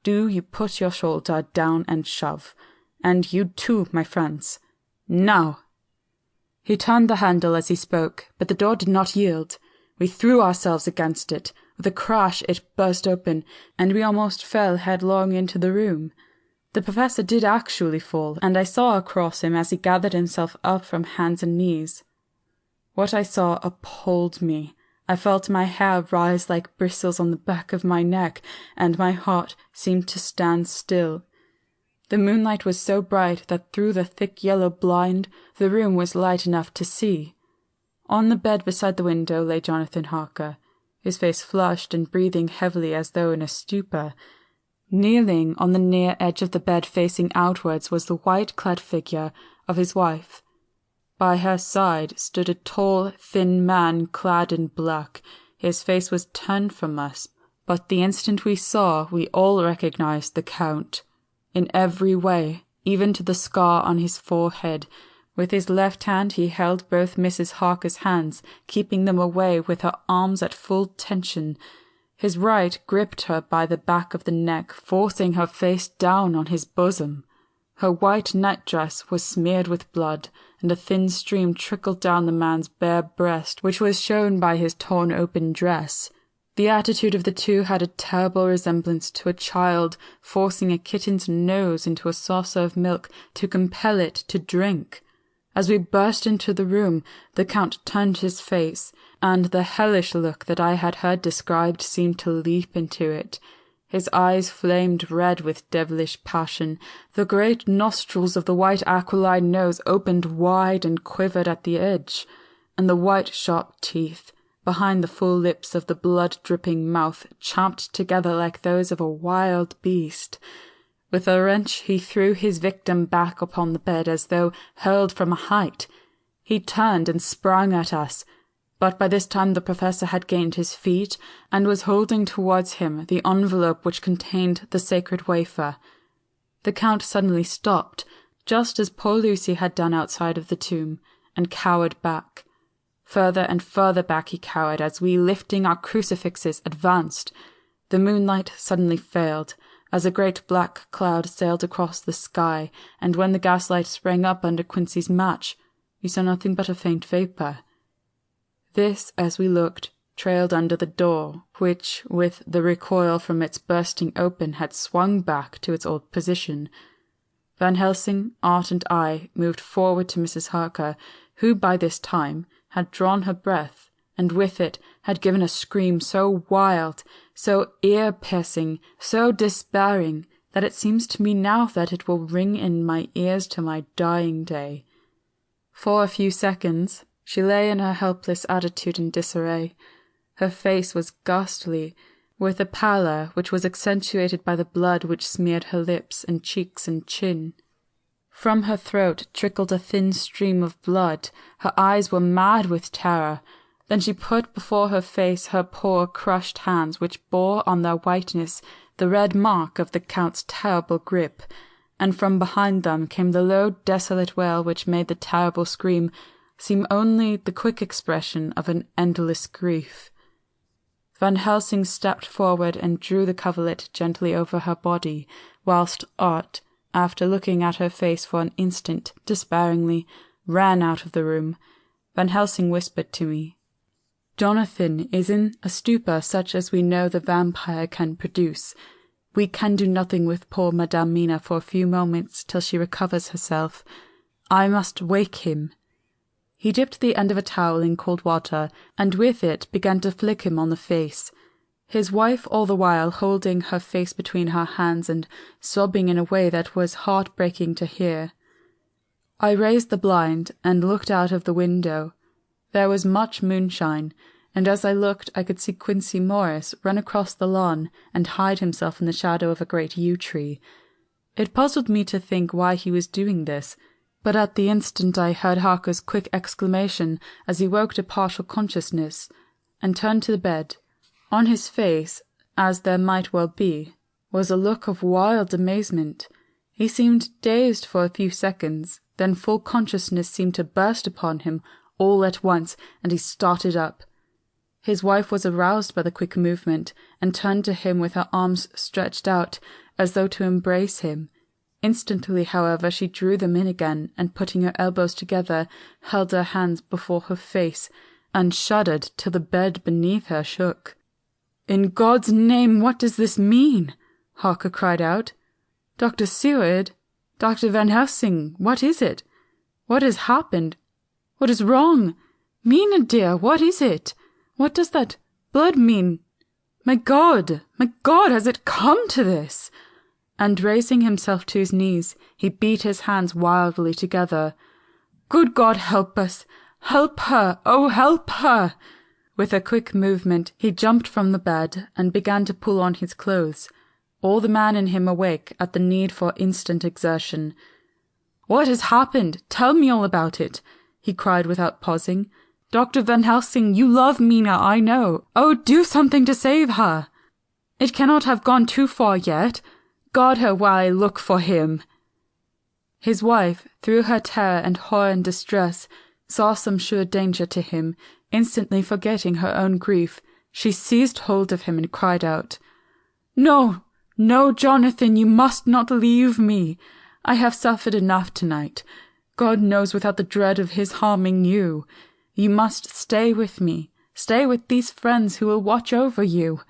do you put your shoulder down and shove. And you too, my friends. Now! He turned the handle as he spoke, but the door did not yield. We threw ourselves against it. With a crash it burst open, and we almost fell headlong into the room. The professor did actually fall, and I saw across him as he gathered himself up from hands and knees. What I saw appalled me. I felt my hair rise like bristles on the back of my neck, and my heart seemed to stand still. The moonlight was so bright that through the thick yellow blind the room was light enough to see. On the bed beside the window lay Jonathan Harker, his face flushed and breathing heavily as though in a stupor. Kneeling on the near edge of the bed facing outwards was the white-clad figure of his wife. By her side stood a tall, thin man clad in black. His face was turned from us, but the instant we saw, we all recognized the Count. In every way, even to the scar on his forehead. With his left hand he held both Mrs. Harker's hands, keeping them away with her arms at full tension. His right gripped her by the back of the neck, forcing her face down on his bosom. Her white nightdress was smeared with blood, and a thin stream trickled down the man's bare breast, which was shown by his torn-open dress. The attitude of the two had a terrible resemblance to a child forcing a kitten's nose into a saucer of milk to compel it to drink. As we burst into the room, the Count turned his face, and the hellish look that I had heard described seemed to leap into it. His eyes flamed red with devilish passion. The great nostrils of the white aquiline nose opened wide and quivered at the edge, and the white sharp teeth, behind the full lips of the blood-dripping mouth, champed together like those of a wild beast. With a wrench he threw his victim back upon the bed as though hurled from a height. He turned and sprang at us, but by this time the Professor had gained his feet and was holding towards him the envelope which contained the sacred wafer. The Count suddenly stopped, just as poor Lucy had done outside of the tomb, and cowered back. Further and further back he cowered as we, lifting our crucifixes, advanced. The moonlight suddenly failed, as a great black cloud sailed across the sky, and when the gaslight sprang up under Quincy's match, we saw nothing but a faint vapour. This, as we looked, trailed under the door, which, with the recoil from its bursting open, had swung back to its old position. Van Helsing, Art, and I moved forward to Mrs. Harker, who by this time had drawn her breath, and with it had given a scream so wild, so ear-piercing, so despairing, that it seems to me now that it will ring in my ears to my dying day. For a few seconds she lay in her helpless attitude in disarray. Her face was ghastly, with a pallor which was accentuated by the blood which smeared her lips and cheeks and chin. From her throat trickled a thin stream of blood. Her eyes were mad with terror. Then she put before her face her poor crushed hands, which bore on their whiteness the red mark of the Count's terrible grip, and from behind them came the low, desolate wail which made the terrible scream seem only the quick expression of an endless grief. Van Helsing stepped forward and drew the coverlet gently over her body, whilst Art, after looking at her face for an instant, despairingly, ran out of the room. Van Helsing whispered to me, "Jonathan is in a stupor such as we know the vampire can produce. We can do nothing with poor Madame Mina for a few moments till she recovers herself. I must wake him." He dipped the end of a towel in cold water, and with it began to flick him on the face. His wife all the while holding her face between her hands and sobbing in a way that was heart-breaking to hear. I raised the blind and looked out of the window. There was much moonshine, and as I looked I could see Quincy Morris run across the lawn and hide himself in the shadow of a great yew tree. It puzzled me to think why he was doing this, but at the instant I heard Harker's quick exclamation as he woke to partial consciousness, and turned to the bed. On his face, as there might well be, was a look of wild amazement. He seemed dazed for a few seconds, then full consciousness seemed to burst upon him all at once, and he started up. His wife was aroused by the quick movement, and turned to him with her arms stretched out, as though to embrace him. Instantly, however, she drew them in again, and putting her elbows together, held her hands before her face, and shuddered till the bed beneath her shook. "In God's name, what does this mean?" Harker cried out. "Dr. Seward, Dr. Van Helsing, what is it? What has happened? What is wrong? Mina, dear, what is it? What does that blood mean? My God, has it come to this?" and raising himself to his knees, he beat his hands wildly together. "Good God, help us! Help her! Oh, help her!" With a quick movement, he jumped from the bed and began to pull on his clothes, all the man in him awake at the need for instant exertion. "What has happened? Tell me all about it," he cried without pausing. "Dr. Van Helsing, you love Mina, I know. Oh, do something to save her! It cannot have gone too far yet. Guard her while I look for him." His wife, through her terror and horror and distress, saw some sure danger to him. Instantly forgetting her own grief, she seized hold of him and cried out, "No, no, Jonathan, you must not leave me. I have suffered enough tonight, God knows, without the dread of his harming you. You must stay with me, stay with these friends who will watch over you."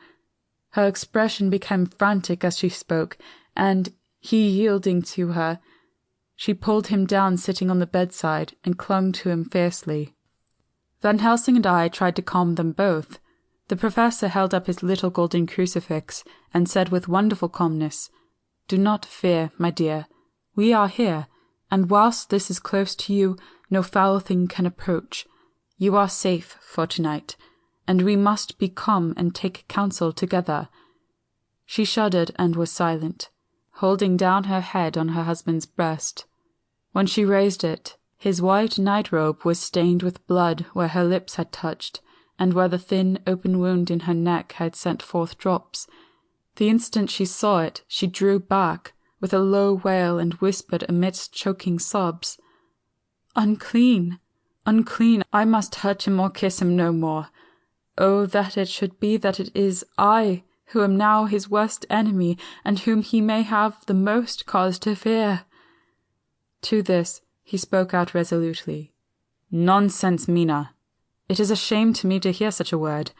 Her expression became frantic as she spoke, and, he yielding to her, she pulled him down sitting on the bedside and clung to him fiercely. Van Helsing and I tried to calm them both. The professor held up his little golden crucifix and said with wonderful calmness, "Do not fear, my dear. We are here, and whilst this is close to you, no foul thing can approach. You are safe for tonight, and we must be calm and take counsel together." She shuddered and was silent, holding down her head on her husband's breast. When she raised it, his white night-robe was stained with blood where her lips had touched, and where the thin, open wound in her neck had sent forth drops. The instant she saw it, she drew back, with a low wail, and whispered amidst choking sobs, "Unclean, unclean, I must touch him or kiss him no more. Oh, that it should be that it is I who am now his worst enemy, and whom he may have the most cause to fear." To this, he spoke out resolutely. "Nonsense, Mina. It is a shame to me to hear such a word.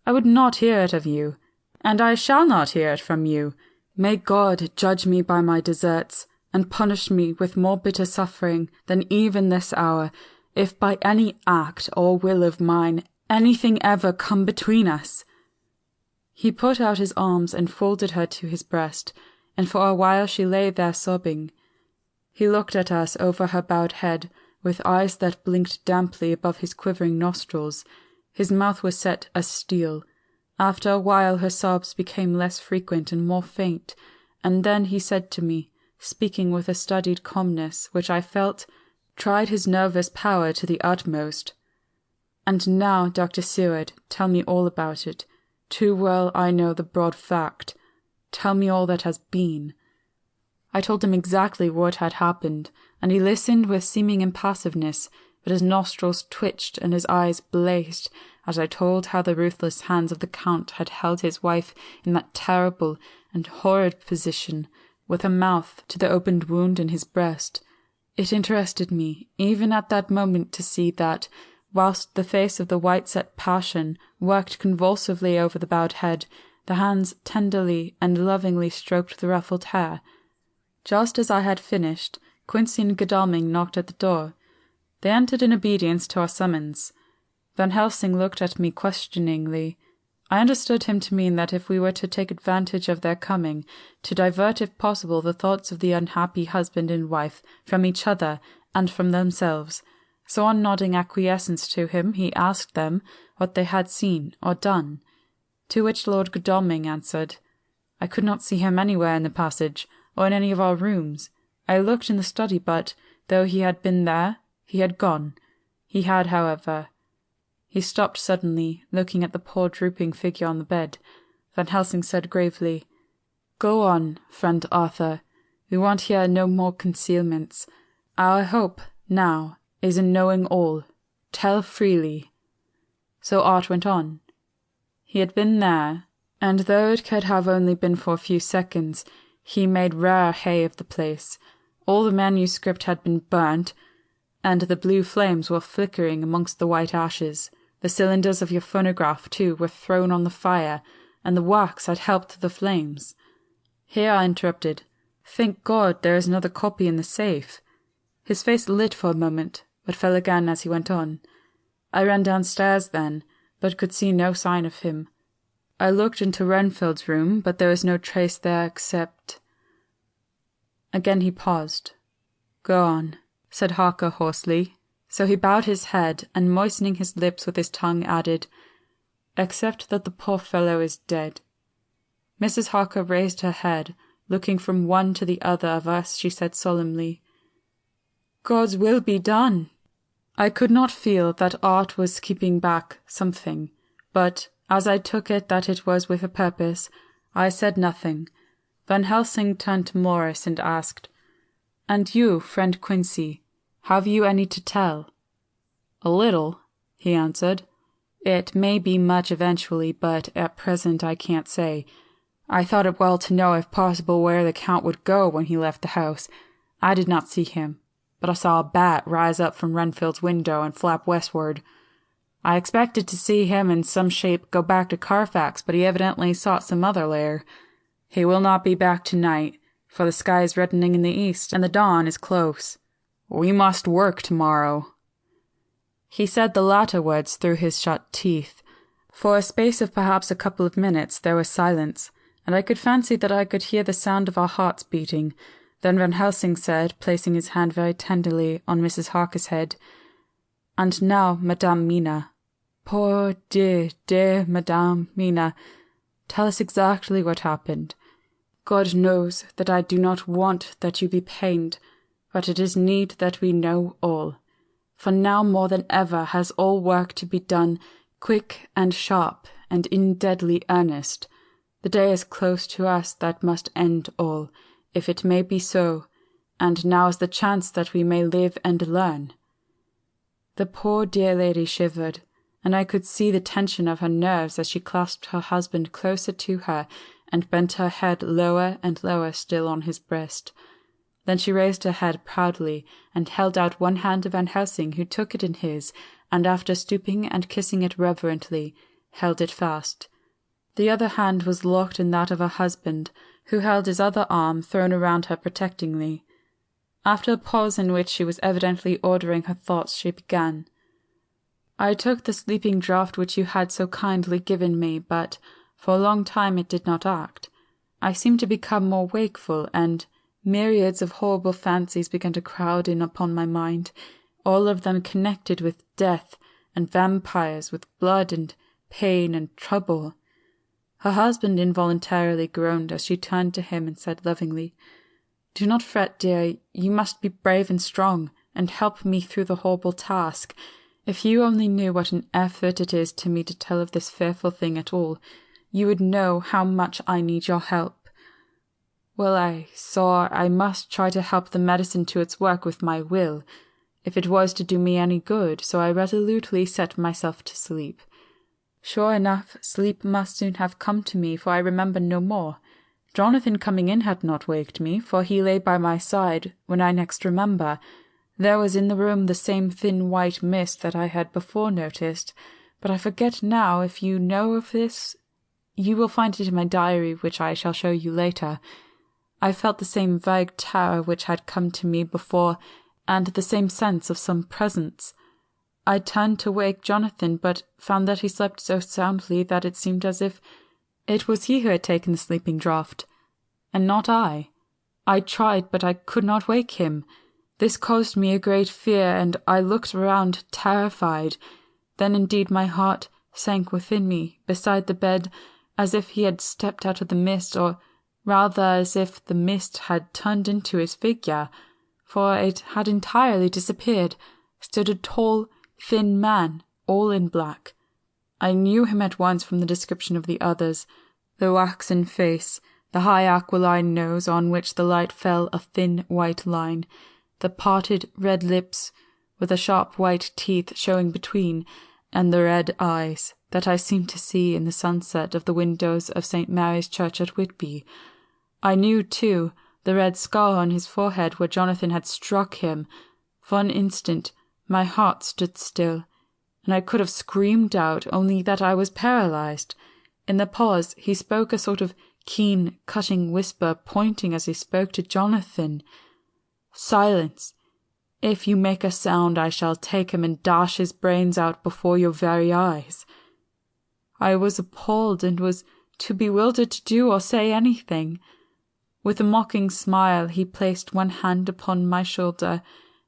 I would not hear it of you, and I shall not hear it from you. May God judge me by my deserts, and punish me with more bitter suffering than even this hour, if by any act or will of mine anything ever come between us." He put out his arms and folded her to his breast, and for a while she lay there sobbing. He looked at us over her bowed head, with eyes that blinked damply above his quivering nostrils. His mouth was set as steel. After a while her sobs became less frequent and more faint, and then he said to me, speaking with a studied calmness which I felt tried his nervous power to the utmost, "And now, Dr. Seward, tell me all about it. Too well I know the broad fact. Tell me all that has been." I told him exactly what had happened, and he listened with seeming impassiveness, but his nostrils twitched and his eyes blazed as I told how the ruthless hands of the Count had held his wife in that terrible and horrid position, with her mouth to the opened wound in his breast. It interested me, even at that moment, to see that, whilst the face of the white-set passion worked convulsively over the bowed head, the hands tenderly and lovingly stroked the ruffled hair. Just as I had finished, Quincy and Godalming knocked at the door. They entered in obedience to our summons. Van Helsing looked at me questioningly. I understood him to mean that if we were to take advantage of their coming, to divert if possible the thoughts of the unhappy husband and wife from each other and from themselves, so on nodding acquiescence to him, he asked them what they had seen or done. To which Lord Godalming answered, "I could not see him anywhere in the passage, or in any of our rooms. I looked in the study, but, though he had been there, he had gone. He had, however—" He stopped suddenly, looking at the poor drooping figure on the bed. Van Helsing said gravely, "Go on, friend Arthur. We want here no more concealments. Our hope, now, is in knowing all. Tell freely." So Art went on. He had been there, and though it could have only been for a few seconds, he made rare hay of the place. All the manuscript had been burnt, and the blue flames were flickering amongst the white ashes. The cylinders of your phonograph, too, were thrown on the fire, and the wax had helped the flames. Here I interrupted. "Thank God there is another copy in the safe." His face lit for a moment, but fell again as he went on. I ran downstairs then, but could see no sign of him. I looked into Renfield's room, but there was no trace there except— Again he paused. "Go on," said Harker hoarsely. So he bowed his head, and moistening his lips with his tongue added, "Except that the poor fellow is dead." Mrs. Harker raised her head. Looking from one to the other of us, she said solemnly, "God's will be done." I could not feel that art was keeping back something, but, as I took it that it was with a purpose, I said nothing. Van Helsing turned to Morris and asked, "And you, friend Quincy, have you any to tell?" "A little," he answered. "It may be much eventually, but at present I can't say. I thought it well to know if possible where the Count would go when he left the house. I did not see him, but I saw a bat rise up from Renfield's window and flap westward. I expected to see him in some shape go back to Carfax, but he evidently sought some other lair. He will not be back tonight, for the sky is reddening in the east, and the dawn is close. We must work tomorrow." He said the latter words through his shut teeth. For a space of perhaps a couple of minutes there was silence, and I could fancy that I could hear the sound of our hearts beating. Then Van Helsing said, placing his hand very tenderly on Mrs. Harker's head, "And now, Madame Mina, poor dear, dear Madame Mina, tell us exactly what happened. God knows that I do not want that you be pained, but it is need that we know all. For now more than ever has all work to be done, quick and sharp, and in deadly earnest. The day is close to us that must end all, if it may be so, and now is the chance that we may live and learn." The poor dear lady shivered, and I could see the tension of her nerves as she clasped her husband closer to her and bent her head lower and lower still on his breast. Then she raised her head proudly and held out one hand to Van Helsing, who took it in his, and after stooping and kissing it reverently, held it fast. The other hand was locked in that of her husband, who held his other arm thrown around her protectingly. After a pause in which she was evidently ordering her thoughts, she began, "I took the sleeping draught which you had so kindly given me, but for a long time it did not act. I seemed to become more wakeful, and myriads of horrible fancies began to crowd in upon my mind, all of them connected with death and vampires, with blood and pain and trouble." Her husband involuntarily groaned as she turned to him and said lovingly, "Do not fret, dear. You must be brave and strong, and help me through the horrible task. If you only knew what an effort it is to me to tell of this fearful thing at all, you would know how much I need your help." Well, I saw I must try to help the medicine to its work with my will, if it was to do me any good, so I resolutely set myself to sleep. Sure enough, sleep must soon have come to me, for I remember no more. Jonathan coming in had not waked me, for he lay by my side when I next remember. There was in the room the same thin white mist that I had before noticed, but I forget now. If you know of this, you will find it in my diary, which I shall show you later. I felt the same vague terror which had come to me before, and the same sense of some presence. I turned to wake Jonathan, but found that he slept so soundly that it seemed as if it was he who had taken the sleeping draught, and not I. I tried, but I could not wake him. This caused me a great fear, and I looked around terrified. Then indeed my heart sank within me, beside the bed, as if he had stepped out of the mist, or rather as if the mist had turned into his figure, for it had entirely disappeared. Stood a tall, thin man, all in black. I knew him at once from the description of the others, the waxen face, the high aquiline nose on which the light fell a thin white line, the parted red lips with the sharp white teeth showing between, and the red eyes that I seemed to see in the sunset of the windows of St. Mary's Church at Whitby. I knew, too, the red scar on his forehead where Jonathan had struck him. For an instant my heart stood still, and I could have screamed out, only that I was paralyzed. In the pause he spoke a sort of keen, cutting whisper, pointing as he spoke to Jonathan. "Silence! If you make a sound, I shall take him and dash his brains out before your very eyes." I was appalled, and was too bewildered to do or say anything. With a mocking smile he placed one hand upon my shoulder,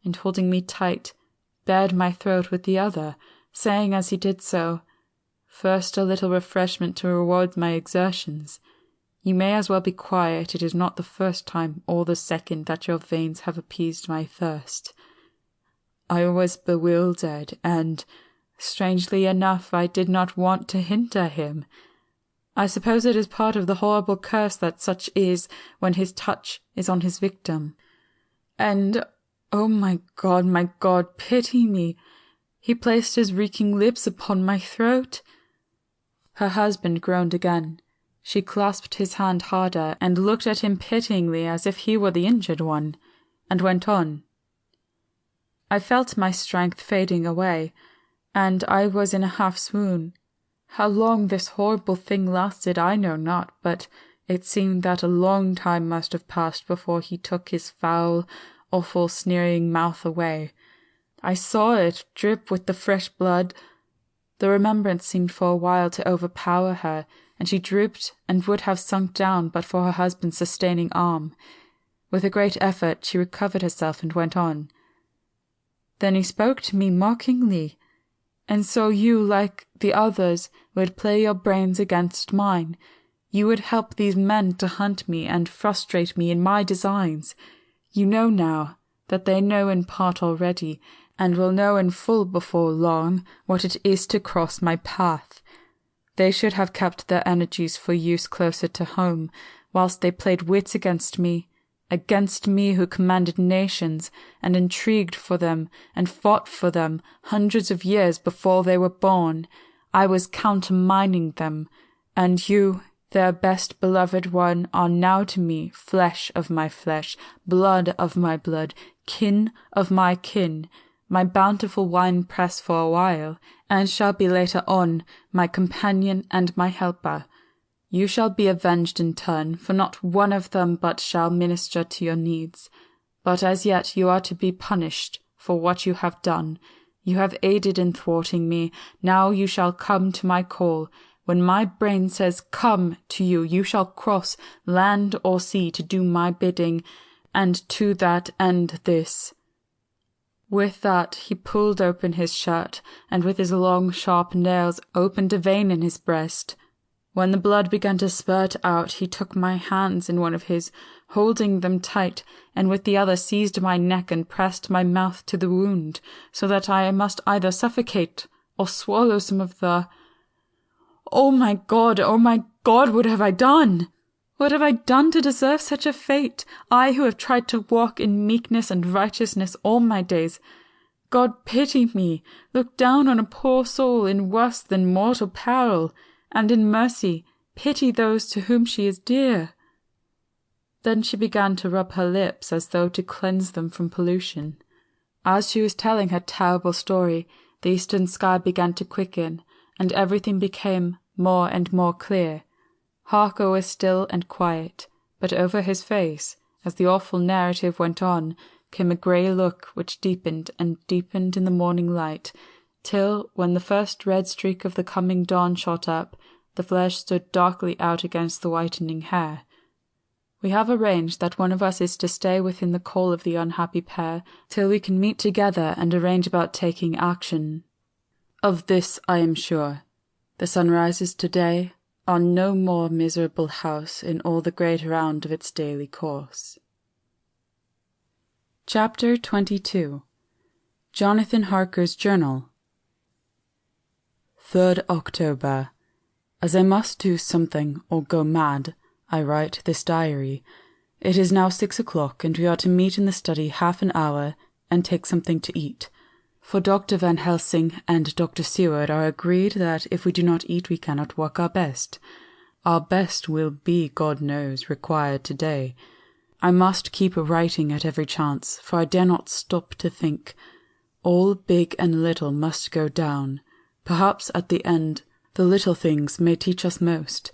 and holding me tight, bared my throat with the other, saying as he did so, "First a little refreshment to reward my exertions. You may as well be quiet, it is not the first time or the second that your veins have appeased my thirst." I was bewildered, and, strangely enough, I did not want to hinder him. I suppose it is part of the horrible curse that such is when his touch is on his victim. And, oh my God, pity me! He placed his reeking lips upon my throat. Her husband groaned again. She clasped his hand harder and looked at him pityingly as if he were the injured one, and went on. I felt my strength fading away, and I was in a half-swoon. How long this horrible thing lasted I know not, but it seemed that a long time must have passed before he took his foul, awful, sneering mouth away. I saw it drip with the fresh blood. The remembrance seemed for a while to overpower her, and she drooped and would have sunk down but for her husband's sustaining arm. With a great effort she recovered herself and went on. Then he spoke to me mockingly. "And so you, like the others, would play your brains against mine. You would help these men to hunt me and frustrate me in my designs. You know now that they know in part already, and will know in full before long what it is to cross my path. They should have kept their energies for use closer to home, whilst they played wits against me who commanded nations, and intrigued for them, and fought for them hundreds of years before they were born. I was countermining them, and you, their best beloved one, are now to me flesh of my flesh, blood of my blood, kin of my kin, my bountiful wine-press for a while, and shall be later on my companion and my helper. You shall be avenged in turn, for not one of them but shall minister to your needs. But as yet you are to be punished for what you have done. You have aided in thwarting me. Now you shall come to my call. When my brain says come to you, you shall cross land or sea to do my bidding, and to that end this." With that he pulled open his shirt, and with his long sharp nails opened a vein in his breast. When the blood began to spurt out, he took my hands in one of his, holding them tight, and with the other seized my neck and pressed my mouth to the wound, so that I must either suffocate or swallow some of the— Oh my God, what have I done? What have I done to deserve such a fate? I who have tried to walk in meekness and righteousness all my days. God pity me, look down on a poor soul in worse than mortal peril, and in mercy pity those to whom she is dear." Then she began to rub her lips as though to cleanse them from pollution. As she was telling her terrible story, the eastern sky began to quicken, and everything became more and more clear. Harker was still and quiet, but over his face, as the awful narrative went on, came a grey look which deepened and deepened in the morning light, till, when the first red streak of the coming dawn shot up, the flesh stood darkly out against the whitening hair. We have arranged that one of us is to stay within the call of the unhappy pair till we can meet together and arrange about taking action. Of this I am sure. The sun rises today on no more miserable house in all the great round of its daily course. Chapter 22. Jonathan Harker's Journal. 3rd October. As I must do something or go mad, I write this diary. It is now 6 o'clock, and we are to meet in the study half an hour and take something to eat. For Dr. Van Helsing and Dr. Seward are agreed that if we do not eat we cannot work our best. Our best will be, God knows, required today. I must keep writing at every chance, for I dare not stop to think. All big and little must go down. Perhaps at the end the little things may teach us most.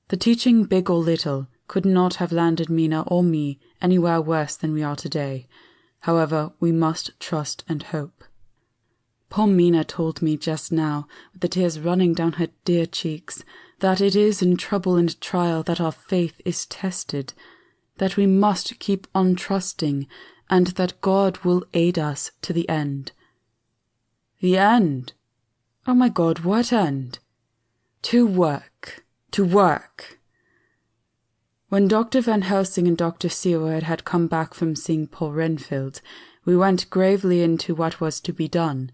The teaching, big or little, could not have landed Mina or me anywhere worse than we are today. However, we must trust and hope. Poor Mina told me just now, with the tears running down her dear cheeks, that it is in trouble and trial that our faith is tested. that we must keep on trusting, and that God will aid us to the end." "The end? Oh my God, what end?" "To work, to work." When Dr. Van Helsing and Dr. Seward had come back from seeing poor Renfield, we went gravely into what was to be done.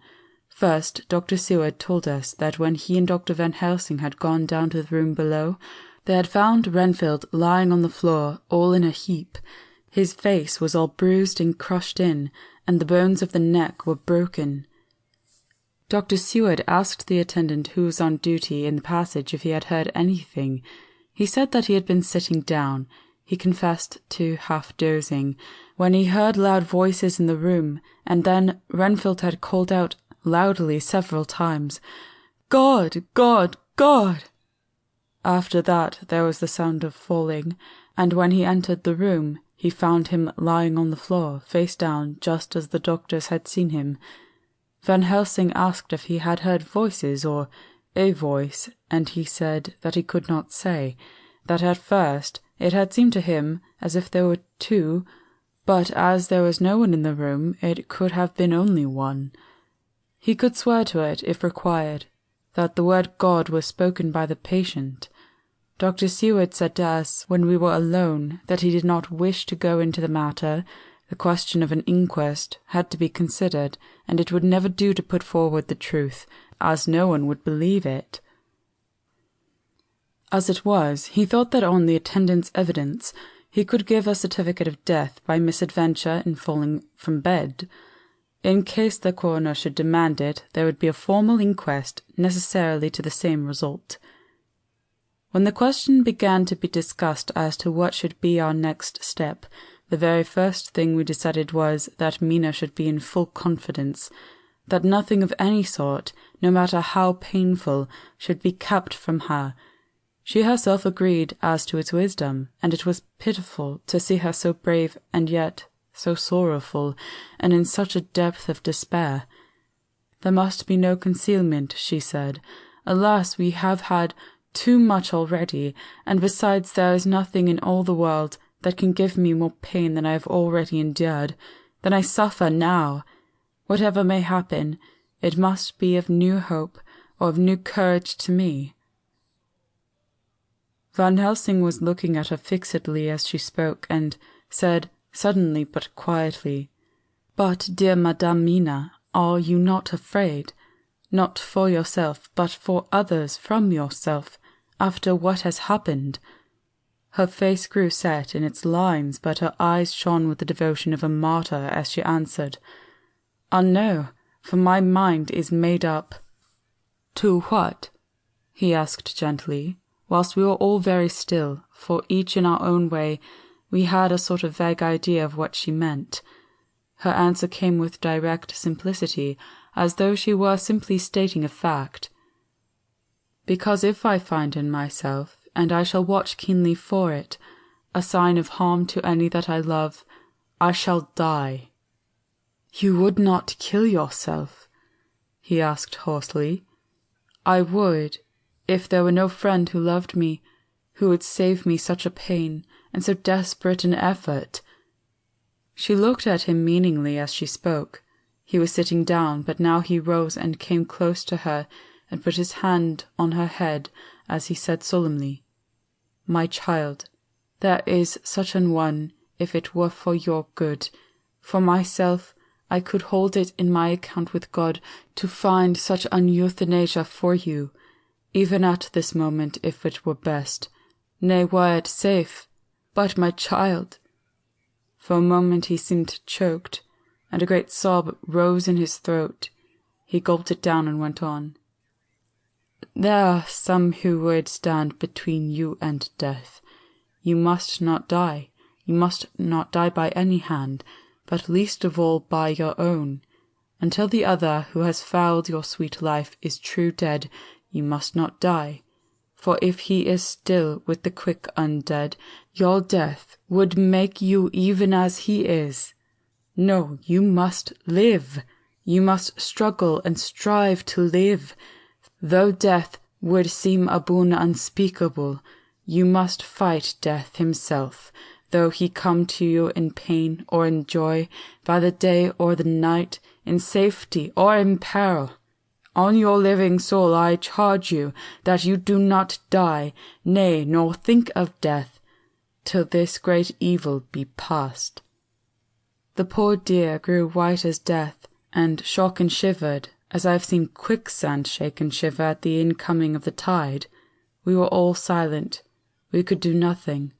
First, Dr. Seward told us that when he and Dr. Van Helsing had gone down to the room below, they had found Renfield lying on the floor, all in a heap. His face was all bruised and crushed in, and the bones of the neck were broken. Dr. Seward asked the attendant who was on duty in the passage if he had heard anything. He said that he had been sitting down. He confessed to half-dozing, when he heard loud voices in the room, and then Renfield had called out loudly several times, "God! God! God!" After that there was the sound of falling, and when he entered the room, he found him lying on the floor, face down, just as the doctors had seen him. Van Helsing asked if he had heard voices or a voice, and he said that he could not say, that at first it had seemed to him as if there were two, but as there was no one in the room, it could have been only one. He could swear to it, if required, that the word God was spoken by the patient. Dr. Seward said to us when we were alone that he did not wish to go into the matter. The question of an inquest had to be considered, and it would never do to put forward the truth, as no one would believe it. As it was, he thought that on the attendant's evidence he could give a certificate of death by misadventure in falling from bed. In case the coroner should demand it, there would be a formal inquest, necessarily to the same result. When the question began to be discussed as to what should be our next step, the very first thing we decided was that Mina should be in full confidence, that nothing of any sort, no matter how painful, should be kept from her. She herself agreed as to its wisdom, and it was pitiful to see her so brave and yet so sorrowful, and in such a depth of despair. There must be no concealment, she said. Alas, we have had too much already, and besides there is nothing in all the world that can give me more pain than I have already endured, than I suffer now. Whatever may happen, it must be of new hope or of new courage to me. Van Helsing was looking at her fixedly as she spoke, and said, suddenly but quietly, "But, dear Madame Mina, are you not afraid? Not for yourself, but for others from yourself, after what has happened?" Her face grew set in its lines, but her eyes shone with the devotion of a martyr as she answered, "Ah, no, for my mind is made up." "To what?" he asked gently, whilst we were all very still, for each in our own way we had a sort of vague idea of what she meant. Her answer came with direct simplicity, as though she were simply stating a fact. "Because if I find in myself, and I shall watch keenly for it, a sign of harm to any that I love, I shall die." "You would not kill yourself?" he asked hoarsely. "I would, if there were no friend who loved me, who would save me such a pain, and so desperate an effort." She looked at him meaningly as she spoke. He was sitting down, but now he rose and came close to her, and put his hand on her head as he said solemnly, "My child, there is such an one, if it were for your good. For myself, I could hold it in my account with God to find such an euthanasia for you, even at this moment if it were best. Nay, were it safe. But my child—" For a moment he seemed choked, and a great sob rose in his throat. He gulped it down and went on. "There are some who would stand between you and death. You must not die. You must not die by any hand, but least of all by your own. Until the other who has fouled your sweet life is true dead, you must not die. For if he is still with the quick undead, your death would make you even as he is. No, you must live. You must struggle and strive to live. Though death would seem a boon unspeakable, you must fight death himself, though he come to you in pain or in joy, by the day or the night, in safety or in peril. On your living soul I charge you, that you do not die, nay, nor think of death, till this great evil be past." The poor dear grew white as death, and shook and shivered, as I have seen quicksand shake and shiver at the incoming of the tide. We were all silent. We could do nothing.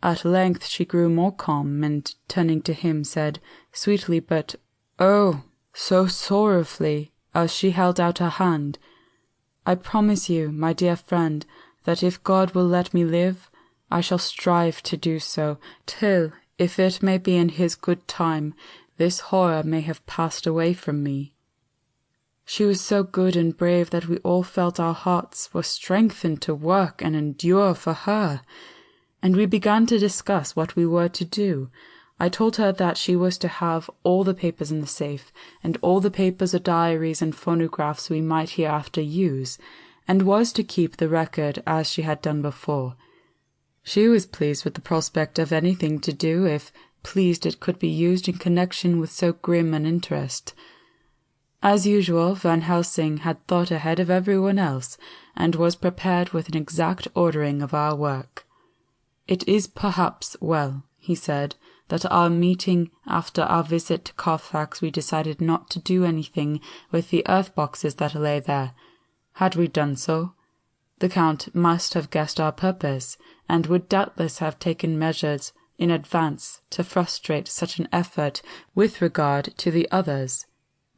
At length she grew more calm, and turning to him said, sweetly but, oh, so sorrowfully, as she held out her hand, "I promise you, my dear friend, that if God will let me live, I shall strive to do so, till, if it may be in his good time, this horror may have passed away from me." She was so good and brave that we all felt our hearts were strengthened to work and endure for her, and we began to discuss what we were to do. I told her that she was to have all the papers in the safe, and all the papers or diaries and phonographs we might hereafter use, and was to keep the record as she had done before. She was pleased with the prospect of anything to do, if pleased it could be used in connection with so grim an interest. As usual, Van Helsing had thought ahead of everyone else, and was prepared with an exact ordering of our work. "It is perhaps well," he said, "that our meeting after our visit to Carfax we decided not to do anything with the earth boxes that lay there. Had we done so, the Count must have guessed our purpose, and would doubtless have taken measures in advance to frustrate such an effort with regard to the others.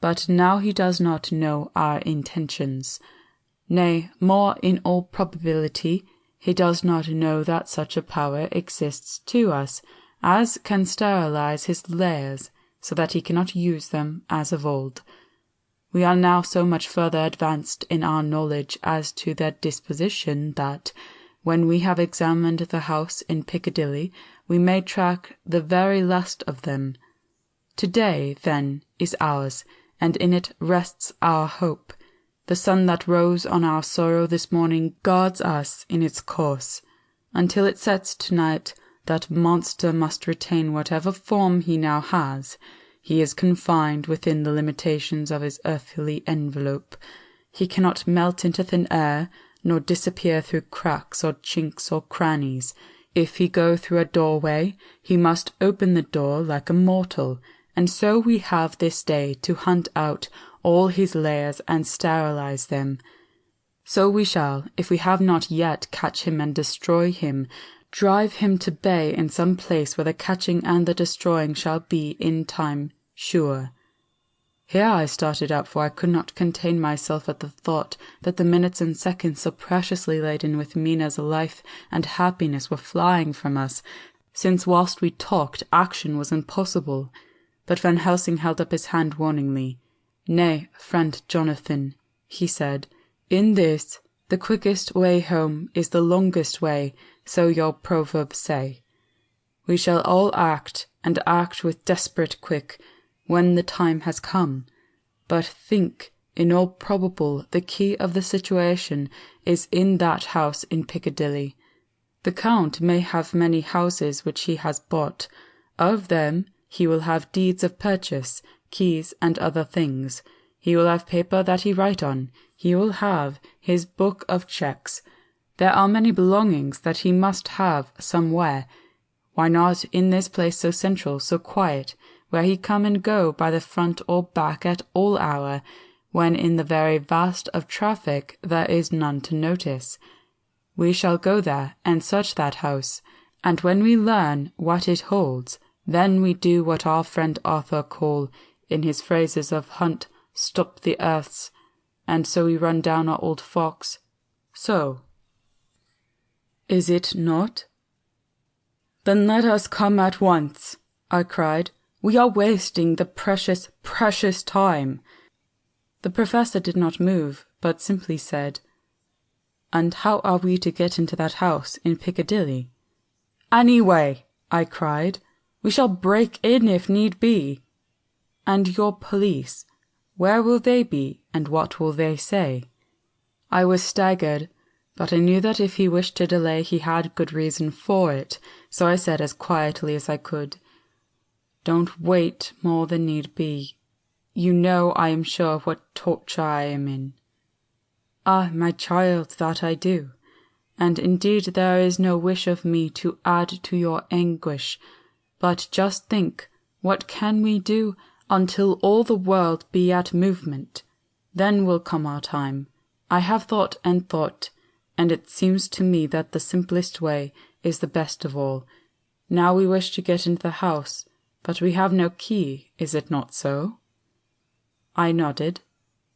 But now he does not know our intentions. Nay, more in all probability, he does not know that such a power exists to us, as can sterilize his layers, so that he cannot use them as of old. We are now so much further advanced in our knowledge as to their disposition that, when we have examined the house in Piccadilly, we may track the very last of them. To-day, then, is ours, and in it rests our hope. The sun that rose on our sorrow this morning guards us in its course. Until it sets tonight, that monster must retain whatever form he now has. He is confined within the limitations of his earthly envelope. He cannot melt into thin air, nor disappear through cracks or chinks or crannies. If he go through a doorway, he must open the door like a mortal, and so we have this day to hunt out all his layers and sterilize them. So we shall, if we have not yet, catch him and destroy him, drive him to bay in some place where the catching and the destroying shall be in time sure. Here I started up, for I could not contain myself at the thought that the minutes and seconds so preciously laden with Mina's life and happiness were flying from us, since whilst we talked action was impossible. But Van Helsing held up his hand warningly. "Nay, friend Jonathan," he said, "in this, the quickest way home is the longest way, so your proverbs say. We shall all act, and act with desperate quick, when the time has come. But think, in all probable, the key of the situation is in that house in Piccadilly. The Count may have many houses which he has bought. Of them he will have deeds of purchase, keys, and other things. He will have paper that he write on. He will have his book of checks. There are many belongings that he must have somewhere. Why not in this place so central, so quiet, where he come and go by the front or back at all hour, when in the very vast of traffic there is none to notice? We shall go there and search that house, and when we learn what it holds, then we do what our friend Arthur call, in his phrases of hunt, stop the earths, and so we run down our old fox. So. Is it not? Then let us come at once, I cried. We are wasting the precious, precious time. The professor did not move, but simply said, "And how are we to get into that house in Piccadilly?" "Anyway," I cried. "We shall break in if need be." "And your police, where will they be, and what will they say?" I was staggered. But I knew that if he wished to delay he had good reason for it, so I said as quietly as I could, "Don't wait more than need be. You know, I am sure, what torture I am in." "Ah, my child, that I do. And indeed there is no wish of me to add to your anguish. But just think, what can we do until all the world be at movement? Then will come our time. I have thought and thought, and it seems to me that the simplest way is the best of all. Now we wish to get into the house, but we have no key, is it not so?" I nodded.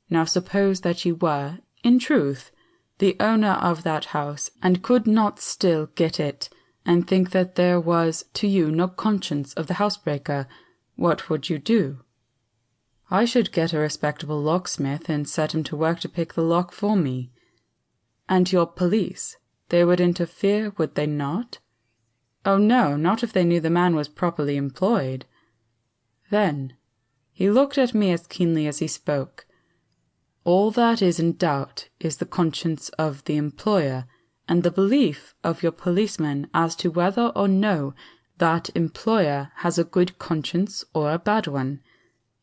Now suppose that you were, in truth, the owner of that house, and could not still get it, and think that there was to you no conscience of the housebreaker, what would you do? "I should get a respectable locksmith and set him to work to pick the lock for me." "And your police, they would interfere, would they not?" "Oh no, not if they knew the man was properly employed." "Then," he looked at me as keenly as he spoke, "all that is in doubt is the conscience of the employer, and the belief of your policeman as to whether or no that employer has a good conscience or a bad one.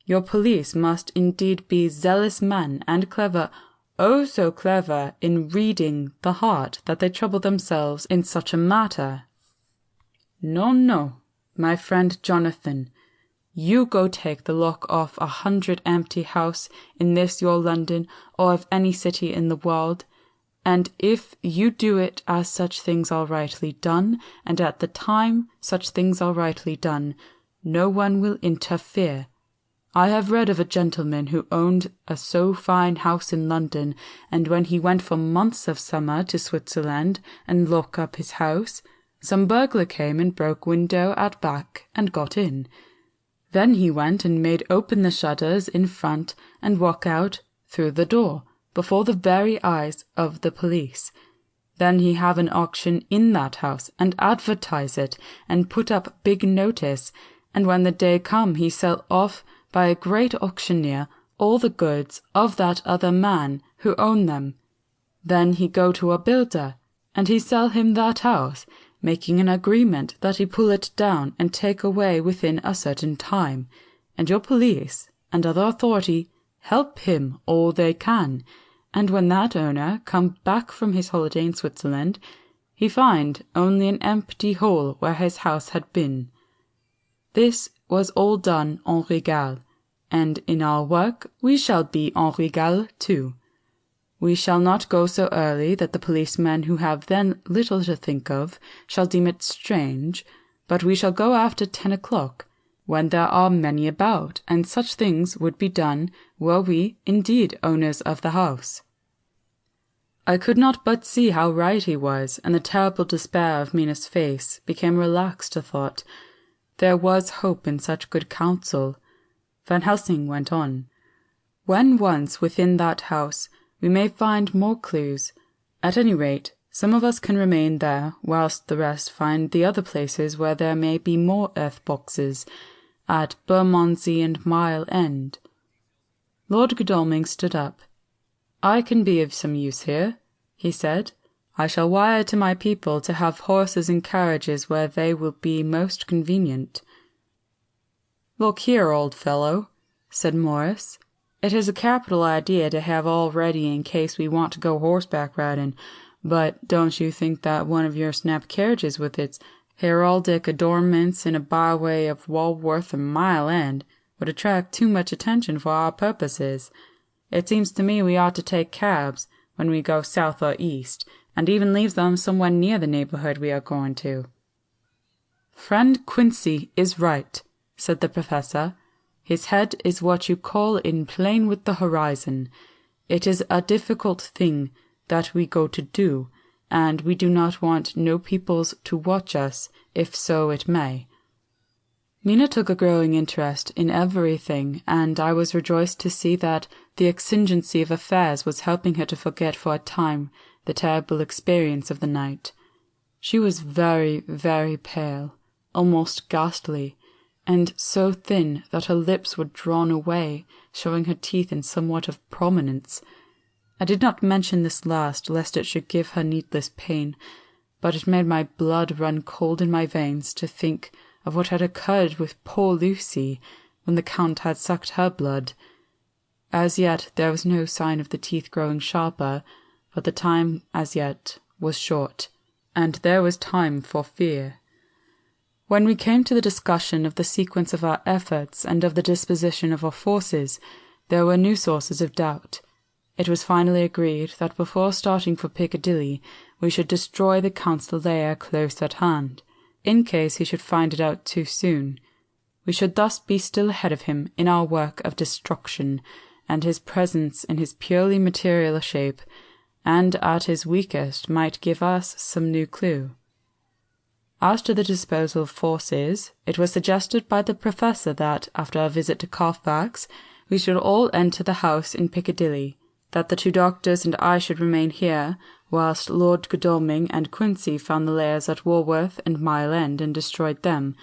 Your police must indeed be zealous men and clever, oh so clever in reading the heart that they trouble themselves in such a matter. No, no, my friend Jonathan, you go take the lock off 100 empty house in this your London, or of any city in the world, and if you do it as such things are rightly done, and at the time such things are rightly done, no one will interfere. I have read of a gentleman who owned a so fine house in London, and when he went for months of summer to Switzerland and lock up his house, some burglar came and broke window at back and got in. Then he went and made open the shutters in front and walk out through the door, before the very eyes of the police. Then he have an auction in that house, and advertise it, and put up big notice, and when the day come he sell off by a great auctioneer all the goods of that other man who owned them. Then he go to a builder, and he sell him that house, making an agreement that he pull it down and take away within a certain time, and your police and other authority help him all they can, and when that owner come back from his holiday in Switzerland, he find only an empty hole where his house had been. This was all done en règle, and in our work we shall be en règle too. We shall not go so early that the policemen who have then little to think of shall deem it strange, but we shall go after 10 o'clock, when there are many about, and such things would be done were we indeed owners of the house." I could not but see how right he was, and the terrible despair of Mina's face became relaxed a thought. There was hope in such good counsel. Van Helsing went on, "When once within that house, we may find more clues. At any rate, some of us can remain there, whilst the rest find the other places where there may be more earth-boxes, at Bermondsey and Mile End." Lord Godalming stood up. "I can be of some use here," he said. "I shall wire to my people to have horses and carriages where they will be most convenient." "Look here, old fellow," said Morris, "it is a capital idea to have all ready in case we want to go horseback riding, but don't you think that one of your snap carriages with its heraldic adornments in a byway of Walworth and Mile End would attract too much attention for our purposes? It seems to me we ought to take cabs when we go south or east, and even leave them somewhere near the neighborhood we are going to." "Friend Quincy is right," said the professor. "His head is what you call in plane with the horizon. It is a difficult thing that we go to do, and we do not want no peoples to watch us, if so it may." Mina took a growing interest in everything, and I was rejoiced to see that the exigency of affairs was helping her to forget for a time the terrible experience of the night. She was very, very pale, almost ghastly, and so thin that her lips were drawn away, showing her teeth in somewhat of prominence. I did not mention this last, lest it should give her needless pain, but it made my blood run cold in my veins to think of what had occurred with poor Lucy when the Count had sucked her blood. As yet there was no sign of the teeth growing sharper, but the time as yet was short, and there was time for fear. When we came to the discussion of the sequence of our efforts and of the disposition of our forces, there were new sources of doubt. It was finally agreed that before starting for Piccadilly we should destroy the Count's lair close at hand, in case he should find it out too soon. We should thus be still ahead of him in our work of destruction, and his presence in his purely material shape, and at his weakest, might give us some new clue. As to the disposal of forces, it was suggested by the Professor that, after our visit to Carfax, we should all enter the house in Piccadilly, that the 2 doctors and I should remain here, whilst Lord Godalming and Quincy found the lairs at Walworth and Mile End and destroyed them.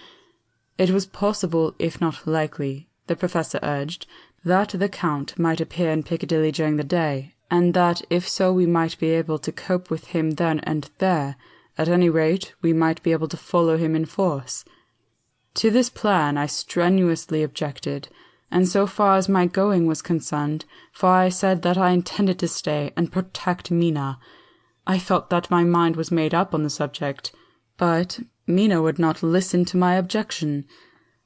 It was possible, if not likely, the Professor urged, that the Count might appear in Piccadilly during the day, and that if so we might be able to cope with him then and there. At any rate, we might be able to follow him in force. To this plan I strenuously objected, and so far as my going was concerned, for I said that I intended to stay and protect Mina. I felt that my mind was made up on the subject, but Mina would not listen to my objection.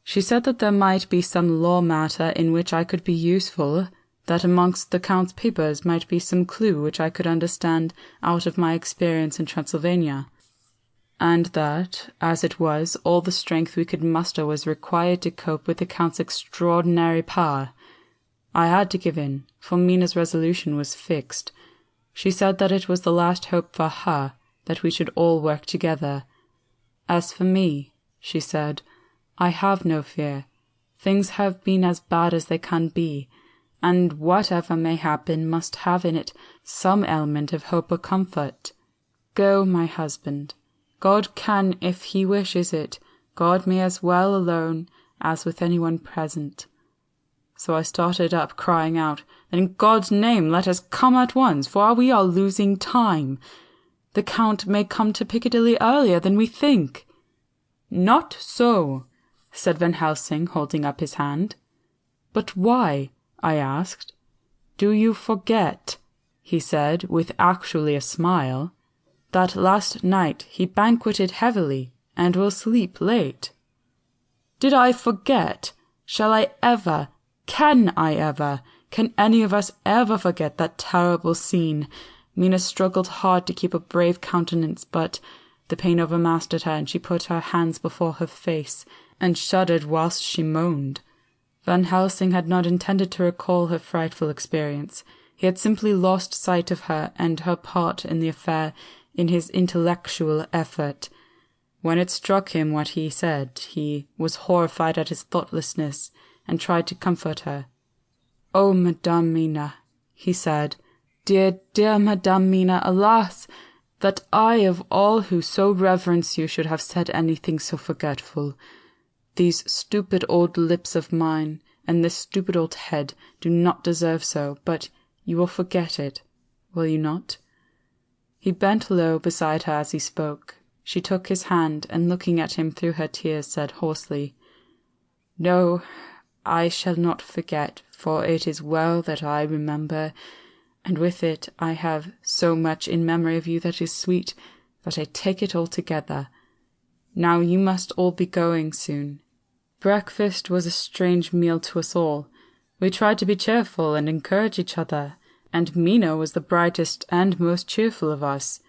She said that there might be some law matter in which I could be useful, that amongst the Count's papers might be some clue which I could understand out of my experience in Transylvania, and that, as it was, all the strength we could muster was required to cope with the Count's extraordinary power. I had to give in, for Mina's resolution was fixed. She said that it was the last hope for her, that we should all work together. As for me, she said, I have no fear. Things have been as bad as they can be, and whatever may happen must have in it some element of hope or comfort. Go, my husband. God can, if he wishes it, guard me as well alone as with anyone present. So I started up, crying out, In God's name, let us come at once, for we are losing time. The Count may come to Piccadilly earlier than we think. Not so, said Van Helsing, holding up his hand. But why? I asked. Do you forget, he said, with actually a smile, that last night he banqueted heavily and will sleep late? Did I forget? Shall I ever? Can I ever? Can any of us ever forget that terrible scene? Mina struggled hard to keep a brave countenance, but the pain overmastered her, and she put her hands before her face and shuddered whilst she moaned. Van Helsing had not intended to recall her frightful experience. He had simply lost sight of her and her part in the affair in his intellectual effort. When it struck him what he said, he was horrified at his thoughtlessness and tried to comfort her. "Oh, Madame Mina," he said, "dear, dear Madame Mina, alas, that I of all who so reverence you should have said anything so forgetful. These stupid old lips of mine and this stupid old head do not deserve so, but you will forget it, will you not?" He bent low beside her as he spoke. She took his hand, and looking at him through her tears, said hoarsely, "No, I shall not forget, for it is well that I remember, and with it I have so much in memory of you that is sweet, that I take it all together. Now you must all be going soon." Breakfast was a strange meal to us all. We tried to be cheerful and encourage each other, and Mina was the brightest and most cheerful of us.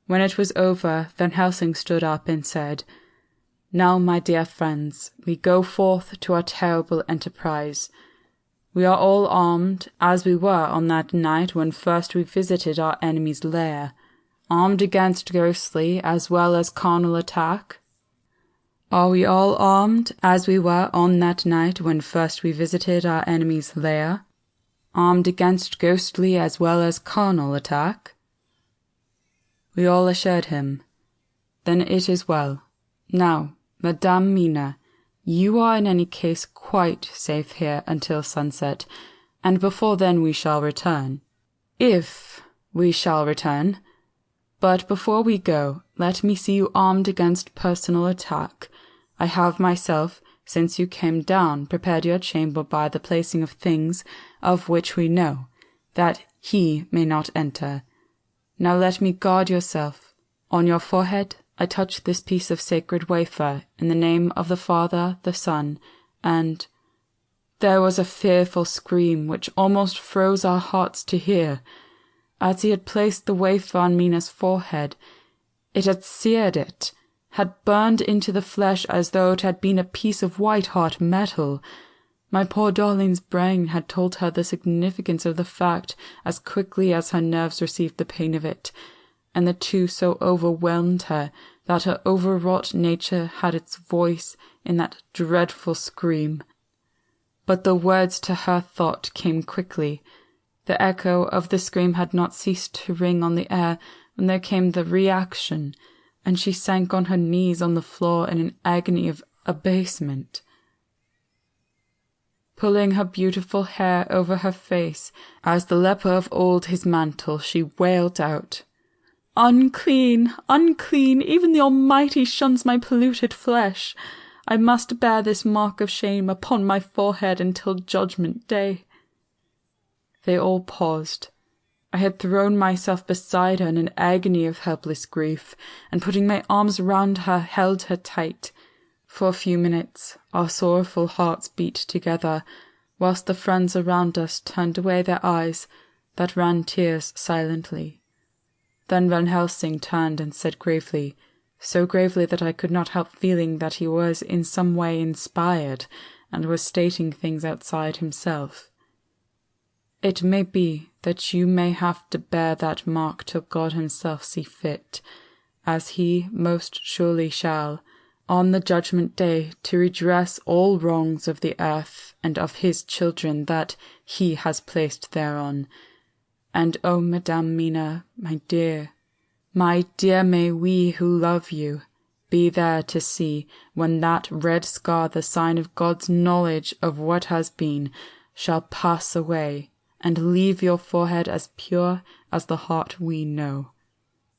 When it was over, Van Helsing stood up and said, "Now, my dear friends, we go forth to our terrible enterprise. We are all armed, as we were on that night when first we visited our enemy's lair, armed against ghostly as well as carnal attack. Are we all armed, as we were on that night when first we visited our enemy's lair, armed against ghostly as well as carnal attack?" We all assured him. "Then it is well. Now, Madame Mina, you are in any case quite safe here until sunset, and before then we shall return. if we shall return. But before we go, let me see you armed against personal attack. I have myself, since you came down, prepared your chamber by the placing of things of which we know, that he may not enter. Now let me guard yourself. On your forehead I touch this piece of sacred wafer, in the name of the Father, the Son, and—" There was a fearful scream which almost froze our hearts to hear. As he had placed the wafer on Mina's forehead, it had seared it, had burned into the flesh as though it had been a piece of white-hot metal. My poor darling's brain had told her the significance of the fact as quickly as her nerves received the pain of it, and the two so overwhelmed her that her overwrought nature had its voice in that dreadful scream. But the words to her thought came quickly. The echo of the scream had not ceased to ring on the air when there came the reaction, and she sank on her knees on the floor in an agony of abasement. Pulling her beautiful hair over her face, as the leper of old his mantle, she wailed out, "Unclean, unclean, even the Almighty shuns my polluted flesh. I must bear this mark of shame upon my forehead until Judgment Day." They all paused. I had thrown myself beside her in an agony of helpless grief, and putting my arms round her, held her tight. For a few minutes our sorrowful hearts beat together, whilst the friends around us turned away their eyes, that ran tears silently. Then Van Helsing turned and said gravely, so gravely that I could not help feeling that he was in some way inspired, and was stating things outside himself. "It may be that you may have to bear that mark till God himself see fit, as he most surely shall, on the judgment day, to redress all wrongs of the earth and of his children that he has placed thereon. And oh, Madame Mina, my dear, may we who love you be there to see, when that red scar, the sign of God's knowledge of what has been, shall pass away, and leave your forehead as pure as the heart we know.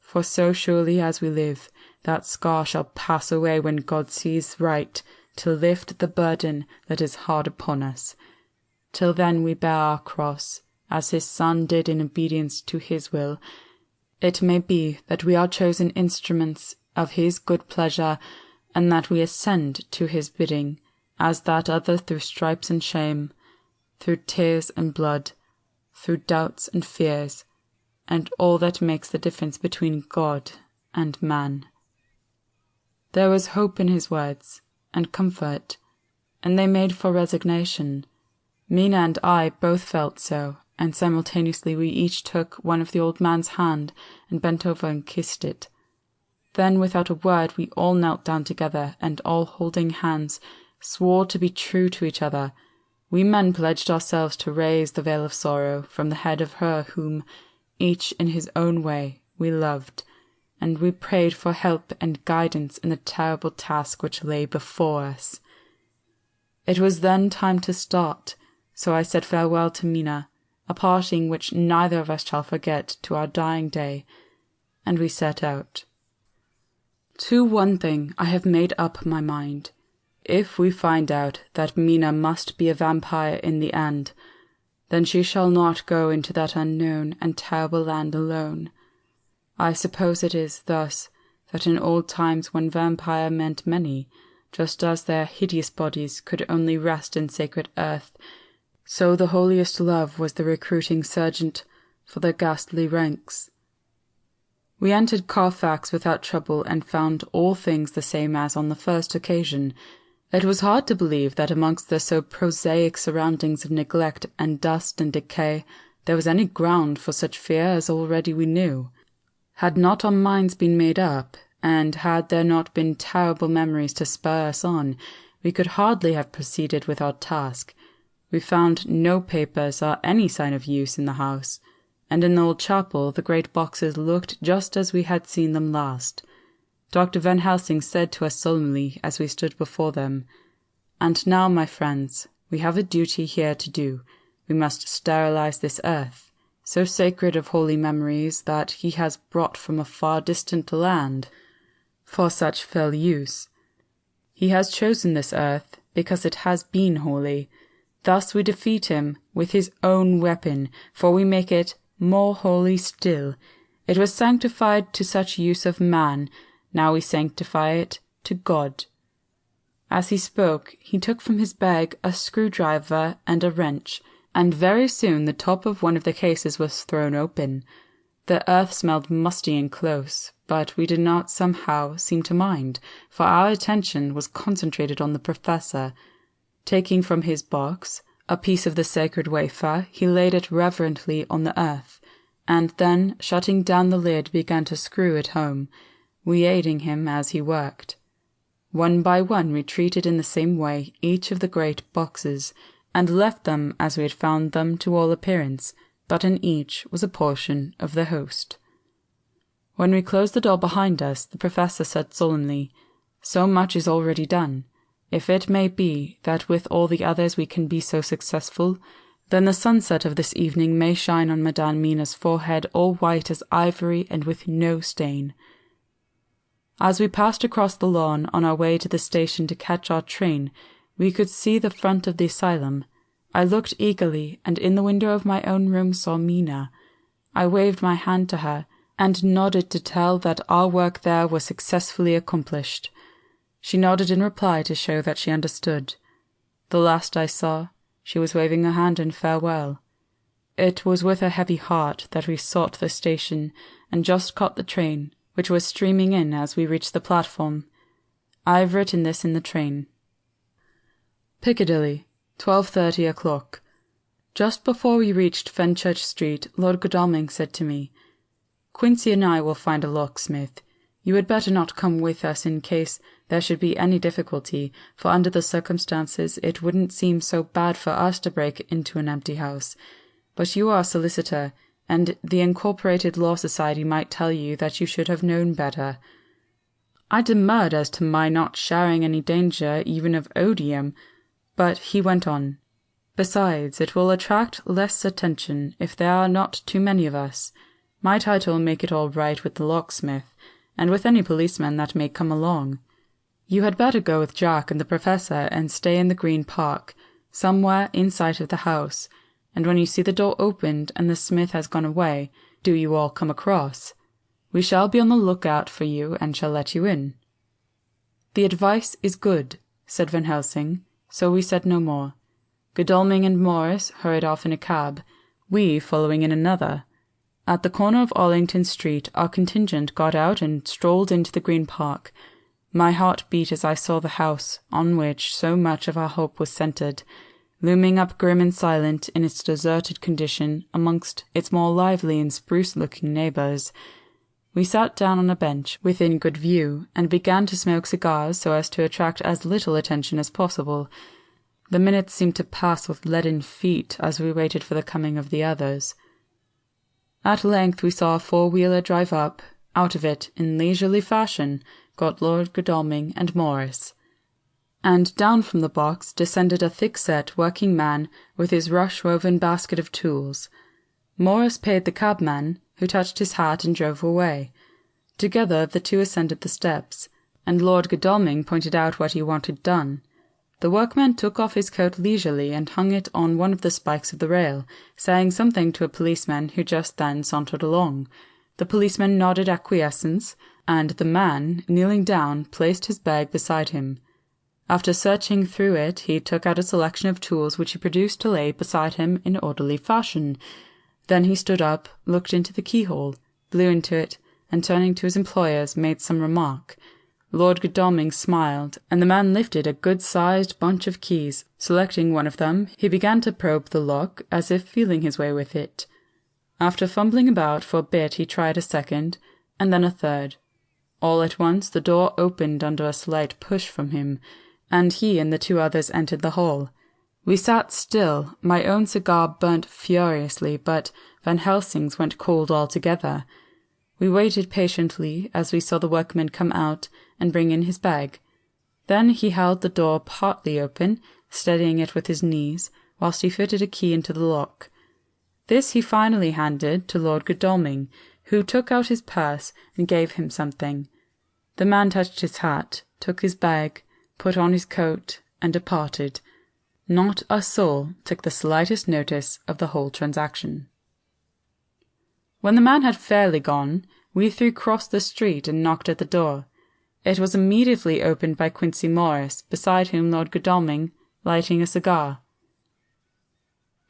For so surely as we live, that scar shall pass away when God sees right to lift the burden that is hard upon us. Till then we bear our cross, as his Son did in obedience to his will. It may be that we are chosen instruments of his good pleasure, and that we ascend to his bidding, as that other through stripes and shame, through tears and blood, through doubts and fears, and all that makes the difference between God and man." There was hope in his words, and comfort, and they made for resignation. Mina and I both felt so, and simultaneously we each took one of the old man's hand and bent over and kissed it. Then, without a word, we all knelt down together, and all holding hands, swore to be true to each other. We men pledged ourselves to raise the veil of sorrow from the head of her whom, each in his own way, we loved, and we prayed for help and guidance in the terrible task which lay before us. It was then time to start, so I said farewell to Mina, a parting which neither of us shall forget to our dying day, and we set out. To one thing I have made up my mind. If we find out that Mina must be a vampire in the end, then she shall not go into that unknown and terrible land alone. I suppose it is thus that in old times, when vampire meant many, just as their hideous bodies could only rest in sacred earth, so the holiest love was the recruiting sergeant for the ghastly ranks. We entered Carfax without trouble and found all things the same as on the first occasion. It was hard to believe that amongst the so prosaic surroundings of neglect and dust and decay there was any ground for such fear as already we knew. Had not our minds been made up, and had there not been terrible memories to spur us on, we could hardly have proceeded with our task. We found no papers or any sign of use in the house, and in the old chapel the great boxes looked just as we had seen them last. Dr. Van Helsing said to us solemnly as we stood before them, "And now, my friends, we have a duty here to do. We must sterilize this earth, so sacred of holy memories that he has brought from a far distant land for such fell use. He has chosen this earth because it has been holy. Thus we defeat him with his own weapon, for we make it more holy still. It was sanctified to such use of man, now we sanctify it to God." As he spoke, he took from his bag a screwdriver and a wrench, and very soon the top of one of the cases was thrown open. The earth smelled musty and close, but we did not somehow seem to mind, for our attention was concentrated on the professor. Taking from his box a piece of the sacred wafer, he laid it reverently on the earth, and then, shutting down the lid, began to screw it home, we aiding him as he worked. One by one we treated in the same way each of the great boxes, and left them as we had found them to all appearance, but in each was a portion of the host. When we closed the door behind us, the professor said solemnly, "So much is already done. If it may be that with all the others we can be so successful, then the sunset of this evening may shine on Madame Mina's forehead all white as ivory and with no stain." As we passed across the lawn on our way to the station to catch our train, we could see the front of the asylum. I looked eagerly, and in the window of my own room saw Mina. I waved my hand to her, and nodded to tell that our work there was successfully accomplished. She nodded in reply to show that she understood. The last I saw, she was waving her hand in farewell. It was with a heavy heart that we sought the station, and just caught the train, which was streaming in as we reached the platform. I have written this in the train. Piccadilly, 12:30 o'clock. Just before we reached Fenchurch Street, Lord Godalming said to me, "Quincy and I will find a locksmith. You had better not come with us in case there should be any difficulty, for under the circumstances it wouldn't seem so bad for us to break into an empty house. But you are a solicitor, and the Incorporated Law Society might tell you that you should have known better." I demurred as to my not sharing any danger even of odium, but he went on, "Besides, it will attract less attention if there are not too many of us. My title will make it all right with the locksmith, and with any policeman that may come along. You had better go with Jack and the professor and stay in the Green Park, somewhere in sight of the house, and when you see the door opened and the smith has gone away, do you all come across. We shall be on the lookout for you and shall let you in." "The advice is good," said Van Helsing, so we said no more. Godalming and Morris hurried off in a cab, we following in another. At the corner of Arlington Street, our contingent got out and strolled into the Green Park. My heart beat as I saw the house, on which so much of our hope was centred, looming up grim and silent in its deserted condition amongst its more lively and spruce-looking neighbours. We sat down on a bench within good view, and began to smoke cigars so as to attract as little attention as possible. The minutes seemed to pass with leaden feet as we waited for the coming of the others. At length we saw a four-wheeler drive up. Out of it, in leisurely fashion, got Lord Godalming and Morris. And down from the box descended a thick-set working man with his rush-woven basket of tools. Morris paid the cabman, who touched his hat and drove away. Together the two ascended the steps, and Lord Godalming pointed out what he wanted done. The workman took off his coat leisurely and hung it on one of the spikes of the rail, saying something to a policeman who just then sauntered along. The policeman nodded acquiescence, and the man, kneeling down, placed his bag beside him. After searching through it, he took out a selection of tools which he produced to lay beside him in orderly fashion. Then he stood up, looked into the keyhole, blew into it, and turning to his employers, made some remark. Lord Godalming smiled, and the man lifted a good-sized bunch of keys. Selecting one of them, he began to probe the lock, as if feeling his way with it. After fumbling about for a bit, he tried a second, and then a third. All at once the door opened under a slight push from him, and he and the two others entered the hall. We sat still. My own cigar burnt furiously, but Van Helsing's went cold altogether. We waited patiently as we saw the workman come out and bring in his bag. Then he held the door partly open, steadying it with his knees, whilst he fitted a key into the lock. This he finally handed to Lord Godalming, who took out his purse and gave him something. The man touched his hat, took his bag, put on his coat, and departed. Not a soul took the slightest notice of the whole transaction. When the man had fairly gone, we three crossed the street and knocked at the door. It was immediately opened by Quincey Morris, beside whom Lord Godalming, lighting a cigar.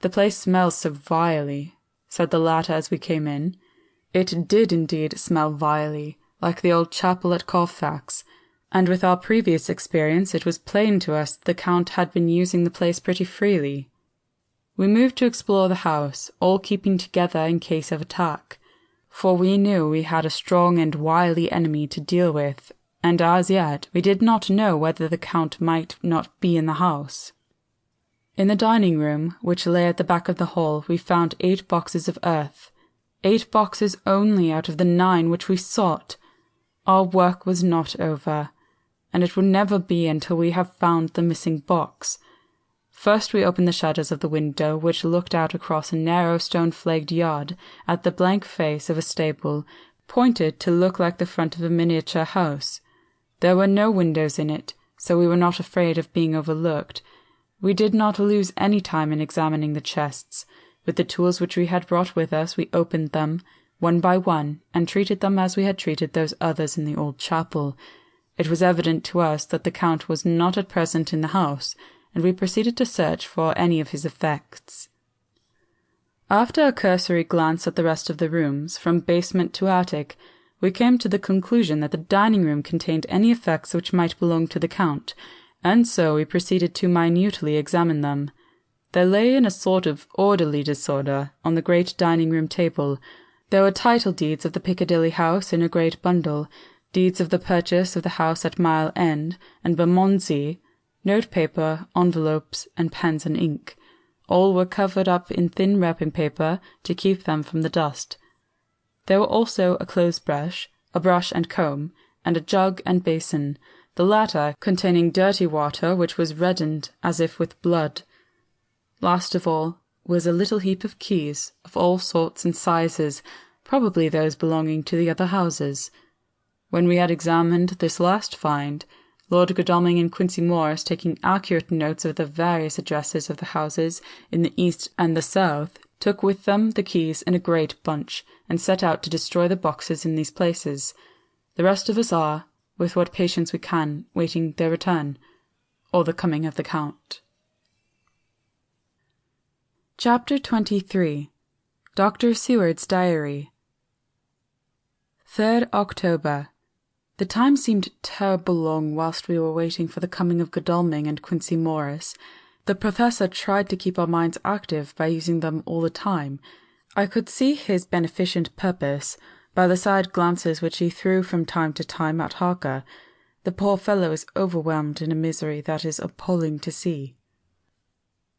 "The place smells so vilely," said the latter as we came in. It did indeed smell vilely, like the old chapel at Colfax, and with our previous experience it was plain to us that the Count had been using the place pretty freely. We moved to explore the house, all keeping together in case of attack, for we knew we had a strong and wily enemy to deal with, and as yet we did not know whether the Count might not be in the house. In the dining room, which lay at the back of the hall, we found 8 boxes of earth. 8 boxes only out of the 9 which we sought. Our work was not over, and it will never be until we have found the missing box. First we opened the shutters of the window, which looked out across a narrow stone-flagged yard at the blank face of a stable, pointed to look like the front of a miniature house. There were no windows in it, so we were not afraid of being overlooked. We did not lose any time in examining the chests. With the tools which we had brought with us, we opened them, one by one, and treated them as we had treated those others in the old chapel. It was evident to us that the Count was not at present in the house, and we proceeded to search for any of his effects. After a cursory glance at the rest of the rooms, from basement to attic, we came to the conclusion that the dining room contained any effects which might belong to the Count, and so we proceeded to minutely examine them. They lay in a sort of orderly disorder on the great dining-room table. There were title deeds of the Piccadilly house in a great bundle, deeds of the purchase of the house at Mile End and Bermondsey, note-paper, envelopes, and pens and ink. All were covered up in thin wrapping paper to keep them from the dust. There were also a clothes-brush, a brush and comb, and a jug and basin, the latter containing dirty water which was reddened as if with blood. Last of all was a little heap of keys of all sorts and sizes, probably those belonging to the other houses. When we had examined this last find, Lord Godalming and Quincey Morris, taking accurate notes of the various addresses of the houses in the east and the south, took with them the keys in a great bunch, and set out to destroy the boxes in these places. The rest of us are, with what patience we can, waiting their return, or the coming of the Count. Chapter 23. Dr. Seward's Diary. 3rd October. The time seemed terrible long whilst we were waiting for the coming of Godalming and Quincey Morris. The Professor tried to keep our minds active by using them all the time. I could see his beneficent purpose by the side glances which he threw from time to time at Harker. The poor fellow is overwhelmed in a misery that is appalling to see.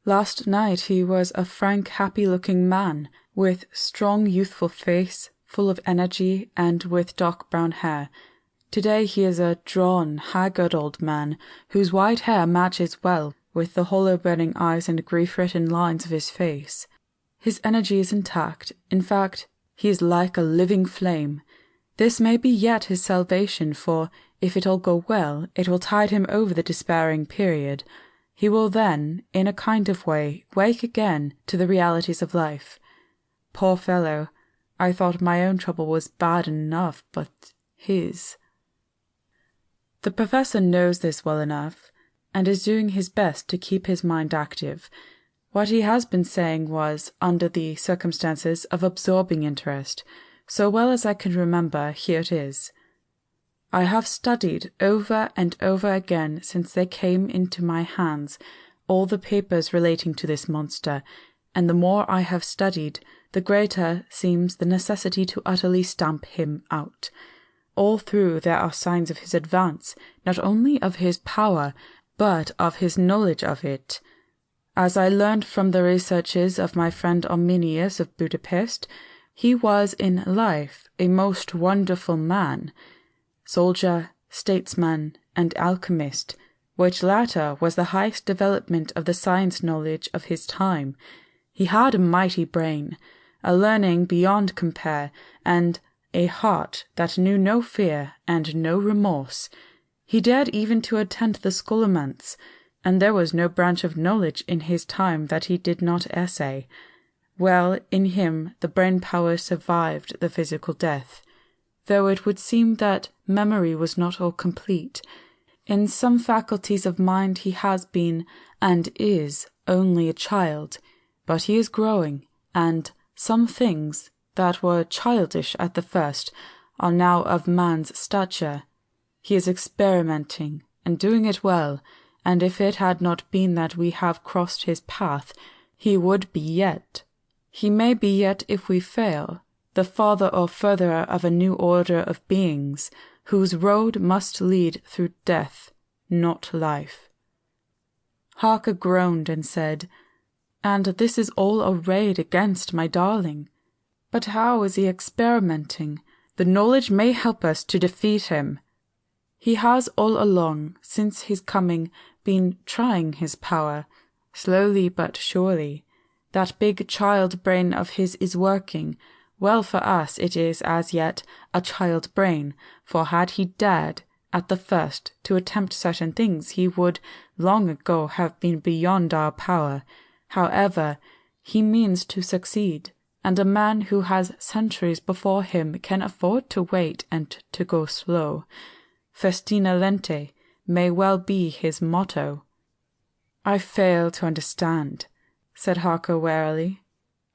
Last night he was a frank, happy-looking man, with strong, youthful face, full of energy, and with dark brown hair. Today he is a drawn, haggard old man, whose white hair matches well with the hollow burning eyes and grief-written lines of his face. His energy is intact. In fact, he is like a living flame. This may be yet his salvation, for, if it all go well, it will tide him over the despairing period. He will then, in a kind of way, wake again to the realities of life. Poor fellow, I thought my own trouble was bad enough, but his... The Professor knows this well enough, and is doing his best to keep his mind active. What he has been saying was, under the circumstances, of absorbing interest. So well as I can remember, here it is. I have studied over and over again since they came into my hands all the papers relating to this monster, and the more I have studied, the greater seems the necessity to utterly stamp him out. All through there are signs of his advance, not only of his power, but of his knowledge of it. As I learned from the researches of my friend Arminius of Budapest, he was in life a most wonderful man, soldier, statesman, and alchemist, which latter was the highest development of the science knowledge of his time. He had a mighty brain, a learning beyond compare, and a heart that knew no fear and no remorse. He dared even to attend the scholomance, and there was no branch of knowledge in his time that he did not essay. Well, in him the brain power survived the physical death, though it would seem that memory was not all complete. In some faculties of mind he has been, and is, only a child, but he is growing, and some things that were childish at the first are now of man's stature. He is experimenting, and doing it well, and if it had not been that we have crossed his path, he would be yet. He may be yet if we fail, the father or furtherer of a new order of beings, whose road must lead through death, not life. Harker groaned and said, "And this is all arrayed against my darling. But how is he experimenting? The knowledge may help us to defeat him. He has all along, since his coming, been trying his power, slowly but surely. That big child brain of his is working. Well, for us it is as yet a child brain, for had he dared, at the first, to attempt certain things, he would long ago have been beyond our power. However, he means to succeed, and a man who has centuries before him can afford to wait and to go slow. Festina lente may well be his motto." "I fail to understand," said Harker warily.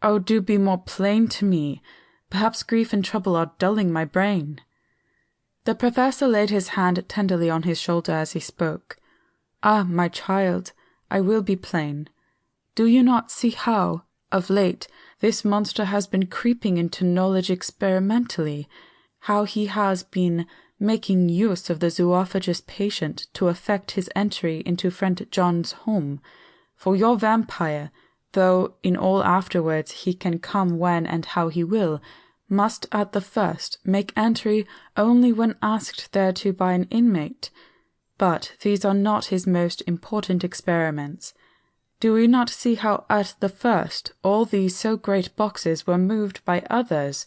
"Oh, do be more plain to me. Perhaps grief and trouble are dulling my brain." The professor laid his hand tenderly on his shoulder as he spoke. "Ah, my child, I will be plain. Do you not see how, of late, this monster has been creeping into knowledge experimentally, how he has been making use of the zoophagous patient to effect his entry into friend John's home? For your vampire, though in all afterwards he can come when and how he will, must at the first make entry only when asked thereto by an inmate. But these are not his most important experiments. Do we not see how at the first all these so great boxes were moved by others?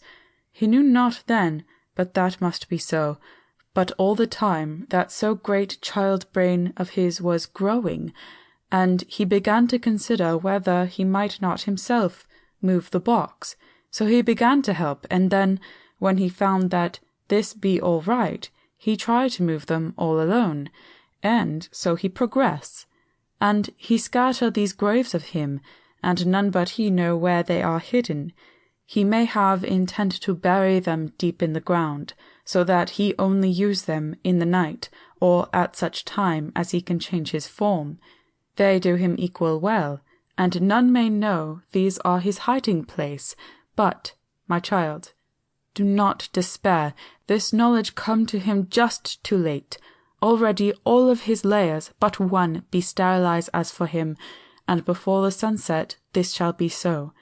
He knew not then, but that must be so. But all the time that so great child brain of his was growing, and he began to consider whether he might not himself move the box. So he began to help, and then, when he found that this be all right, he tried to move them all alone, and so he progress. And he scatter these graves of him, and none but he know where they are hidden. He may have intent to bury them deep in the ground, so that he only use them in the night, or at such time as he can change his form. They do him equal well, and none may know these are his hiding place. But, my child, do not despair. This knowledge come to him just too late. Already all of his layers but one be sterilized as for him, and before the sunset this shall be so.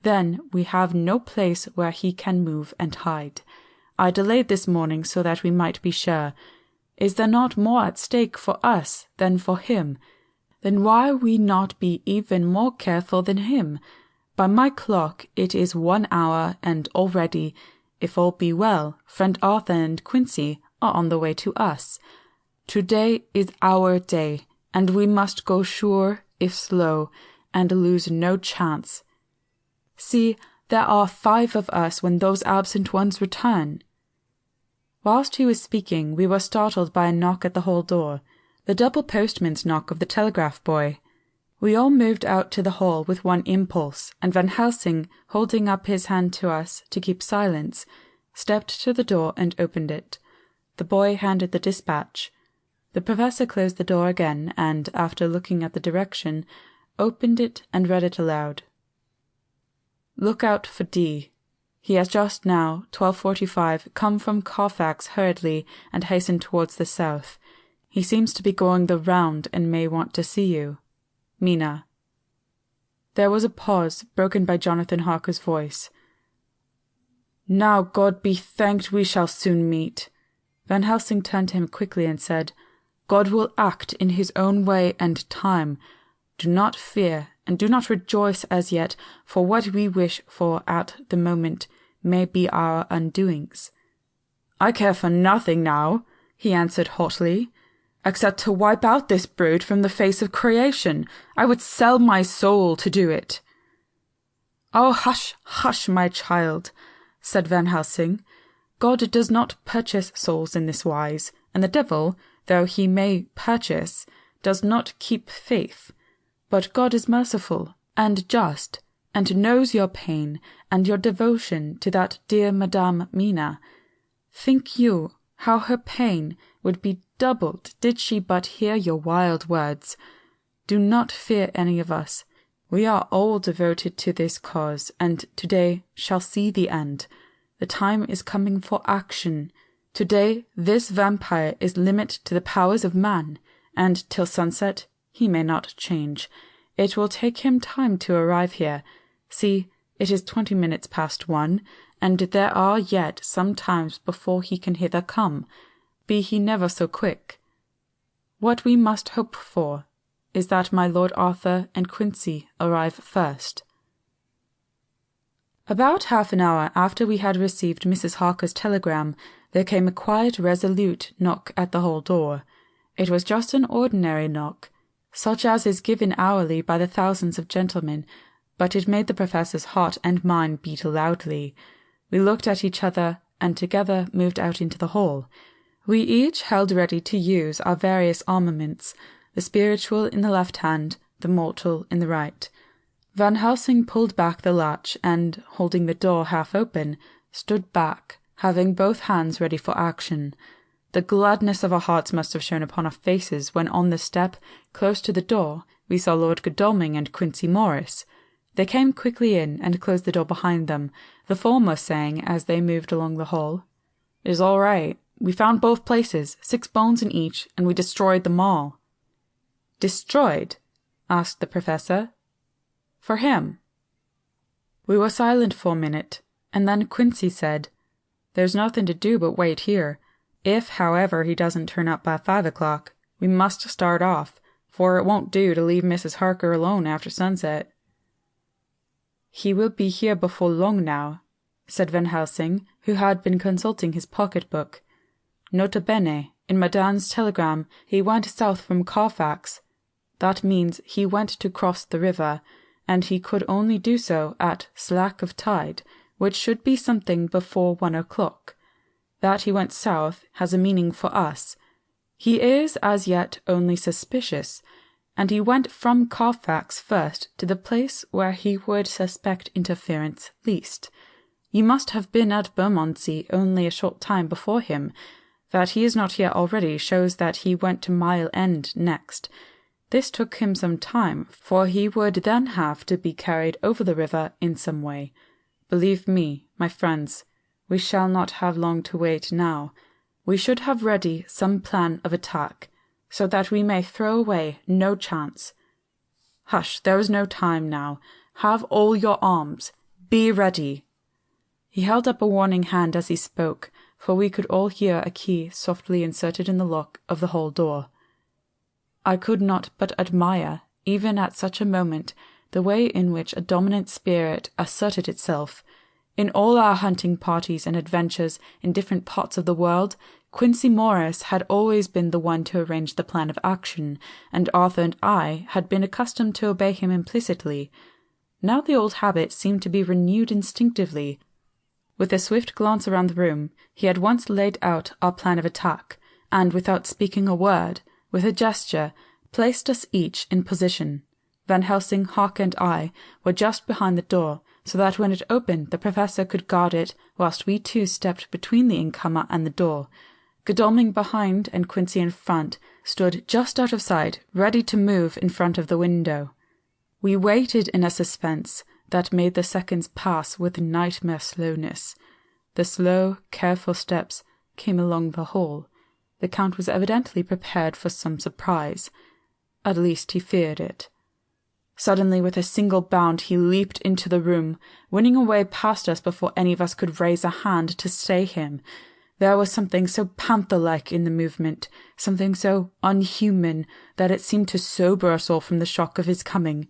Then we have no place where he can move and hide. I delayed this morning so that we might be sure. Is there not more at stake for us than for him? Then why we not be even more careful than him? By my clock it is 1 hour, and already, if all be well, friend Arthur and Quincy are on the way to us. Today is our day, and we must go sure, if slow, and lose no chance. See, there are 5 of us when those absent ones return." Whilst he was speaking, we were startled by a knock at the hall door, the double postman's knock of the telegraph boy. We all moved out to the hall with one impulse, and Van Helsing, holding up his hand to us to keep silence, stepped to the door and opened it. The boy handed the dispatch. The professor closed the door again, and, after looking at the direction, opened it and read it aloud. "Look out for D. He has just now, 12:45, come from Carfax hurriedly and hastened towards the south. He seems to be going the round and may want to see you. Mina." There was a pause, broken by Jonathan Harker's voice. "Now God be thanked we shall soon meet." Van Helsing turned to him quickly and said, "God will act in his own way and time. Do not fear, and do not rejoice as yet, for what we wish for at the moment may be our undoings." "I care for nothing now," he answered haughtily, "except to wipe out this brood from the face of creation. I would sell my soul to do it." "Oh, hush, hush, my child," said Van Helsing. "God does not purchase souls in this wise, and the devil, though he may purchase, does not keep faith. But God is merciful and just, and knows your pain and your devotion to that dear Madame Mina. Think you how her pain would be doubled did she but hear your wild words? Do not fear any of us. We are all devoted to this cause, and today shall see the end. The time is coming for action. Today this vampire is limit to the powers of man, and till sunset he may not change. It will take him time to arrive here. See, it is 20 minutes past 1, and there are yet some times before he can hither come, be he never so quick. What we must hope for is that my Lord Arthur and Quincy arrive first." About half an hour after we had received Mrs. Harker's telegram, there came a quiet, resolute knock at the hall door. It was just an ordinary knock, such as is given hourly by the thousands of gentlemen, but it made the Professor's heart and mine beat loudly. We looked at each other, and together moved out into the hall. We each held ready to use our various armaments, the spiritual in the left hand, the mortal in the right. Van Helsing pulled back the latch, and, holding the door half open, stood back, having both hands ready for action. The gladness of our hearts must have shown upon our faces when on the step, close to the door, we saw Lord Godalming and Quincy Morris. They came quickly in and closed the door behind them, the former saying as they moved along the hall, "It is all right. We found both places, 6 bones in each, and we destroyed them all." "Destroyed?" asked the Professor. "For him." We were silent for a minute, and then Quincy said, "There's nothing to do but wait here. If, however, he doesn't turn up by 5 o'clock, we must start off, for it won't do to leave Mrs. Harker alone after sunset." "He will be here before long now," said Van Helsing, who had been consulting his pocket-book. "Nota bene, in Madame's telegram he went south from Carfax. That means he went to cross the river, and he could only do so at slack of tide, which should be something before 1 o'clock. That he went south has a meaning for us. He is as yet only suspicious, and he went from Carfax first to the place where he would suspect interference least. You must have been at Bermondsey only a short time before him. That he is not here already shows that he went to Mile End next. This took him some time, for he would then have to be carried over the river in some way. Believe me, my friends, we shall not have long to wait now. We should have ready some plan of attack, so that we may throw away no chance. Hush, there is no time now. Have all your arms. Be ready." He held up a warning hand as he spoke, for we could all hear a key softly inserted in the lock of the hall door. I could not but admire, even at such a moment, the way in which a dominant spirit asserted itself. In all our hunting parties and adventures in different parts of the world, Quincy Morris had always been the one to arrange the plan of action, and Arthur and I had been accustomed to obey him implicitly. Now the old habit seemed to be renewed instinctively. With a swift glance around the room, he had once laid out our plan of attack, and without speaking a word, with a gesture, placed us each in position. Van Helsing, Harker, and I were just behind the door, so that when it opened the Professor could guard it, whilst we two stepped between the incomer and the door. Godalming behind and Quincy in front stood just out of sight, ready to move in front of the window. We waited in a suspense that made the seconds pass with nightmare slowness. The slow, careful steps came along the hall. The Count was evidently prepared for some surprise. At least he feared it. Suddenly, with a single bound, he leaped into the room, winning a way past us before any of us could raise a hand to stay him. There was something so panther-like in the movement, something so unhuman, that it seemed to sober us all from the shock of his coming.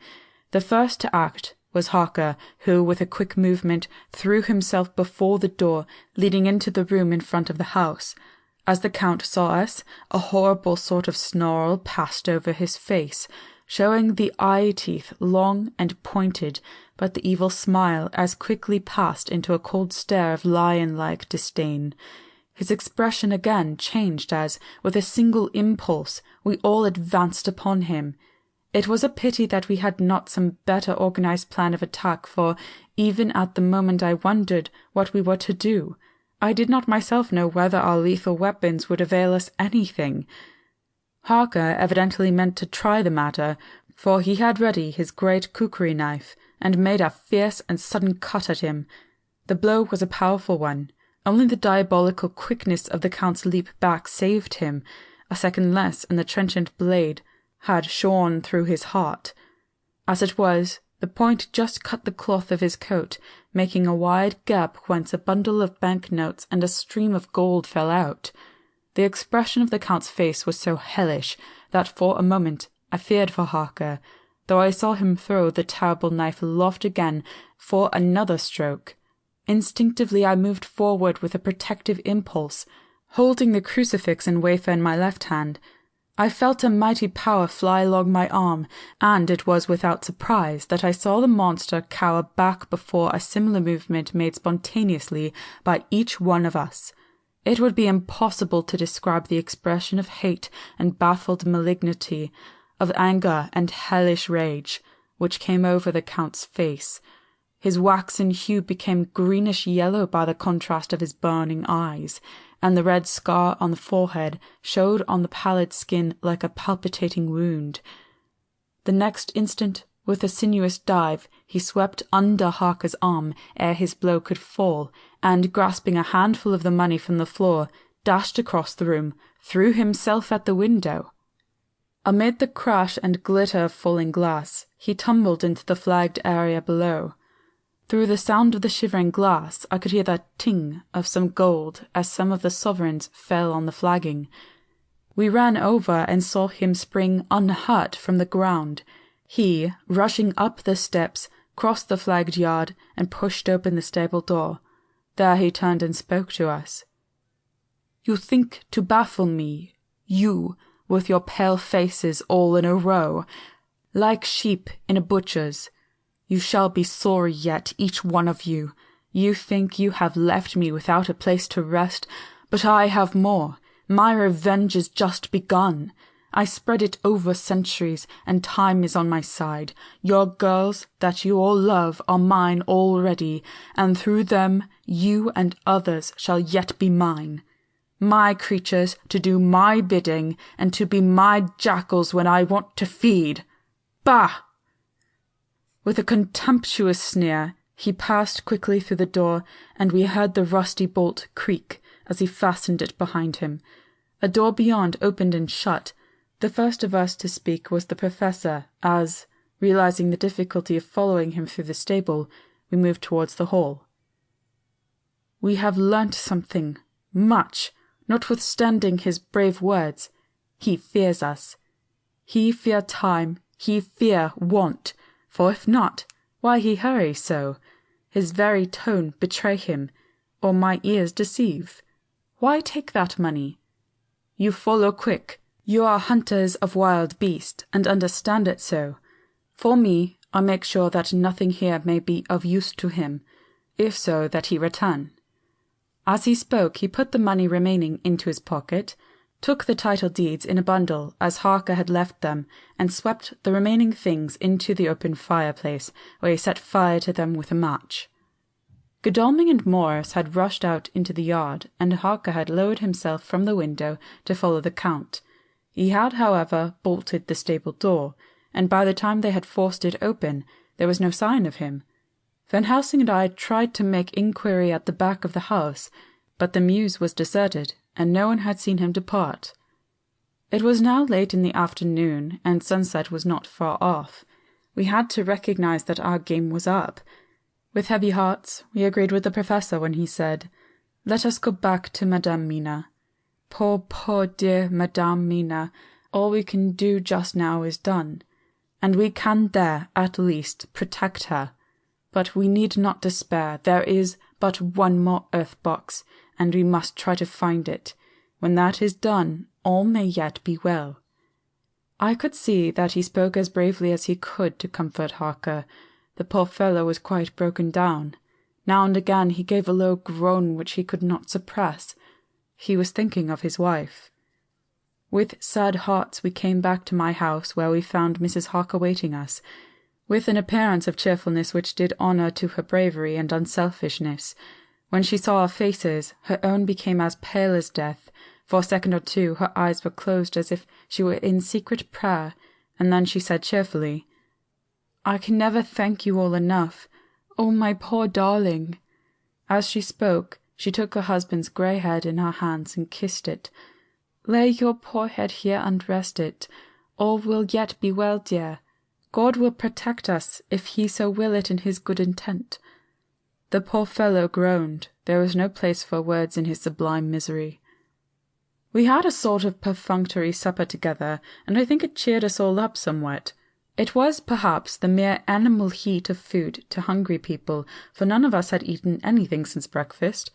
The first to act was Harker, who, with a quick movement, threw himself before the door leading into the room in front of the house. As the Count saw us, a horrible sort of snarl passed over his face, showing the eye-teeth long and pointed, but the evil smile as quickly passed into a cold stare of lion-like disdain. His expression again changed as, with a single impulse, we all advanced upon him. It was a pity that we had not some better organized plan of attack, for even at the moment I wondered what we were to do. I did not myself know whether our lethal weapons would avail us anything. Harker evidently meant to try the matter, for he had ready his great kukri knife, and made a fierce and sudden cut at him. The blow was a powerful one. Only the diabolical quickness of the Count's leap back saved him. A second less, and the trenchant blade had shorn through his heart. As it was, the point just cut the cloth of his coat, making a wide gap whence a bundle of banknotes and a stream of gold fell out. The expression of the Count's face was so hellish that for a moment I feared for Harker, though I saw him throw the terrible knife aloft again for another stroke. Instinctively I moved forward with a protective impulse, holding the crucifix and wafer in my left hand. I felt a mighty power fly along my arm, and it was without surprise that I saw the monster cower back before a similar movement made spontaneously by each one of us. It would be impossible to describe the expression of hate and baffled malignity, of anger and hellish rage, which came over the Count's face. His waxen hue became greenish-yellow by the contrast of his burning eyes, and the red scar on the forehead showed on the pallid skin like a palpitating wound. The next instant, with a sinuous dive, he swept under Harker's arm ere his blow could fall, and, grasping a handful of the money from the floor, dashed across the room, threw himself at the window. Amid the crash and glitter of falling glass, he tumbled into the flagged area below. Through the sound of the shivering glass I could hear the ting of some gold as some of the sovereigns fell on the flagging. We ran over and saw him spring unhurt from the ground. He, rushing up the steps, crossed the flagged yard and pushed open the stable door. There he turned and spoke to us. "You think to baffle me, you, with your pale faces all in a row, like sheep in a butcher's. You shall be sorry yet, each one of you. You think you have left me without a place to rest, but I have more. My revenge is just begun. I spread it over centuries, and time is on my side. Your girls, that you all love, are mine already, and through them you and others shall yet be mine. My creatures, to do my bidding, and to be my jackals when I want to feed. Bah!" With a contemptuous sneer, he passed quickly through the door, and we heard the rusty bolt creak as he fastened it behind him. A door beyond opened and shut. The first of us to speak was the Professor, as, realizing the difficulty of following him through the stable, we moved towards the hall. "We have learnt something, much, notwithstanding his brave words. He fears us. He fear time, he fear want. For if not, why he hurry so? His very tone betray him, or my ears deceive. Why take that money? You follow quick. You are hunters of wild beast, and understand it so. For me, I make sure that nothing here may be of use to him, if so that he return." As he spoke, he put the money remaining into his pocket, took the title deeds in a bundle as Harker had left them, and swept the remaining things into the open fireplace, where he set fire to them with a match. Godalming and Morris had rushed out into the yard, and Harker had lowered himself from the window to follow the Count. He had, however, bolted the stable door, and by the time they had forced it open, there was no sign of him. Van Helsing and I tried to make inquiry at the back of the house, but the mews was deserted, and no one had seen him depart. It was now late in the afternoon, and sunset was not far off. We had to recognize that our game was up. With heavy hearts, we agreed with the Professor when he said, Let us go back to Madame Mina. Poor dear Madame Mina, all we can do just now is done, and we can there, at least, protect her. But we need not despair. There is but one more earth-box, and we must try to find it. When that is done, all may yet be well." I could see that he spoke as bravely as he could to comfort Harker. The poor fellow was quite broken down. Now and again he gave a low groan which he could not suppress. He was thinking of his wife. With sad hearts we came back to my house, where we found Mrs. Harker waiting us, with an appearance of cheerfulness which did honour to her bravery and unselfishness. When she saw our faces, her own became as pale as death. For a second or two her eyes were closed as if she were in secret prayer, and then she said cheerfully, "I can never thank you all enough. Oh, my poor darling!" As she spoke, she took her husband's grey head in her hands and kissed it. "Lay your poor head here and rest it. All will yet be well, dear. God will protect us, if he so will it in his good intent." The poor fellow groaned. There was no place for words in his sublime misery. We had a sort of perfunctory supper together, and I think it cheered us all up somewhat. It was, perhaps, the mere animal heat of food to hungry people, for none of us had eaten anything since breakfast.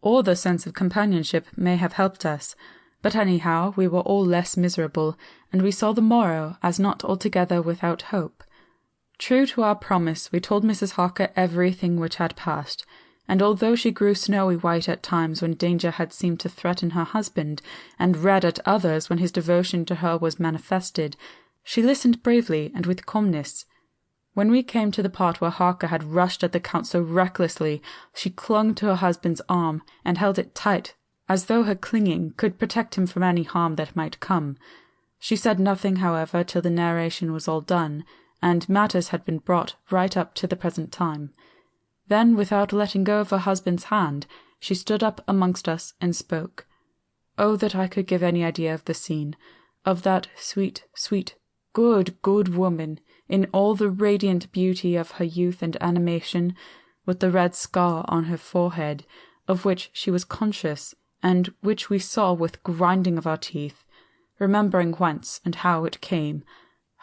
Or the sense of companionship may have helped us, but anyhow we were all less miserable, and we saw the morrow as not altogether without hope. True to our promise, we told Mrs. Harker everything which had passed, and although she grew snowy white at times when danger had seemed to threaten her husband, and red at others when his devotion to her was manifested, she listened bravely and with calmness. When we came to the part where Harker had rushed at the Count so recklessly, she clung to her husband's arm and held it tight, as though her clinging could protect him from any harm that might come. She said nothing, however, till the narration was all done, and matters had been brought right up to the present time. Then, without letting go of her husband's hand, she stood up amongst us and spoke. Oh, that I could give any idea of the scene, of that sweet, good woman, in all the radiant beauty of her youth and animation, with the red scar on her forehead, of which she was conscious, and which we saw with grinding of our teeth, remembering whence and how it came,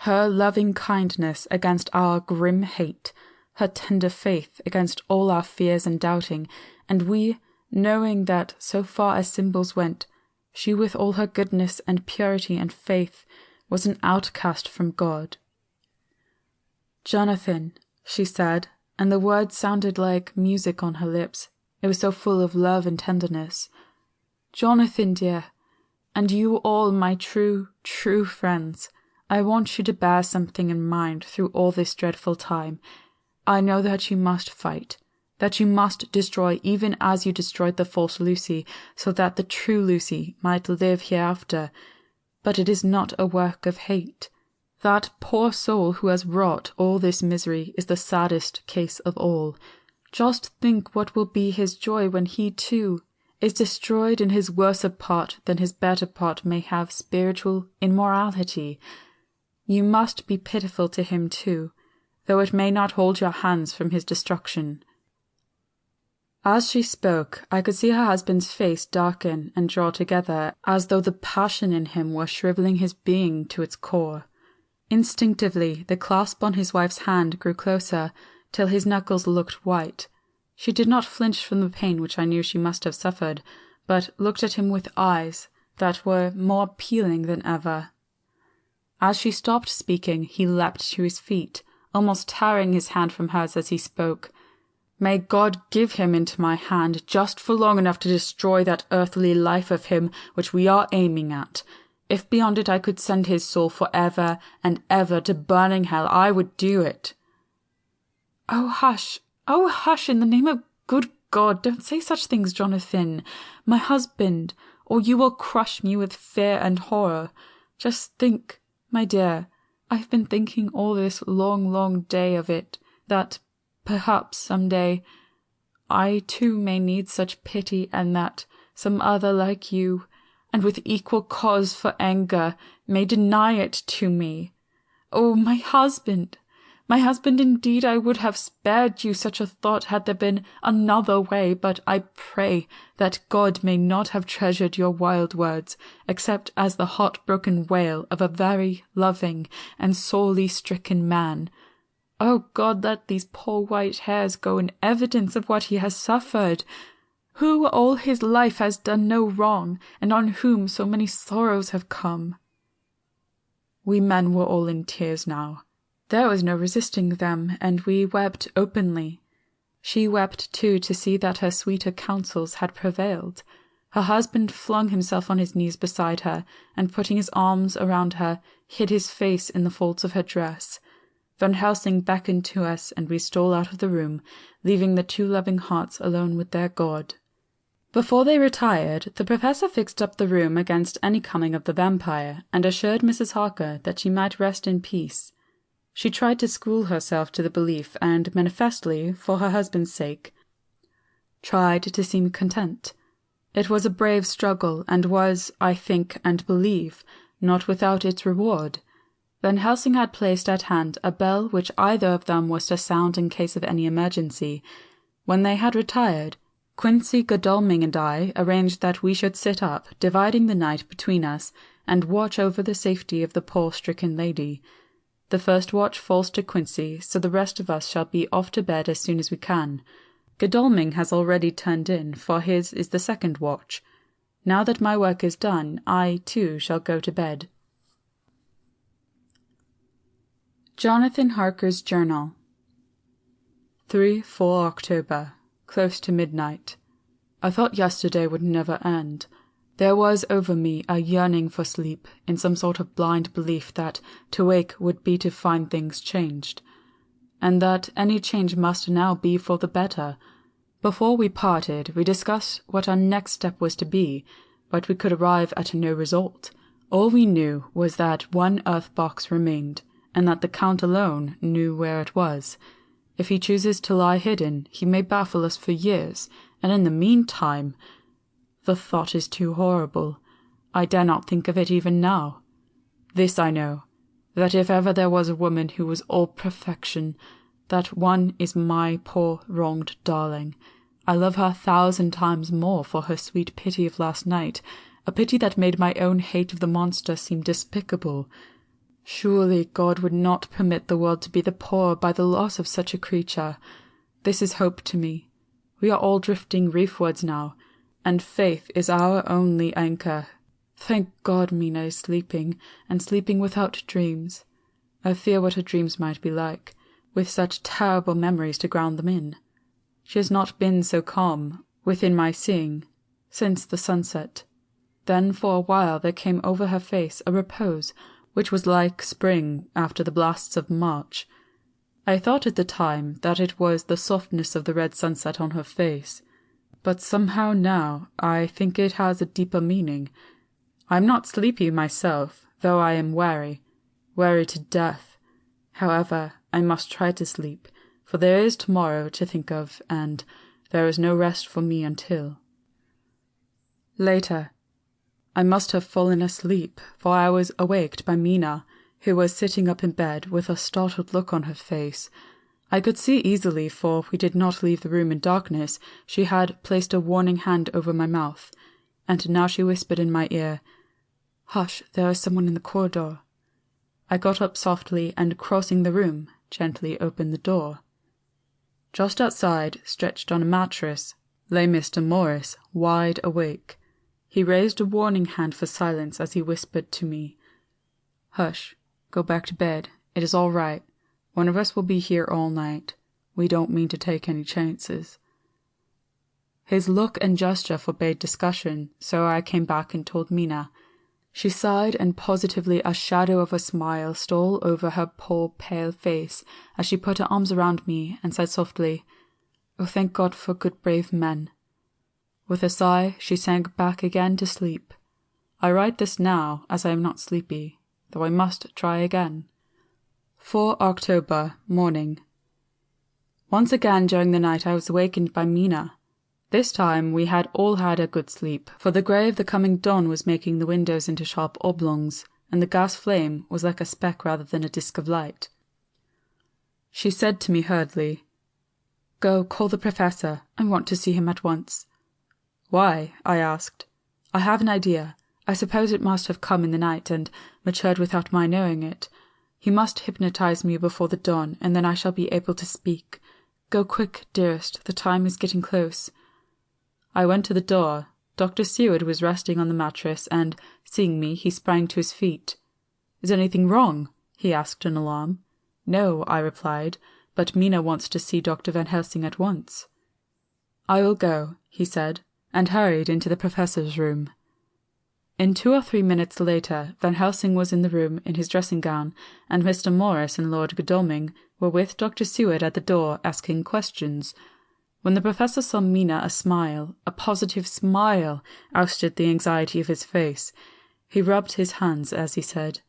her loving kindness against our grim hate, her tender faith against all our fears and doubting, and we, knowing that, so far as symbols went, she with all her goodness and purity and faith was an outcast from God. "Jonathan," she said, and the words sounded like music on her lips. It was so full of love and tenderness. "Jonathan, dear, and you all my true friends, I want you to bear something in mind through all this dreadful time. I know that you must fight, that you must destroy even as you destroyed the false Lucy, so that the true Lucy might live hereafter. But it is not a work of hate. That poor soul who has wrought all this misery is the saddest case of all. Just think what will be his joy when he, too, is destroyed and his worser part than his better part may have spiritual immortality. You must be pitiful to him, too, though it may not hold your hands from his destruction." As she spoke, I could see her husband's face darken and draw together, as though the passion in him were shrivelling his being to its core. Instinctively, the clasp on his wife's hand grew closer, till his knuckles looked white. She did not flinch from the pain which I knew she must have suffered, but looked at him with eyes that were more appealing than ever. As she stopped speaking, he leapt to his feet, almost tearing his hand from hers as he spoke. "May God give him into my hand just for long enough to destroy that earthly life of him which we are aiming at. If beyond it I could send his soul for ever and ever to burning hell, I would do it." Oh, hush, in the name of good God, don't say such things, Jonathan, my husband, or you will crush me with fear and horror. Just think, my dear, I've been thinking all this long day of it, that perhaps some day I too may need such pity, and that some other like you, and with equal cause for anger, may deny it to me. Oh, my husband, My husband, indeed I would have spared you such a thought had there been another way, but I pray that God may not have treasured your wild words, except as the heart-broken wail of a very loving and sorely stricken man. Oh God, let these poor white hairs go in evidence of what he has suffered, who all his life has done no wrong, and on whom so many sorrows have come." We men were all in tears now. There was no resisting them, and we wept openly. She wept too to see that her sweeter counsels had prevailed. Her husband flung himself on his knees beside her, and putting his arms around her, hid his face in the folds of her dress. Van Helsing beckoned to us, and we stole out of the room, leaving the two loving hearts alone with their God. Before they retired, the Professor fixed up the room against any coming of the vampire, and assured Mrs. Harker that she might rest in peace. She tried to school herself to the belief, and manifestly, for her husband's sake, tried to seem content. It was a brave struggle, and was, I think and believe, not without its reward. Van Helsing had placed at hand a bell which either of them was to sound in case of any emergency. When they had retired, Quincy, Godalming, and I arranged that we should sit up, dividing the night between us, and watch over the safety of the poor stricken lady. The first watch falls to Quincy, so the rest of us shall be off to bed as soon as we can. Godalming has already turned in, for his is the second watch. Now that my work is done, I, too, shall go to bed. Jonathan Harker's Journal. 3-4 October, close to midnight. I thought yesterday would never end. There was over me a yearning for sleep, in some sort of blind belief that to wake would be to find things changed, and that any change must now be for the better. Before we parted, we discussed what our next step was to be, but we could arrive at no result. All we knew was that one earth box remained, and that the Count alone knew where it was. If he chooses to lie hidden, he may baffle us for years, and in the meantime— the thought is too horrible. I dare not think of it even now. This I know, that if ever there was a woman who was all perfection, that one is my poor wronged darling. I love her 1,000 times more for her sweet pity of last night, a pity that made my own hate of the monster seem despicable. Surely God would not permit the world to be the poorer by the loss of such a creature. This is hope to me. We are all drifting reefwards now, and faith is our only anchor. Thank God Mina is sleeping, and sleeping without dreams. I fear what her dreams might be like, with such terrible memories to ground them in. She has not been so calm, within my seeing, since the sunset. Then for a while there came over her face a repose which was like spring after the blasts of March. I thought at the time that it was the softness of the red sunset on her face, but somehow now I think it has a deeper meaning. I am not sleepy myself, though I am weary to death. However, I must try to sleep, for there is tomorrow to think of, and there is no rest for me until. Later. I must have fallen asleep, for I was awaked by Mina, who was sitting up in bed with a startled look on her face. I could see easily, for we did not leave the room in darkness. She had placed a warning hand over my mouth, and now she whispered in my ear, "Hush, there is someone in the corridor." I got up softly, and crossing the room, gently opened the door. Just outside, stretched on a mattress, lay Mr. Morris, wide awake. He raised a warning hand for silence as he whispered to me, "Hush, go back to bed. It is all right. One of us will be here all night. We don't mean to take any chances." His look and gesture forbade discussion, so I came back and told Mina. She sighed, and positively a shadow of a smile stole over her poor pale face as she put her arms around me and said softly, "Oh, thank God for good brave men." With a sigh, she sank back again to sleep. I write this now, as I am not sleepy, though I must try again. 4 October, morning. Once again during the night I was awakened by Mina. This time we had all had a good sleep, for the grey of the coming dawn was making the windows into sharp oblongs, and the gas flame was like a speck rather than a disk of light. She said to me hurriedly, "Go, call the Professor. I want to see him at once." "Why?" I asked. "I have an idea. I suppose it must have come in the night and matured without my knowing it. He must hypnotize me before the dawn, and then I shall be able to speak. Go quick, dearest, the time is getting close." I went to the door. Dr. Seward was resting on the mattress, and, seeing me, he sprang to his feet. "Is anything wrong?" he asked in alarm. "No," I replied, "but Mina wants to see Dr. Van Helsing at once." "I will go," he said, and hurried into the Professor's room. In 2 or 3 minutes later, Van Helsing was in the room in his dressing gown, and Mr. Morris and Lord Godalming were with Dr. Seward at the door asking questions. When the Professor saw Mina, a smile, a positive smile, ousted the anxiety of his face. He rubbed his hands as he said,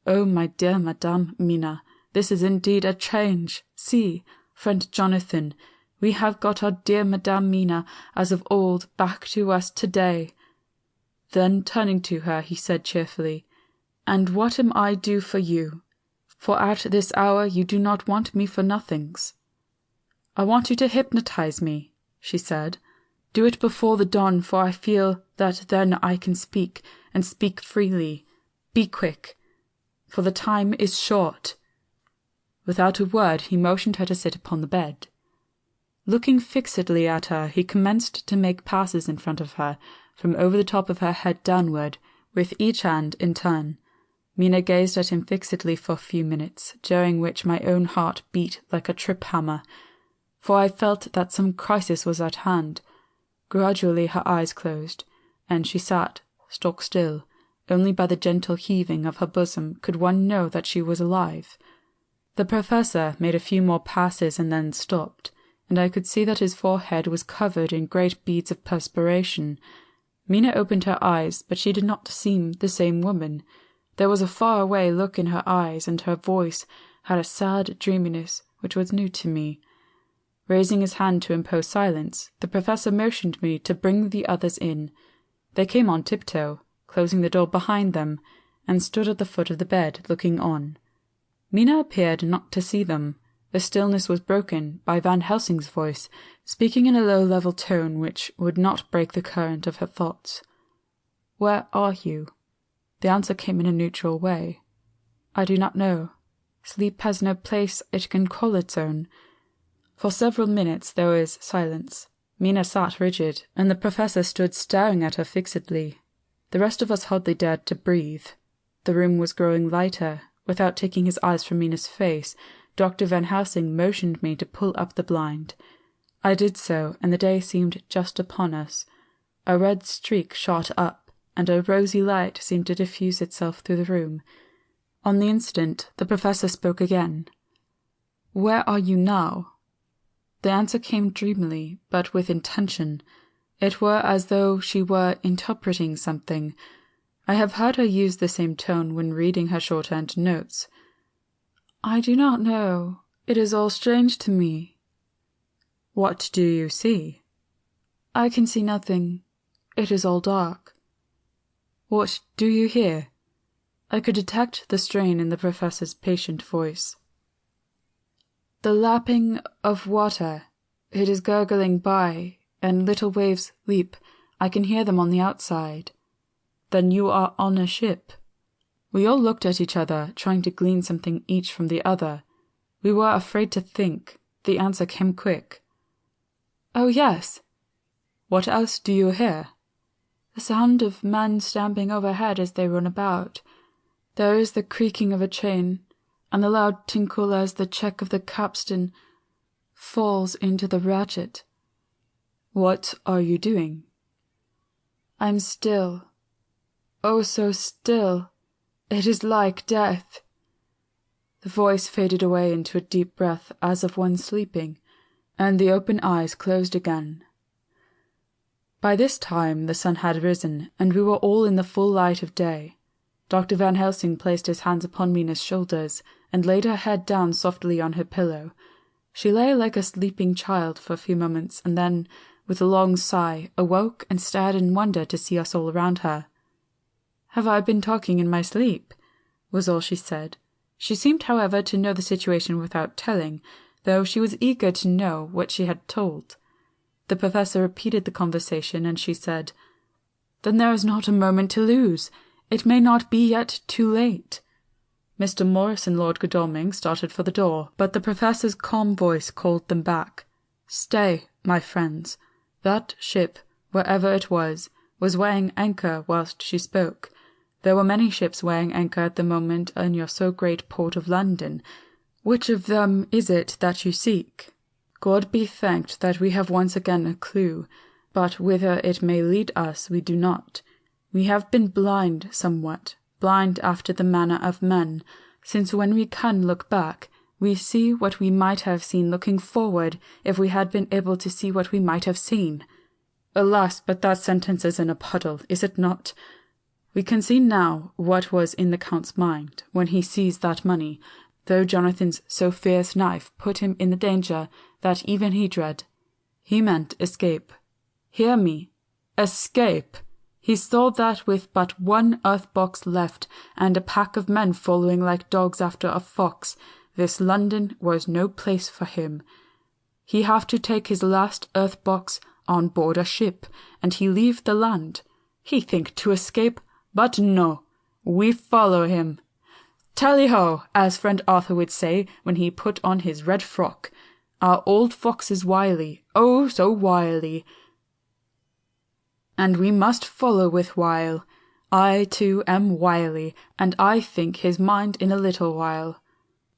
"Oh, my dear Madame Mina, this is indeed a change. See, friend Jonathan, we have got our dear Madame Mina, as of old, back to us to-day." Then, turning to her, he said cheerfully, "And what am I do for you? For at this hour you do not want me for nothings." "I want you to hypnotize me," she said. "Do it before the dawn, for I feel that then I can speak, and speak freely. Be quick, for the time is short." Without a word, he motioned her to sit upon the bed. Looking fixedly at her, he commenced to make passes in front of her, from over the top of her head downward, with each hand in turn. Mina gazed at him fixedly for a few minutes, during which my own heart beat like a trip-hammer, for I felt that some crisis was at hand. Gradually her eyes closed, and she sat, stock still. Only by the gentle heaving of her bosom could one know that she was alive. The Professor made a few more passes and then stopped, and I could see that his forehead was covered in great beads of perspiration. Mina opened her eyes, but she did not seem the same woman. There was a far-away look in her eyes, and her voice had a sad dreaminess which was new to me. Raising his hand to impose silence, the Professor motioned me to bring the others in. They came on tiptoe, closing the door behind them, and stood at the foot of the bed, looking on. Mina appeared not to see them. The stillness was broken by Van Helsing's voice, speaking in a low level tone which would not break the current of her thoughts. "Where are you?" The answer came in a neutral way. "I do not know. Sleep has no place it can call its own." For several minutes there was silence. Mina sat rigid, and the Professor stood staring at her fixedly. The rest of us hardly dared to breathe. The room was growing lighter. Without taking his eyes from Mina's face, Dr. Van Helsing motioned me to pull up the blind. I did so, and the day seemed just upon us. A red streak shot up, and a rosy light seemed to diffuse itself through the room. On the instant, the Professor spoke again. "Where are you now?" The answer came dreamily, but with intention. It were as though she were interpreting something. I have heard her use the same tone when reading her shorthand notes. "I do not know. It is all strange to me." "What do you see?" "I can see nothing. It is all dark." "What do you hear?" I could detect the strain in the Professor's patient voice. "The lapping of water. It is gurgling by, and little waves leap. I can hear them on the outside." "Then you are on a ship." We all looked at each other, trying to glean something each from the other. We were afraid to think. The answer came quick. "Oh, yes." "What else do you hear?" "The sound of men stamping overhead as they run about. There is the creaking of a chain, and the loud tinkle as the check of the capstan falls into the ratchet." "What are you doing?" "I'm still. Oh, so still. It is like death." The voice faded away into a deep breath as of one sleeping, and the open eyes closed again. By this time the sun had risen, and we were all in the full light of day. Dr. Van Helsing placed his hands upon Mina's shoulders, and laid her head down softly on her pillow. She lay like a sleeping child for a few moments, and then, with a long sigh, awoke and stared in wonder to see us all around her. "Have I been talking in my sleep?" was all she said. She seemed, however, to know the situation without telling, though she was eager to know what she had told. The professor repeated the conversation, and she said, "Then there is not a moment to lose. It may not be yet too late." Mr. Morris and Lord Godalming started for the door, but the professor's calm voice called them back. "Stay, my friends. That ship, wherever it was weighing anchor whilst she spoke. There were many ships weighing anchor at the moment in your so great port of London. Which of them is it that you seek? God be thanked that we have once again a clue, but whither it may lead us we do not. We have been blind somewhat, blind after the manner of men, since when we can look back, we see what we might have seen looking forward if we had been able to see what we might have seen. Alas, but that sentence is in a puddle, is it not? We can see now what was in the Count's mind when he seized that money, though Jonathan's so fierce knife put him in the danger that even he dread. He meant escape. Hear me. Escape! He saw that with but one earth-box left, and a pack of men following like dogs after a fox, this London was no place for him. He have to take his last earth-box on board a ship, and he leave the land. He think to escape, but no, we follow him. Tally-ho, as friend Arthur would say when he put on his red frock. Our old fox is wily, oh so wily, and we must follow with wile. I too am wily, and I think his mind in a little while.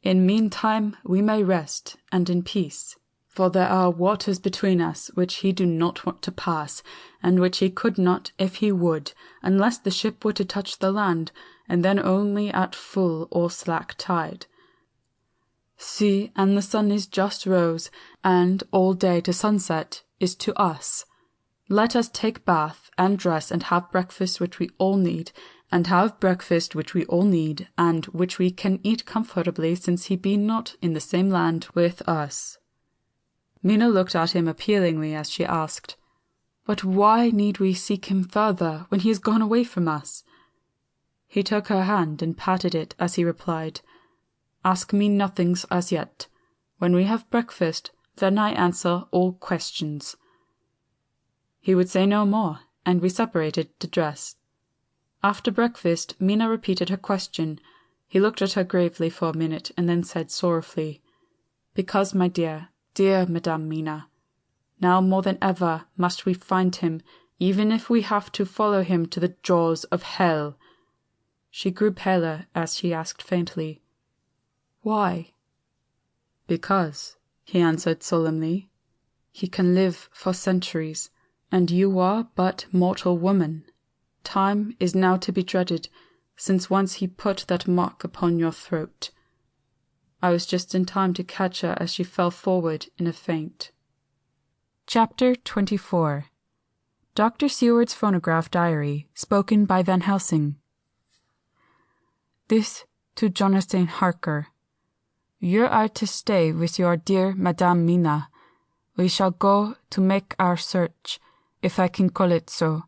In meantime we may rest, and in peace, for there are waters between us which he do not want to pass, and which he could not if he would, unless the ship were to touch the land, and then only at full or slack tide. See, and the sun is just rose, and all day to sunset is to us. Let us take bath, and dress, and have breakfast which we all need, and which we can eat comfortably, since he be not in the same land with us." Mina looked at him appealingly as she asked, "But why need we seek him further when he has gone away from us?" He took her hand and patted it as he replied, "Ask me nothings as yet. When we have breakfast, then I answer all questions." He would say no more, and we separated to dress. After breakfast, Mina repeated her question. He looked at her gravely for a minute, and then said sorrowfully, "Because, my dear, dear Madame Mina, now more than ever must we find him, even if we have to follow him to the jaws of hell." She grew paler as she asked faintly, "Why?" "Because," he answered solemnly, "he can live for centuries, and you are but mortal woman. Time is now to be dreaded, since once he put that mark upon your throat." I was just in time to catch her as she fell forward in a faint. Chapter 24. Dr. Seward's Phonograph Diary, spoken by Van Helsing. This to Jonathan Harker. You are to stay with your dear Madame Mina. We shall go to make our search, if I can call it so,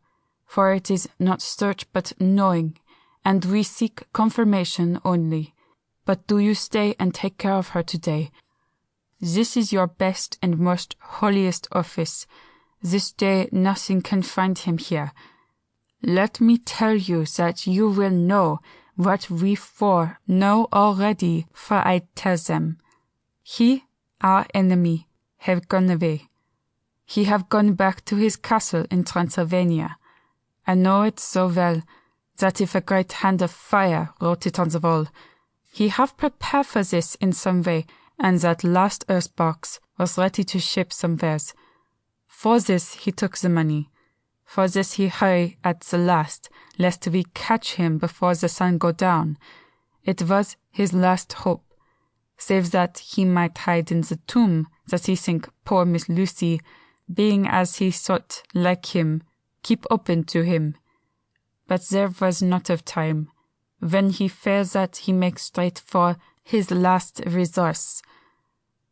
for it is not search but knowing, and we seek confirmation only. But do you stay and take care of her today. This is your best and most holiest office. This day nothing can find him here. Let me tell you that you will know what we four know already, for I tell them. He, our enemy, have gone away. He have gone back to his castle in Transylvania. I know it so well, that if a great hand of fire wrote it on the wall, he have prepared for this in some way, and that last earth box was ready to ship somewheres. For this he took the money. For this he hurry at the last, lest we catch him before the sun go down. It was his last hope, save that he might hide in the tomb, that he think poor Miss Lucy, being as he thought like him, keep open to him. But there was not of time. When he fears that he makes straight for his last resource.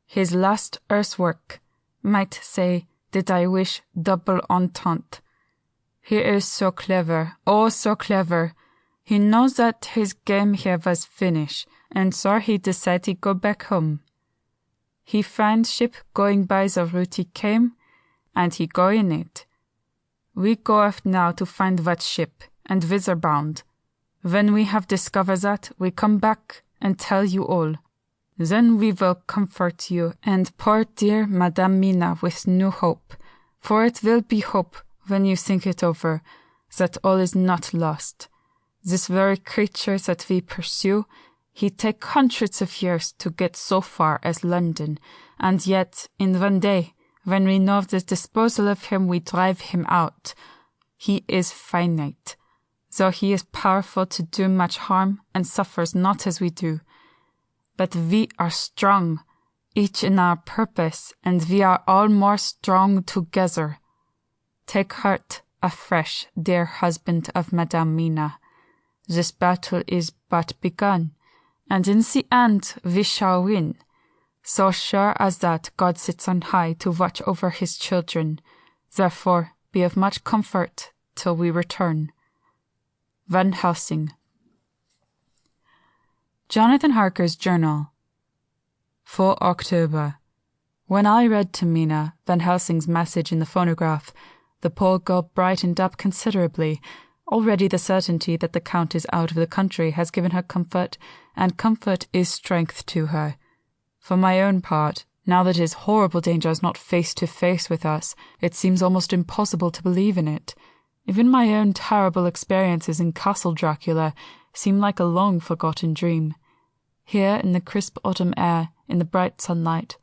His last earthwork, might say, did I wish double entente. He is so clever, oh so clever. He knows that his game here was finished, and so he decide he go back home. He find ship going by the route he came, and he go in it. We go off now to find what ship, and whither bound. When we have discovered that, we come back and tell you all. Then we will comfort you, and poor dear Madame Mina with new hope, for it will be hope, when you think it over, that all is not lost. This very creature that we pursue, he take hundreds of years to get so far as London, and yet, in one day, when we know the disposal of him, we drive him out. He is finite, though he is powerful to do much harm, and suffers not as we do. But we are strong, each in our purpose, and we are all more strong together. Take heart afresh, dear husband of Madame Mina. This battle is but begun, and in the end we shall win. So sure as that God sits on high to watch over his children. Therefore be of much comfort till we return. Van Helsing. Jonathan Harker's Journal. 4 October. When I read to Mina Van Helsing's message in the phonograph, the poor girl brightened up considerably. Already the certainty that the Count is out of the country has given her comfort, and comfort is strength to her. For my own part, now that his horrible danger is not face to face with us, it seems almost impossible to believe in it. Even my own terrible experiences in Castle Dracula seem like a long-forgotten dream. Here, in the crisp autumn air, in the bright sunlight.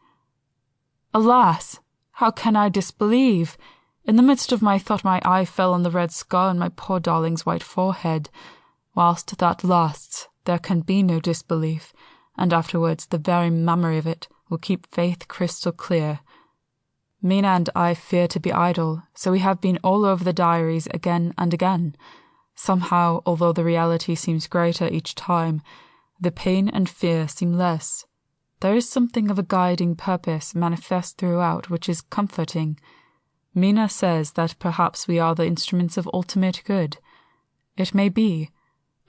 Alas! How can I disbelieve? In the midst of my thought my eye fell on the red scar on my poor darling's white forehead. Whilst that lasts, there can be no disbelief, and afterwards the very memory of it will keep faith crystal clear. Mina and I fear to be idle, so we have been all over the diaries again and again. Somehow, although the reality seems greater each time, the pain and fear seem less. There is something of a guiding purpose manifest throughout which is comforting. Mina says that perhaps we are the instruments of ultimate good. It may be.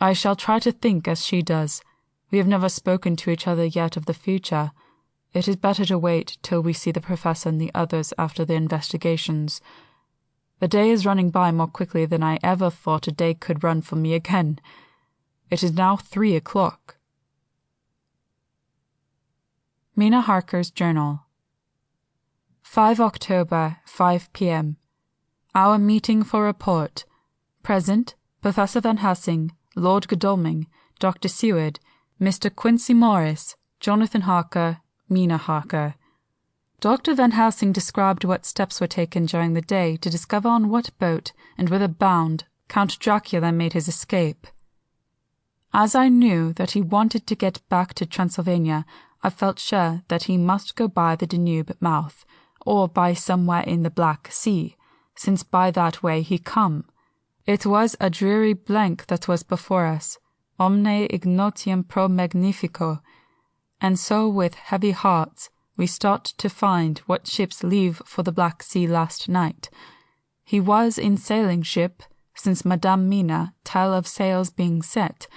I shall try to think as she does. We have never spoken to each other yet of the future. It is better to wait till we see the Professor and the others after the investigations. The day is running by more quickly than I ever thought a day could run for me again. It is now 3 o'clock. Mina Harker's Journal. 5 October, 5 p.m. Our meeting for report. Present, Professor Van Helsing, Lord Godalming, Dr. Seward, Mr. Quincy Morris, Jonathan Harker, Mina Harker. Dr. Van Helsing described what steps were taken during the day to discover on what boat and whither bound Count Dracula made his escape. As I knew that he wanted to get back to Transylvania, I felt sure that he must go by the Danube mouth, or by somewhere in the Black Sea, since by that way he come. It was a dreary blank that was before us, omne ignotium pro magnifico, and so with heavy hearts we start to find what ships leave for the Black Sea last night. He was in sailing ship, since Madame Mina tell of sails being set.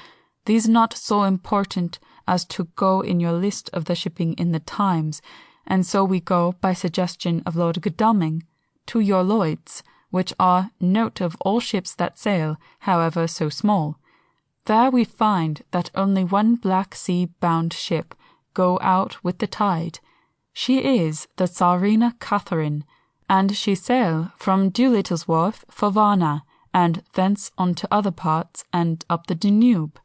These not so important as to go in your list of the shipping in the Times, and so we go, by suggestion of Lord Godalming, to your Lloyd's, which are note of all ships that sail, however so small. There we find that only one Black Sea-bound ship go out with the tide. She is the Tsarina Catherine, and she sail from Doolittle's Wharf for Varna, and thence on to other parts and up the Danube.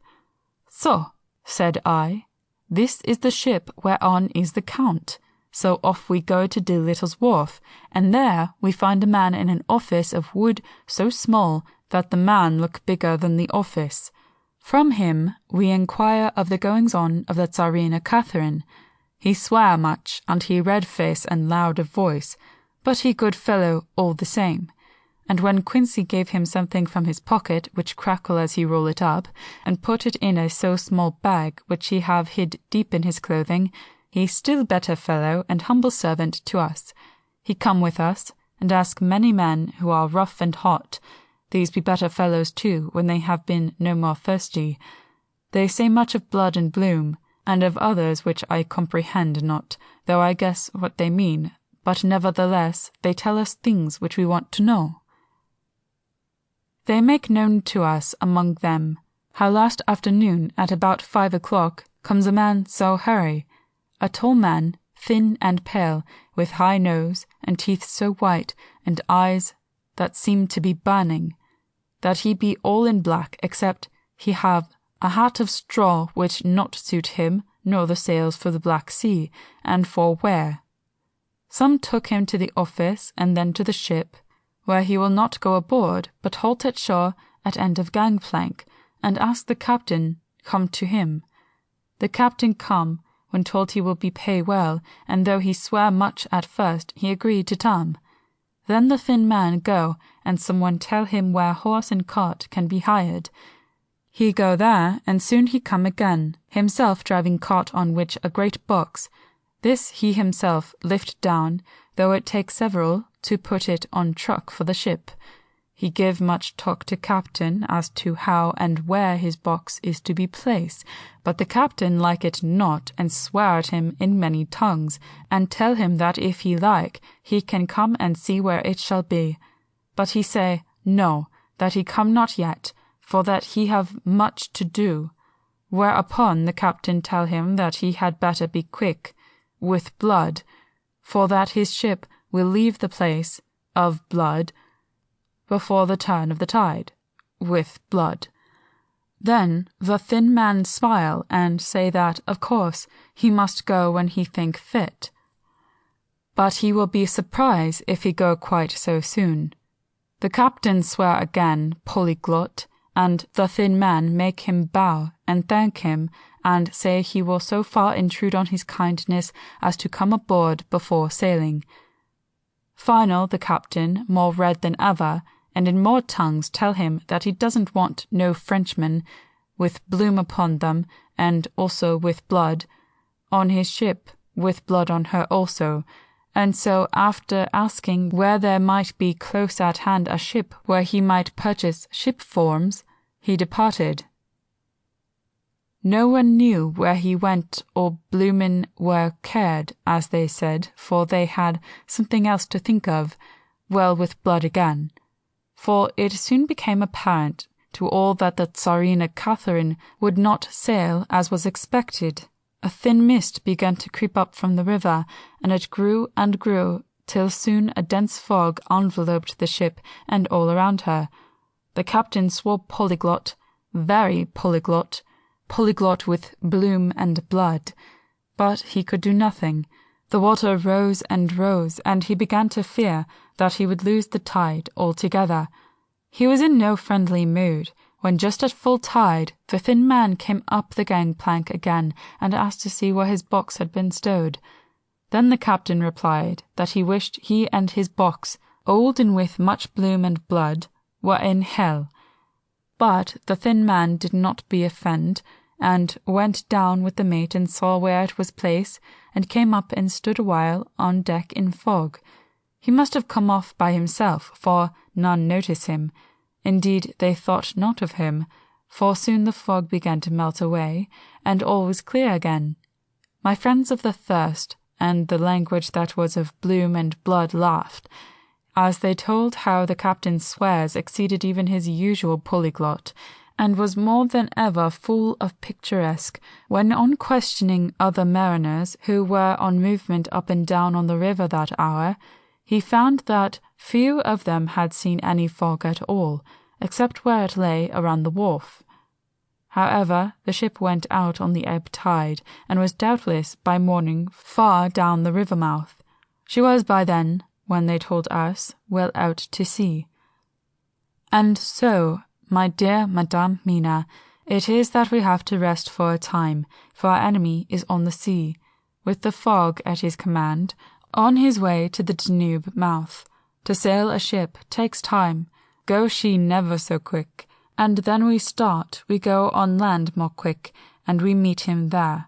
So, said I, this is the ship whereon is the Count. So off we go to Doolittle's Wharf, and there we find a man in an office of wood so small that the man look bigger than the office. From him we inquire of the goings-on of the Tsarina Catherine. He sware much, and he red-face and loud of voice, but he good fellow all the same. And when Quincy gave him something from his pocket, which crackle as he roll it up, and put it in a so small bag which he have hid deep in his clothing, he still better fellow and humble servant to us. He come with us, and ask many men who are rough and hot. These be better fellows too, when they have been no more thirsty. They say much of blood and bloom, and of others which I comprehend not, though I guess what they mean, but nevertheless they tell us things which we want to know. They make known to us among them how last afternoon at about 5 o'clock comes a man so hurry, a tall man, thin and pale, with high nose and teeth so white and eyes that seem to be burning, that he be all in black except he have a hat of straw which not suit him nor the sails for the Black Sea, and for wear. Some took him to the office and then to the ship, where he will not go aboard, but halt at shore at end of gangplank, and ask the captain come to him. The captain come, when told he will be pay well, and though he swear much at first, he agreed to term. Then the thin man go, and someone tell him where horse and cart can be hired. He go there, and soon he come again, himself driving cart on which a great box. This he himself lift down, though it take several to put it on truck for the ship. He give much talk to captain as to how and where his box is to be placed, but the captain like it not, and swear at him in many tongues, and tell him that if he like, he can come and see where it shall be. But he say, no, that he come not yet, for that he have much to do. Whereupon the captain tell him that he had better be quick, with blood, for that his ship will leave the place of blood before the turn of the tide, with blood. Then the thin man smile and say that, of course, he must go when he think fit, but he will be surprised if he go quite so soon. The captain swear again, polyglot, and the thin man make him bow and thank him, and say he will so far intrude on his kindness as to come aboard before sailing. Final, the captain, more red than ever, and in more tongues tell him that he doesn't want no Frenchmen with bloom upon them, and also with blood on his ship, with blood on her also. And so, after asking where there might be close at hand a ship where he might purchase ship forms, he departed. No one knew where he went, or bloomin' were cared, as they said, for they had something else to think of, well with blood again. For it soon became apparent to all that the Tsarina Catherine would not sail as was expected. A thin mist began to creep up from the river, and it grew and grew, till soon a dense fog enveloped the ship and all around her. The captain swore polyglot, very polyglot, polyglot with bloom and blood, but he could do nothing. The water rose, and he began to fear that he would lose the tide altogether. He was in no friendly mood, when just at full tide the thin man came up the gangplank again and asked to see where his box had been stowed. Then the captain replied that he wished he and his box, old and with much bloom and blood, were in hell. But the thin man did not be offend, and went down with the mate and saw where it was placed, and came up and stood a while on deck in fog. He must have come off by himself, for none noticed him. Indeed, they thought not of him, for soon the fog began to melt away, and all was clear again. My friends of the thirst, and the language that was of bloom and blood laughed, as they told how the captain's swears exceeded even his usual polyglot, and was more than ever full of picturesque, when on questioning other mariners who were on movement up and down on the river that hour, he found that few of them had seen any fog at all, except where it lay around the wharf. However, the ship went out on the ebb tide, and was doubtless by morning far down the river mouth. She was by then, when they told us, well out to sea. And so, my dear Madame Mina, it is that we have to rest for a time, for our enemy is on the sea, with the fog at his command, on his way to the Danube mouth. To sail a ship takes time, go she never so quick, and then we go on land more quick, and we meet him there.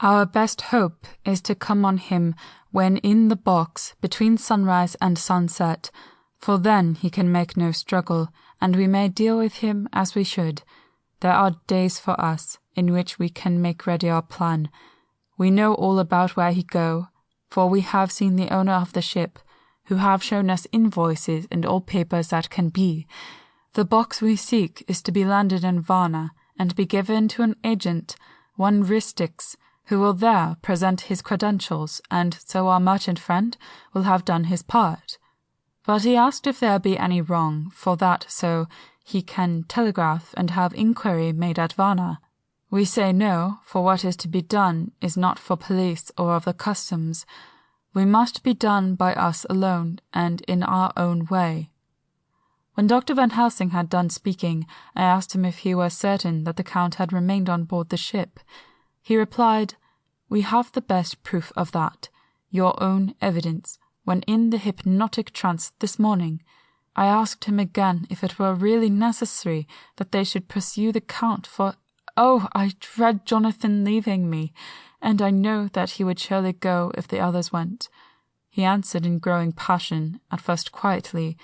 Our best hope is to come on him when in the box between sunrise and sunset, for then he can make no struggle, and we may deal with him as we should. There are days for us in which we can make ready our plan. We know all about where he go, for we have seen the owner of the ship, who have shown us invoices and all papers that can be. The box we seek is to be landed in Varna and be given to an agent, one Ristix, who will there present his credentials, and so our merchant friend will have done his part. But he asked if there be any wrong, for that so he can telegraph and have inquiry made at Varna. We say no, for what is to be done is not for police or of the customs. We must be done by us alone and in our own way. When Dr. Van Helsing had done speaking, I asked him if he was certain that the Count had remained on board the ship. He replied, "We have the best proof of that, your own evidence, when in the hypnotic trance this morning." I asked him again if it were really necessary that they should pursue the Count, for, oh, I dread Jonathan leaving me, and I know that he would surely go if the others went. He answered in growing passion, at first quietly.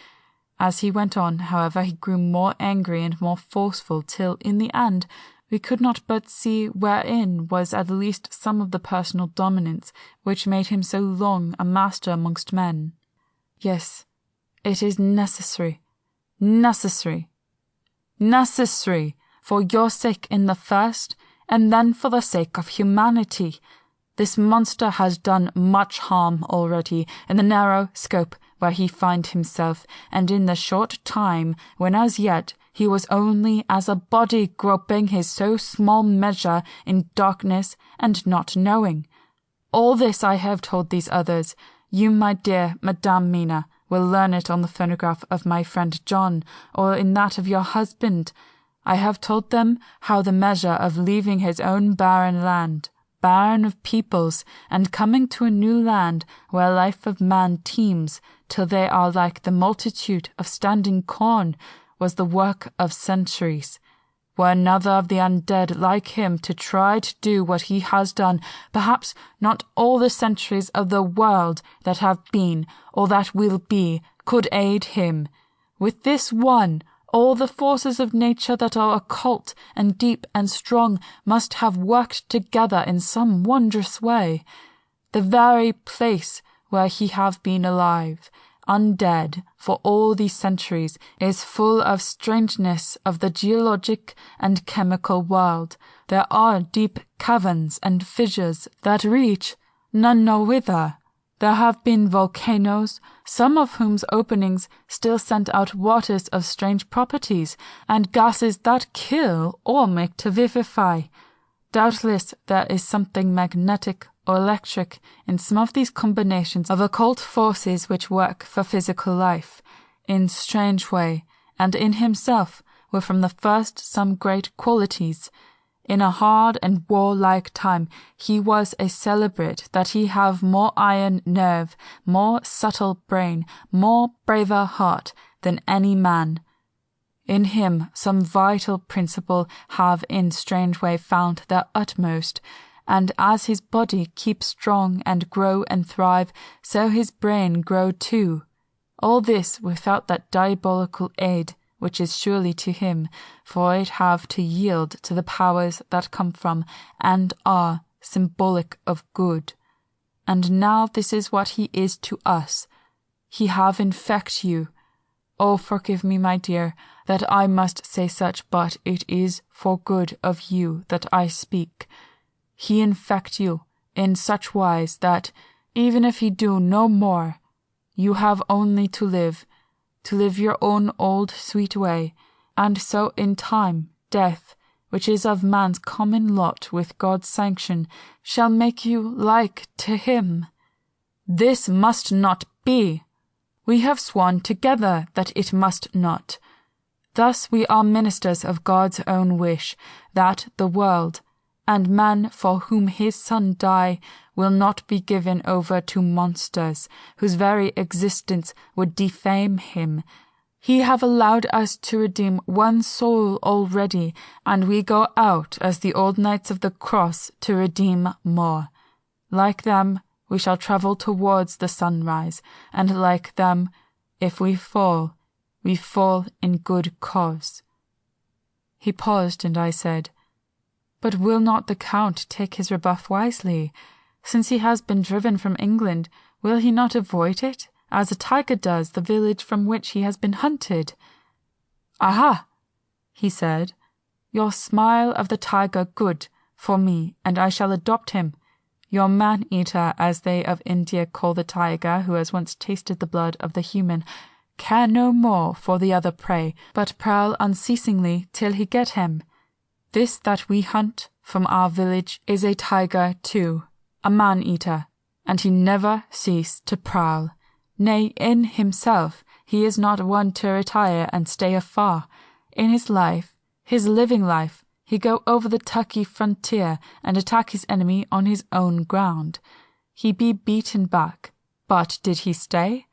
As he went on, however, he grew more angry and more forceful, till, in the end, we could not but see wherein was at least some of the personal dominance which made him so long a master amongst men. Yes, it is necessary, for your sake in the first, and then for the sake of humanity. This monster has done much harm already in the narrow scope where he find himself, and in the short time when as yet he was only as a body groping his so small measure in darkness and not knowing. All this I have told these others. You, my dear Madame Mina, will learn it on the phonograph of my friend John, or in that of your husband. I have told them how the measure of leaving his own barren land, barren of peoples, and coming to a new land where life of man teems, till they are like the multitude of standing corn, was the work of centuries. Were another of the undead like him to try to do what he has done, perhaps not all the centuries of the world that have been, or that will be, could aid him. With this one, all the forces of nature that are occult and deep and strong must have worked together in some wondrous way. The very place where he have been alive, undead for all these centuries, is full of strangeness of the geologic and chemical world. There are deep caverns and fissures that reach none know whither. There have been volcanoes, some of whose openings still sent out waters of strange properties, and gases that kill or make to vivify. Doubtless there is something magnetic or electric in some of these combinations of occult forces which work for physical life, in strange way, and in himself were from the first some great qualities. In a hard and warlike time he was a celebrate that he have more iron nerve, more subtle brain, more braver heart than any man. In him some vital principle have in strange way found their utmost, and as his body keeps strong and grow and thrive, so his brain grow too. All this without that diabolical aid, which is surely to him, for it have to yield to the powers that come from, and are, symbolic of good. And now this is what he is to us. He have infect you. Oh, forgive me, my dear, that I must say such, but it is for good of you that I speak. He infect you in such wise that, even if he do no more, you have only to live your own old sweet way, and so in time death, which is of man's common lot with God's sanction, shall make you like to him. This must not be. We have sworn together that it must not. Thus we are ministers of God's own wish, that the world, and man for whom his Son died, will not be given over to monsters, whose very existence would defame him. He have allowed us to redeem one soul already, and we go out as the old knights of the cross to redeem more. Like them, we shall travel towards the sunrise, and like them, if we fall in good cause. He paused, and I said, "But will not the Count take his rebuff wisely? Since he has been driven from England, will he not avoid it, as a tiger does the village from which he has been hunted?" "Aha!" he said, "your smile of the tiger good for me, and I shall adopt him. Your man-eater, as they of India call the tiger who has once tasted the blood of the human, care no more for the other prey, but prowl unceasingly till he get him. This that we hunt from our village is a tiger too, a man-eater, and he never cease to prowl. Nay, in himself he is not one to retire and stay afar. In his life, his living life, he go over the Turkey frontier and attack his enemy on his own ground. He be beaten back, but did he stay?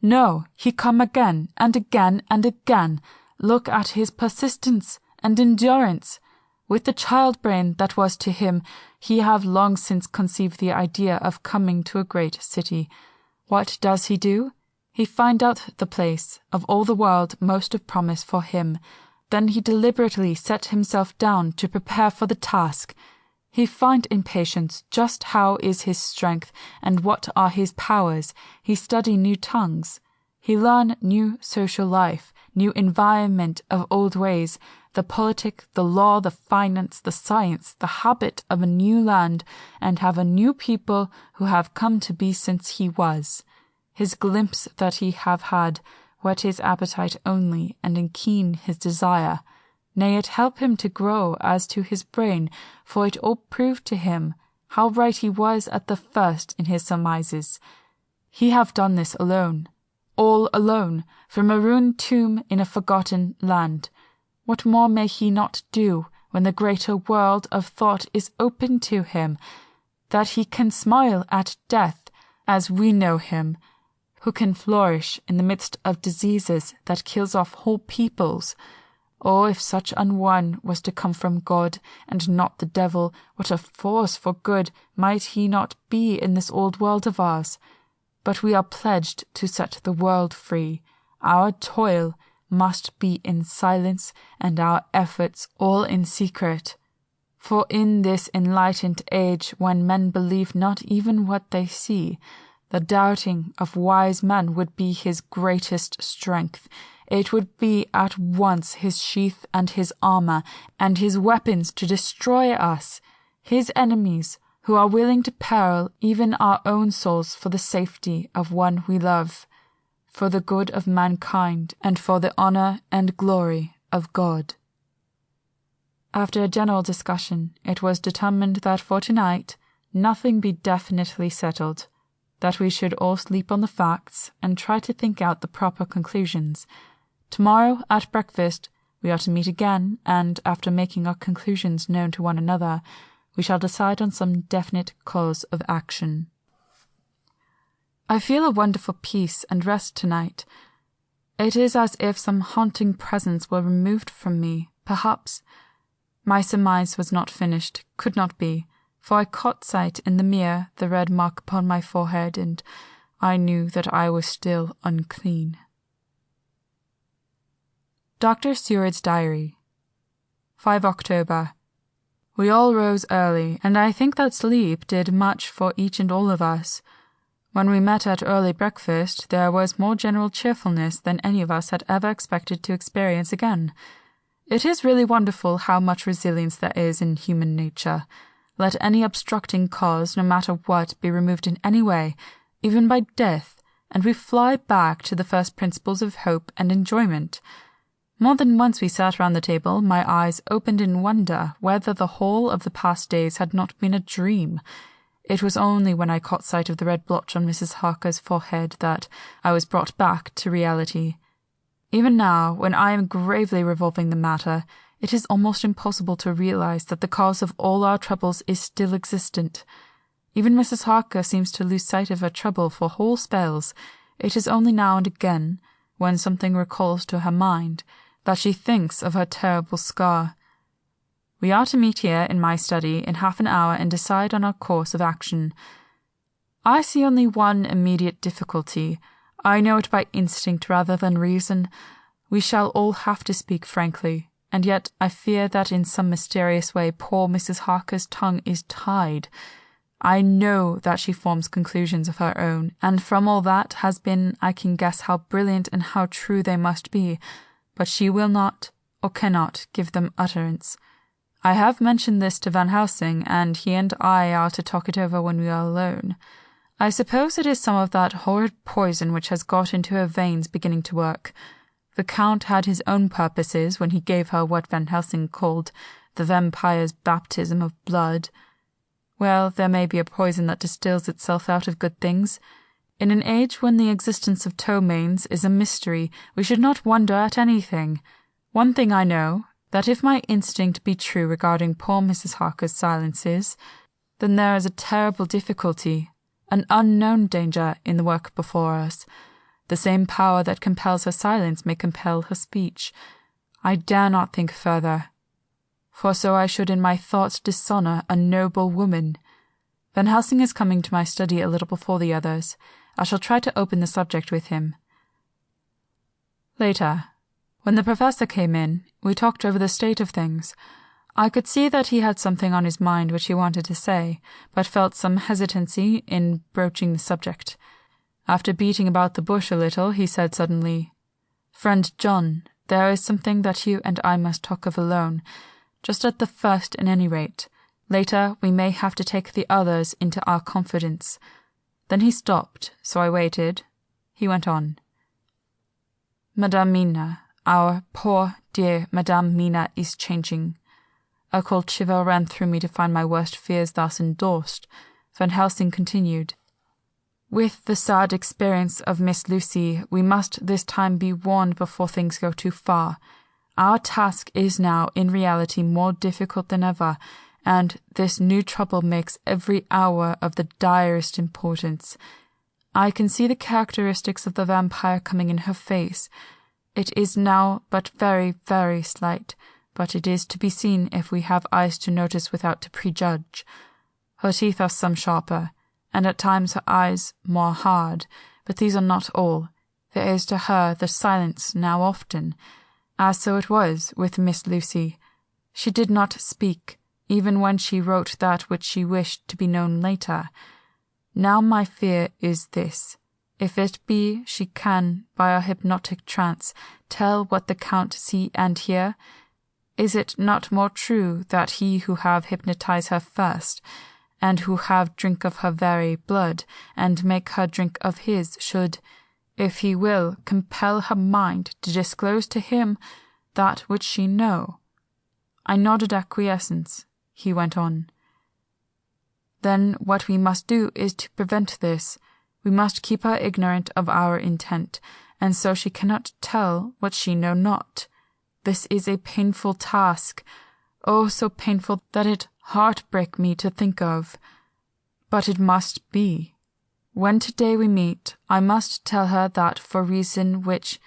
No, he come again, and again, and again. Look at his persistence and endurance. With the child brain that was to him, he have long since conceived the idea of coming to a great city. What does he do? He find out the place of all the world most of promise for him. Then he deliberately set himself down to prepare for the task. He find in patience just how is his strength and what are his powers. He study new tongues. He learn new social life, new environment of old ways, the politic, the law, the finance, the science, the habit of a new land, and have a new people who have come to be since he was. His glimpse that he have had whet his appetite only, and enkeen his desire. Nay, it help him to grow as to his brain, for it all proved to him how right he was at the first in his surmises. He have done this alone, all alone, from a ruined tomb in a forgotten land. What more may he not do when the greater world of thought is open to him, that he can smile at death as we know him, who can flourish in the midst of diseases that kills off whole peoples? Oh, if such an one was to come from God, and not the devil, what a force for good might he not be in this old world of ours! But we are pledged to set the world free. Our toil must be in silence, and our efforts all in secret. For in this enlightened age, when men believe not even what they see, the doubting of wise men would be his greatest strength. It would be at once his sheath and his armor, and his weapons to destroy us, his enemies, who are willing to peril even our own souls for the safety of one we love, for the good of mankind, and for the honor and glory of God. After a general discussion, it was determined that for tonight nothing be definitely settled, that we should all sleep on the facts and try to think out the proper conclusions. Tomorrow, at breakfast, we are to meet again, and after making our conclusions known to one another, we shall decide on some definite course of action. I feel a wonderful peace and rest tonight. It is as if some haunting presence were removed from me, perhaps. My surmise was not finished, could not be, for I caught sight in the mirror the red mark upon my forehead, and I knew that I was still unclean. Dr. Seward's Diary, 5 October. We all rose early, and I think that sleep did much for each and all of us. When we met at early breakfast, there was more general cheerfulness than any of us had ever expected to experience again. It is really wonderful how much resilience there is in human nature. Let any obstructing cause, no matter what, be removed in any way, even by death, and we fly back to the first principles of hope and enjoyment. More than once we sat round the table, my eyes opened in wonder whether the whole of the past days had not been a dream. It was only when I caught sight of the red blotch on Mrs. Harker's forehead that I was brought back to reality. Even now, when I am gravely revolving the matter, it is almost impossible to realize that the cause of all our troubles is still existent. Even Mrs. Harker seems to lose sight of her trouble for whole spells. It is only now and again, when something recalls to her mind, that she thinks of her terrible scar. We are to meet here in my study in half an hour and decide on our course of action. I see only one immediate difficulty. I know it by instinct rather than reason. We shall all have to speak frankly, and yet I fear that in some mysterious way poor Mrs. Harker's tongue is tied. I know that she forms conclusions of her own, and from all that has been I can guess how brilliant and how true they must be, but she will not, or cannot, give them utterance. I have mentioned this to Van Helsing, and he and I are to talk it over when we are alone. I suppose it is some of that horrid poison which has got into her veins beginning to work. The Count had his own purposes when he gave her what Van Helsing called the vampire's baptism of blood. Well, there may be a poison that distills itself out of good things. In an age when the existence of ptomaines is a mystery, we should not wonder at anything. One thing I know, that if my instinct be true regarding poor Mrs. Harker's silences, then there is a terrible difficulty, an unknown danger in the work before us. The same power that compels her silence may compel her speech. I dare not think further, for so I should in my thoughts dishonour a noble woman. Van Helsing is coming to my study a little before the others. I shall try to open the subject with him. Later, when the Professor came in, we talked over the state of things. I could see that he had something on his mind which he wanted to say, but felt some hesitancy in broaching the subject. After beating about the bush a little, he said suddenly, "Friend John, there is something that you and I must talk of alone, just at the first in any rate. Later we may have to take the others into our confidence." Then he stopped, so I waited. He went on. "Madame Mina, our poor, dear Madame Mina is changing." A cold shiver ran through me to find my worst fears thus endorsed. Van Helsing continued, "With the sad experience of Miss Lucy, we must this time be warned before things go too far. Our task is now in reality more difficult than ever, and this new trouble makes every hour of the direst importance. I can see the characteristics of the vampire coming in her face. It is now but very, very slight, but it is to be seen if we have eyes to notice without to prejudge. Her teeth are some sharper, and at times her eyes more hard, but these are not all. There is to her the silence now often, as so it was with Miss Lucy. She did not speak, even when she wrote that which she wished to be known later. Now my fear is this. If it be she can, by a hypnotic trance, tell what the Count see and hear, is it not more true that he who have hypnotize her first, and who have drink of her very blood, and make her drink of his, should, if he will, compel her mind to disclose to him that which she know?" I nodded acquiescence. He went on. "Then what we must do is to prevent this. We must keep her ignorant of our intent, and so she cannot tell what she know not. This is a painful task, oh, so painful that it heartbreak me to think of. But it must be. When today we meet, I must tell her that for reason which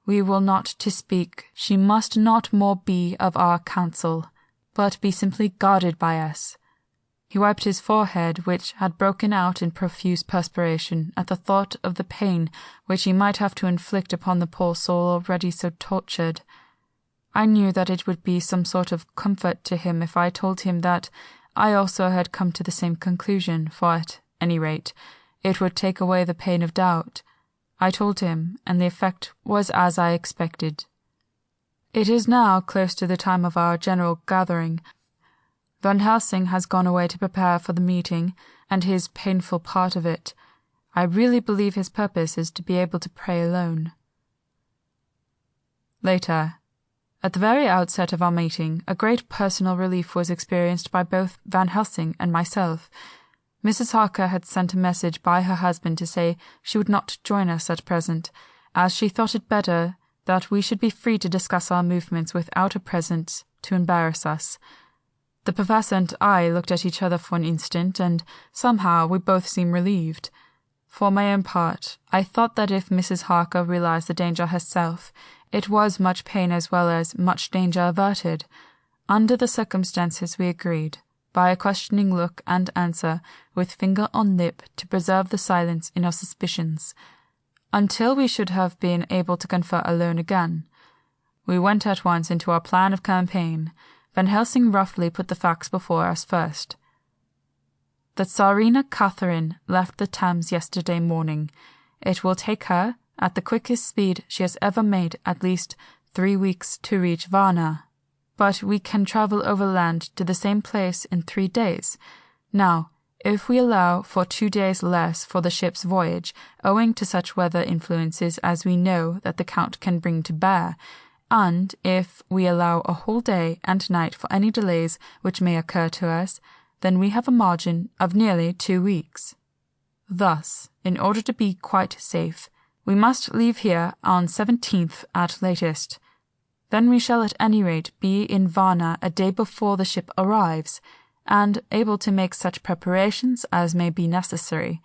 we will not to speak, she must not more be of our counsel, but be simply guarded by us." He wiped his forehead, which had broken out in profuse perspiration at the thought of the pain which he might have to inflict upon the poor soul already so tortured. I knew that it would be some sort of comfort to him if I told him that I also had come to the same conclusion, for at any rate, it would take away the pain of doubt. I told him, and the effect was as I expected. It is now close to the time of our general gathering. Van Helsing has gone away to prepare for the meeting, and his painful part of it. I really believe his purpose is to be able to pray alone. Later. At the very outset of our meeting, a great personal relief was experienced by both Van Helsing and myself. Mrs. Harker had sent a message by her husband to say she would not join us at present, as she thought it better that we should be free to discuss our movements without a presence to embarrass us. The Professor and I looked at each other for an instant, and somehow we both seemed relieved. For my own part, I thought that if Mrs. Harker realized the danger herself, it was much pain as well as much danger averted. Under the circumstances we agreed, by a questioning look and answer, with finger on lip, to preserve the silence in our suspicions, until we should have been able to confer alone again. we went at once into our plan of campaign. Van Helsing roughly put the facts before us first. The Tsarina Catherine left the Thames yesterday morning. It will take her, at the quickest speed she has ever made, at least 3 weeks to reach Varna. But we can travel overland to the same place in 3 days. Now, if we allow for 2 days less for the ship's voyage, owing to such weather influences as we know that the Count can bring to bear, and if we allow a whole day and night for any delays which may occur to us, then we have a margin of nearly 2 weeks. Thus, in order to be quite safe, we must leave here on 17th at latest. Then we shall at any rate be in Varna a day before the ship arrives, and able to make such preparations as may be necessary.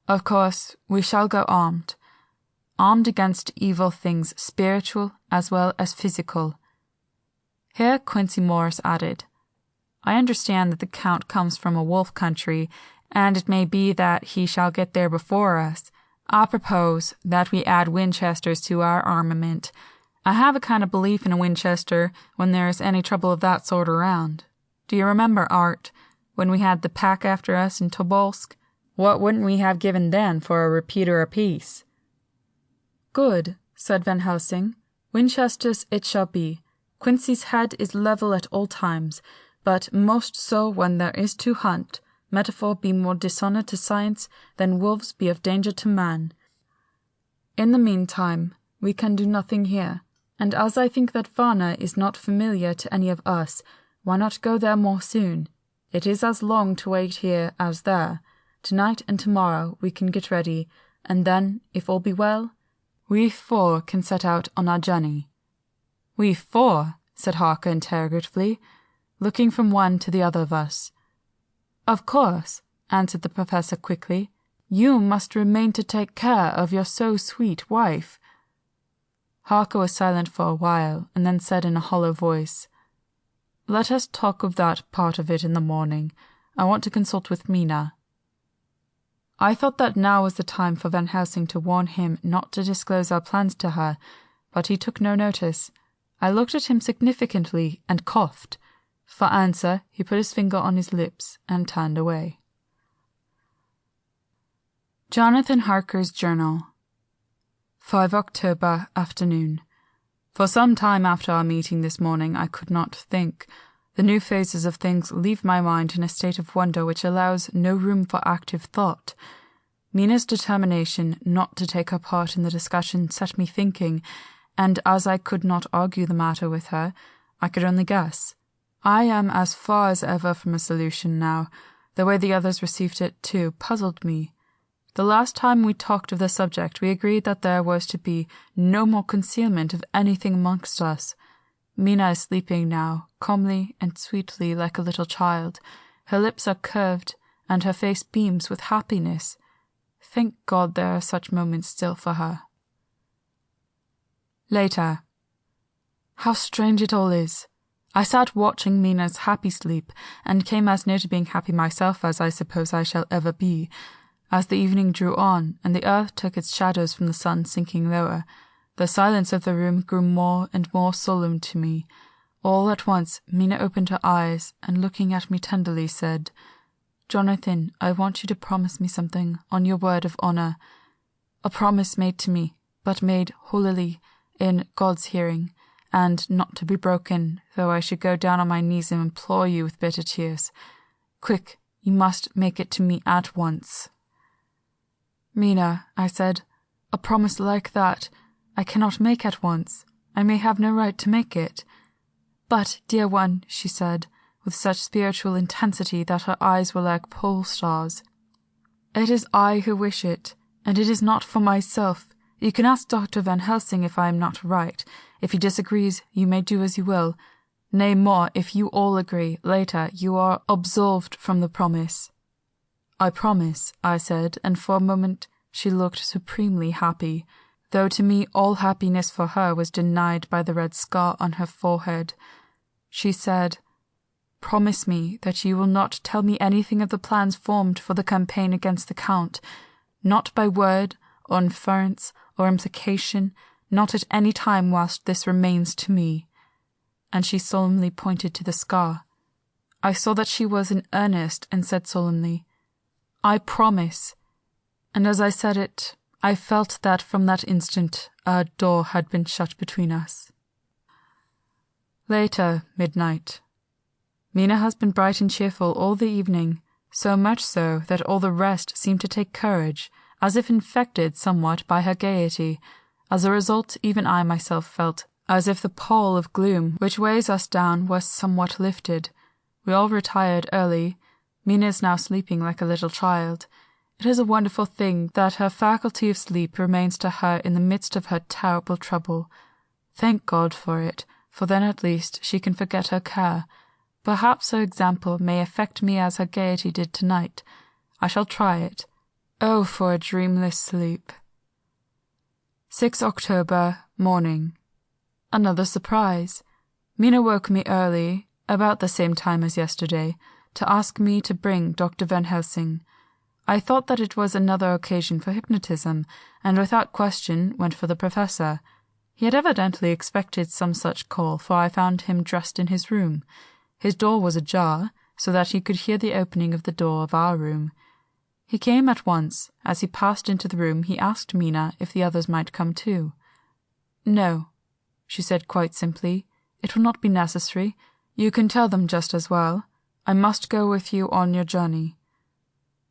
Of course, we shall go armed against evil things spiritual as well as physical. Here Quincey Morris added, I understand that the Count comes from a wolf country, and it may be that he shall get there before us. I propose that we add Winchesters to our armament. I have a kind of belief in a Winchester when there is any trouble of that sort around. Do you remember, Art, when we had the pack after us in Tobolsk? What wouldn't we have given then for a repeater apiece? Good, said Van Helsing. Winchesters it shall be. Quincey's head is level at all times, but most so when there is to hunt. Metaphor be more dishonour to science than wolves be of danger to man. In the meantime, we can do nothing here, and as I think that Varna is not familiar to any of us, why not go there more soon? It is as long to wait here as there. Tonight and tomorrow we can get ready, and then, if all be well, we 4 can set out on our journey. We 4? Said Harker interrogatively, looking from one to the other of us. Of course, answered the Professor quickly. You must remain to take care of your so sweet wife. Harker was silent for a while, and then said in a hollow voice, Let us talk of that part of it in the morning. I want to consult with Mina. I thought that now was the time for Van Helsing to warn him not to disclose our plans to her, but he took no notice. I looked at him significantly and coughed. For answer, he put his finger on his lips and turned away. Jonathan Harker's Journal. 5 October afternoon. For some time after our meeting this morning I could not think. The new phases of things leave my mind in a state of wonder which allows no room for active thought. Mina's determination not to take her part in the discussion set me thinking, and as I could not argue the matter with her, I could only guess. I am as far as ever from a solution now. The way the others received it, too, puzzled me. The last time we talked of the subject, we agreed that there was to be no more concealment of anything amongst us. Mina is sleeping now, calmly and sweetly like a little child. Her lips are curved, and her face beams with happiness. Thank God there are such moments still for her. Later. How strange it all is. I sat watching Mina's happy sleep, and came as near to being happy myself as I suppose I shall ever be. As the evening drew on, and the earth took its shadows from the sun sinking lower, the silence of the room grew more and more solemn to me. All at once Mina opened her eyes, and looking at me tenderly said, Jonathan, I want you to promise me something, on your word of honour. A promise made to me, but made holily, in God's hearing, and not to be broken, though I should go down on my knees and implore you with bitter tears. Quick, you must make it to me at once. Mina, I said, a promise like that I cannot make at once. I may have no right to make it. But, dear one, she said, with such spiritual intensity that her eyes were like pole stars, it is I who wish it, and it is not for myself. You can ask Dr. Van Helsing if I am not right. If he disagrees, you may do as you will. Nay, more, if you all agree, later you are absolved from the promise. I promise, I said, and for a moment she looked supremely happy, though to me all happiness for her was denied by the red scar on her forehead. She said, Promise me that you will not tell me anything of the plans formed for the campaign against the Count, not by word, or inference, or implication, not at any time whilst this remains to me." And she solemnly pointed to the scar. I saw that she was in earnest and said solemnly, "I promise." And as I said it, I felt that from that instant a door had been shut between us. Later, midnight. Mina has been bright and cheerful all the evening, so much so that all the rest seemed to take courage, as if infected somewhat by her gaiety. As a result, even I myself felt as if the pall of gloom which weighs us down was somewhat lifted. We all retired early. Mina is now sleeping like a little child. It is a wonderful thing that her faculty of sleep remains to her in the midst of her terrible trouble. Thank God for it, for then at least she can forget her care. Perhaps her example may affect me as her gaiety did tonight. I shall try it. Oh, for a dreamless sleep. 6 October, morning. Another surprise. Mina woke me early, about the same time as yesterday, to ask me to bring Dr. Van Helsing. I thought that it was another occasion for hypnotism, and without question went for the professor. He had evidently expected some such call, for I found him dressed in his room. His door was ajar, so that he could hear the opening of the door of our room. He came at once. As he passed into the room, he asked Mina if the others might come too. "No," she said quite simply. "It will not be necessary. You can tell them just as well. I must go with you on your journey."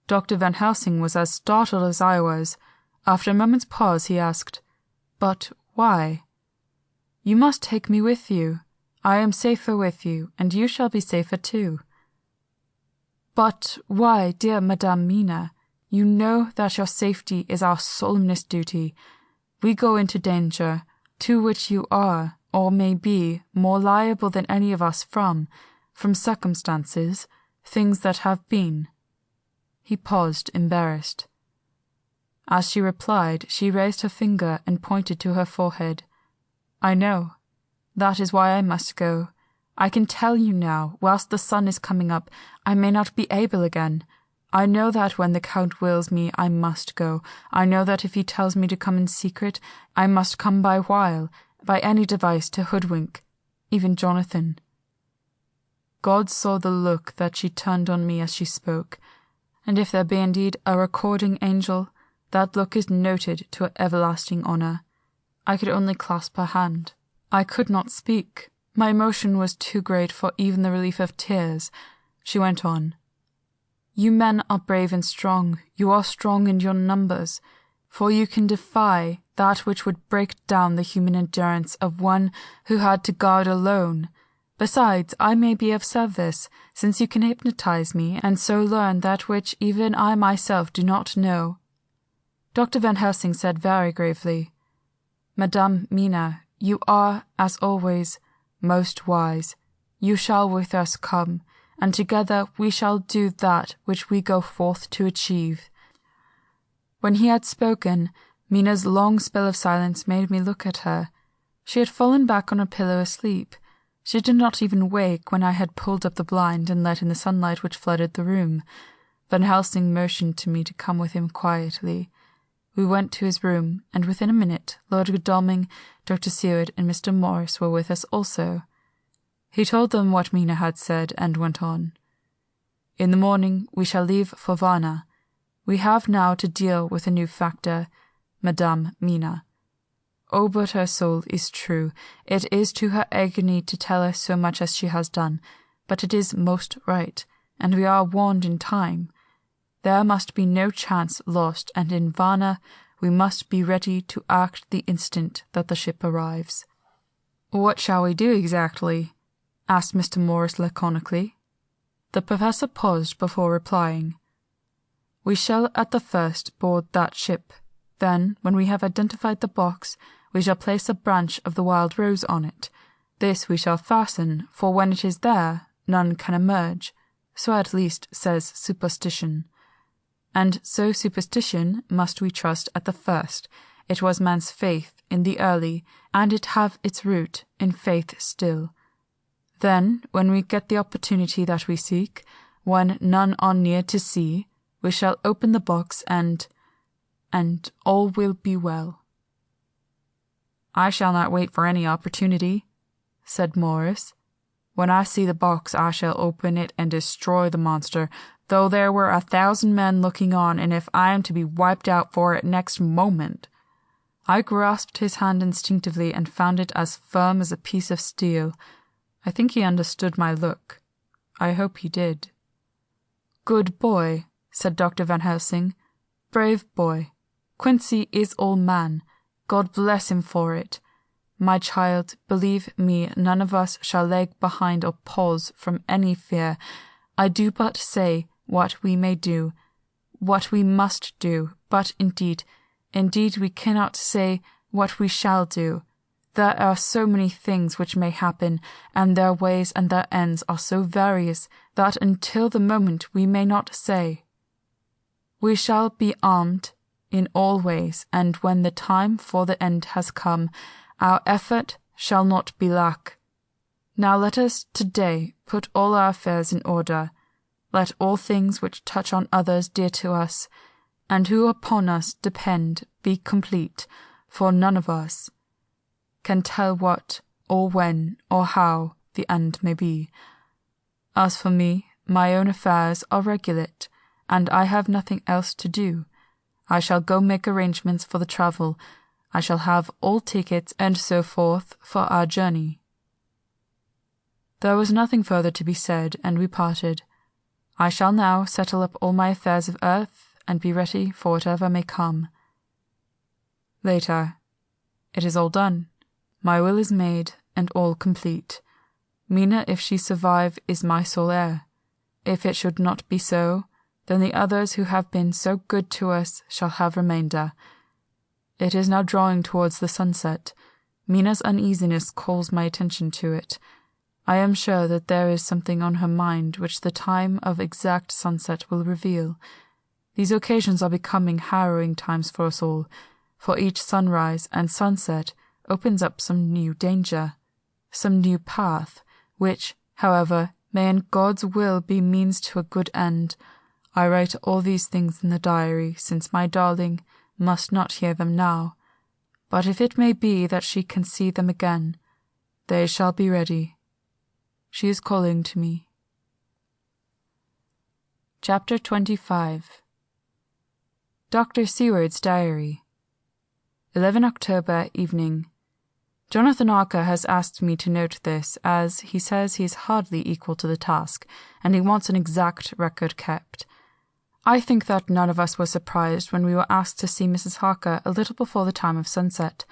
Dr. Van Helsing was as startled as I was. After a moment's pause, he asked, "But why?" "You must take me with you. I am safer with you, and you shall be safer too." "But why, dear Madame Mina? You know that your safety is our solemnest duty. We go into danger, to which you are, or may be, more liable than any of us from circumstances, things that have been." He paused, embarrassed. As she replied, she raised her finger and pointed to her forehead. "I know. That is why I must go. I can tell you now, whilst the sun is coming up, I may not be able again. I know that when the Count wills me, I must go. I know that if he tells me to come in secret, I must come by wile, by any device to hoodwink, even Jonathan." God saw the look that she turned on me as she spoke, and if there be indeed a recording angel, that look is noted to her everlasting honour. I could only clasp her hand. I could not speak. My emotion was too great for even the relief of tears. She went on. "You men are brave and strong. You are strong in your numbers, for you can defy that which would break down the human endurance of one who had to guard alone. Besides, I may be of service, since you can hypnotize me, and so learn that which even I myself do not know." Dr. Van Helsing said very gravely, "Madame Mina, you are, as always, most wise. You shall with us come, and together we shall do that which we go forth to achieve." When he had spoken, Mina's long spell of silence made me look at her. She had fallen back on her pillow asleep. She did not even wake when I had pulled up the blind and let in the sunlight which flooded the room. Van Helsing motioned to me to come with him quietly. We went to his room, and within a minute Lord Godalming, Dr. Seward, and Mr. Morris were with us also. He told them what Mina had said, and went on. "In the morning we shall leave for Varna. We have now to deal with a new factor, Madame Mina. Oh, but her soul is true. It is to her agony to tell us so much as she has done, but it is most right, and we are warned in time. There must be no chance lost, and in Varna we must be ready to act the instant that the ship arrives." "What shall we do exactly?" asked Mr. Morris laconically. The professor paused before replying. "We shall at the first board that ship. Then, when we have identified the box, we shall place a branch of the wild rose on it. This we shall fasten, for when it is there, none can emerge. So at least says superstition. And so superstition must we trust at the first. It was man's faith in the early, and it have its root in faith still. Then, when we get the opportunity that we seek, when none are near to see, we shall open the box and all will be well." "I shall not wait for any opportunity," said Morris. "When I see the box, I shall open it and destroy the monster, though there were 1,000 men looking on, and if I am to be wiped out for it next moment." I grasped his hand instinctively and found it as firm as a piece of steel. I think he understood my look. I hope he did. "Good boy," said Dr. Van Helsing. "Brave boy. Quincy is all man. God bless him for it. My child, believe me, none of us shall lag behind or pause from any fear. I do but say what we may do, what we must do, but indeed we cannot say what we shall do. There are so many things which may happen, and their ways and their ends are so various, that until the moment we may not say. We shall be armed in all ways, and when the time for the end has come, our effort shall not be lack. Now let us today put all our affairs in order. Let all things which touch on others dear to us, and who upon us depend, be complete, for none of us can tell what, or when, or how the end may be. As for me, my own affairs are regulate, and I have nothing else to do. I shall go make arrangements for the travel. I shall have all tickets and so forth for our journey." There was nothing further to be said, and we parted. I shall now settle up all my affairs of earth, and be ready for whatever may come. Later. It is all done. My will is made, and all complete. Mina, if she survive, is my sole heir. If it should not be so, then the others who have been so good to us shall have remainder. It is now drawing towards the sunset. Mina's uneasiness calls my attention to it. I am sure that there is something on her mind which the time of exact sunset will reveal. These occasions are becoming harrowing times for us all, for each sunrise and sunset opens up some new danger, some new path, which, however, may in God's will be means to a good end. I write all these things in the diary, since my darling must not hear them now, but if it may be that she can see them again, they shall be ready. She is calling to me. Chapter 25. Dr. Seward's Diary. 11 October evening. Jonathan Archer has asked me to note this, as he says he is hardly equal to the task, and he wants an exact record kept. I think that none of us were surprised when we were asked to see Mrs. Harker a little before the time of sunset.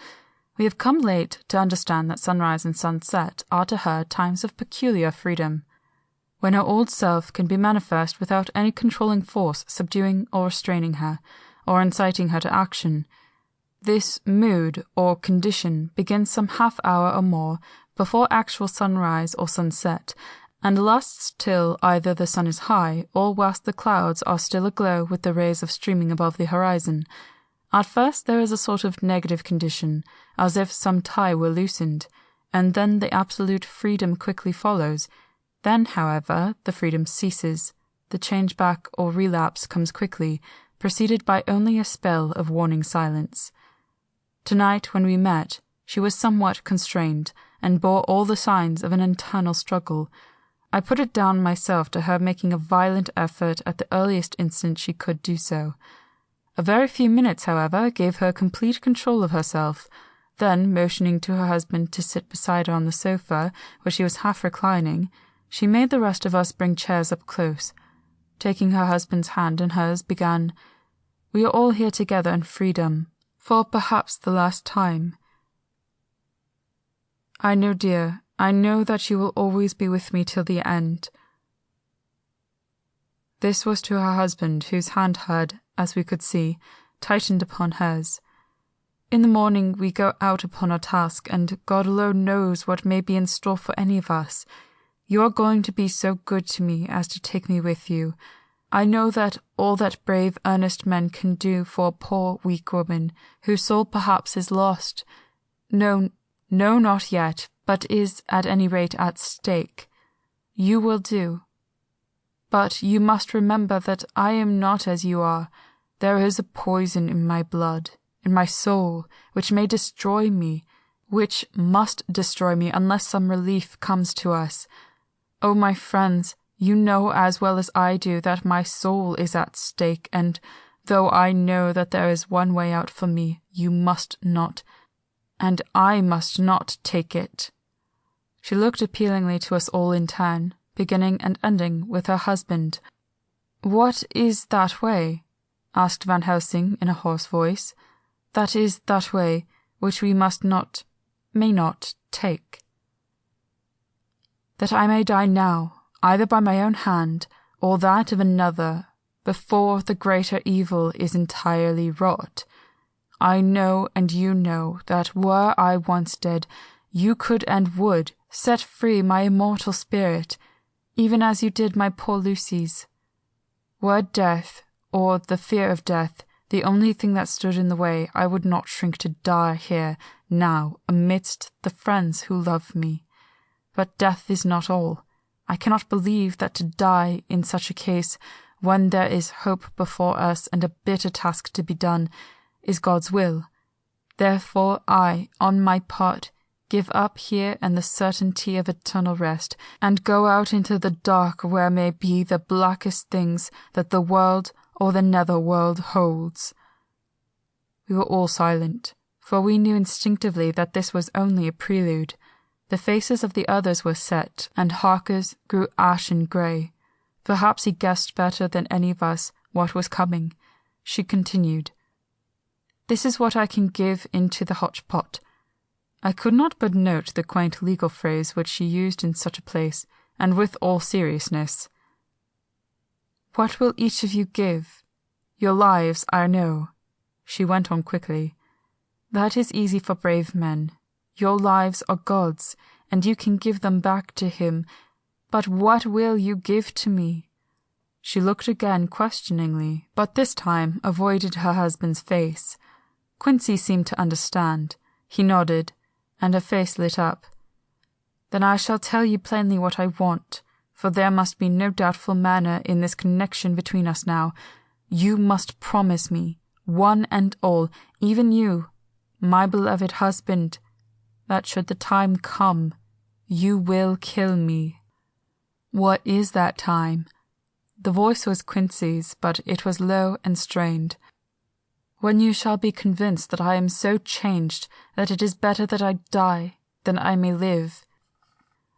We have come late to understand that sunrise and sunset are to her times of peculiar freedom, when her old self can be manifest without any controlling force subduing or restraining her, or inciting her to action. This mood or condition begins some half hour or more before actual sunrise or sunset, and lasts till either the sun is high, or whilst the clouds are still aglow with the rays of streaming above the horizon. At first there is a sort of negative condition, as if some tie were loosened, and then the absolute freedom quickly follows. Then, however, the freedom ceases. The change back or relapse comes quickly, preceded by only a spell of warning silence. Tonight, when we met, she was somewhat constrained, and bore all the signs of an internal struggle. I put it down myself to her making a violent effort at the earliest instant she could do so. A very few minutes, however, gave her complete control of herself. Then, motioning to her husband to sit beside her on the sofa, where she was half reclining, she made the rest of us bring chairs up close. Taking her husband's hand in hers, began, "We are all here together in freedom, for perhaps the last time. I know, dear, I know that you will always be with me till the end." This was to her husband, whose hand had, as we could see, tightened upon hers. In the morning we go out upon our task, and God alone knows what may be in store for any of us. You are going to be so good to me as to take me with you. I know that all that brave, earnest men can do for a poor, weak woman, whose soul perhaps is lost. No, not yet, but is at any rate at stake. You will do. But you must remember that I am not as you are. There is a poison in my blood, in my soul, which may destroy me, which must destroy me unless some relief comes to us. Oh, my friends, you know as well as I do that my soul is at stake, and though I know that there is one way out for me, you must not, and I must not take it." She looked appealingly to us all in turn, beginning and ending with her husband. "What is that way?" asked Van Helsing in a hoarse voice. "That is that way which we may not take." "That I may die now, either by my own hand or that of another, before the greater evil is entirely wrought. I know and you know that were I once dead, you could and would set free my immortal spirit, even as you did my poor Lucy's. Were death, or the fear of death, the only thing that stood in the way, I would not shrink to die here, now, amidst the friends who love me. But death is not all. I cannot believe that to die in such a case, when there is hope before us and a bitter task to be done, is God's will. Therefore I, on my part, give up here and the certainty of eternal rest, and go out into the dark where may be the blackest things that the world or the nether world holds." We were all silent, for we knew instinctively that this was only a prelude. The faces of the others were set, and Harker's grew ashen grey. Perhaps he guessed better than any of us what was coming. She continued, "This is what I can give into the hotch-pot." I could not but note the quaint legal phrase which she used in such a place, and with all seriousness. "What will each of you give? Your lives, I know," she went on quickly. "That is easy for brave men. Your lives are God's, and you can give them back to him. But what will you give to me?" She looked again questioningly, but this time avoided her husband's face. Quincy seemed to understand. He nodded, and her face lit up. "Then I shall tell you plainly what I want, for there must be no doubtful manner in this connection between us now. You must promise me, one and all, even you, my beloved husband, that should the time come, you will kill me." "What is that time?" The voice was Quincy's, but it was low and strained. "When you shall be convinced that I am so changed that it is better that I die than I may live.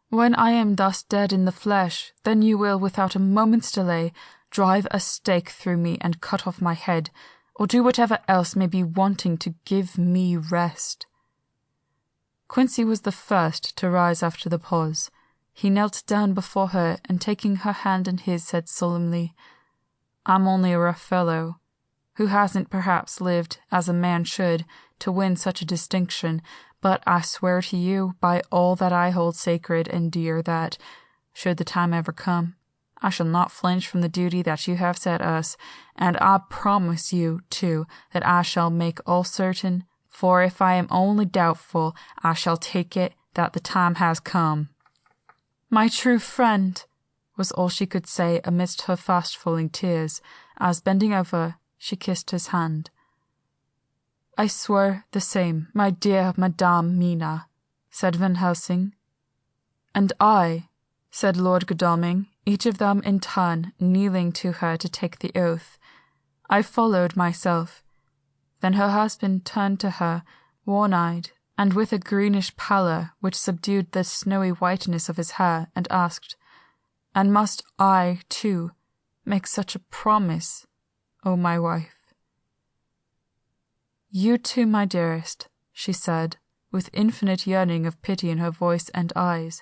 When I am thus dead in the flesh, then you will, without a moment's delay, drive a stake through me and cut off my head, or do whatever else may be wanting to give me rest." Quincy was the first to rise after the pause. He knelt down before her, and taking her hand in his, said solemnly, "I'm only a rough fellow, who hasn't perhaps lived as a man should to win such a distinction, but I swear to you, by all that I hold sacred and dear, that, should the time ever come, I shall not flinch from the duty that you have set us, and I promise you, too, that I shall make all certain, for if I am only doubtful, I shall take it that the time has come." "My true friend," was all she could say amidst her fast-falling tears, as, bending over, she kissed his hand. "I swear the same, my dear Madame Mina," said Van Helsing. "And I," said Lord Godalming, each of them in turn kneeling to her to take the oath. I followed myself. Then her husband turned to her, worn-eyed, and with a greenish pallor which subdued the snowy whiteness of his hair, and asked, "And must I, too, make such a promise, O my wife?" "You too, my dearest," she said, with infinite yearning of pity in her voice and eyes.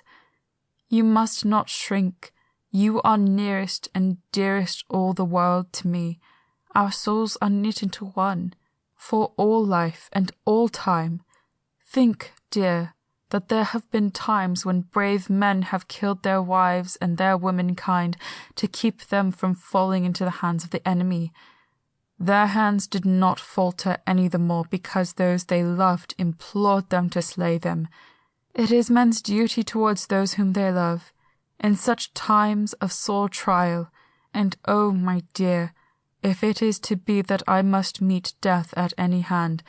"You must not shrink. You are nearest and dearest all the world to me. Our souls are knit into one, for all life and all time. Think, dear, that there have been times when brave men have killed their wives and their womankind to keep them from falling into the hands of the enemy. Their hands did not falter any the more because those they loved implored them to slay them. It is men's duty towards those whom they love, in such times of sore trial, and oh, my dear, if it is to be that I must meet death at any hand,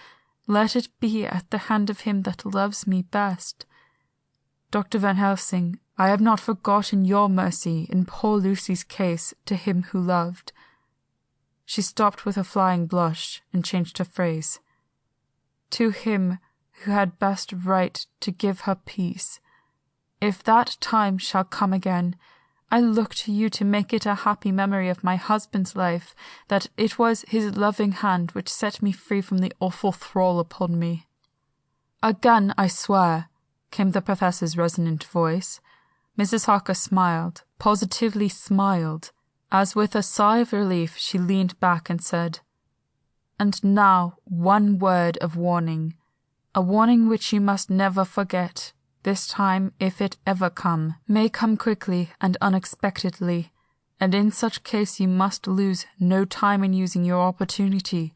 Let it be at the hand of him that loves me best. Dr. Van Helsing, I have not forgotten your mercy in poor Lucy's case to him who loved. She stopped with a flying blush and changed her phrase. To him who had best right to give her peace. If that time shall come again, I look to you to make it a happy memory of my husband's life, that it was his loving hand which set me free from the awful thrall upon me. Again, I swear, came the Professor's resonant voice. Mrs. Harker smiled, positively smiled, as with a sigh of relief she leaned back and said, And now one word of warning, a warning which you must never forget. This time, if it ever come, may come quickly and unexpectedly, and in such case you must lose no time in using your opportunity.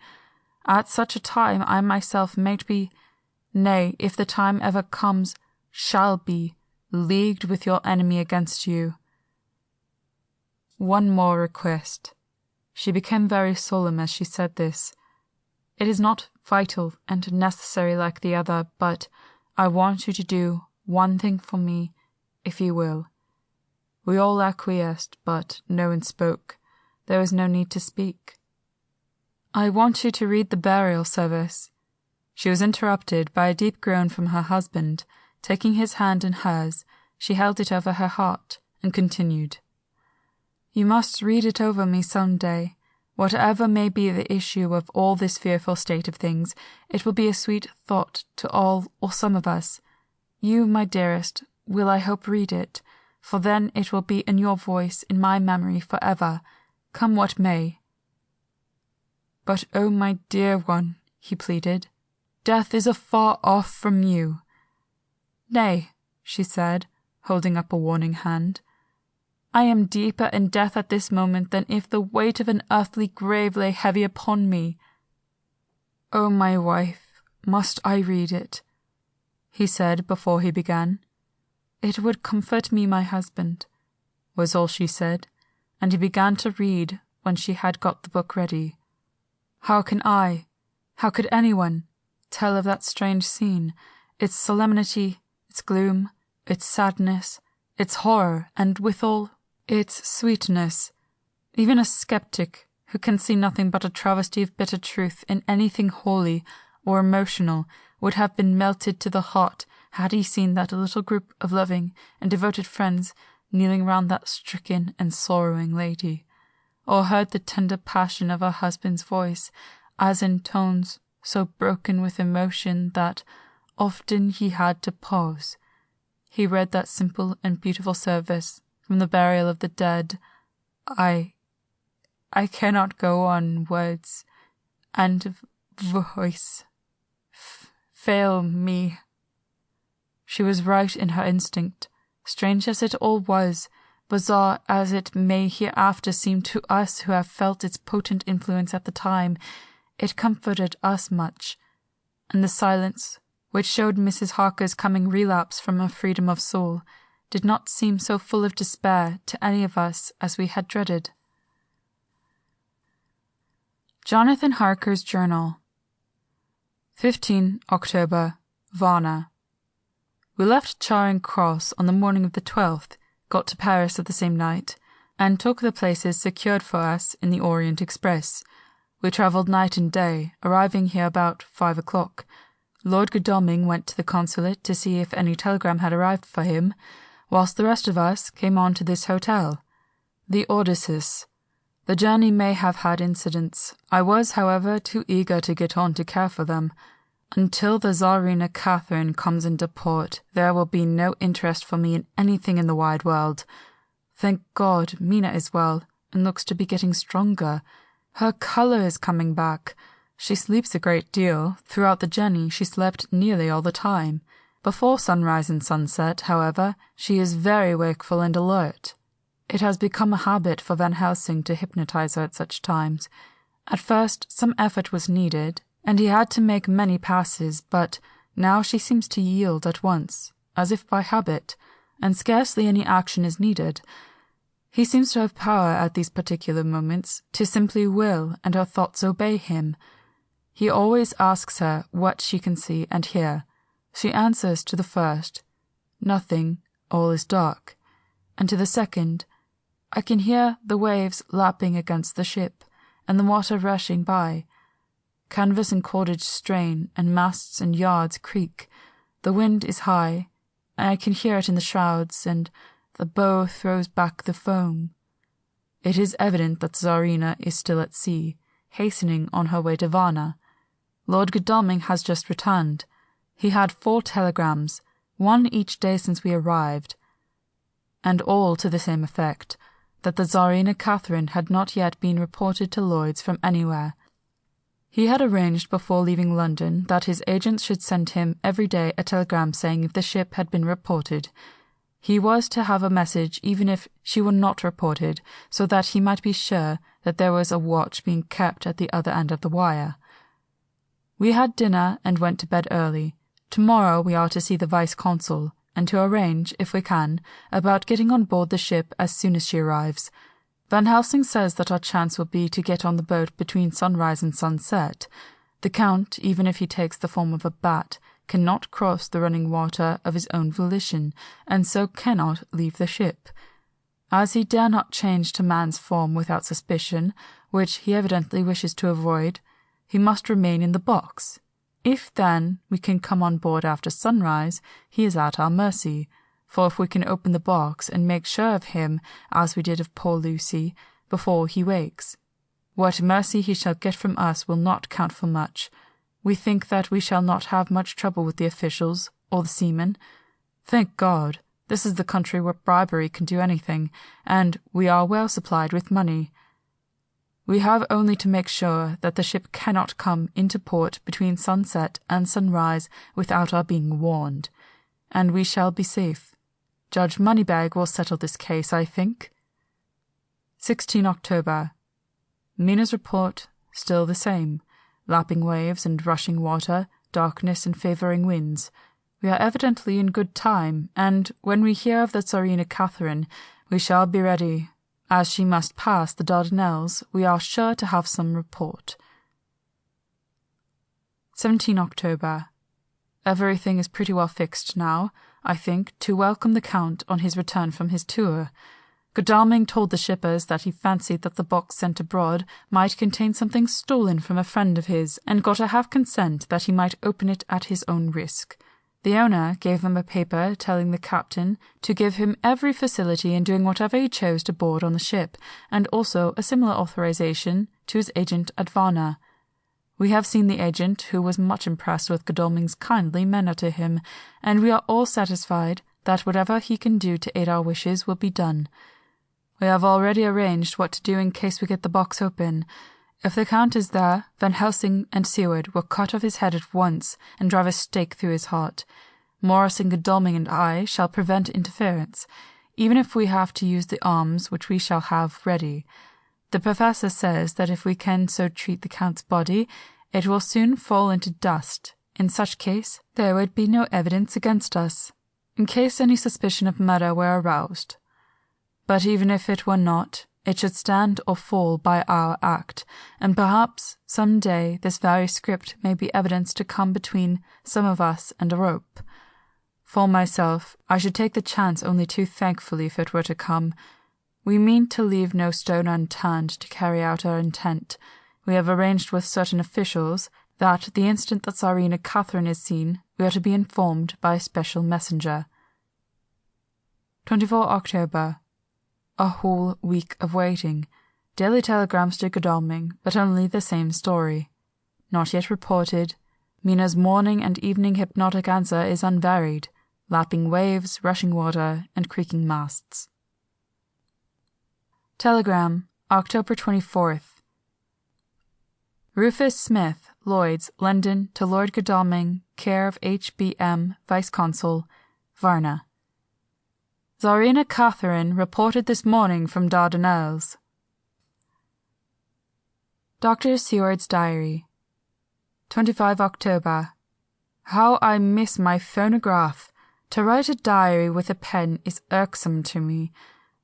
At such a time I myself might be, nay, if the time ever comes, shall be, leagued with your enemy against you. One more request. She became very solemn as she said this. It is not vital and necessary like the other, but I want you to do one thing for me, if you will. We all acquiesced, but no one spoke. There was no need to speak. I want you to read the burial service. She was interrupted by a deep groan from her husband. Taking his hand in hers, she held it over her heart and continued. You must read it over me some day. Whatever may be the issue of all this fearful state of things, it will be a sweet thought to all or some of us. You, my dearest, will I hope read it, for then it will be in your voice in my memory forever, come what may. But, oh, my dear one, he pleaded, death is afar off from you. Nay, she said, holding up a warning hand. I am deeper in death at this moment than if the weight of an earthly grave lay heavy upon me. Oh, my wife, must I read it? He said before he began. It would comfort me, my husband, was all she said, and he began to read when she had got the book ready. How could anyone, tell of that strange scene, its solemnity, its gloom, its sadness, its horror, and withal its sweetness? Even a skeptic, who can see nothing but a travesty of bitter truth in anything holy or emotional, would have been melted to the heart had he seen that little group of loving and devoted friends kneeling round that stricken and sorrowing lady, or heard the tender passion of her husband's voice, as in tones so broken with emotion that often he had to pause. He read that simple and beautiful service from the burial of the dead. I cannot go on, words and voice fail me. She was right in her instinct. Strange as it all was, bizarre as it may hereafter seem to us who have felt its potent influence at the time, it comforted us much, and the silence, which showed Mrs. Harker's coming relapse from her freedom of soul, did not seem so full of despair to any of us as we had dreaded. Jonathan Harker's Journal. 15 October, Varna. We left Charing Cross on the morning of the 12th, got to Paris at the same night, and took the places secured for us in the Orient Express. We travelled night and day, arriving here about 5 o'clock. Lord Godalming went to the consulate to see if any telegram had arrived for him, whilst the rest of us came on to this hotel, the Odysseus. The journey may have had incidents. I was, however, too eager to get on to care for them. Until the Tsarina Catherine comes into port, there will be no interest for me in anything in the wide world. Thank God, Mina is well, and looks to be getting stronger. Her colour is coming back. She sleeps a great deal. Throughout the journey she slept nearly all the time. Before sunrise and sunset, however, she is very wakeful and alert. It has become a habit for Van Helsing to hypnotize her at such times. At first some effort was needed, and he had to make many passes, but now she seems to yield at once, as if by habit, and scarcely any action is needed. He seems to have power at these particular moments to simply will, and her thoughts obey him. He always asks her what she can see and hear. She answers to the first, "Nothing, all is dark," and to the second, "I can hear the waves lapping against the ship, and the water rushing by. Canvas and cordage strain, and masts and yards creak. The wind is high, and I can hear it in the shrouds, and the bow throws back the foam." It is evident that Tsarina is still at sea, hastening on her way to Varna. Lord Godalming has just returned. He had 4 telegrams, 1 each day since we arrived, and all to the same effect, that the Tsarina Catherine had not yet been reported to Lloyd's from anywhere. He had arranged before leaving London that his agents should send him every day a telegram saying if the ship had been reported. He was to have a message even if she were not reported, so that he might be sure that there was a watch being kept at the other end of the wire. We had dinner and went to bed early. Tomorrow we are to see the Vice-Consul, and to arrange, if we can, about getting on board the ship as soon as she arrives. Van Helsing says that our chance will be to get on the boat between sunrise and sunset. The Count, even if he takes the form of a bat, cannot cross the running water of his own volition, and so cannot leave the ship. As he dare not change to man's form without suspicion, which he evidently wishes to avoid, he must remain in the box. If, then, we can come on board after sunrise, he is at our mercy, for if we can open the box and make sure of him, as we did of poor Lucy, before he wakes, what mercy he shall get from us will not count for much. We think that we shall not have much trouble with the officials or the seamen. Thank God, this is the country where bribery can do anything, and we are well supplied with money. We have only to make sure that the ship cannot come into port between sunset and sunrise without our being warned, and we shall be safe. Judge Moneybag will settle this case, I think. 16 October. Mina's report still the same. Lapping waves and rushing water, darkness and favouring winds. We are evidently in good time, and when we hear of the Tsarina Catherine, we shall be ready. As she must pass the Dardanelles, we are sure to have some report. 17 October. Everything is pretty well fixed now, I think, to welcome the Count on his return from his tour. Godalming told the shippers that he fancied that the box sent abroad might contain something stolen from a friend of his, and got a half consent that he might open it at his own risk. The owner gave him a paper telling the captain to give him every facility in doing whatever he chose to board on the ship, and also a similar authorization to his agent at Varna. We have seen the agent, who was much impressed with Godalming's kindly manner to him, and we are all satisfied that whatever he can do to aid our wishes will be done. We have already arranged what to do in case we get the box open. If the Count is there, Van Helsing and Seward will cut off his head at once and drive a stake through his heart. Morris and Godalming and I shall prevent interference, even if we have to use the arms which we shall have ready. The Professor says that if we can so treat the Count's body, it will soon fall into dust. In such case, there would be no evidence against us, in case any suspicion of murder were aroused. But even if it were not, it should stand or fall by our act, and perhaps some day this very script may be evidence to come between some of us and a rope. For myself, I should take the chance only too thankfully if it were to come. We mean to leave no stone unturned to carry out our intent. We have arranged with certain officials that the instant that Tsarina Catherine is seen, we are to be informed by a special messenger. 24 October. A whole week of waiting. Daily telegrams to Godalming, but only the same story. Not yet reported. Mina's morning and evening hypnotic answer is unvaried. Lapping waves, rushing water, and creaking masts. Telegram, October 24th. Rufus Smith, Lloyd's, London, to Lord Godalming, care of H.B.M., Vice-Consul, Varna. Tsarina Catherine reported this morning from Dardanelles. Dr. Seward's Diary, 25 October. How I miss my phonograph! To write a diary with a pen is irksome to me,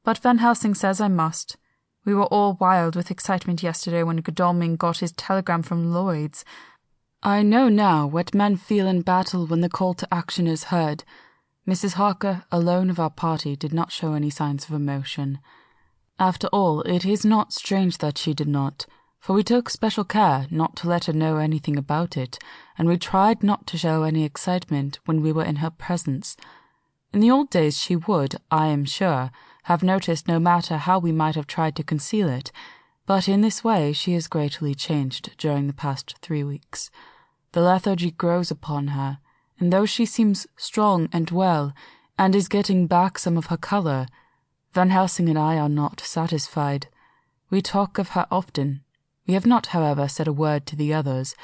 but Van Helsing says I must. We were all wild with excitement yesterday when Godalming got his telegram from Lloyd's. I know now what men feel in battle when the call to action is heard. Mrs. Harker, alone of our party, did not show any signs of emotion. After all, it is not strange that she did not, for we took special care not to let her know anything about it, and we tried not to show any excitement when we were in her presence. In the old days she would, I am sure, have noticed no matter how we might have tried to conceal it, but in this way she has greatly changed during the past 3 weeks. The lethargy grows upon her, and though she seems strong and well, and is getting back some of her colour, Van Helsing and I are not satisfied. We talk of her often. We have not, however, said a word to the others.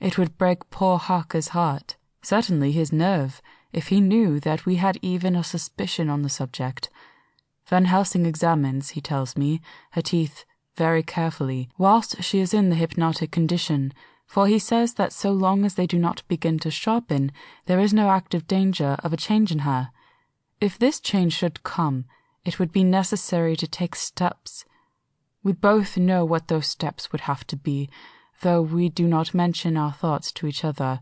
It would break poor Harker's heart, certainly his nerve, if he knew that we had even a suspicion on the subject. Van Helsing examines, he tells me, her teeth very carefully, whilst she is in the hypnotic condition, for he says that so long as they do not begin to sharpen, there is no active danger of a change in her. If this change should come, it would be necessary to take steps. We both know what those steps would have to be, though we do not mention our thoughts to each other.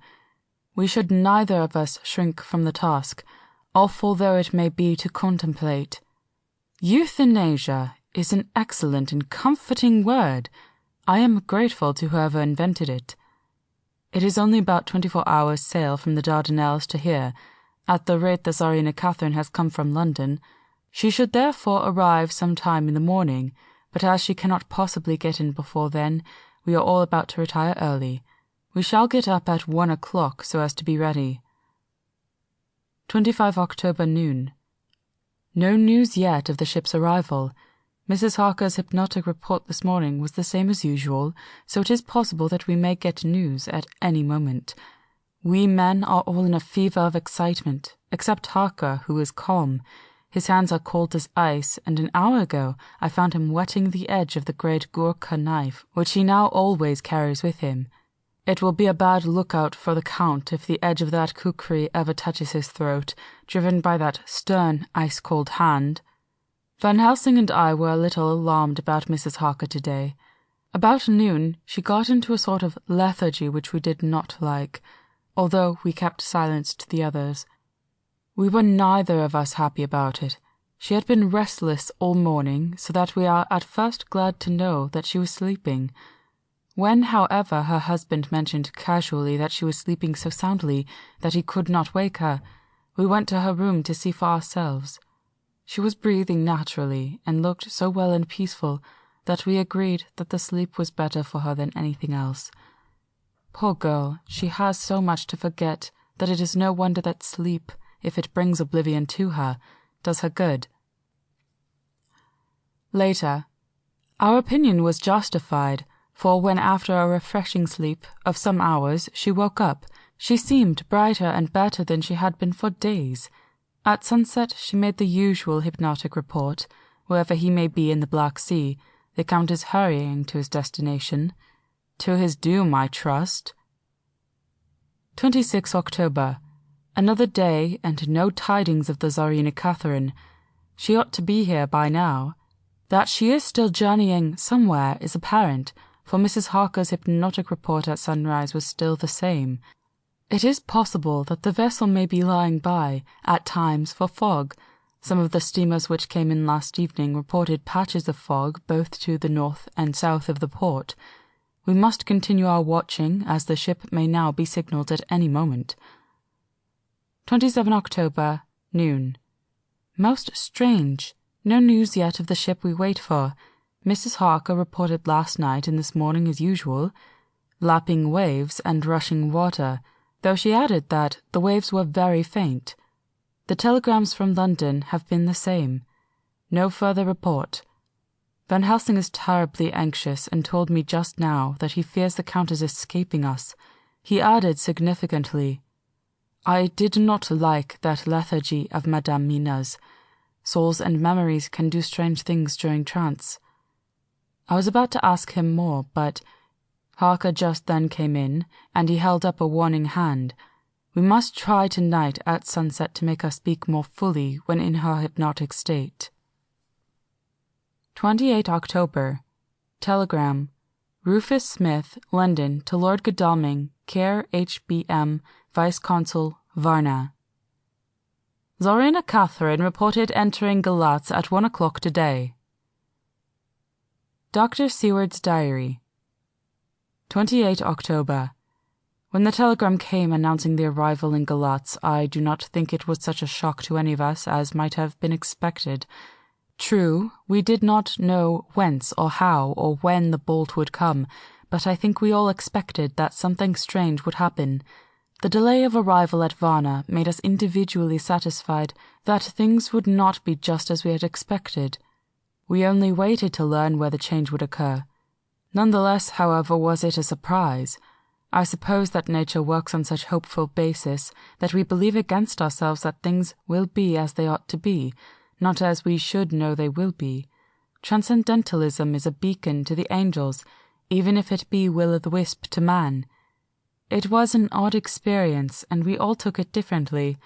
We should neither of us shrink from the task, awful though it may be to contemplate. Euthanasia is an excellent and comforting word. I am grateful to whoever invented it. It is only about 24 hours' sail from the Dardanelles to here. At the rate the Tsarina Catherine has come from London, she should therefore arrive some time in the morning, but as she cannot possibly get in before then, we are all about to retire early. We shall get up at 1 o'clock so as to be ready. 25 October noon. No news yet of the ship's arrival. Mrs. Harker's hypnotic report this morning was the same as usual, so it is possible that we may get news at any moment. We men are all in a fever of excitement, except Harker, who is calm. His hands are cold as ice, and an hour ago I found him whetting the edge of the great Gurkha knife, which he now always carries with him. It will be a bad lookout for the Count if the edge of that kukri ever touches his throat, driven by that stern, ice-cold hand. Van Helsing and I were a little alarmed about Mrs. Harker today. About noon she got into a sort of lethargy which we did not like, although we kept silence to the others. We were neither of us happy about it. She had been restless all morning, so that we are at first glad to know that she was sleeping. When, however, her husband mentioned casually that she was sleeping so soundly that he could not wake her, we went to her room to see for ourselves. She was breathing naturally, and looked so well and peaceful that we agreed that the sleep was better for her than anything else. Poor girl, she has so much to forget that it is no wonder that sleep, if it brings oblivion to her, does her good. Later. Our opinion was justified, for when after a refreshing sleep of some hours she woke up, she seemed brighter and better than she had been for days. At sunset she made the usual hypnotic report. Wherever he may be in the Black Sea, the Count is hurrying to his destination. To his doom, I trust. 26 October. Another day, and no tidings of the Tsarina Catherine. She ought to be here by now. That she is still journeying somewhere is apparent, for Mrs. Harker's hypnotic report at sunrise was still the same. It is possible that the vessel may be lying by, at times, for fog. Some of the steamers which came in last evening reported patches of fog both to the north and south of the port. We must continue our watching, as the ship may now be signalled at any moment. 27 October, noon. Most strange. No news yet of the ship we wait for. Mrs. Harker reported last night and this morning as usual, lapping waves and rushing water, though she added that the waves were very faint. The telegrams from London have been the same. No further report. Van Helsing is terribly anxious and told me just now that he fears the Count is escaping us. He added significantly, I did not like that lethargy of Madame Mina's. Souls and memories can do strange things during trance. I was about to ask him more, but Harker just then came in, and he held up a warning hand. We must try tonight at sunset to make her speak more fully when in her hypnotic state. 28 October. Telegram. Rufus Smith, London, to Lord Godalming, Care HBM, Vice-Consul, Varna. Tsarina Catherine reported entering Galatz at 1 o'clock today. Dr. Seward's Diary. 28 October. When the telegram came announcing the arrival in Galatz, I do not think it was such a shock to any of us as might have been expected. True, we did not know whence or how or when the bolt would come, but I think we all expected that something strange would happen. The delay of arrival at Varna made us individually satisfied that things would not be just as we had expected. We only waited to learn where the change would occur. Nonetheless, however, was it a surprise. I suppose that nature works on such hopeful basis that we believe against ourselves that things will be as they ought to be, not as we should know they will be. Transcendentalism is a beacon to the angels, even if it be will-o'-the-wisp to man. It was an odd experience, and we all took it differently.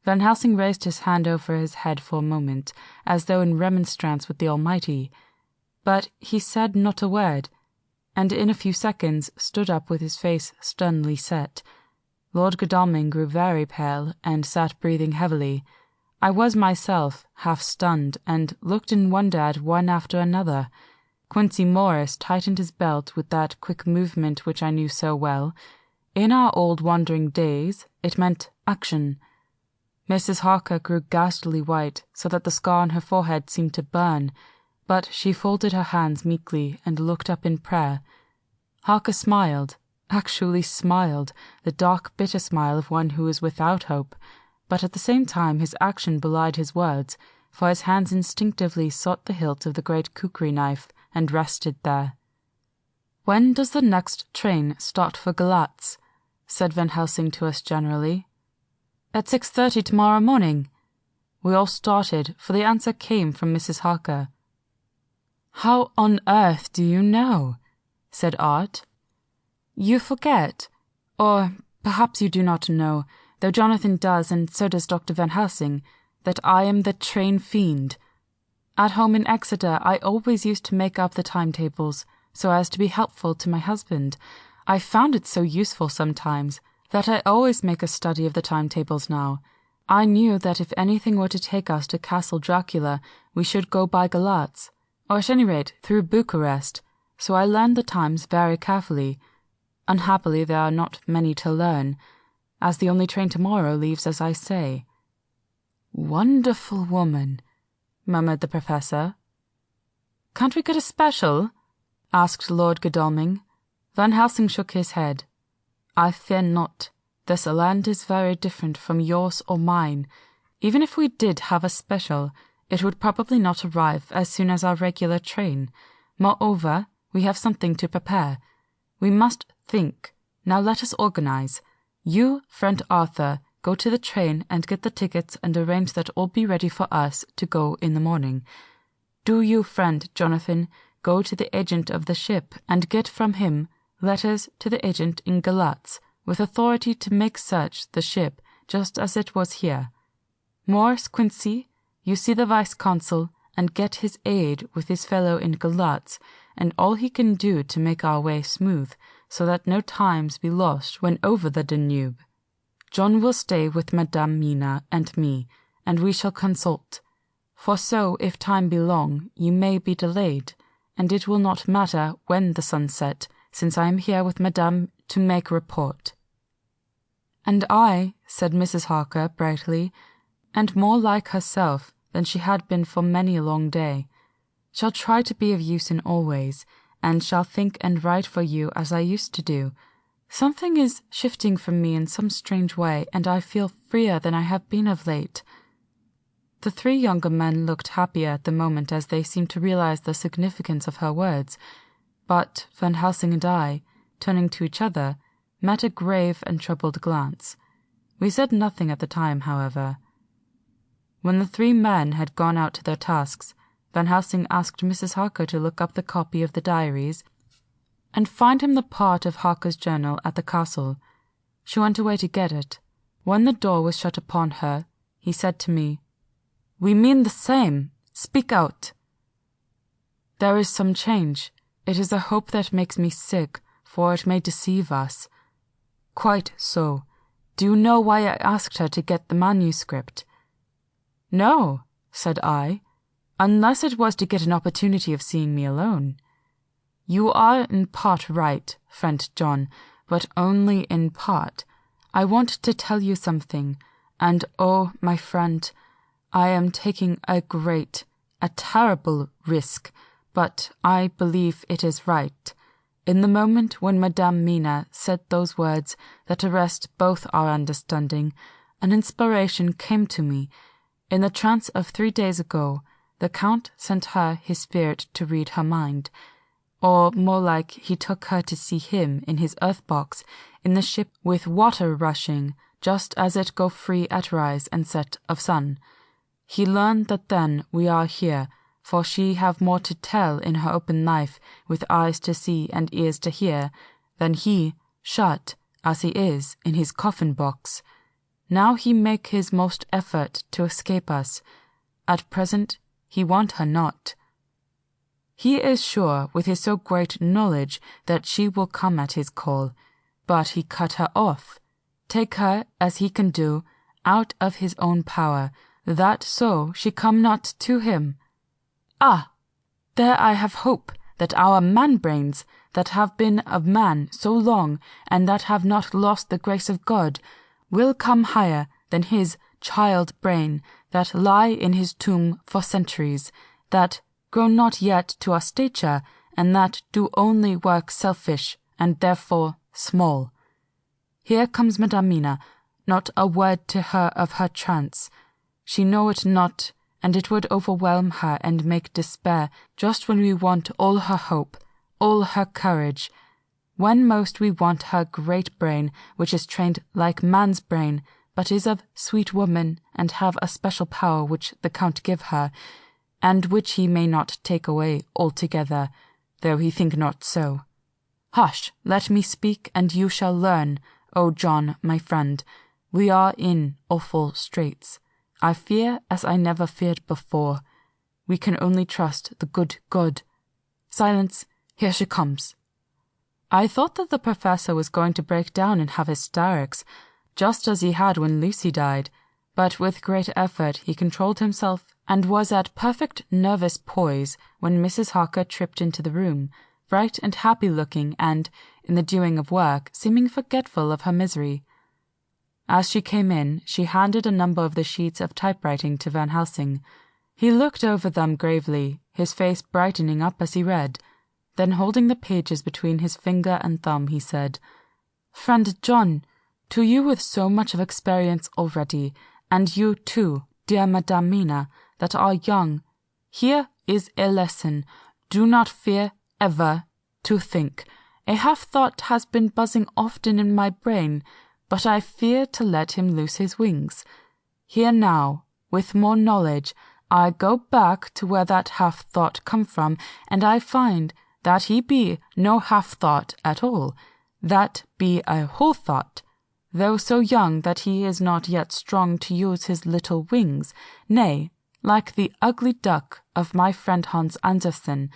Van Helsing raised his hand over his head for a moment, as though in remonstrance with the Almighty. But he said not a word, and in a few seconds stood up with his face sternly set. Lord Godalming grew very pale, and sat breathing heavily. I was myself half stunned, and looked in wonder at one after another. Quincey Morris tightened his belt with that quick movement which I knew so well. In our old wandering days, it meant action. Mrs. Harker grew ghastly white, so that the scar on her forehead seemed to burn, but she folded her hands meekly and looked up in prayer. Harker smiled, actually smiled, the dark, bitter smile of one who is without hope, but at the same time his action belied his words, for his hands instinctively sought the hilt of the great kukri knife and rested there. "When does the next train start for Galatz?" said Van Helsing to us generally. "At 6:30 tomorrow morning." We all started, for the answer came from Mrs. Harker. "How on earth do you know?" said Art. "You forget, or perhaps you do not know, though Jonathan does and so does Dr. Van Helsing, that I am the train fiend. At home in Exeter I always used to make up the timetables, so as to be helpful to my husband. I found it so useful sometimes that I always make a study of the timetables now. I knew that if anything were to take us to Castle Dracula, we should go by Galatz, or at any rate through Bucharest, so I learned the times very carefully. Unhappily there are not many to learn, as the only train tomorrow leaves as I say." "Wonderful woman," murmured the Professor. "Can't we get a special?" asked Lord Godalming. Van Helsing shook his head. "I fear not. This land is very different from yours or mine. Even if we did have a special, it would probably not arrive as soon as our regular train. Moreover, we have something to prepare. We must think. Now let us organize. You, friend Arthur, go to the train and get the tickets and arrange that all be ready for us to go in the morning. Do you, friend Jonathan, go to the agent of the ship and get from him letters to the agent in Galatz, with authority to make search the ship just as it was here. Morris Quincey, you see the Vice-Consul and get his aid with his fellow in Galatz, and all he can do to make our way smooth, so that no times be lost when over the Danube. John will stay with Madame Mina and me, and we shall consult. For so, if time be long, you may be delayed, and it will not matter when the sun set, since I am here with Madame to make report." "And I," said Mrs. Harker brightly, and more like herself than she had been for many a long day, "shall try to be of use in all ways, and shall think and write for you as I used to do. Something is shifting from me in some strange way, and I feel freer than I have been of late." The three younger men looked happier at the moment as they seemed to realize the significance of her words, but Van Helsing and I, turning to each other, met a grave and troubled glance. We said nothing at the time, however. When the three men had gone out to their tasks, Van Helsing asked Mrs. Harker to look up the copy of the diaries and find him the part of Harker's journal at the castle. She went away to get it. When the door was shut upon her, he said to me, "We mean the same. Speak out." "There is some change. It is a hope that makes me sick, for it may deceive us." Quite so. Do you know why I asked her to get the manuscript? No, said I, unless it was to get an opportunity of seeing me alone. You are in part right, friend John, but only in part. I want to tell you something, and oh, my friend, I am taking a terrible risk, but I believe it is right. In the moment when Madame Mina said those words that arrest both our understanding, an inspiration came to me. In the trance of 3 days ago, the Count sent her his spirit to read her mind, or more like he took her to see him in his earth-box in the ship with water rushing, just as it go free at rise and set of sun. He learned that then we are here, for she have more to tell in her open life, with eyes to see and ears to hear, than he, shut, as he is, in his coffin-box. Now he make his most effort to escape us. At present he want her not. He is sure, with his so great knowledge, that she will come at his call, but he cut her off. Take her, as he can do, out of his own power, that so she come not to him. Ah! There I have hope that our man-brains, that have been of man so long, and that have not lost the grace of God, will come higher than his child-brain, that lie in his tomb for centuries, that grow not yet to our stature, and that do only work selfish, and therefore small. Here comes Madame Mina, not a word to her of her trance. She know it not, and it would overwhelm her and make despair just when we want all her hope, all her courage. When most we want her great brain, which is trained like man's brain, but is of sweet woman, and have a special power which the Count give her, and which he may not take away altogether, though he think not so. Hush, let me speak, and you shall learn, O John, my friend. We are in awful straits. I fear as I never feared before. We can only trust the good God. Silence, here she comes. I thought that the professor was going to break down and have hysterics, just as he had when Lucy died, but with great effort he controlled himself and was at perfect nervous poise when Mrs. Harker tripped into the room, bright and happy-looking and, in the doing of work, seeming forgetful of her misery. As she came in, she handed a number of the sheets of typewriting to Van Helsing. He looked over them gravely, his face brightening up as he read. Then, holding the pages between his finger and thumb, he said, "Friend John, to you with so much of experience already, and you too, dear Madame Mina, that are young, here is a lesson. Do not fear ever to think. A half-thought has been buzzing often in my brain, but I fear to let him loose his wings. Here now, with more knowledge, I go back to where that half-thought come from, and I find that he be no half-thought at all, that be a whole thought, though so young that he is not yet strong to use his little wings, nay, like the ugly duck of my friend Hans Andersen,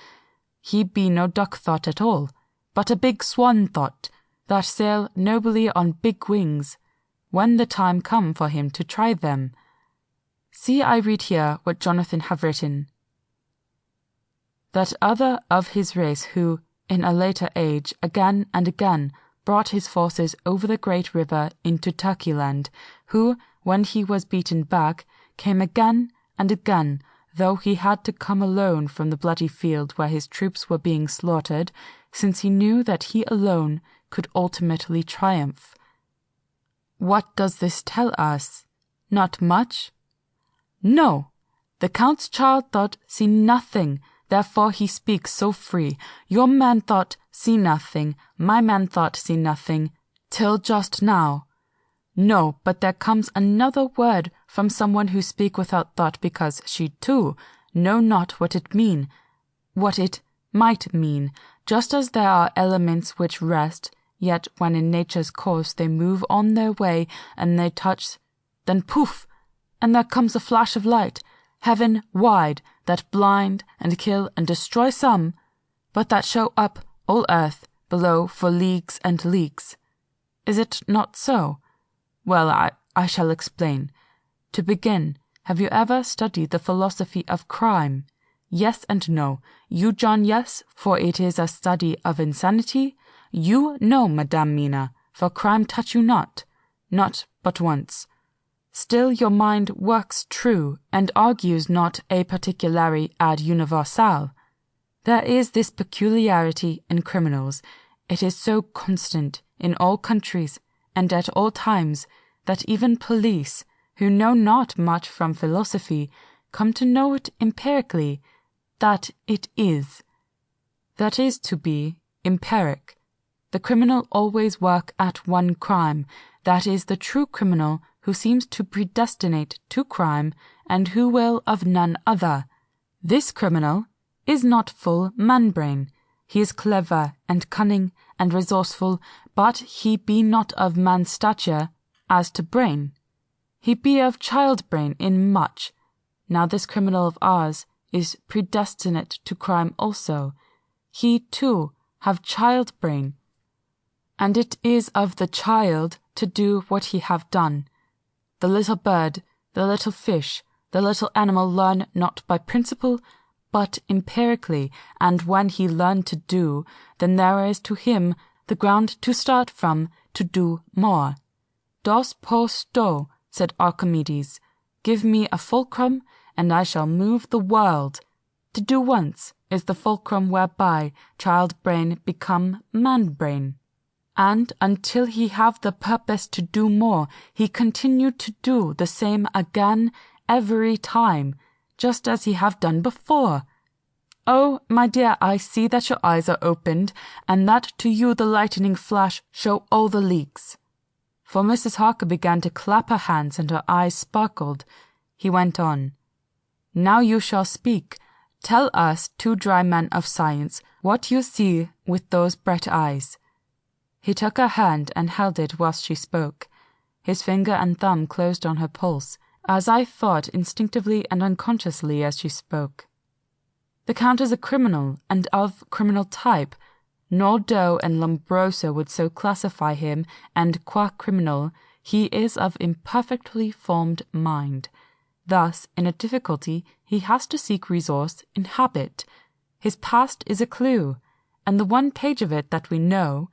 he be no duck-thought at all, but a big swan-thought, that sail nobly on big wings, when the time come for him to try them. See, I read here what Jonathan have written. That other of his race who, in a later age, again and again brought his forces over the great river into Turkeyland, who, when he was beaten back, came again and again, though he had to come alone from the bloody field where his troops were being slaughtered, since he knew that he alone could ultimately triumph. What does this tell us? Not much? No! The Count's child thought see nothing, therefore he speaks so free. Your man thought see nothing, my man thought see nothing, till just now. No, but there comes another word from someone who speak without thought, because she too know not what it mean, what it might mean, just as there are elements which rest, yet when in nature's course they move on their way, and they touch, then poof, and there comes a flash of light, heaven wide, that blind and kill and destroy some, but that show up all earth below for leagues and leagues. Is it not so? Well, I shall explain. To begin, have you ever studied the philosophy of crime? Yes and no. You, John, yes, for it is a study of insanity. You, no, Madame Mina, for crime touch you not but once. Still your mind works true, and argues not a particulari ad universal. There is this peculiarity in criminals. It is so constant in all countries, and at all times, that even police, who know not much from philosophy, come to know it empirically, that it is. That is to be empiric. The criminal always work at one crime, that is the true criminal who seems to predestinate to crime, and who will of none other. This criminal is not full man-brain. He is clever and cunning and resourceful, but he be not of man's stature as to brain. He be of child-brain in much. Now this criminal of ours is predestinate to crime also. He, too, have child-brain, and it is of the child to do what he have done. The little bird, the little fish, the little animal learn not by principle, but empirically, and when he learn to do, then there is to him the ground to start from to do more. Dos pos do, said Archimedes, give me a fulcrum, and I shall move the world. To do once is the fulcrum whereby child-brain become man-brain. And until he have the purpose to do more, he continue to do the same again every time, just as he have done before. Oh, my dear, I see that your eyes are opened, and that to you the lightning flash show all the leaks. For Mrs. Harker began to clap her hands, and her eyes sparkled. He went on. Now you shall speak. Tell us, two dry men of science, what you see with those bright eyes. He took her hand and held it whilst she spoke. His finger and thumb closed on her pulse, as I thought instinctively and unconsciously as she spoke. The Count is a criminal, and of criminal type. Nordau and Lombroso would so classify him, and qua criminal, he is of imperfectly formed mind. Thus, in a difficulty, he has to seek resource in habit. His past is a clue, and the one page of it that we know,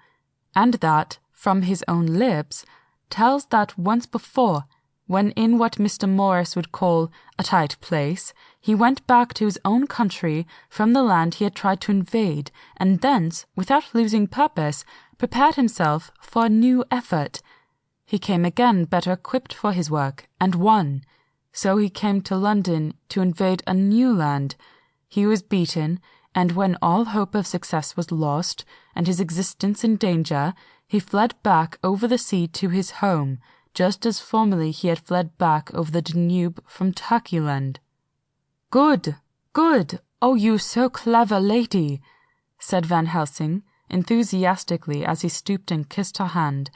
and that, from his own lips, tells that once before, when in what Mr. Morris would call a tight place, he went back to his own country from the land he had tried to invade, and thence, without losing purpose, prepared himself for a new effort. He came again better equipped for his work, and won. So he came to London to invade a new land. He was beaten, and when all hope of success was lost, and his existence in danger, he fled back over the sea to his home, just as formerly he had fled back over the Danube from Turkeyland. Good, good, oh, you so clever lady, said Van Helsing, enthusiastically as he stooped and kissed her hand.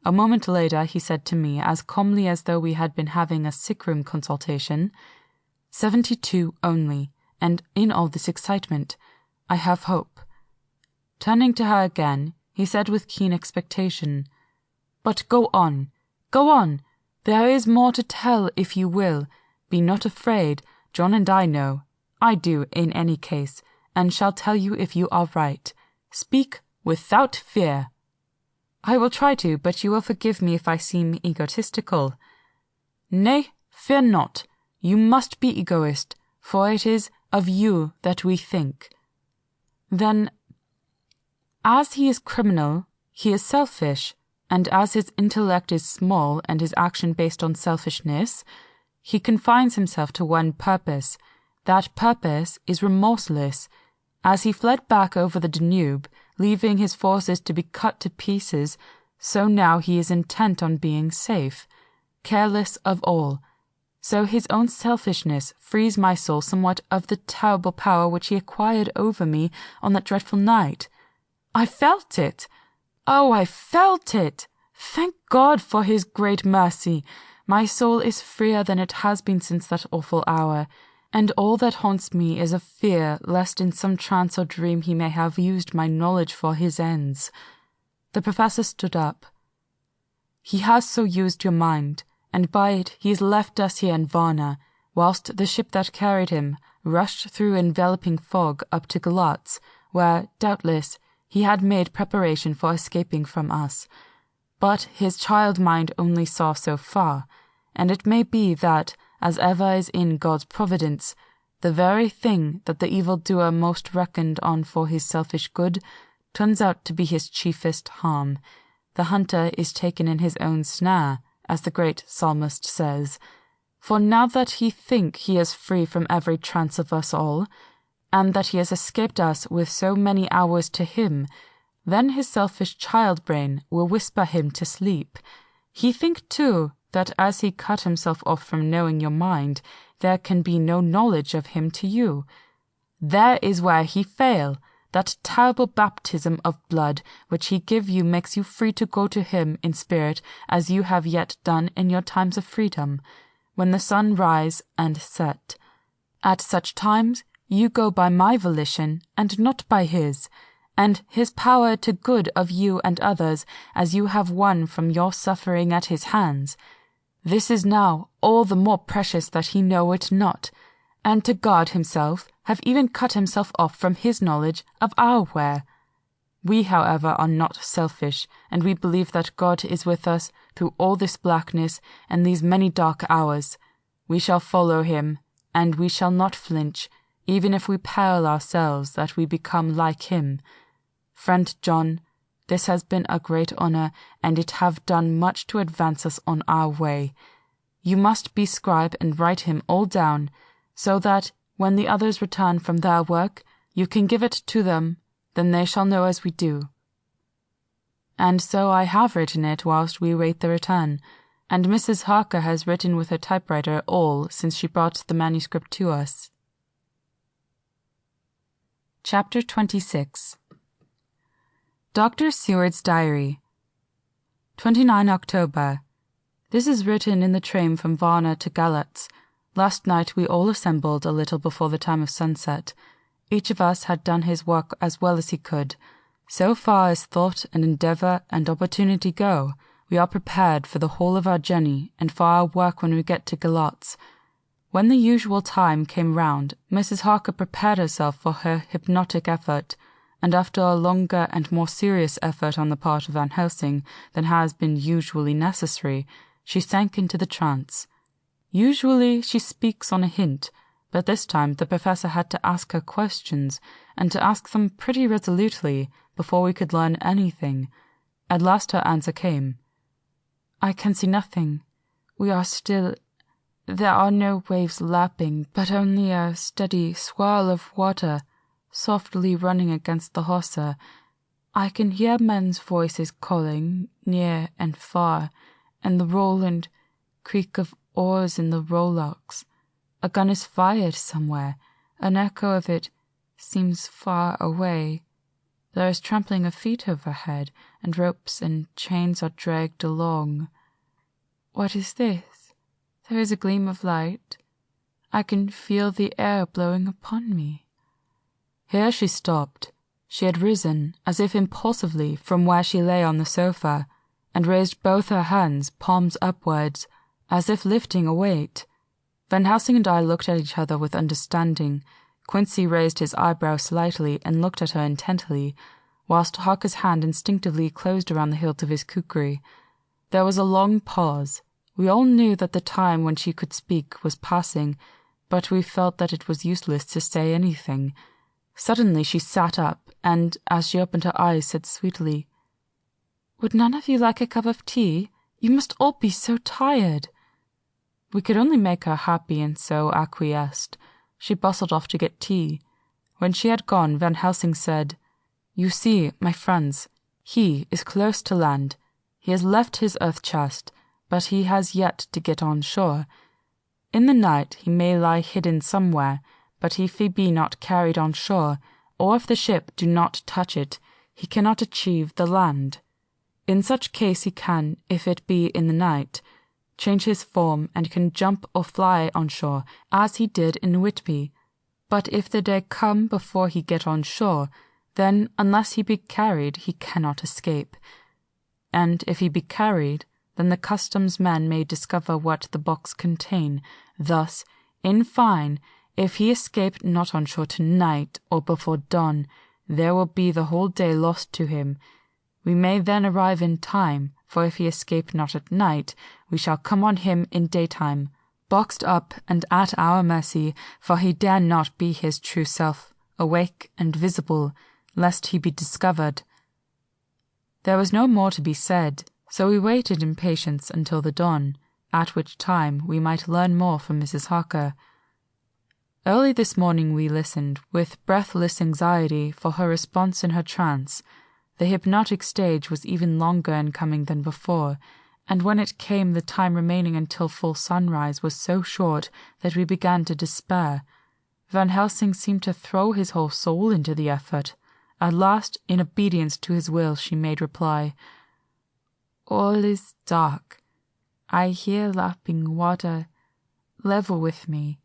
A moment later he said to me, as calmly as though we had been having a sick-room consultation, 72 only, and in all this excitement, I have hope. Turning to her again, he said with keen expectation, But go on, there is more to tell if you will. Be not afraid, John and I know. I do, in any case, and shall tell you if you are right. Speak without fear. I will try to, but you will forgive me if I seem egotistical. Nay, fear not. You must be egoist, for it is of you that we think. Then, as he is criminal, he is selfish, and as his intellect is small and his action based on selfishness, he confines himself to one purpose. That purpose is remorseless. As he fled back over the Danube, leaving his forces to be cut to pieces, so now he is intent on being safe, careless of all. So his own selfishness frees my soul somewhat of the terrible power which he acquired over me on that dreadful night. I felt it! Oh, I felt it! Thank God for his great mercy! My soul is freer than it has been since that awful hour, and all that haunts me is a fear lest in some trance or dream he may have used my knowledge for his ends. The professor stood up. He has so used your mind, and by it he has left us here in Varna, whilst the ship that carried him rushed through enveloping fog up to Galatz, where, doubtless, he had made preparation for escaping from us. But his child mind only saw so far, and it may be that, as ever is in God's providence, the very thing that the evildoer most reckoned on for his selfish good turns out to be his chiefest harm. The hunter is taken in his own snare, as the great psalmist says. For now that he think he is free from every trance of us all, and that he has escaped us with so many hours to him, then his selfish child-brain will whisper him to sleep. He think, too, that as he cut himself off from knowing your mind, there can be no knowledge of him to you. There is where he fail. That terrible baptism of blood which he give you makes you free to go to him in spirit as you have yet done in your times of freedom, when the sun rise and set. At such times you go by my volition and not by his, and his power to good of you and others as you have won from your suffering at his hands. This is now all the more precious that he know it not, and to God himself have even cut himself off from his knowledge of our where. We, however, are not selfish, and we believe that God is with us through all this blackness and these many dark hours. We shall follow him, and we shall not flinch, even if we peril ourselves that we become like him. Friend John, this has been a great honour, and it have done much to advance us on our way. You must be scribe and write him all down, so that, when the others return from their work, you can give it to them, then they shall know as we do. And so I have written it whilst we wait the return, and Mrs. Harker has written with her typewriter all since she brought the manuscript to us. Chapter 26. Dr. Seward's Diary. 29 October. This is written in the train from Varna to Galatz. Last night we all assembled a little before the time of sunset. Each of us had done his work as well as he could. So far as thought and endeavour and opportunity go, we are prepared for the whole of our journey and for our work when we get to Galatz. When the usual time came round, Mrs. Harker prepared herself for her hypnotic effort, and after a longer and more serious effort on the part of Van Helsing than has been usually necessary, she sank into the trance. Usually she speaks on a hint, but this time the professor had to ask her questions, and to ask them pretty resolutely before we could learn anything. At last her answer came. "I can see nothing. We are still. There are no waves lapping, but only a steady swirl of water softly running against the hawser. I can hear men's voices calling, near and far, and the roll and creak of oars in the rowlocks. A gun is fired somewhere. An echo of it seems far away. There is trampling of feet overhead, and ropes and chains are dragged along. What is this? There is a gleam of light. I can feel the air blowing upon me." Here she stopped. She had risen, as if impulsively, from where she lay on the sofa, and raised both her hands, palms upwards, as if lifting a weight. Van Helsing and I looked at each other with understanding. Quincy raised his eyebrow slightly and looked at her intently, whilst Harker's hand instinctively closed around the hilt of his kukri. There was a long pause. We all knew that the time when she could speak was passing, but we felt that it was useless to say anything. Suddenly she sat up, and, as she opened her eyes, said sweetly, "Would none of you like a cup of tea? You must all be so tired." We could only make her happy, and so acquiesced. She bustled off to get tea. When she had gone, Van Helsing said, "You see, my friends, he is close to land. He has left his earth chest, but he has yet to get on shore. In the night he may lie hidden somewhere, but if he be not carried on shore, or if the ship do not touch it, he cannot achieve the land. In such case he can, if it be in the night, change his form and can jump or fly on shore, as he did in Whitby. But if the day come before he get on shore, then, unless he be carried, he cannot escape. And if he be carried, then the customs men may discover what the box contain. Thus, in fine, if he escape not on shore tonight or before dawn, there will be the whole day lost to him. We may then arrive in time, for if he escape not at night, we shall come on him in daytime, boxed up and at our mercy, for he dare not be his true self, awake and visible, lest he be discovered." There was no more to be said, so we waited in patience until the dawn, at which time we might learn more from Mrs. Harker. Early this morning we listened, with breathless anxiety, for her response in her trance. The hypnotic stage was even longer in coming than before, and when it came the time remaining until full sunrise was so short that we began to despair. Van Helsing seemed to throw his whole soul into the effort. At last, in obedience to his will, she made reply. "All is dark. I hear lapping water level with me,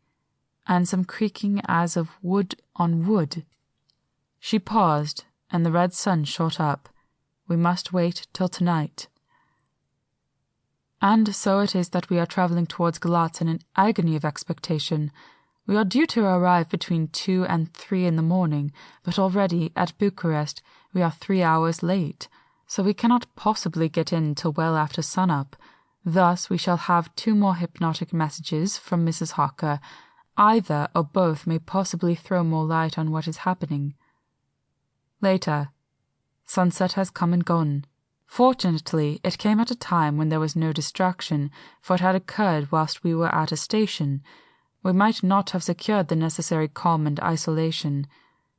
and some creaking as of wood on wood." She paused, and the red sun shot up. We must wait till tonight. And so it is that we are travelling towards Galatz in an agony of expectation. We are due to arrive between 2 and 3 in the morning, but already at Bucharest we are 3 hours late, so we cannot possibly get in till well after sun-up. Thus we shall have 2 more hypnotic messages from Mrs. Harker. Either or both may possibly throw more light on what is happening. Later. Sunset has come and gone. Fortunately, it came at a time when there was no distraction, for it had occurred whilst we were at a station. We might not have secured the necessary calm and isolation.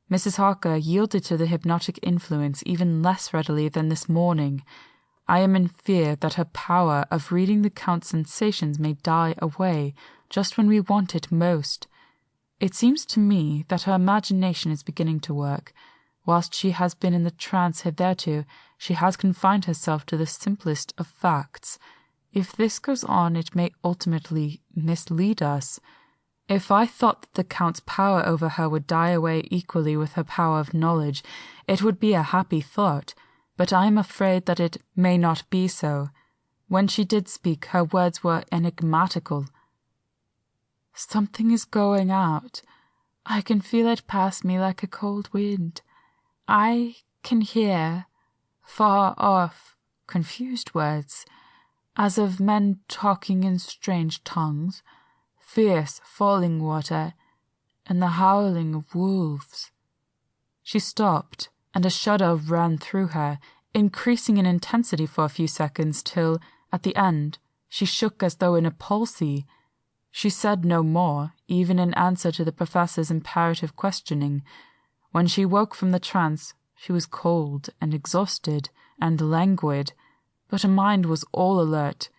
Mrs. Harker yielded to the hypnotic influence even less readily than this morning. I am in fear that her power of reading the Count's sensations may die away just when we want it most. It seems to me that her imagination is beginning to work. Whilst she has been in the trance hitherto, she has confined herself to the simplest of facts. If this goes on, it may ultimately mislead us. If I thought that the Count's power over her would die away equally with her power of knowledge, it would be a happy thought, but I am afraid that it may not be so. When she did speak, her words were enigmatical. "Something is going out. I can feel it pass me like a cold wind. I can hear, far off, confused words, as of men talking in strange tongues, fierce falling water, and the howling of wolves." She stopped, and a shudder ran through her, increasing in intensity for a few seconds till, at the end, she shook as though in a palsy. She said no more, even in answer to the professor's imperative questioning. When she woke from the trance, she was cold and exhausted and languid, but her mind was all alert.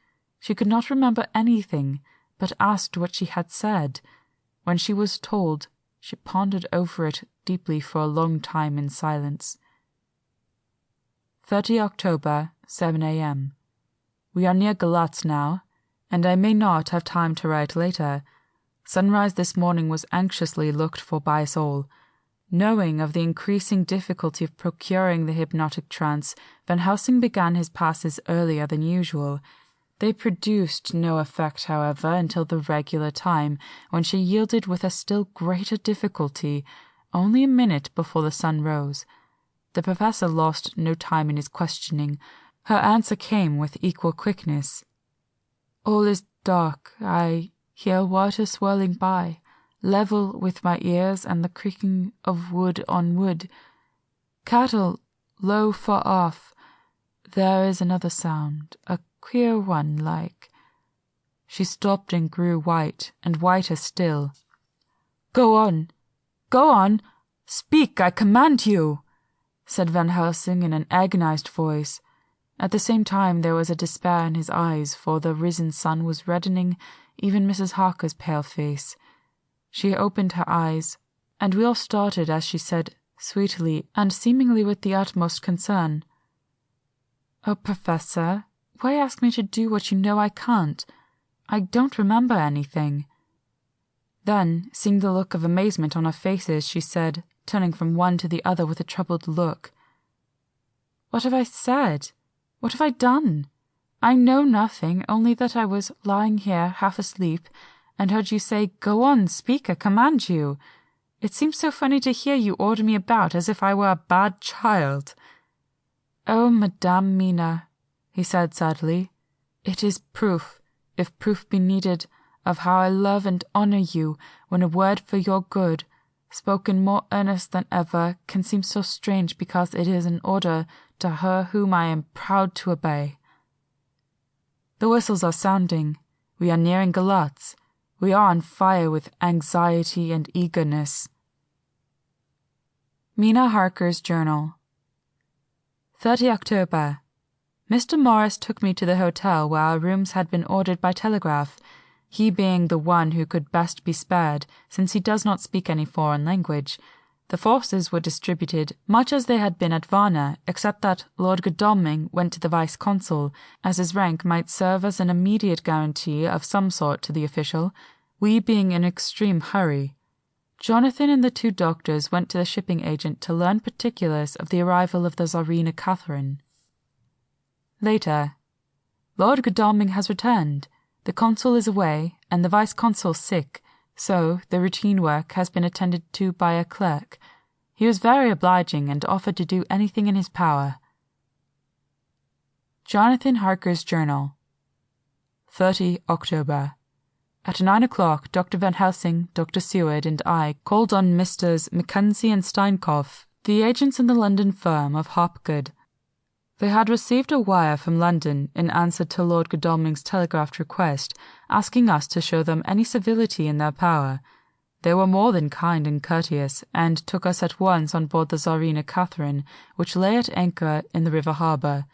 She could not remember anything, but asked what she had said. When she was told, she pondered over it deeply for a long time in silence. 30 October, 7 a.m. We are near Galatz now, and I may not have time to write later. Sunrise this morning was anxiously looked for by us all. Knowing of the increasing difficulty of procuring the hypnotic trance, Van Helsing began his passes earlier than usual. They produced no effect, however, until the regular time, when she yielded with a still greater difficulty, only a minute before the sun rose. The professor lost no time in his questioning. Her answer came with equal quickness. "All is dark. I hear water swirling by, level with my ears, and the creaking of wood on wood. Cattle, low far off. There is another sound, a queer one, like—" She stopped and grew white, and whiter still. Go on! Speak, I command you!" said Van Helsing in an agonized voice. At the same time there was a despair in his eyes, for the risen sun was reddening even Mrs. Harker's pale face. She opened her eyes, and we all started as she said, sweetly, and seemingly with the utmost concern, "Oh, Professor, why ask me to do what you know I can't? I don't remember anything." Then, seeing the look of amazement on our faces, she said, turning from one to the other with a troubled look, "What have I said? What have I done? I know nothing, only that I was lying here half asleep, and heard you say, 'Go on, speak, I command you.' It seems so funny to hear you order me about as if I were a bad child." "Oh, Madame Mina," he said sadly, "it is proof, if proof be needed, of how I love and honor you, when a word for your good, spoken more earnest than ever, can seem so strange because it is an order to her whom I am proud to obey. The whistles are sounding. We are nearing Galatz. We are on fire with anxiety and eagerness." Mina Harker's Journal. 30 October. Mr. Morris took me to the hotel where our rooms had been ordered by telegraph, he being the one who could best be spared, since he does not speak any foreign language. The forces were distributed much as they had been at Varna, except that Lord Godalming went to the vice-consul, as his rank might serve as an immediate guarantee of some sort to the official, we being in extreme hurry. Jonathan and the 2 doctors went to the shipping agent to learn particulars of the arrival of the Tsarina Catherine. Later. Lord Godalming has returned. The consul is away, and the vice-consul sick, so the routine work has been attended to by a clerk. He was very obliging and offered to do anything in his power. Jonathan Harker's Journal. 30 October. At 9 o'clock, Dr. Van Helsing, Dr. Seward, and I called on Messrs. Mackenzie and Steinkopf, the agents in the London firm of Hopgood. They had received a wire from London in answer to Lord Godalming's telegraphed request, asking us to show them any civility in their power. They were more than kind and courteous, and took us at once on board the Tsarina Catherine, which lay at anchor in the river harbour.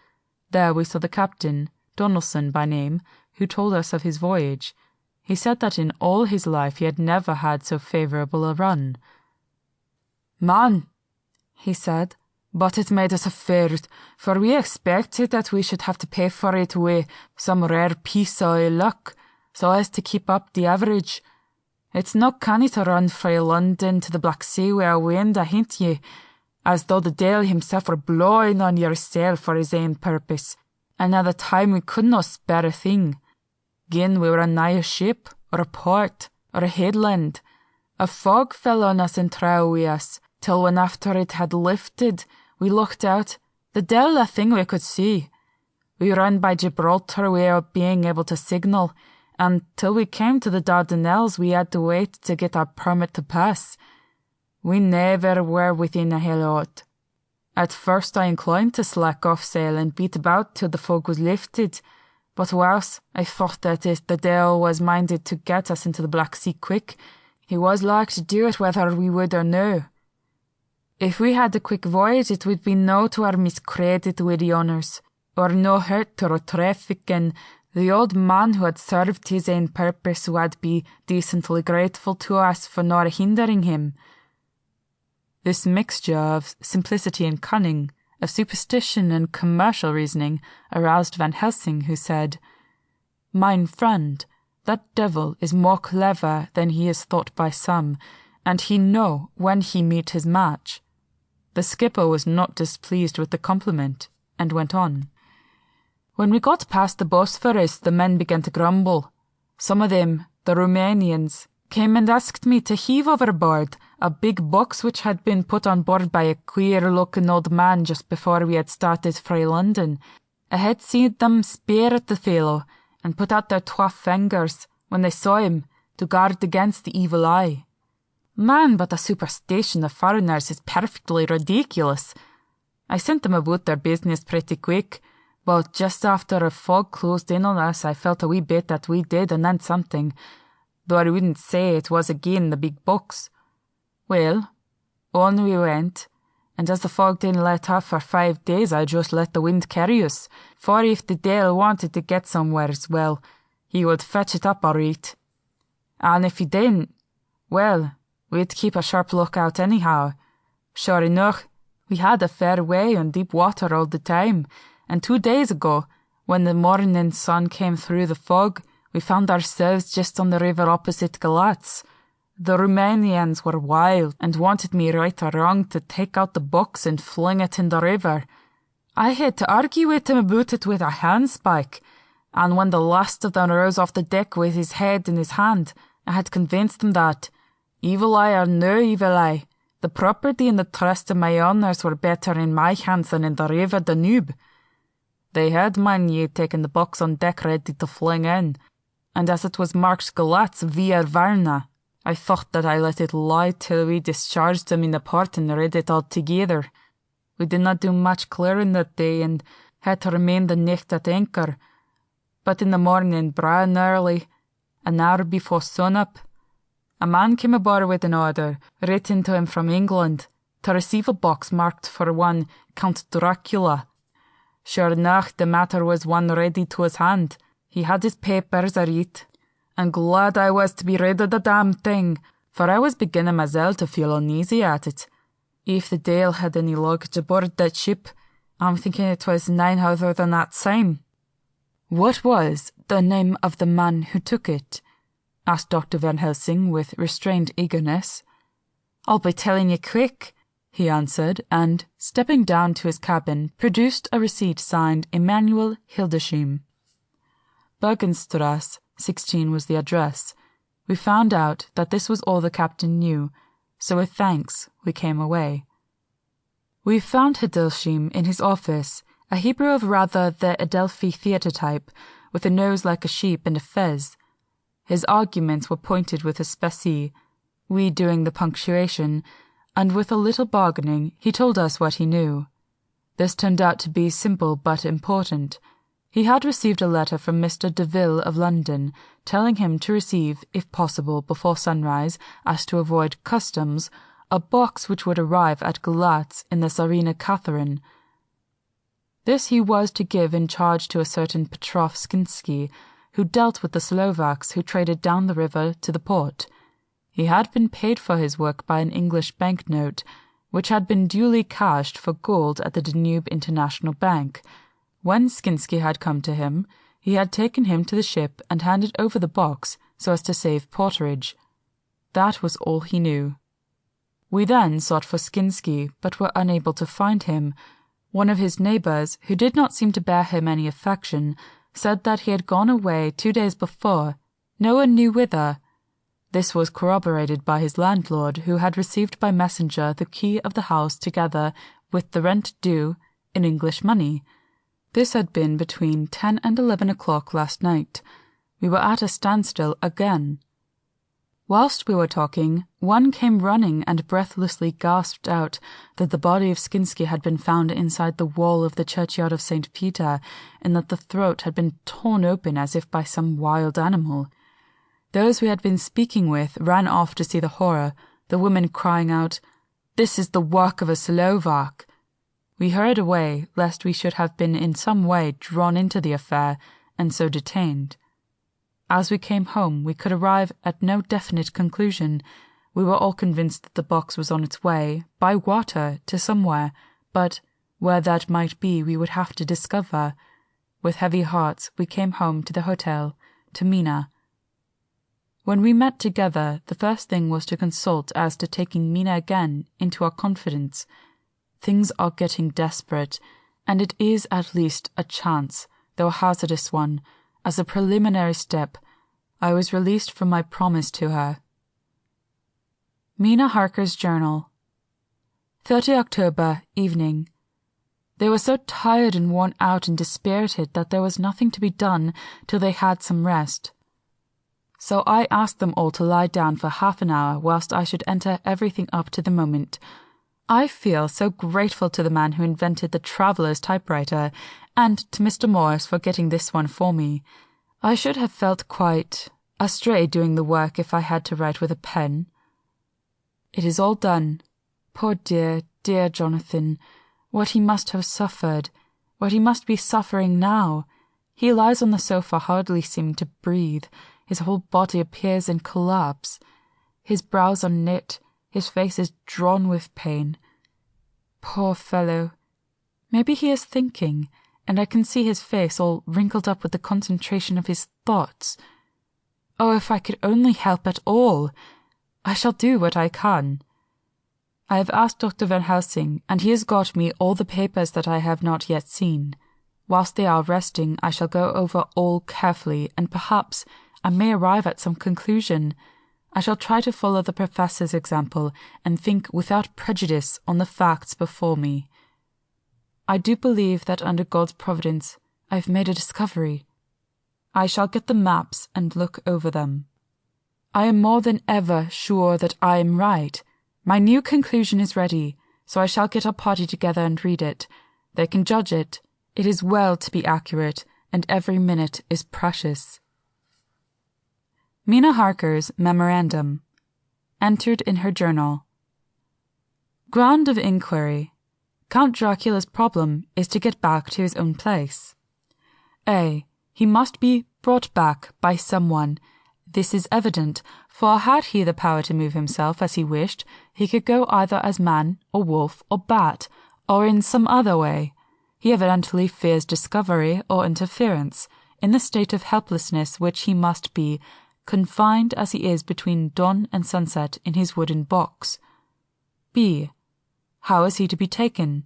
There we saw the captain, Donaldson by name, who told us of his voyage. He said that in all his life he had never had so favourable a run. "Man," he said, "but it made us afeard, for we expected that we should have to pay for it with some rare piece o' luck, so as to keep up the average. It's no canny to run frae London to the Black Sea wi' a wind ahint ye, as though the Deil himself were blowing on your sail for his ain purpose, and at the time we could no spare a thing. Gin we were nigh a ship, or a port, or a headland, a fog fell on us and trow wi' us, till when after it had lifted, we looked out, the Deil a thing we could see. We ran by Gibraltar without being able to signal, and till we came to the Dardanelles we had to wait to get our permit to pass. We never were within a halloot. At first I inclined to slack off sail and beat about till the fog was lifted, but whilst I thought that if the Deil was minded to get us into the Black Sea quick, he was like to do it whether we would or no. If we had a quick voyage, it would be no to our miscredit with the honours, or no hurt or traffic, and the old man who had served his ain purpose would be decently grateful to us for not hindering him." This mixture of simplicity and cunning, of superstition and commercial reasoning, aroused Van Helsing, who said, "Mine friend, that devil is more clever than he is thought by some, and he know when he meet his match." The skipper was not displeased with the compliment, and went on. "When we got past the Bosphorus, the men began to grumble. Some of them, the Romanians, came and asked me to heave overboard a big box which had been put on board by a queer-looking old man just before we had started frae London. I had seen them speer at the fellow, and put out their 2 fingers, when they saw him, to guard against the evil eye. Man, but the superstition of foreigners is perfectly ridiculous. I sent them about their business pretty quick, but just after a fog closed in on us I felt a wee bit that we did and then something, though I wouldn't say it was again the big box. Well, on we went, and as the fog didn't let up for 5 days I just let the wind carry us, for if the Deil wanted to get somewheres, well, he would fetch it up all right. And if he didn't, well, we'd keep a sharp lookout anyhow. Sure enough, we had a fair way on deep water all the time, and 2 days ago, when the morning sun came through the fog, we found ourselves just on the river opposite Galatz. The Romanians were wild, and wanted me right or wrong to take out the box and fling it in the river. I had to argue with them about it with a handspike, and when the last of them rose off the deck with his head in his hand, I had convinced them that, evil eye or no evil eye, the property and the trust of my honours were better in my hands than in the river Danube. They had ye taken the box on deck ready to fling in, and as it was marked Galatz via Varna, I thought that I let it lie till we discharged them in the port and read it all together. We did not do much clearing that day, and had to remain the night at anchor. But in the morning, bright and early, an hour before sun-up, a man came aboard with an order, written to him from England, to receive a box marked for one Count Dracula. Sure enough, the matter was one ready to his hand. He had his papers a read, and glad I was to be rid of the damn thing, for I was beginning myself to feel uneasy at it. If the Dale had any luggage aboard that ship, I'm thinking it was none other than that same. What was the name of the man who took it? Asked Dr. Van Helsing with restrained eagerness. I'll be telling you quick, he answered, and, stepping down to his cabin, produced a receipt signed Emanuel Hildesheim. Bergenstrasse 16 was the address. We found out that this was all the captain knew, so with thanks we came away. We found Hildesheim in his office, a Hebrew of rather the Adelphi theatre type, with a nose like a sheep and a fez. His arguments were pointed with a specie, we doing the punctuation, and with a little bargaining he told us what he knew. This turned out to be simple but important. He had received a letter from Mr. Deville of London, telling him to receive, if possible before sunrise, as to avoid customs, a box which would arrive at Galatz in the Tsarina Catherine. This he was to give in charge to a certain Petrov Skinsky, who dealt with the Slovaks who traded down the river to the port. He had been paid for his work by an English banknote, which had been duly cashed for gold at the Danube International Bank. When Skinsky had come to him, he had taken him to the ship and handed over the box so as to save porterage. That was all he knew. We then sought for Skinsky, but were unable to find him. One of his neighbours, who did not seem to bear him any affection, said that he had gone away 2 days before, no one knew whither. This was corroborated by his landlord, who had received by messenger the key of the house together with the rent due in English money. This had been between 10 and 11 o'clock last night. We were at a standstill again. Whilst we were talking, one came running and breathlessly gasped out that the body of Skinsky had been found inside the wall of the churchyard of St. Peter, and that the throat had been torn open as if by some wild animal. Those we had been speaking with ran off to see the horror, the women crying out, "This is the work of a Slovak!" We hurried away, lest we should have been in some way drawn into the affair, and so detained. As we came home, we could arrive at no definite conclusion. We were all convinced that the box was on its way, by water, to somewhere, but where that might be we would have to discover. With heavy hearts, we came home to the hotel, to Mina. When we met together, the first thing was to consult as to taking Mina again into our confidence. Things are getting desperate, and it is at least a chance, though a hazardous one. As a preliminary step, I was released from my promise to her. Mina Harker's Journal. 30 October, evening. They were so tired and worn out and dispirited that there was nothing to be done till they had some rest. So I asked them all to lie down for half an hour whilst I should enter everything up to the moment. I feel so grateful to the man who invented the traveller's typewriter, and to Mr. Morris for getting this one for me. I should have felt quite astray doing the work if I had to write with a pen. It is all done. Poor dear, dear Jonathan, what he must have suffered, what he must be suffering now. He lies on the sofa hardly seeming to breathe. His whole body appears in collapse. His brows are knit, his face is drawn with pain. Poor fellow. Maybe he is thinking, and I can see his face all wrinkled up with the concentration of his thoughts. Oh, if I could only help at all! I shall do what I can. I have asked Dr. Van Helsing, and he has got me all the papers that I have not yet seen. Whilst they are resting, I shall go over all carefully, and perhaps I may arrive at some conclusion. I shall try to follow the Professor's example and think without prejudice on the facts before me. I do believe that under God's providence I have made a discovery. I shall get the maps and look over them. I am more than ever sure that I am right. My new conclusion is ready, so I shall get our party together and read it. They can judge it. It is well to be accurate, and every minute is precious. Mina Harker's memorandum, entered in her journal. Ground of inquiry. Count Dracula's problem is to get back to his own place. A. He must be brought back by someone. This is evident, for had he the power to move himself as he wished, he could go either as man, or wolf, or bat, or in some other way. He evidently fears discovery or interference, in the state of helplessness which he must be, confined as he is between dawn and sunset in his wooden box. B. How is he to be taken?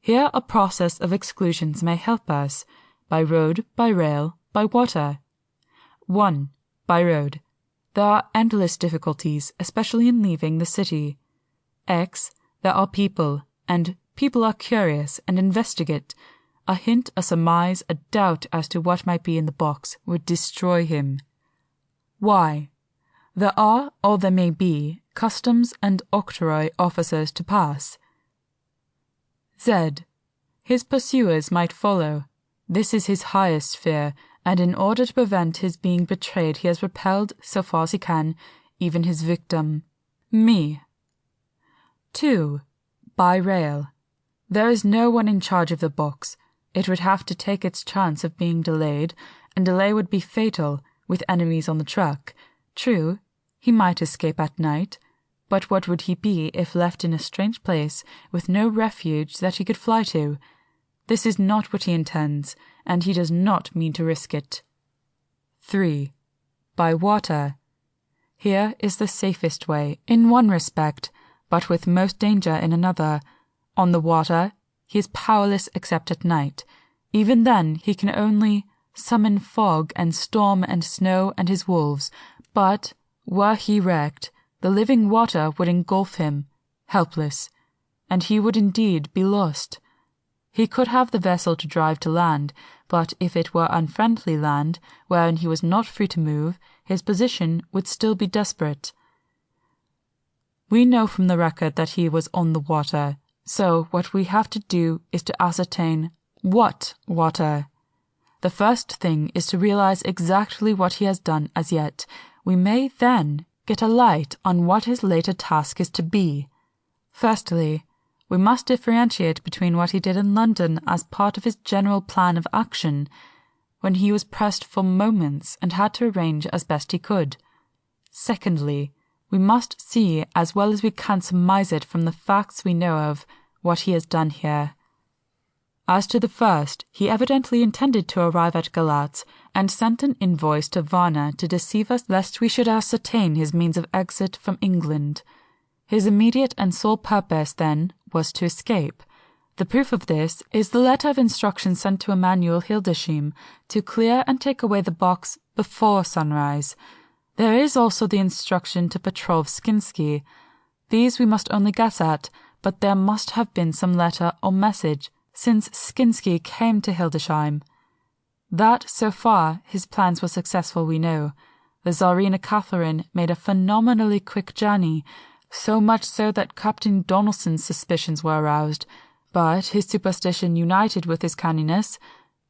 Here a process of exclusions may help us, by road, by rail, by water. 1. By road. There are endless difficulties, especially in leaving the city. X. There are people, and people are curious and investigate. A hint, a surmise, a doubt as to what might be in the box would destroy him. Y. There are, or there may be, customs and octroi officers to pass. Z. His pursuers might follow. This is his highest fear, and in order to prevent his being betrayed he has repelled, so far as he can, even his victim. Me. 2. By rail. There is no one in charge of the box. It would have to take its chance of being delayed, and delay would be fatal, with enemies on the track. True, he might escape at night, but what would he be if left in a strange place with no refuge that he could fly to? This is not what he intends, and he does not mean to risk it. 3. By water. Here is the safest way, in one respect, but with most danger in another. On the water, he is powerless except at night. Even then, he can only summon fog and storm and snow and his wolves, but, were he wrecked, the living water would engulf him, helpless, and he would indeed be lost. He could have the vessel to drive to land, but if it were unfriendly land, wherein he was not free to move, his position would still be desperate. We know from the record that he was on the water, so what we have to do is to ascertain what water. The first thing is to realize exactly what he has done as yet. We may then get a light on what his later task is to be. Firstly, we must differentiate between what he did in London as part of his general plan of action, when he was pressed for moments and had to arrange as best he could. Secondly, we must see, as well as we can surmise it from the facts we know of, what he has done here. As to the first, he evidently intended to arrive at Galatz, and sent an invoice to Varna to deceive us lest we should ascertain his means of exit from England. His immediate and sole purpose, then, was to escape. The proof of this is the letter of instructions sent to Emanuel Hildesheim to clear and take away the box before sunrise. There is also the instruction to Petrov Skinsky. These we must only guess at, but there must have been some letter or message, since Skinsky came to Hildesheim. That, so far, his plans were successful we know. The Tsarina Catherine made a phenomenally quick journey, so much so that Captain Donelson's suspicions were aroused, but his superstition united with his canniness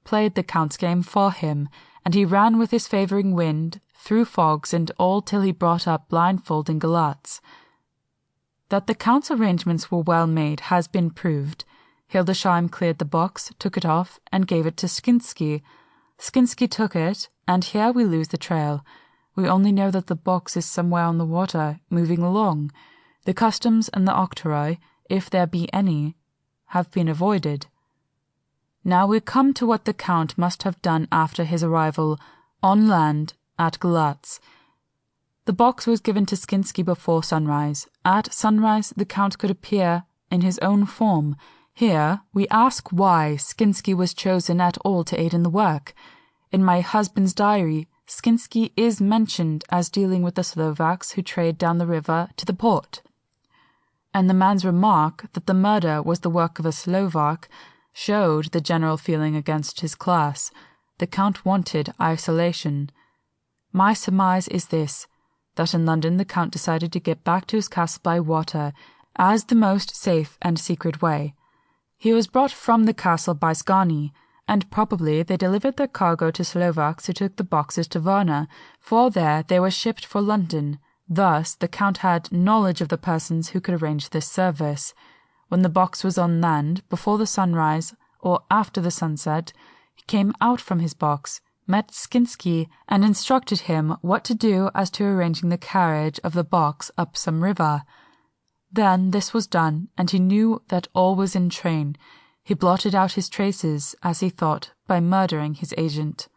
played the Count's game for him, and he ran with his favouring wind, through fogs and all till he brought up blindfold in Galatz. That the Count's arrangements were well made has been proved. Hildesheim cleared the box, took it off, and gave it to Skinsky. Skinsky took it, and here we lose the trail. We only know that the box is somewhere on the water, moving along. The customs and the octroi, if there be any, have been avoided. Now we come to what the Count must have done after his arrival, on land, at Galatz. The box was given to Skinsky before sunrise. At sunrise the Count could appear in his own form. Here we ask why Skinsky was chosen at all to aid in the work. In my husband's diary, Skinsky is mentioned as dealing with the Slovaks who trade down the river to the port. And the man's remark that the murder was the work of a Slovak showed the general feeling against his class. The Count wanted isolation. My surmise is this, that in London the Count decided to get back to his castle by water as the most safe and secret way. He was brought from the castle by Skani, and probably they delivered their cargo to Slovaks who took the boxes to Varna, for there they were shipped for London. Thus the Count had knowledge of the persons who could arrange this service. When the box was on land, before the sunrise or after the sunset, he came out from his box, met Skinsky, and instructed him what to do as to arranging the carriage of the box up some river. Then this was done, and he knew that all was in train. He blotted out his traces, as he thought, by murdering his agent.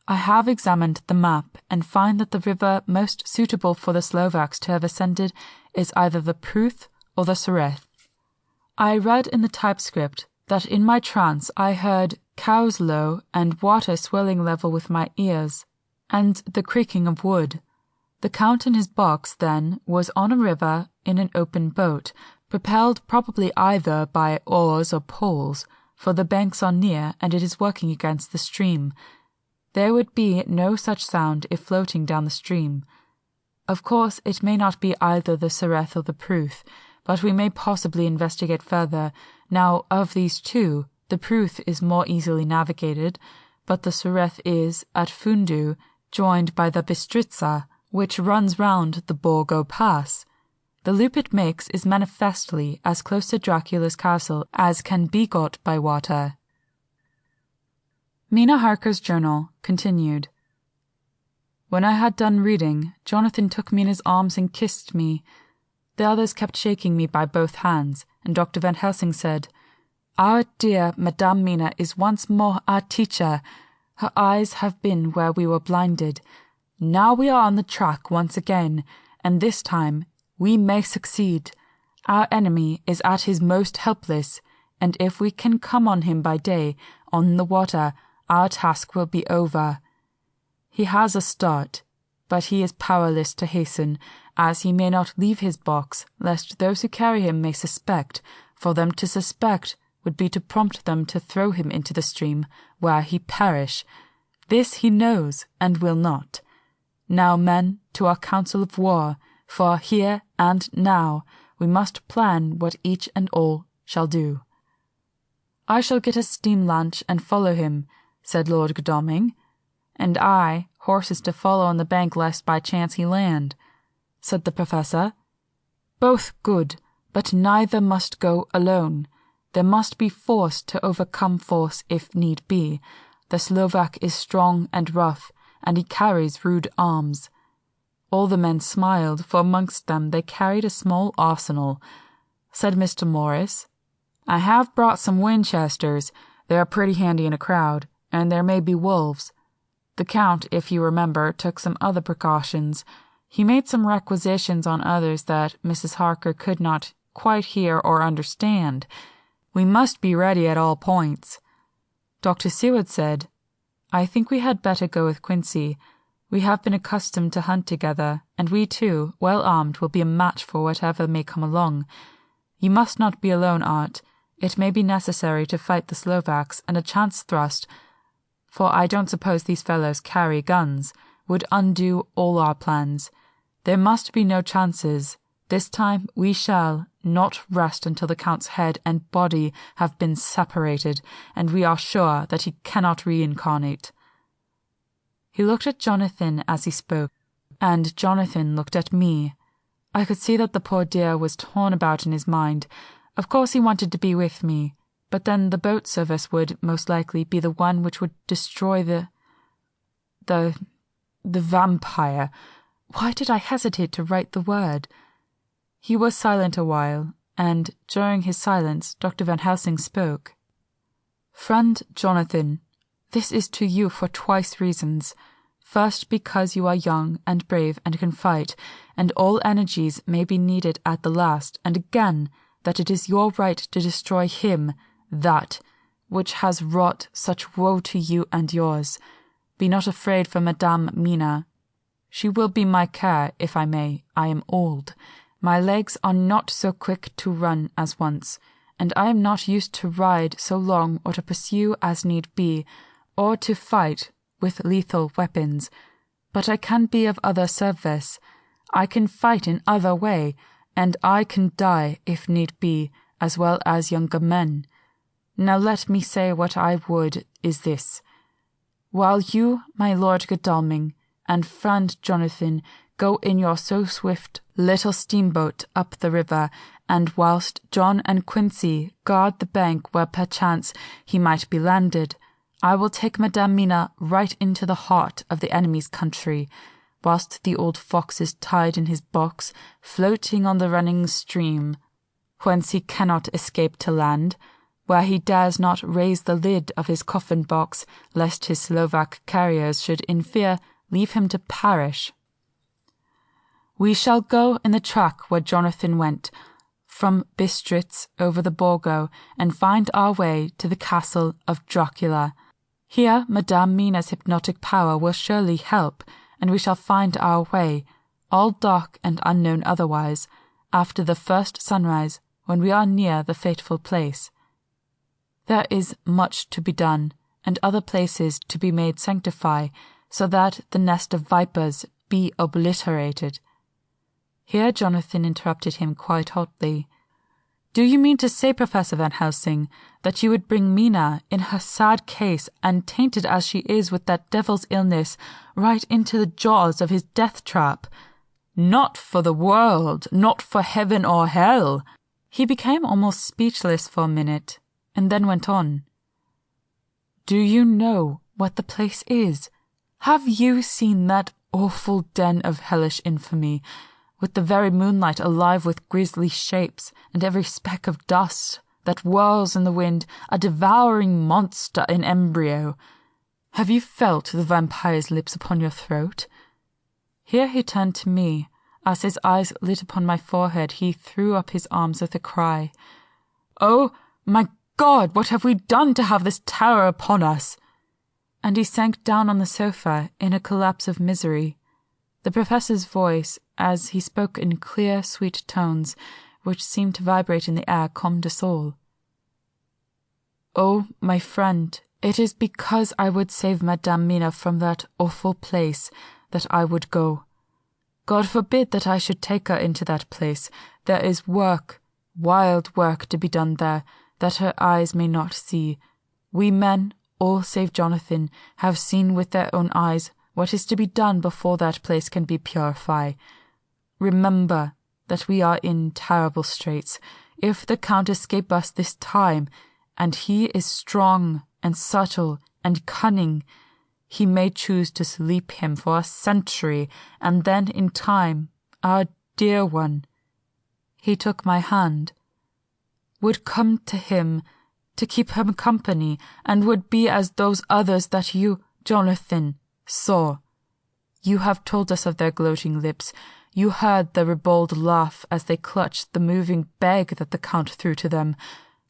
I have examined the map, and find that the river most suitable for the Slovaks to have ascended is either the Pruth or the Sereth. I read in the typescript that in my trance I heard cows low and water swirling level with my ears, and the creaking of wood. The Count in his box, then, was on a river in an open boat, propelled probably either by oars or poles, for the banks are near and it is working against the stream. There would be no such sound if floating down the stream. Of course, it may not be either the Sereth or the Pruth, but we may possibly investigate further. Now, of these two, the Pruth is more easily navigated, but the Sereth is, at Fundu, joined by the Bistritza, which runs round the Borgo Pass. The loop it makes is manifestly as close to Dracula's castle as can be got by water. Mina Harker's journal continued. When I had done reading, Jonathan took me in his arms and kissed me. The others kept shaking me by both hands, and Dr. Van Helsing said, "Our dear Madame Mina is once more our teacher. Her eyes have been where we were blinded. Now we are on the track once again, and this time we may succeed. Our enemy is at his most helpless, and if we can come on him by day, on the water, our task will be over. He has a start, but he is powerless to hasten, as he may not leave his box, lest those who carry him may suspect. For them to suspect would be to prompt them to throw him into the stream, where he perish. This he knows, and will not. Now, men, to our council of war, for here and now we must plan what each and all shall do." "I shall get a steam launch and follow him," said Lord Godalming. "And I, horses to follow on the bank lest by chance he land," said the Professor. "Both good, but neither must go alone. There must be force to overcome force if need be. The Slovak is strong and rough, and he carries rude arms." All the men smiled, for amongst them they carried a small arsenal. Said Mr. Morris, "I have brought some Winchesters. They are pretty handy in a crowd, and there may be wolves." The Count, if you remember, took some other precautions. He made some requisitions on others that Mrs. Harker could not quite hear or understand. We must be ready at all points. Dr. Seward said, "I think we had better go with Quincy. We have been accustomed to hunt together, and we too, well armed, will be a match for whatever may come along. You must not be alone, Art. It may be necessary to fight the Slovaks, and a chance thrust, for I don't suppose these fellows carry guns, would undo all our plans. There must be no chances. This time we shall not rest until the Count's head and body have been separated, and we are sure that he cannot reincarnate." He looked at Jonathan as he spoke, and Jonathan looked at me. I could see that the poor dear was torn about in his mind. Of course he wanted to be with me, but then the boat service would, most likely, be the one which would destroy the vampire. Why did I hesitate to write the word? He was silent a while, and during his silence Dr. Van Helsing spoke. "Friend Jonathan, this is to you for twice reasons. First, because you are young and brave and can fight, and all energies may be needed at the last, and again, that it is your right to destroy him, that, which has wrought such woe to you and yours. Be not afraid for Madame Mina. She will be my care, if I may. I am old. My legs are not so quick to run as once, and I am not used to ride so long or to pursue as need be, or to fight with lethal weapons. But I can be of other service. I can fight in other way, and I can die, if need be, as well as younger men. Now let me say what I would is this. While you, my Lord Godalming, and friend Jonathan, go in your so swift little steamboat up the river, and whilst John and Quincy guard the bank where perchance he might be landed, I will take Madame Mina right into the heart of the enemy's country, whilst the old fox is tied in his box, floating on the running stream, whence he cannot escape to land, where he dares not raise the lid of his coffin box, lest his Slovak carriers should in fear leave him to perish. We shall go in the track where Jonathan went, from Bistritz over the Borgo, and find our way to the castle of Dracula. Here Madame Mina's hypnotic power will surely help, and we shall find our way, all dark and unknown otherwise, after the first sunrise, when we are near the fateful place. There is much to be done, and other places to be made sanctify, so that the nest of vipers be obliterated. Here Jonathan interrupted him quite hotly. Do you mean to say, Professor Van Helsing, that you would bring Mina, in her sad case, and tainted as she is with that devil's illness, right into the jaws of his death trap? Not for the world, not for heaven or hell. He became almost speechless for a minute, and then went on. Do you know what the place is? Have you seen that awful den of hellish infamy, with the very moonlight alive with grisly shapes, and every speck of dust that whirls in the wind a devouring monster in embryo? Have you felt the vampire's lips upon your throat? Here he turned to me. As his eyes lit upon my forehead, he threw up his arms with a cry. Oh, my God, what have we done to have this terror upon us? And he sank down on the sofa in a collapse of misery. The professor's voice, as he spoke in clear, sweet tones, which seemed to vibrate in the air, calmed us all. Oh, my friend, it is because I would save Madame Mina from that awful place that I would go. God forbid that I should take her into that place. There is work, wild work to be done there, that her eyes may not see. We men, all save Jonathan, have seen with their own eyes what is to be done before that place can be purified. Remember that we are in terrible straits. If the Count escape us this time, and he is strong and subtle and cunning, he may choose to sleep him for a century, and then in time, our dear one, he took my hand, would come to him to keep him company, and would be as those others that you, Jonathan, saw. You have told us of their gloating lips. You heard their ribald laugh as they clutched the moving bag that the Count threw to them.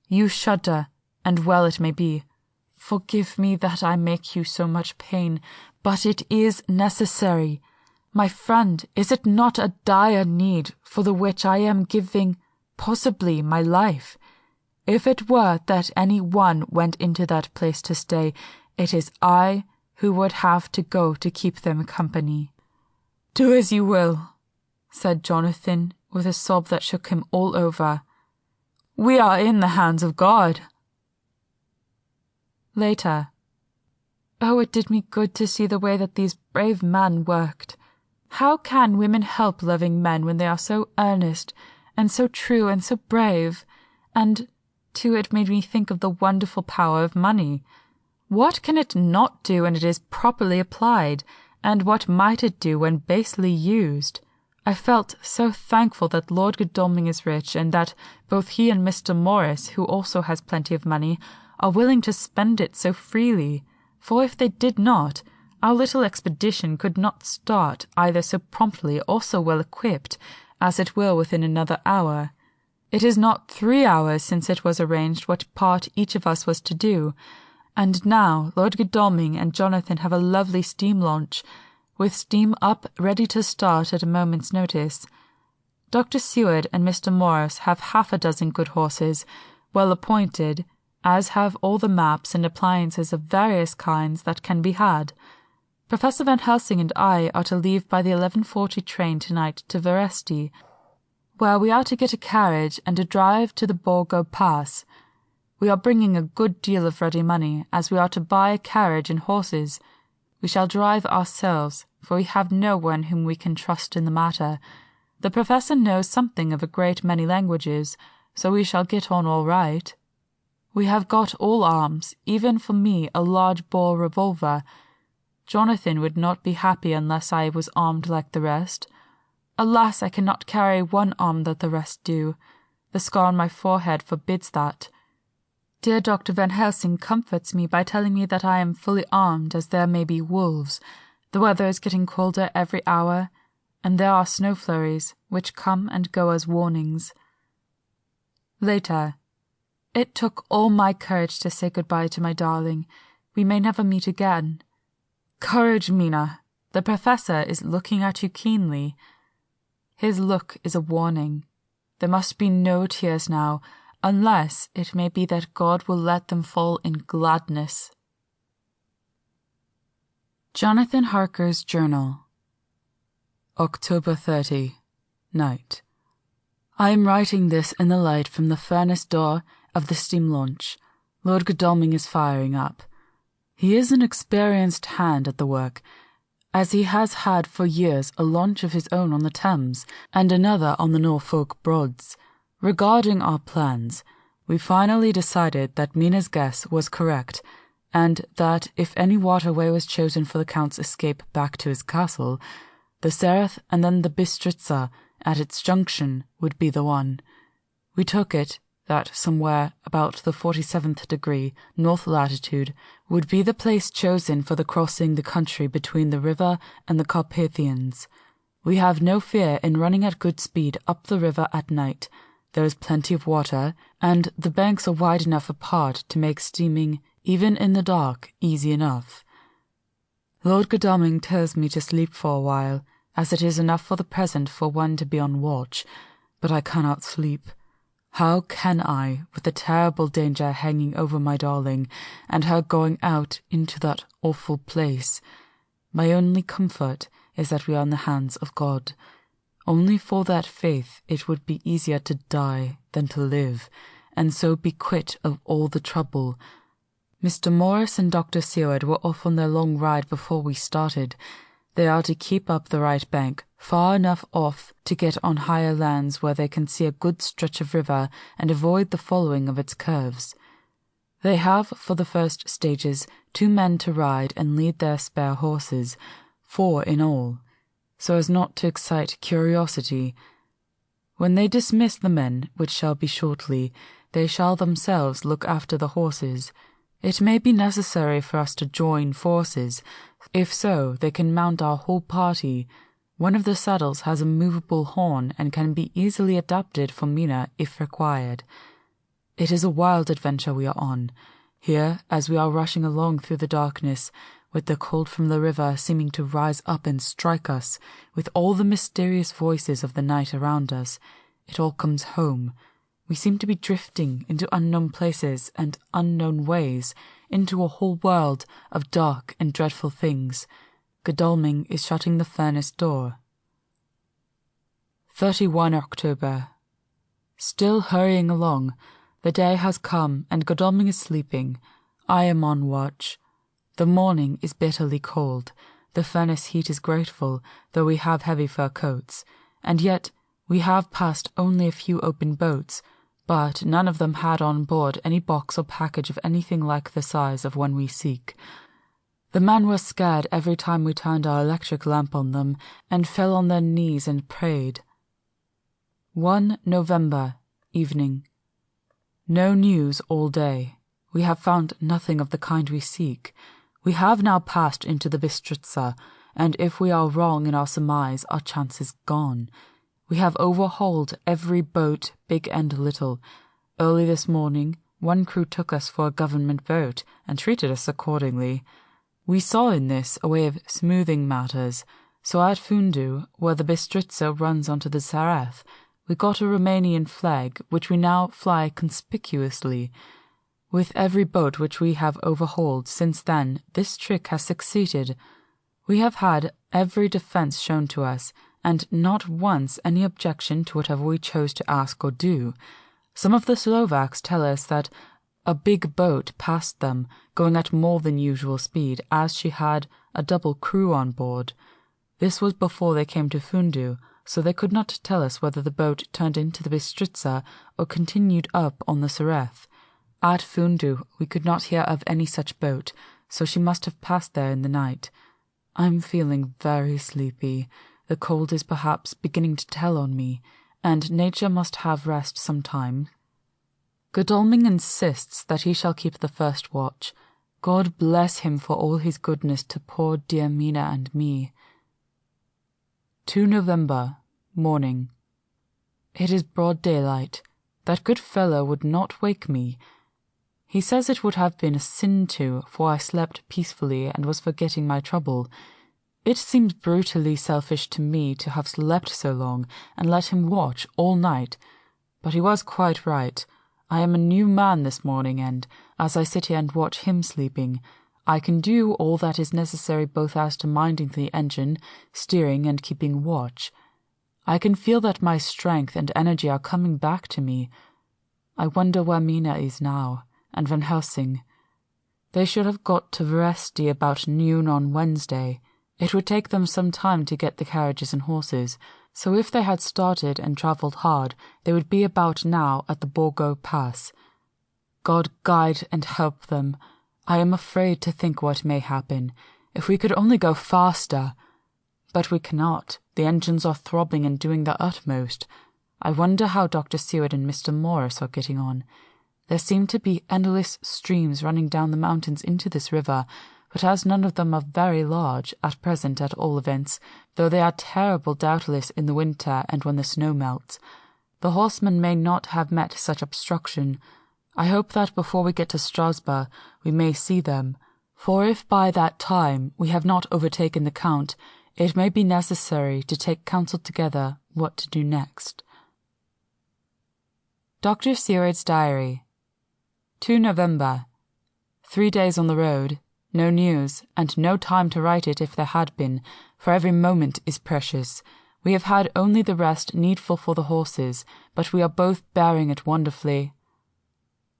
You shudder, and well it may be. Forgive me that I make you so much pain, but it is necessary. My friend, is it not a dire need for the which I am giving, possibly, my life? If it were that any one went into that place to stay, it is I who would have to go to keep them company. Do as you will, said Jonathan, with a sob that shook him all over. We are in the hands of God. Later. Oh, it did me good to see the way that these brave men worked. How can women help loving men when they are so earnest, and so true, and so brave? And, too, it made me think of the wonderful power of money. What can it not do when it is properly applied, and what might it do when basely used? I felt so thankful that Lord Godalming is rich, and that both he and Mr. Morris, who also has plenty of money, are willing to spend it so freely, for if they did not, our little expedition could not start either so promptly or so well equipped as it will within another hour. It is not 3 hours since it was arranged what part each of us was to do, and now Lord Godalming and Jonathan have a lovely steam launch, with steam up ready to start at a moment's notice. Dr. Seward and Mr. Morris have 6 good horses, well appointed, as have all the maps and appliances of various kinds that can be had. Professor Van Helsing and I are to leave by the 11:40 train tonight to Veresti, where we are to get a carriage and a drive to the Borgo Pass. We are bringing a good deal of ready money, as we are to buy a carriage and horses. We shall drive ourselves, for we have no one whom we can trust in the matter. The professor knows something of a great many languages, so we shall get on all right. We have got all arms, even for me a large-bore revolver. Jonathan would not be happy unless I was armed like the rest. Alas, I cannot carry one arm that the rest do. The scar on my forehead forbids that. Dear Dr. Van Helsing comforts me by telling me that I am fully armed, as there may be wolves. The weather is getting colder every hour, and there are snow flurries, which come and go as warnings. Later. It took all my courage to say goodbye to my darling. We may never meet again. Courage, Mina. The professor is looking at you keenly. His look is a warning. There must be no tears now, unless it may be that God will let them fall in gladness. Jonathan Harker's Journal. October 30. Night. I am writing this in the light from the furnace door of the steam launch. Lord Godalming is firing up. He is an experienced hand at the work, as he has had for years a launch of his own on the Thames and another on the Norfolk Broads. Regarding our plans, we finally decided that Mina's guess was correct, and that if any waterway was chosen for the Count's escape back to his castle, the Sereth and then the Bistritza at its junction would be the one. We took it that somewhere about the 47th degree north latitude would be the place chosen for the crossing the country between the river and the Carpathians. We have no fear in running at good speed up the river at night. There is plenty of water, and the banks are wide enough apart to make steaming, even in the dark, easy enough. Lord Godalming tells me to sleep for a while, as it is enough for the present for one to be on watch, but I cannot sleep. How can I, with the terrible danger hanging over my darling, and her going out into that awful place? My only comfort is that we are in the hands of God. Only for that faith it would be easier to die than to live, and so be quit of all the trouble. Mr. Morris and Dr. Seward were off on their long ride before we started. They are to keep up the right bank, far enough off to get on higher lands where they can see a good stretch of river and avoid the following of its curves. They have, for the first stages, 2 men to ride and lead their spare horses, 4 in all, so as not to excite curiosity. When they dismiss the men, which shall be shortly, they shall themselves look after the horses. It may be necessary for us to join forces. If so, they can mount our whole party. One of the saddles has a movable horn and can be easily adapted for Mina if required. It is a wild adventure we are on. Here, as we are rushing along through the darkness, with the cold from the river seeming to rise up and strike us, with all the mysterious voices of the night around us, it all comes home. We seem to be drifting into unknown places and unknown ways, into a whole world of dark and dreadful things. Godalming is shutting the furnace door. 31 October. Still hurrying along. The day has come, and Godalming is sleeping. I am on watch. The morning is bitterly cold. The furnace heat is grateful, though we have heavy fur coats. And yet we have passed only a few open boats, but none of them had on board any box or package of anything like the size of one we seek. The men were scared every time we turned our electric lamp on them, and fell on their knees and prayed. 1 November, evening. No news all day. We have found nothing of the kind we seek. We have now passed into the Bistritza, and if we are wrong in our surmise, our chance is gone. We have overhauled every boat, big and little. Early this morning, one crew took us for a government boat and treated us accordingly. We saw in this a way of smoothing matters, so at Fundu, where the Bistritza runs onto the Sareth, we got a Romanian flag, which we now fly conspicuously. With every boat which we have overhauled since then, this trick has succeeded. We have had every defence shown to us, and not once any objection to whatever we chose to ask or do. Some of the Slovaks tell us that a big boat passed them, going at more than usual speed, as she had a double crew on board. This was before they came to Fundu, so they could not tell us whether the boat turned into the Bistritza or continued up on the Sareth. At Fundu we could not hear of any such boat, so she must have passed there in the night. I'm feeling very sleepy. The cold is perhaps beginning to tell on me, and nature must have rest some time. Godalming insists that he shall keep the first watch. God bless him for all his goodness to poor dear Mina and me. 2 November, morning. It is broad daylight. That good fellow would not wake me. He says it would have been a sin to, for I slept peacefully and was forgetting my trouble. It seems brutally selfish to me to have slept so long and let him watch all night. But he was quite right. I am a new man this morning, and, as I sit here and watch him sleeping, I can do all that is necessary both as to minding the engine, steering, and keeping watch. I can feel that my strength and energy are coming back to me. I wonder where Mina is now, and Van Helsing. They should have got to Veresti about noon on Wednesday. It would take them some time to get the carriages and horses, so if they had started and travelled hard, they would be about now at the Borgo Pass. God guide and help them. I am afraid to think what may happen. If we could only go faster! But we cannot. The engines are throbbing and doing their utmost. I wonder how Dr. Seward and Mr. Morris are getting on. There seem to be endless streams running down the mountains into this river, but as none of them are very large, at present at all events, though they are terrible doubtless in the winter and when the snow melts, the horsemen may not have met such obstruction. I hope that before we get to Strasbourg we may see them, for if by that time we have not overtaken the Count, it may be necessary to take counsel together what to do next. Dr. Seward's Diary. 2 November. 3 days on the road, no news, and no time to write it if there had been, for every moment is precious. We have had only the rest needful for the horses, but we are both bearing it wonderfully.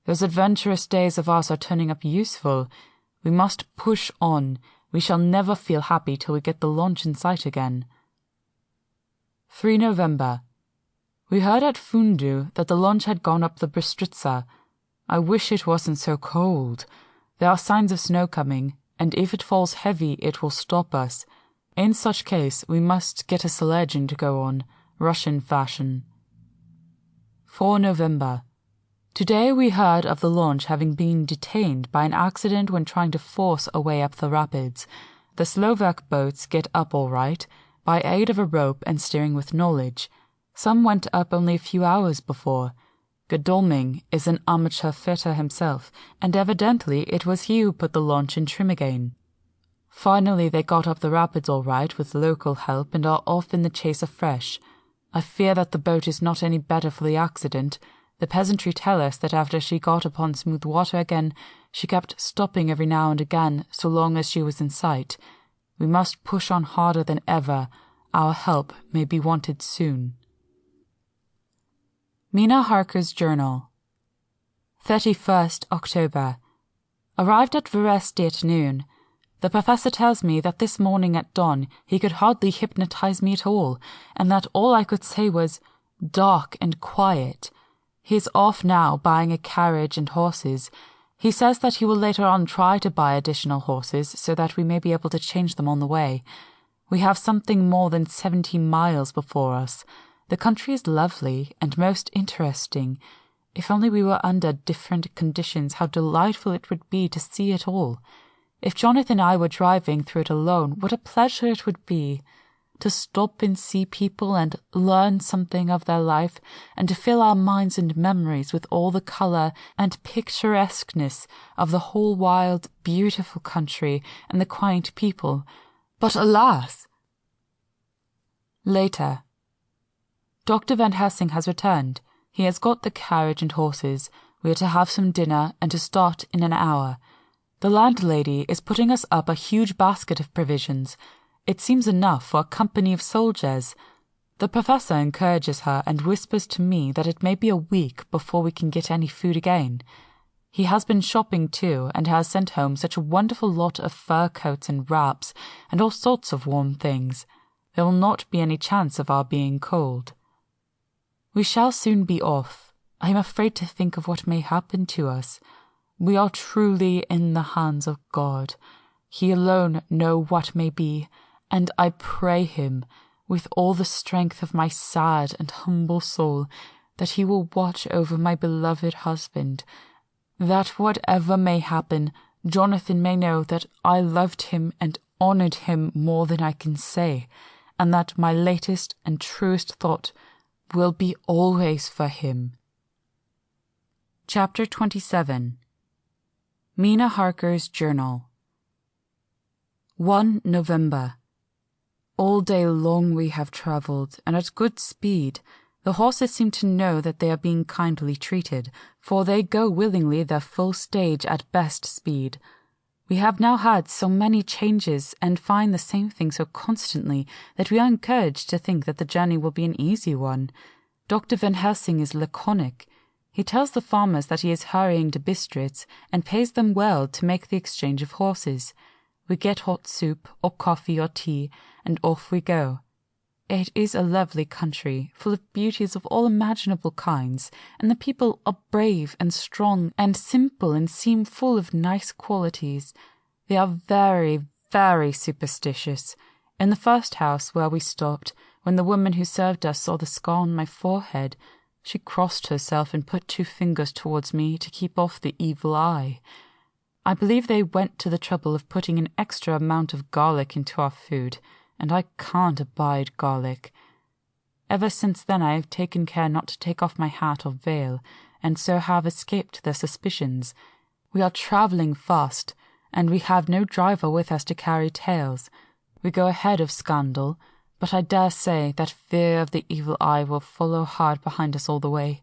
Those adventurous days of ours are turning up useful. We must push on. We shall never feel happy till we get the launch in sight again. 3 November. We heard at Fundu that the launch had gone up the Bistritza. I wish it wasn't so cold. There are signs of snow coming, and if it falls heavy it will stop us. In such case we must get a sledge and go on, Russian fashion. 4 November. Today we heard of the launch having been detained by an accident when trying to force a way up the rapids. The Slovak boats get up all right, by aid of a rope and steering with knowledge. Some went up only a few hours before. Godalming is an amateur fitter himself, and evidently it was he who put the launch in trim again. Finally they got up the rapids all right with local help and are off in the chase afresh. I fear that the boat is not any better for the accident. The peasantry tell us that after she got upon smooth water again, she kept stopping every now and again so long as she was in sight. We must push on harder than ever. Our help may be wanted soon. Mina Harker's Journal. 31st October. Arrived at Veresti at noon. The professor tells me that this morning at dawn he could hardly hypnotize me at all, and that all I could say was, "dark and quiet." He is off now buying a carriage and horses. He says that he will later on try to buy additional horses so that we may be able to change them on the way. We have something more than 70 miles before us. The country is lovely and most interesting. If only we were under different conditions, how delightful it would be to see it all. If Jonathan and I were driving through it alone, what a pleasure it would be. to stop and see people and learn something of their life, and to fill our minds and memories with all the colour and picturesqueness of the whole wild, beautiful country and the quaint people. But alas! Later. Dr. Van Helsing has returned. He has got the carriage and horses. We are to have some dinner and to start in an hour. The landlady is putting us up a huge basket of provisions. It seems enough for a company of soldiers. The professor encourages her and whispers to me that it may be a week before we can get any food again. He has been shopping too, and has sent home such a wonderful lot of fur coats and wraps, and all sorts of warm things. There will not be any chance of our being cold. We shall soon be off. I am afraid to think of what may happen to us. We are truly in the hands of God. He alone knows what may be, and I pray him, with all the strength of my sad and humble soul, that he will watch over my beloved husband, that whatever may happen, Jonathan may know that I loved him and honoured him more than I can say, and that my latest and truest thought will be always for him. Chapter 27. Mina Harker's Journal. 1 November. All day long we have travelled, and at good speed. The horses seem to know that they are being kindly treated, for they go willingly their full stage at best speed. We have now had so many changes, and find the same thing so constantly, that we are encouraged to think that the journey will be an easy one. Dr. Van Helsing is laconic. He tells the farmers that he is hurrying to Bistritz, and pays them well to make the exchange of horses. We get hot soup, or coffee, or tea, and off we go. It is a lovely country, full of beauties of all imaginable kinds, and the people are brave and strong and simple and seem full of nice qualities. They are very, very superstitious. In the first house where we stopped, when the woman who served us saw the scar on my forehead, she crossed herself and put 2 fingers towards me to keep off the evil eye. I believe they went to the trouble of putting an extra amount of garlic into our food, and I can't abide garlic. Ever since then I have taken care not to take off my hat or veil, and so have escaped their suspicions. We are travelling fast, and we have no driver with us to carry tales. We go ahead of scandal, but I dare say that fear of the evil eye will follow hard behind us all the way.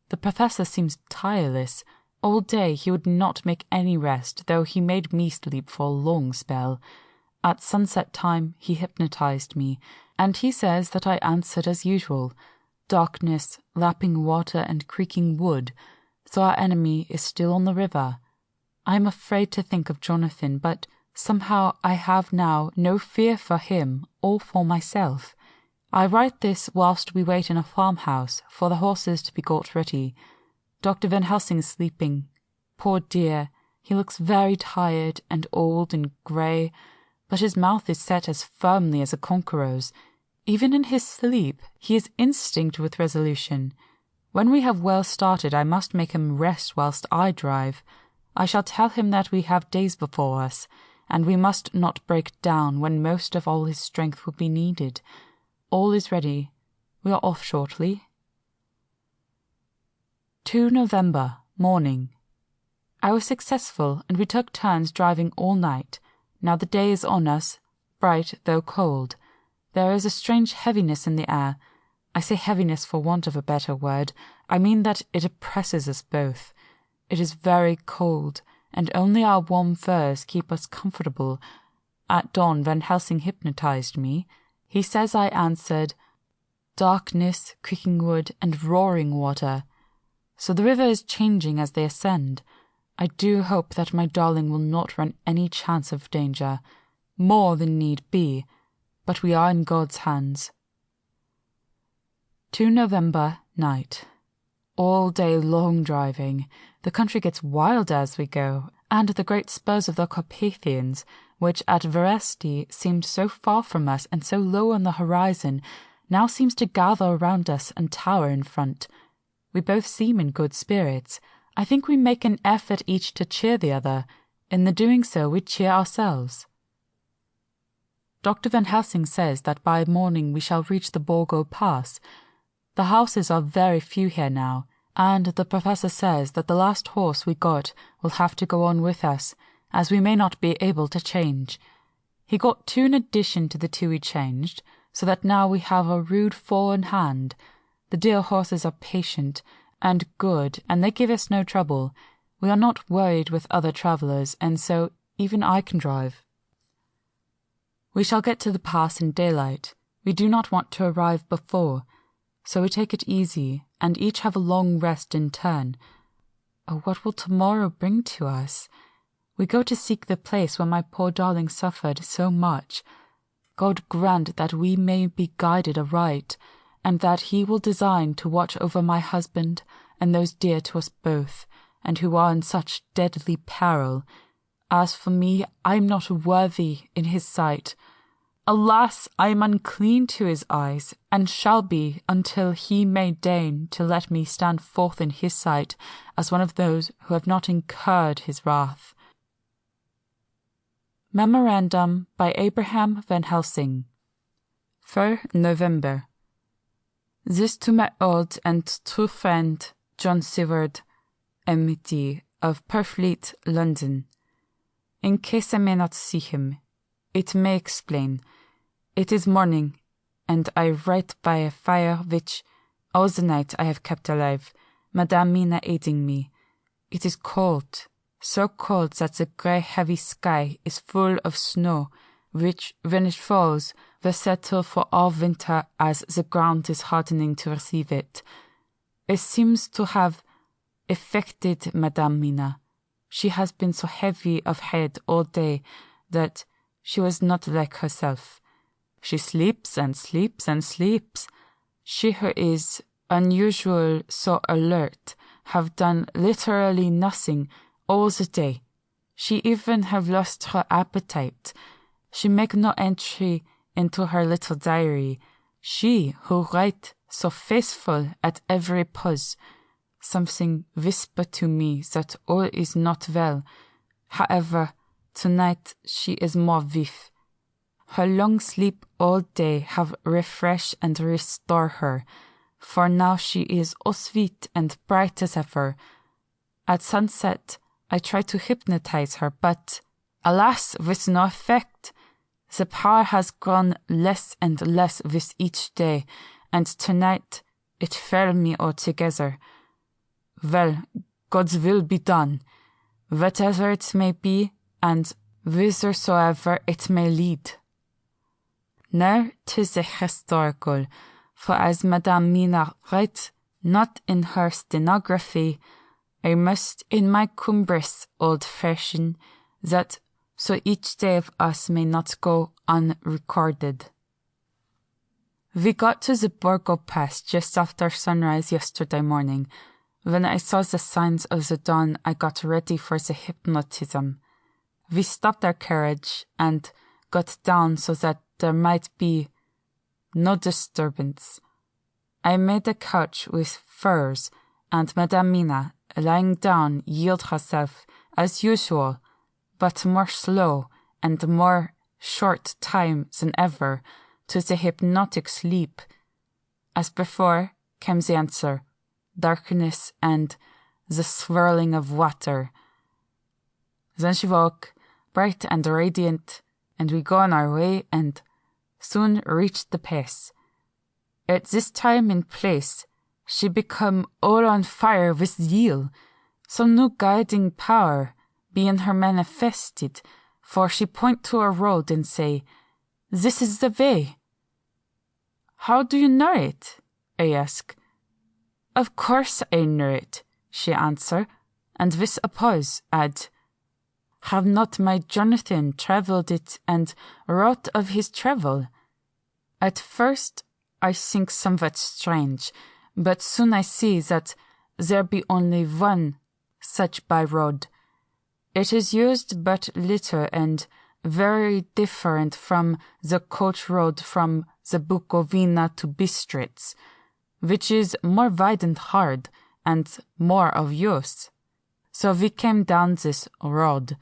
The professor seems tireless. All day he would not make any rest, though he made me sleep for a long spell. At sunset time he hypnotized me, and he says that I answered as usual, darkness, lapping water and creaking wood, so our enemy is still on the river. I am afraid to think of Jonathan, but somehow I have now no fear for him or for myself. I write this whilst we wait in a farmhouse for the horses to be got ready. Dr. Van Helsing is sleeping. Poor dear, he looks very tired and old and grey, but his mouth is set as firmly as a conqueror's. Even in his sleep he is instinct with resolution. When we have well started I must make him rest whilst I drive. I shall tell him that we have days before us, and we must not break down when most of all his strength will be needed. All is ready. We are off shortly. 2 November, morning. I was successful, and we took turns driving all night. Now the day is on us, bright though cold. There is a strange heaviness in the air. I say heaviness for want of a better word. I mean that it oppresses us both. It is very cold, and only our warm furs keep us comfortable. At dawn Van Helsing hypnotized me. He says I answered, darkness, creaking wood, and roaring water. So the river is changing as they ascend. I do hope that my darling will not run any chance of danger, more than need be, but we are in God's hands. 2 November, night. All day long driving. The country gets wild as we go, and the great spurs of the Carpathians, which at Veresti seemed so far from us and so low on the horizon, now seems to gather around us and tower in front. We both seem in good spirits. I think we make an effort each to cheer the other. In the doing so we cheer ourselves. Dr. Van Helsing says that by morning we shall reach the Borgo Pass. The houses are very few here now, and the professor says that the last horse we got will have to go on with us, as we may not be able to change. He got 2 in addition to the 2 we changed, so that now we have a rude 4 in hand. The dear horses are patient and good, and they give us no trouble. We are not worried with other travellers, and so even I can drive. We shall get to the pass in daylight. We do not want to arrive before, so we take it easy, and each have a long rest in turn. Oh, what will tomorrow bring to us? We go to seek the place where my poor darling suffered so much. God grant that we may be guided aright, and that he will design to watch over my husband and those dear to us both, and who are in such deadly peril. As for me, I am not worthy in his sight. Alas, I am unclean to his eyes, and shall be until he may deign to let me stand forth in his sight as one of those who have not incurred his wrath. Memorandum by Abraham Van Helsing. 4 November. This to my old and true friend John Seward, M.D. of Purfleet, London. In case I may not see him, it may explain. It is morning, and I write by a fire which, all the night I have kept alive, Madame Mina aiding me. It is cold, so cold that the grey heavy sky is full of snow, which, when it falls, will settle for all winter as the ground is hardening to receive it. It seems to have affected Madame Mina. She has been so heavy of head all day that she was not like herself. She sleeps and sleeps and sleeps. She who is unusual so alert have done literally nothing all the day. She even have lost her appetite. She make no entry into her little diary. She who write so faithful at every pause. Something whisper to me that all is not well. However, tonight she is more vif. Her long sleep all day have refresh and restore her, for now she is all sweet and bright as ever. At sunset I try to hypnotize her, but, alas, with no effect. The power has grown less and less with each day, and tonight it failed me altogether. Well, God's will be done, whatever it may be, and whithersoever it may lead. Now 'tis a historical, for as Madame Mina writes not in her stenography, I must in my cumbrous old fashion, that so each day of us may not go unrecorded. We got to the Borgo Pass just after sunrise yesterday morning. When I saw the signs of the dawn, I got ready for the hypnotism. We stopped our carriage and got down so that there might be no disturbance. I made a couch with furs, and Madame Mina, lying down, yielded herself, as usual, but more slow and more short time than ever, to the hypnotic sleep. As before came the answer, darkness and the swirling of water. Then she woke, bright and radiant, and we go on our way and soon reached the pass. At this time and place, she become all on fire with zeal, some new guiding power being her manifested, for she point to a road and say, "This is the way." "How do you know it?" I ask. "Of course I know it," she answer, and with a pause add, "Have not my Jonathan travelled it and wrote of his travel?" At first I think somewhat strange, but soon I see that there be only one such by road. It is used but little and very different from the coach road from the Bukovina to Bistritz, which is more wide and hard, and more of use. So we came down this road.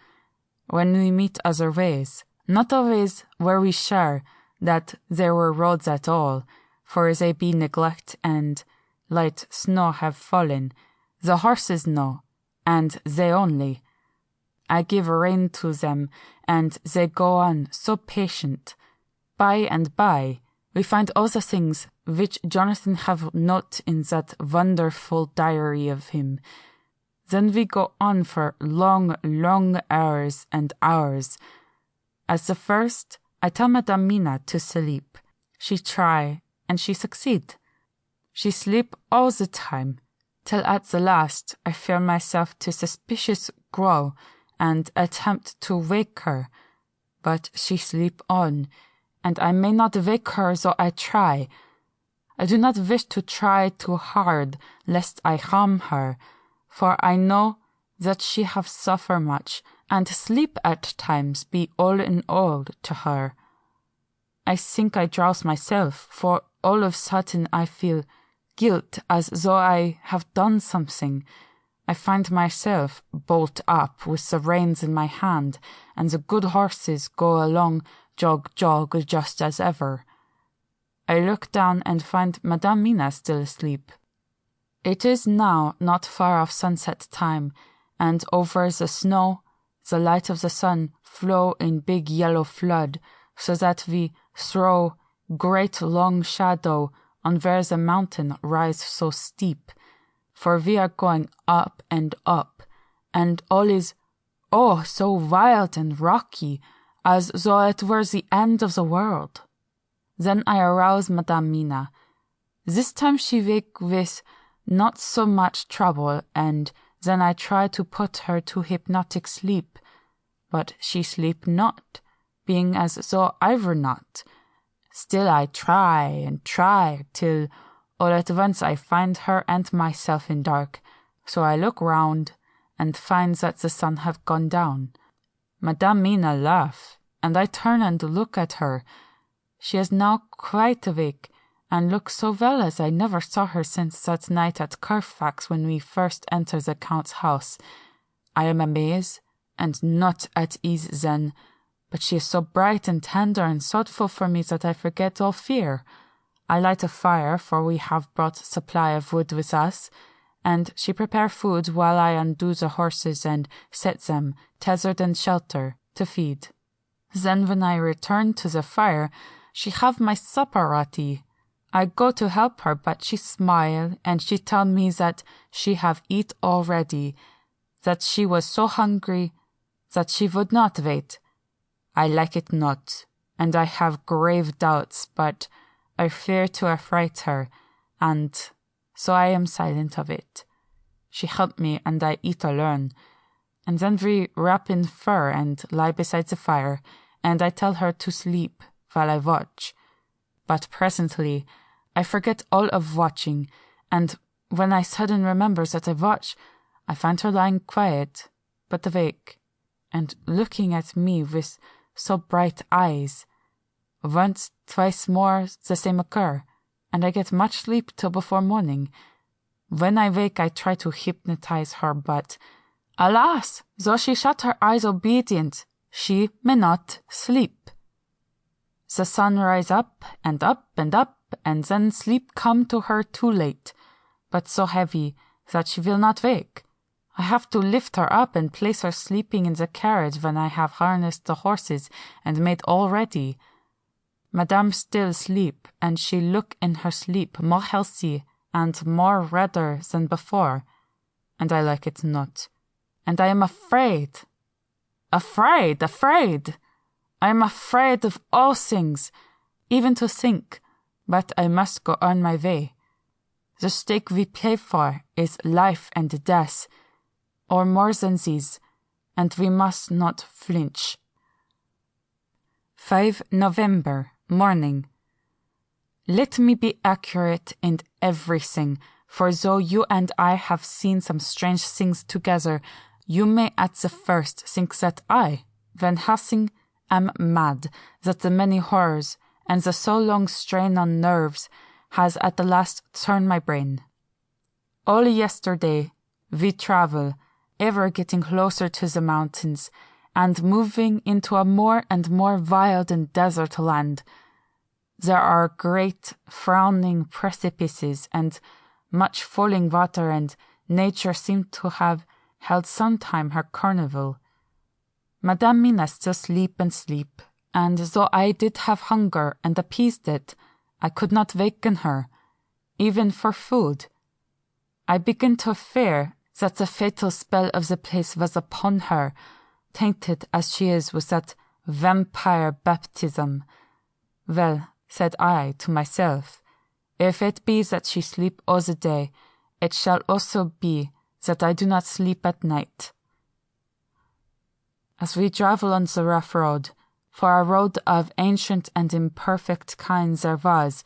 When we meet other ways, Not always were we sure that there were roads at all, for they be neglect and light snow have fallen. The horses know, and they only. I give rein to them, and they go on so patient. By and by, we find all the things which Jonathan have note in that wonderful diary of him. Then we go on for long, long hours and hours. As the first, I tell Madame Mina to sleep. She try, and she succeed. She sleep all the time, till at the last I fear myself to suspicious grow, and attempt to wake her. But she sleep on, and I may not wake her though I try. I do not wish to try too hard, lest I harm her, for I know that she have suffer much, and sleep at times be all in all to her. I think I drowse myself, for all of sudden I feel guilt as though I have done something. I find myself bolt up with the reins in my hand, and the good horses go along jog, jog, just as ever. I look down and find Madame Mina still asleep. It is now not far off sunset time, and over the snow the light of the sun flow in big yellow flood, so that we throw great long shadow on where the mountain rise so steep, for we are going up, and all is, oh, so wild and rocky, as though it were the end of the world. Then I arouse Madame Mina. This time she wake with not so much trouble, and then I try to put her to hypnotic sleep, but she sleep not, being as though I were not. Still I try and try, till all at once I find her and myself in dark, so I look round, and find that the sun have gone down. Madame Mina laugh, and I turn and look at her. She is now quite awake, and looks so well as I never saw her since that night at Carfax when we first entered the Count's house. I am amazed, and not at ease then, but she is so bright and tender and thoughtful for me that I forget all fear. I light a fire, for we have brought supply of wood with us, and she prepare food while I undo the horses and set them, tethered in shelter, to feed. Then when I return to the fire, she have my supper ready. I go to help her, but she smile, and she tell me that she have eat already, that she was so hungry that she would not wait. I like it not, and I have grave doubts, but I fear to affright her, and so I am silent of it. She help me, and I eat alone, and then we wrap in fur and lie beside the fire, and I tell her to sleep while I watch. But presently I forget all of watching, and when I sudden remember that I watch, I find her lying quiet, but awake, and looking at me with so bright eyes. Once, twice more the same occur, and I get much sleep till before morning. When I wake I try to hypnotize her, but, alas, though she shut her eyes obedient, she may not sleep. The sun rise up, and up, and up, and then sleep come to her too late, but so heavy that she will not wake. I have to lift her up and place her sleeping in the carriage when I have harnessed the horses and made all ready. Madame still sleep, and she look in her sleep more healthy and more redder than before, and I like it not, and I am afraid. Afraid! I am afraid of all things, even to think, but I must go on my way. The stake we play for is life and death, or more than these, and we must not flinch. 5 November, morning. Let me be accurate in everything, for though you and I have seen some strange things together, you may at the first think that I, Van Helsing, am mad, that the many horrors, and the so long strain on nerves, has at the last turned my brain. All yesterday we travel, ever getting closer to the mountains, and moving into a more and more wild and desert land. There are great frowning precipices and much falling water, and nature seemed to have held sometime her carnival. Madame Mina still sleep, and though I did have hunger and appeased it, I could not waken her, even for food. I began to fear that the fatal spell of the place was upon her, tainted as she is with that vampire baptism. Well, said I to myself, if it be that she sleep all the day, it shall also be that I do not sleep at night. As we travel on the rough road, for a road of ancient and imperfect kind there was,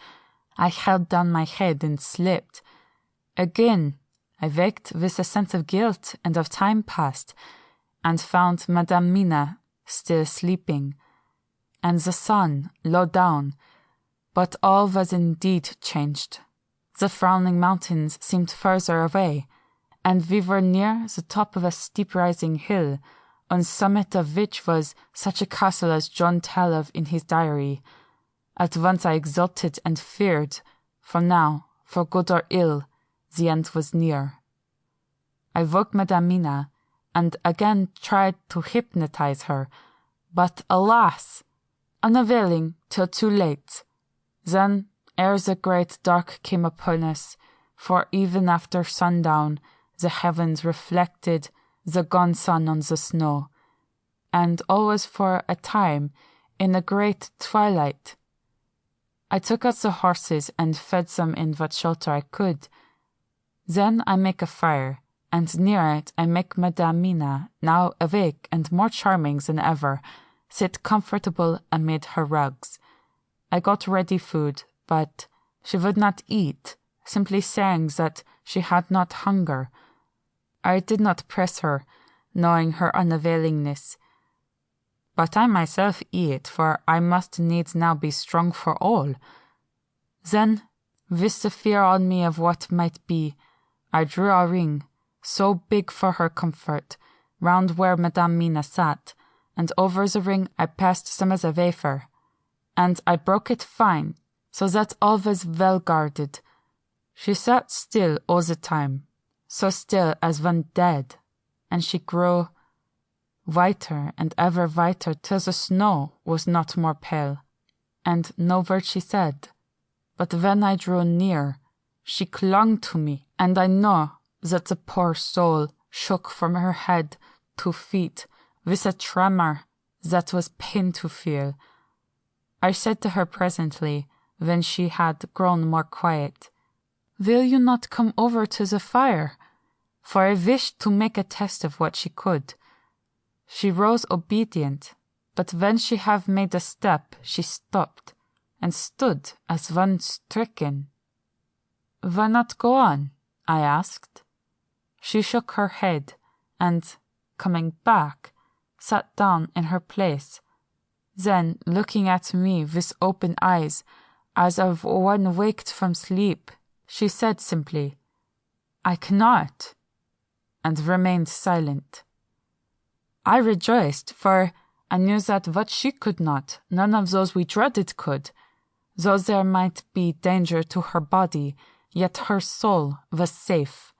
I held down my head and slept. Again I waked with a sense of guilt and of time past, and found Madame Mina still sleeping, and the sun low down, but all was indeed changed. The frowning mountains seemed further away, and we were near the top of a steep rising hill, on summit of which was such a castle as John tell of in his diary. At once I exulted and feared, for now, for good or ill, the end was near. I woke Madame Mina, and again tried to hypnotize her, but alas, unavailing till too late. Then, ere the great dark came upon us, for even after sundown, the heavens reflected the gone sun on the snow, and always for a time in a great twilight. I took out the horses and fed them in what shelter I could. Then I make a fire, and near it I make Madame Mina, now awake and more charming than ever, sit comfortable amid her rugs. I got ready food, but she would not eat, simply saying that she had not hunger. I did not press her, knowing her unavailingness. But I myself eat, for I must needs now be strong for all. Then, with the fear on me of what might be, I drew a ring, so big for her comfort, round where Madame Mina sat, and over the ring I passed some of the wafer, and I broke it fine, so that all was well guarded. She sat still all the time, so still as one dead, and she grew whiter and ever whiter till the snow was not more pale, and no word she said. But when I drew near, she clung to me, and I know that the poor soul shook from her head to feet with a tremor that was pain to feel. I said to her presently, when she had grown more quiet, "Will you not come over to the fire?" For I wished to make a test of what she could. She rose obedient, but when she had made a step, she stopped, and stood as one stricken. "Why not go on?" I asked. She shook her head, and, coming back, sat down in her place. Then, looking at me with open eyes, as of one waked from sleep, she said simply, "I cannot," and remained silent. I rejoiced, for I knew that what she could not, none of those we dreaded could. Though there might be danger to her body, yet her soul was safe.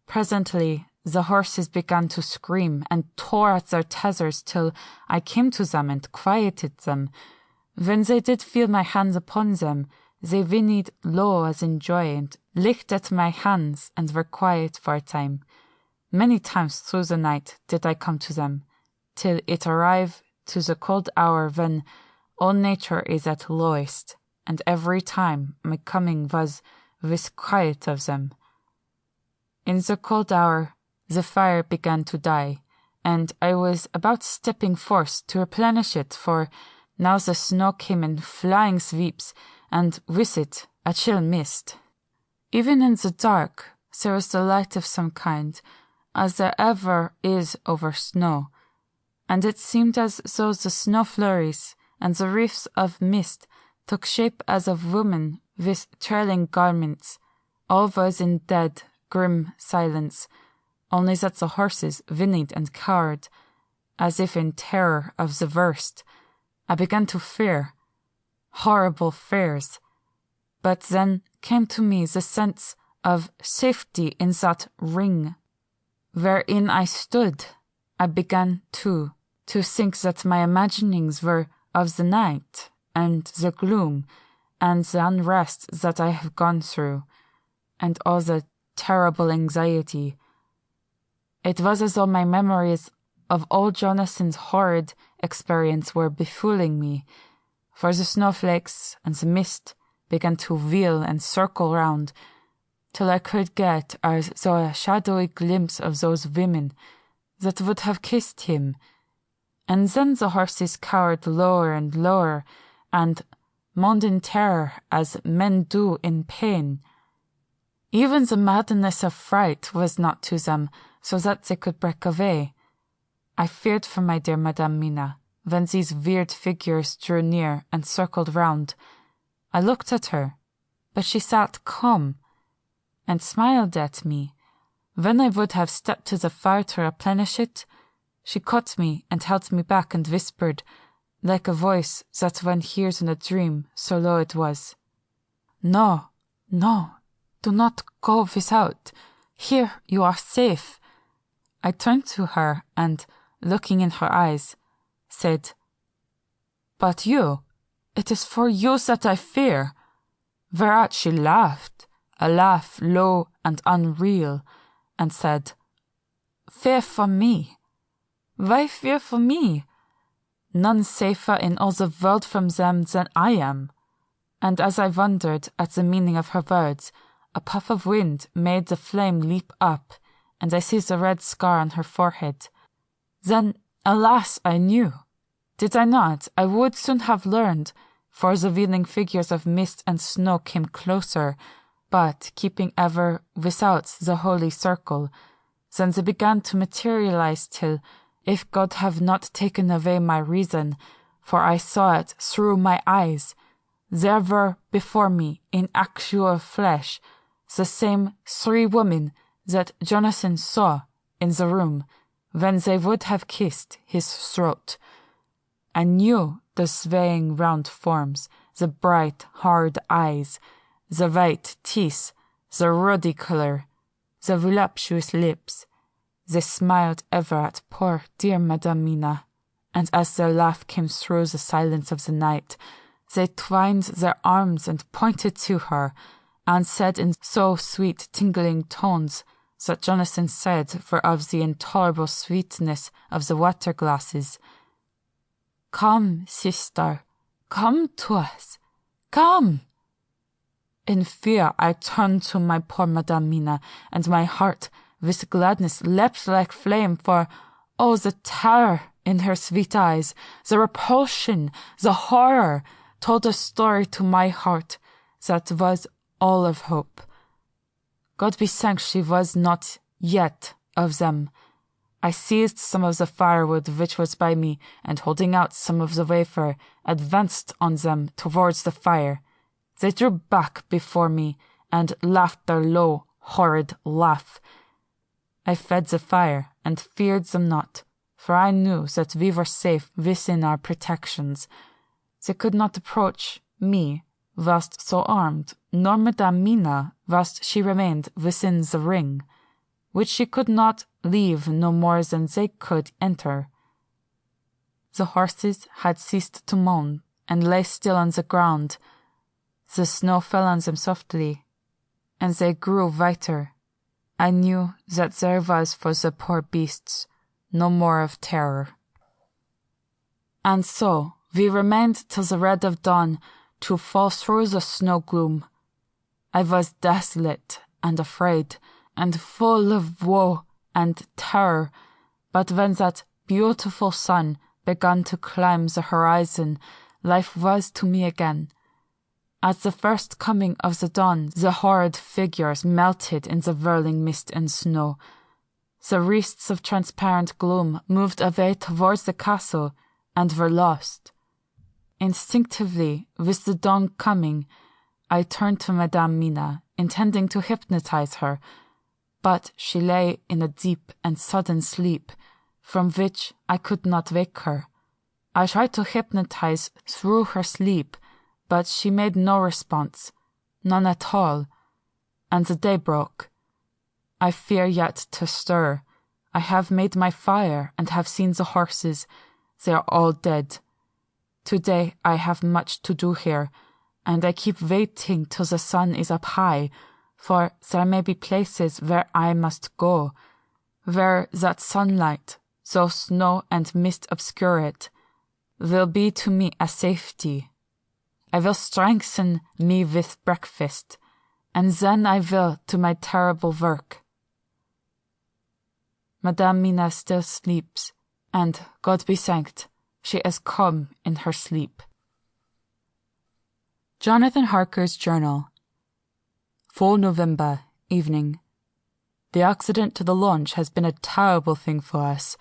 Presently the horses began to scream and tore at their tethers till I came to them and quieted them. When they did feel my hands upon them, they whinnied low as in joy, and licked at my hands, and were quiet for a time. Many times through the night did I come to them, till it arrived to the cold hour when all nature is at lowest, and every time my coming was with quiet of them. In the cold hour the fire began to die, and I was about stepping forth to replenish it, for now the snow came in flying sweeps, and with it a chill mist. Even in the dark there was the light of some kind, as there ever is over snow, and it seemed as though the snow flurries and the wreaths of mist took shape as of women with trailing garments. All was in dead, grim silence, only that the horses whinnied and cowered, as if in terror of the worst. I began to fear, horrible fears. But then came to me the sense of safety in that ring, wherein I stood. I began, too, to think that my imaginings were of the night, and the gloom, and the unrest that I have gone through, and all the terrible anxiety. It was as though my memories of old Jonathan's horrid experience were befooling me, for the snowflakes and the mist began to wheel and circle round, till I could get as though a shadowy glimpse of those women that would have kissed him, and then the horses cowered lower and lower, and moaned in terror as men do in pain. Even the madness of fright was not to them, so that they could break away. I feared for my dear Madame Mina, when these weird figures drew near and circled round. I looked at her, but she sat calm, and smiled at me. When I would have stepped to the fire to replenish it, she caught me and held me back and whispered, like a voice that one hears in a dream, so low it was, "No, no, do not go without. Here you are safe." I turned to her and, looking in her eyes, said, "But you, it is for you that I fear." Whereat she laughed, a laugh low and unreal, and said, "Fear for me? Why fear for me? None safer in all the world from them than I am." And as I wondered at the meaning of her words, a puff of wind made the flame leap up, and I see the red scar on her forehead. Then, alas, I knew. Did I not, I would soon have learned, for the wheeling figures of mist and snow came closer, but keeping ever without the holy circle. Then they began to materialize till, if God have not taken away my reason, for I saw it through my eyes, there were before me, in actual flesh, the same 3 women that Jonathan saw in the room when they would have kissed his throat. I knew the swaying round forms, the bright, hard eyes, the white teeth, the ruddy colour, the voluptuous lips. They smiled ever at poor dear Madame Mina, and as their laugh came through the silence of the night, they twined their arms and pointed to her, and said in so sweet tingling tones that Jonathan said were of the intolerable sweetness of the water glasses, "Come, sister, come to us, come." In fear I turned to my poor Madame Mina, and my heart with gladness leapt like flame, for, oh, the terror in her sweet eyes, the repulsion, the horror, told a story to my heart that was all of hope. God be thanked she was not yet of them. I seized some of the firewood which was by me, and holding out some of the wafer, advanced on them towards the fire. They drew back before me, and laughed their low, horrid laugh. I fed the fire, and feared them not, for I knew that we were safe within our protections. They could not approach me, whilst so armed, nor Madame Mina, whilst she remained within the ring, which she could not leave no more than they could enter. The horses had ceased to moan, and lay still on the ground. The snow fell on them softly, and they grew whiter. I knew that there was for the poor beasts no more of terror. And so we remained till the red of dawn, to fall through the snow gloom. I was desolate and afraid, and full of woe and terror, but when that beautiful sun began to climb the horizon, life was to me again. At the first coming of the dawn, the horrid figures melted in the whirling mist and snow. The wreaths of transparent gloom moved away towards the castle, and were lost. Instinctively, with the dawn coming, I turned to Madame Mina, intending to hypnotize her, but she lay in a deep and sudden sleep, from which I could not wake her. I tried to hypnotize through her sleep, but she made no response, none at all, and the day broke. I fear yet to stir. I have made my fire and have seen the horses. They are all dead. Today I have much to do here, and I keep waiting till the sun is up high, for there may be places where I must go, where that sunlight, though snow and mist obscure it, will be to me a safety. I will strengthen me with breakfast, and then I will to my terrible work. Madame Mina still sleeps, and, God be thanked, she is calm in her sleep. Jonathan Harker's Journal. 4 November, evening. The accident to the launch has been a terrible thing for us.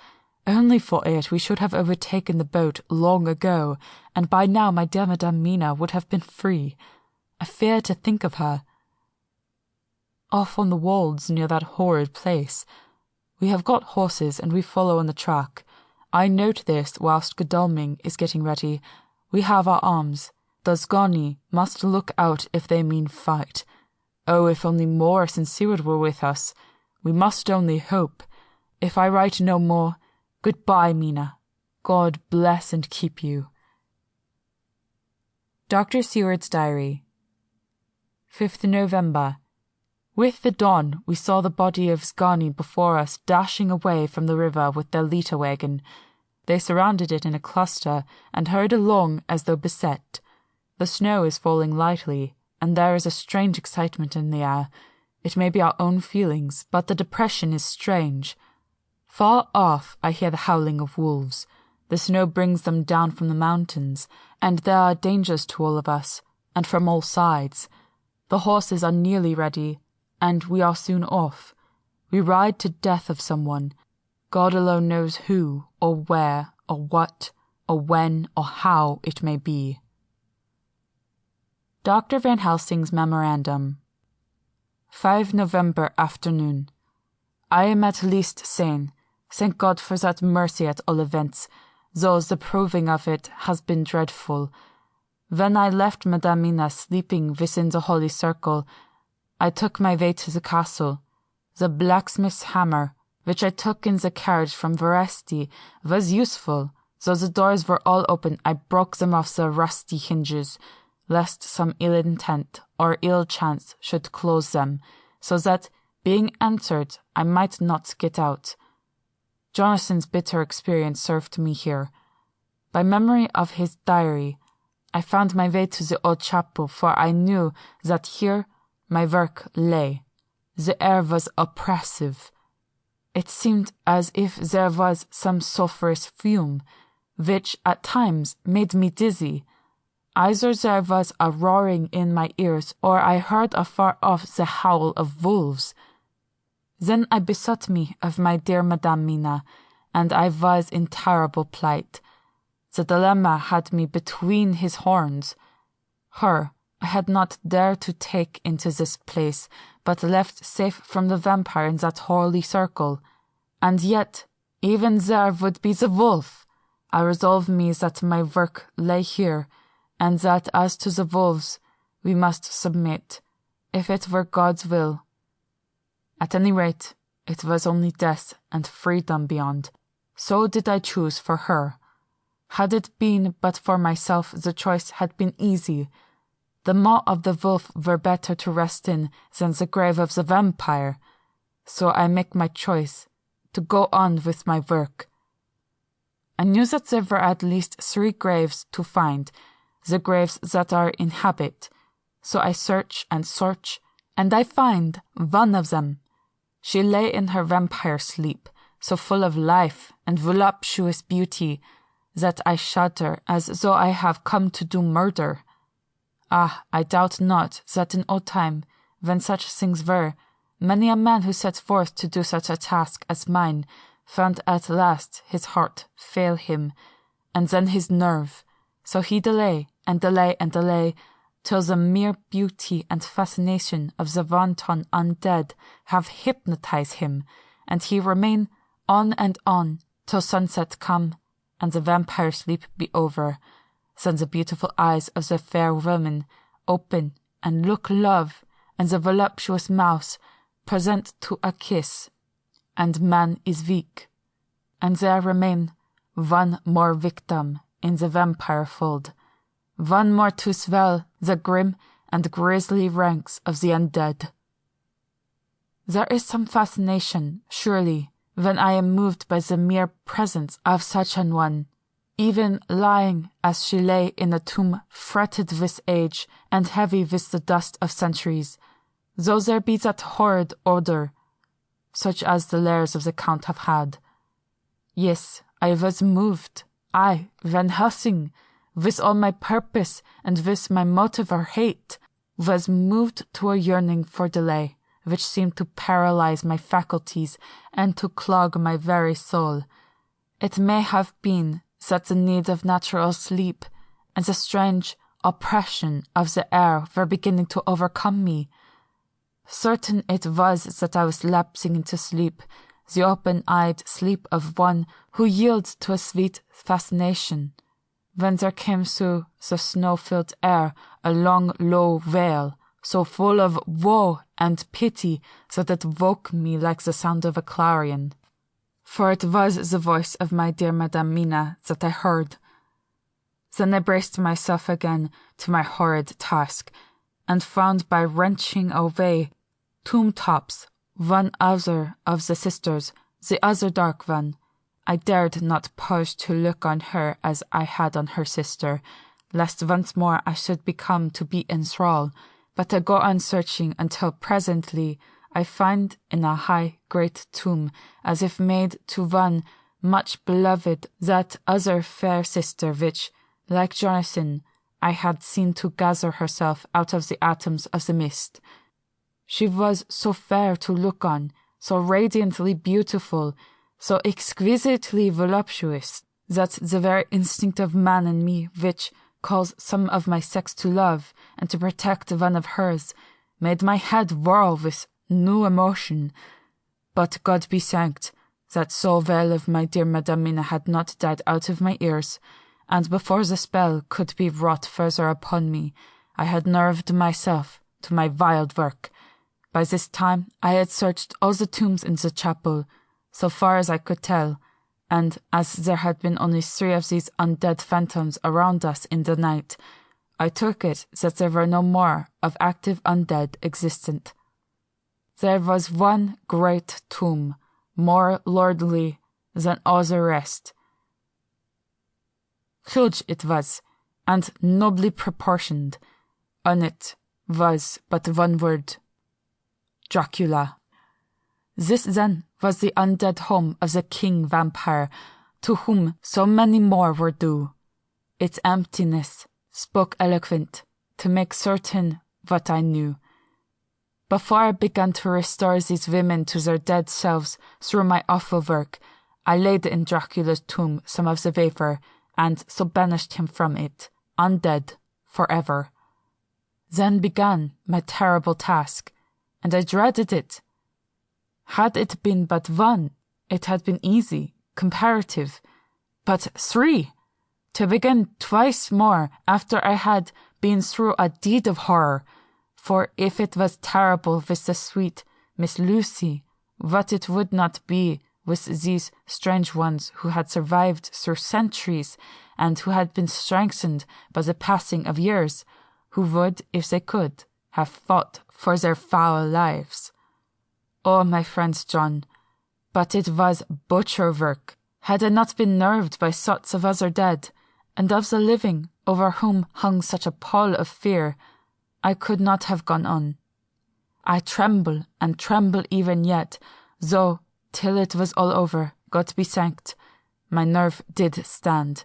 Only for it we should have overtaken the boat long ago, and by now my dear Madame Mina would have been free. I fear to think of her. Off on the wolds near that horrid place. We have got horses, and we follow on the track. I note this whilst Godalming is getting ready. We have our arms. The Zgoni must look out if they mean fight. Oh, if only Morris and Seward were with us. We must only hope. If I write no more, goodbye, Mina. God bless and keep you. Dr. Seward's Diary. 5th November. With the dawn, we saw the body of Zgani before us dashing away from the river with their litter wagon. They surrounded it in a cluster and hurried along as though beset. The snow is falling lightly, and there is a strange excitement in the air. It may be our own feelings, but the depression is strange. Far off I hear the howling of wolves. The snow brings them down from the mountains, and there are dangers to all of us, and from all sides. The horses are nearly ready, and we are soon off. We ride to death of someone. God alone knows who, or where, or what, or when, or how it may be. Dr. Van Helsing's Memorandum. 5 November afternoon. I am at least sane. Thank God for that mercy at all events, though the proving of it has been dreadful. When I left Madame Mina sleeping within the holy circle, I took my way to the castle. The blacksmith's hammer, which I took in the carriage from Veresti, was useful. Though the doors were all open, I broke them off the rusty hinges, lest some ill intent or ill chance should close them, so that, being entered, I might not get out. Jonathan's bitter experience served me here. By memory of his diary, I found my way to the old chapel, for I knew that here my work lay. The air was oppressive. It seemed as if there was some sulphurous fume, which at times made me dizzy. Either there was a roaring in my ears, or I heard afar off the howl of wolves. Then I bethought me of my dear Madame Mina, and I was in terrible plight. The dilemma had me between his horns. Her I had not dared to take into this place, but left safe from the vampire in that holy circle. And yet, even there would be the wolf. I resolved me that my work lay here, and that as to the wolves, we must submit, if it were God's will. At any rate, it was only death and freedom beyond. So did I choose for her. Had it been but for myself, the choice had been easy. The maw of the wolf were better to rest in than the grave of the vampire. So I make my choice, to go on with my work. I knew that there were at least 3 graves to find, the graves that are in habit. So I search, and I find one of them. She lay in her vampire sleep, so full of life and voluptuous beauty, that I shudder as though I have come to do murder. Ah, I doubt not that in old time, when such things were, many a man who set forth to do such a task as mine found at last his heart fail him, and then his nerve, so he delay, till the mere beauty and fascination of the wanton undead have hypnotized him, and he remain on and on, till sunset come, and the vampire sleep be over, then the beautiful eyes of the fair woman open and look love, and the voluptuous mouth present to a kiss, and man is weak, and there remain one more victim in the vampire fold, one more to swell the grim and grisly ranks of the undead. There is some fascination, surely, when I am moved by the mere presence of such an one, even lying as she lay in a tomb fretted with age and heavy with the dust of centuries, though there be that horrid odour, such as the lairs of the Count have had. Yes, I was moved, I, Van Helsing, with all my purpose and with my motive or hate, was moved to a yearning for delay, which seemed to paralyze my faculties and to clog my very soul. It may have been that the need of natural sleep and the strange oppression of the air were beginning to overcome me. Certain it was that I was lapsing into sleep, the open-eyed sleep of one who yields to a sweet fascination, when there came through the snow-filled air a long, low wail, so full of woe and pity that it woke me like the sound of a clarion. For it was the voice of my dear Madame Mina that I heard. Then I braced myself again to my horrid task, and found by wrenching away tomb-tops, one other of the sisters, the other dark one, I dared not pause to look on her as I had on her sister, lest once more I should become to be in thrall, but I go on searching until presently I find in a high great tomb, as if made to one much beloved, that other fair sister which, like Jonathan, I had seen to gather herself out of the atoms of the mist. She was so fair to look on, so radiantly beautiful, so exquisitely voluptuous, that the very instinct of man in me, which calls some of my sex to love and to protect one of hers, made my head whirl with new emotion. But God be thanked, that soul veil of my dear Madame Mina had not died out of my ears, and before the spell could be wrought further upon me, I had nerved myself to my vile work. By this time I had searched all the tombs in the chapel, so far as I could tell, and as there had been only 3 of these undead phantoms around us in the night, I took it that there were no more of active undead existent. There was one great tomb, more lordly than all the rest. Huge it was, and nobly proportioned. On it was but one word: Dracula. This then was the undead home of the king vampire, to whom so many more were due. Its emptiness spoke eloquent to make certain what I knew. Before I began to restore these women to their dead selves through my awful work, I laid in Dracula's tomb some of the vapour, and so banished him from it, undead, forever. Then began my terrible task, and I dreaded it. Had it been but one, it had been easy, comparative. But 3! To begin twice more after I had been through a deed of horror. For if it was terrible with the sweet Miss Lucy, what it would not be with these strange ones who had survived through centuries and who had been strengthened by the passing of years, who would, if they could, have fought for their foul lives. Oh, my friend John, but it was butcher work. Had I not been nerved by thoughts of other dead, and of the living over whom hung such a pall of fear, I could not have gone on. I tremble and tremble even yet, though, till it was all over, God be thanked, my nerve did stand.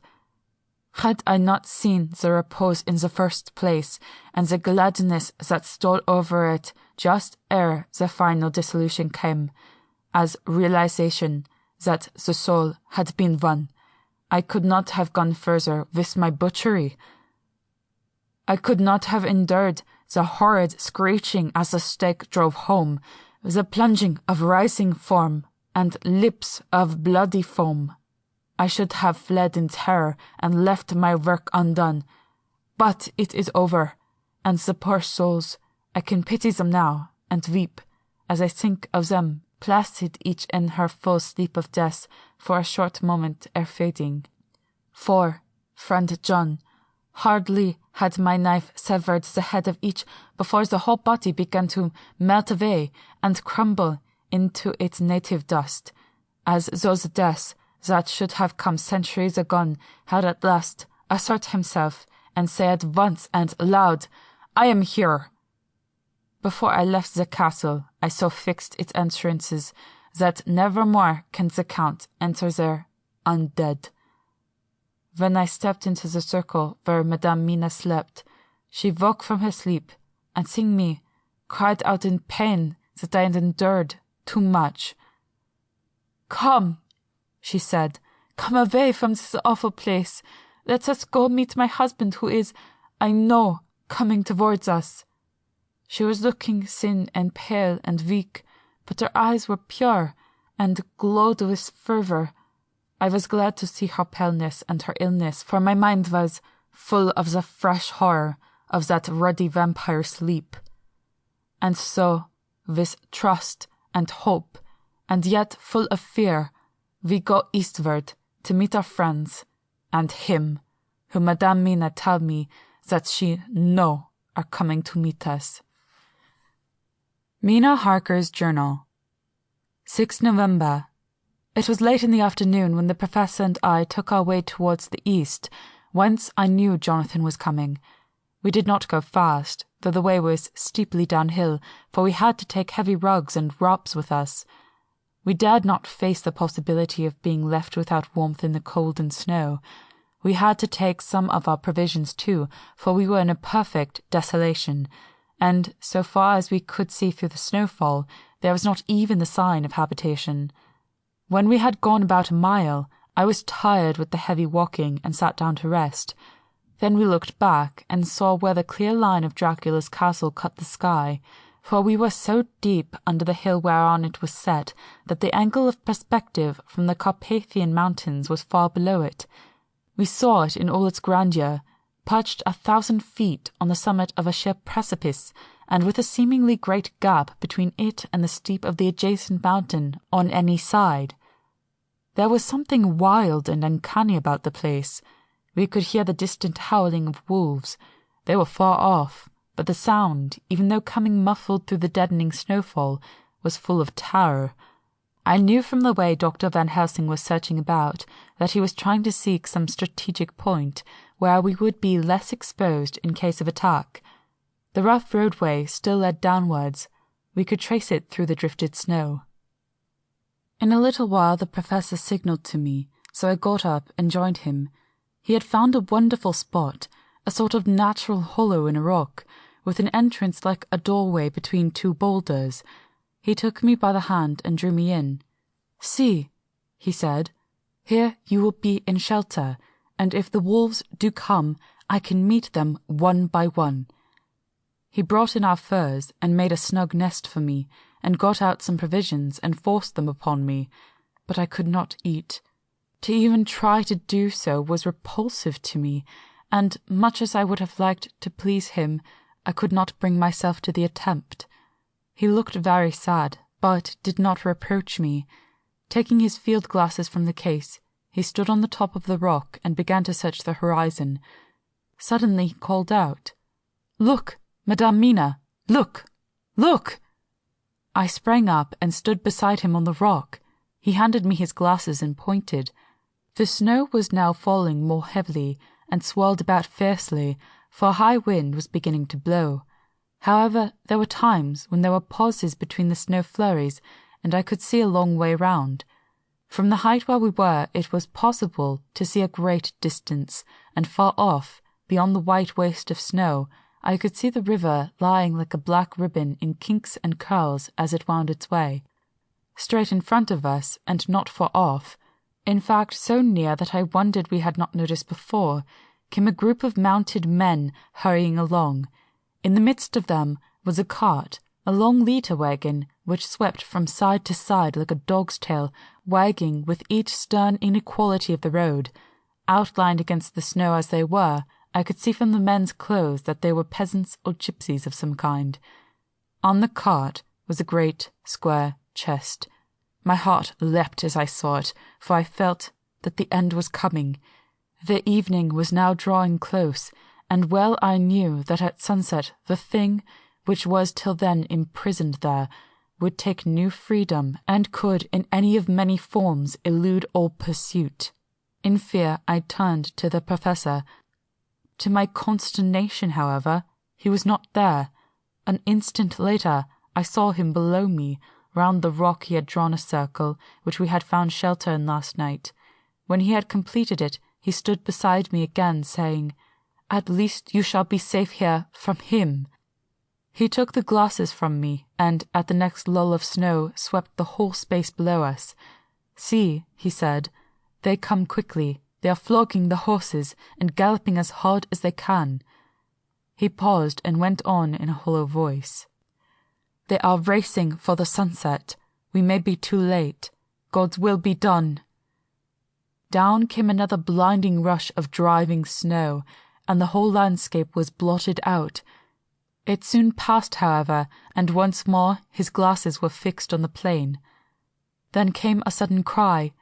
Had I not seen the repose in the first place, and the gladness that stole over it just ere the final dissolution came, as realization that the soul had been won, I could not have gone further with my butchery. I could not have endured the horrid screeching as the stake drove home, the plunging of rising form, and lips of bloody foam, I should have fled in terror and left my work undone. But it is over, and the poor souls, I can pity them now, and weep, as I think of them, placid each in her full sleep of death for a short moment ere fading. For, friend John, hardly had my knife severed the head of each before the whole body began to melt away and crumble into its native dust, as those deaths that should have come centuries agone had at last assert himself and say at once and loud, I am here. Before I left the castle, I so fixed its entrances that never more can the Count enter there undead. When I stepped into the circle where Madame Mina slept, she woke from her sleep, and seeing me, cried out in pain that I had endured too much. Come, she said, come away from this awful place. Let us go meet my husband who is, I know, coming towards us. She was looking thin and pale and weak, but her eyes were pure and glowed with fervour. I was glad to see her paleness and her illness, for my mind was full of the fresh horror of that ruddy vampire sleep. And so, with trust and hope, and yet full of fear, we go eastward to meet our friends, and him, who Madame Mina tell me that she know are coming to meet us. Mina Harker's Journal, 6 November. It was late in the afternoon when the Professor and I took our way towards the east, whence I knew Jonathan was coming. We did not go fast, though the way was steeply downhill, for we had to take heavy rugs and wraps with us. We dared not face the possibility of being left without warmth in the cold and snow. We had to take some of our provisions too, for we were in a perfect desolation, and, so far as we could see through the snowfall, there was not even the sign of habitation. When we had gone about a mile, I was tired with the heavy walking and sat down to rest. Then we looked back and saw where the clear line of Dracula's castle cut the sky, for we were so deep under the hill whereon it was set that the angle of perspective from the Carpathian mountains was far below it. We saw it in all its grandeur, perched 1,000 feet on the summit of a sheer precipice, and with a seemingly great gap between it and the steep of the adjacent mountain on any side. There was something wild and uncanny about the place. We could hear the distant howling of wolves. They were far off, but the sound, even though coming muffled through the deadening snowfall, was full of terror. I knew from the way Dr. Van Helsing was searching about that he was trying to seek some strategic point where we would be less exposed in case of attack. The rough roadway still led downwards. We could trace it through the drifted snow. In a little while the Professor signalled to me, so I got up and joined him. He had found a wonderful spot, a sort of natural hollow in a rock, with an entrance like a doorway between two boulders. He took me by the hand and drew me in. See, he said, here you will be in shelter, and if the wolves do come, I can meet them one by one. He brought in our furs and made a snug nest for me, and got out some provisions and forced them upon me, but I could not eat. To even try to do so was repulsive to me, and much as I would have liked to please him, I could not bring myself to the attempt. He looked very sad, but did not reproach me. Taking his field glasses from the case, he stood on the top of the rock and began to search the horizon. Suddenly he called out, "Look, Madame Mina! Look! Look!" I sprang up and stood beside him on the rock. He handed me his glasses and pointed. The snow was now falling more heavily and swirled about fiercely, for a high wind was beginning to blow. However, there were times when there were pauses between the snow flurries, and I could see a long way round. From the height where we were, it was possible to see a great distance, and far off, beyond the white waste of snow, I could see the river lying like a black ribbon in kinks and curls as it wound its way. Straight in front of us, and not far off, in fact so near that I wondered we had not noticed before, came a group of mounted men hurrying along. In the midst of them was a cart, a long leiter wagon, which swept from side to side like a dog's tail, wagging with each stern inequality of the road. Outlined against the snow as they were, I could see from the men's clothes that they were peasants or gypsies of some kind. On the cart was a great square chest. My heart leapt as I saw it, for I felt that the end was coming. The evening was now drawing close, and well I knew that at sunset the thing which was till then imprisoned there would take new freedom and could in any of many forms elude all pursuit. In fear I turned to the professor. To my consternation, however, he was not there. An instant later I saw him below me. Round the rock he had drawn a circle, which we had found shelter in last night. When he had completed it, he stood beside me again, saying, "At least you shall be safe here from him." He took the glasses from me, and at the next lull of snow swept the whole space below us. "See," he said, "they come quickly. They are flogging the horses and galloping as hard as they can." He paused and went on in a hollow voice. "They are racing for the sunset. We may be too late. God's will be done." Down came another blinding rush of driving snow, and the whole landscape was blotted out. It soon passed, however, and once more his glasses were fixed on the plain. Then came a sudden cry.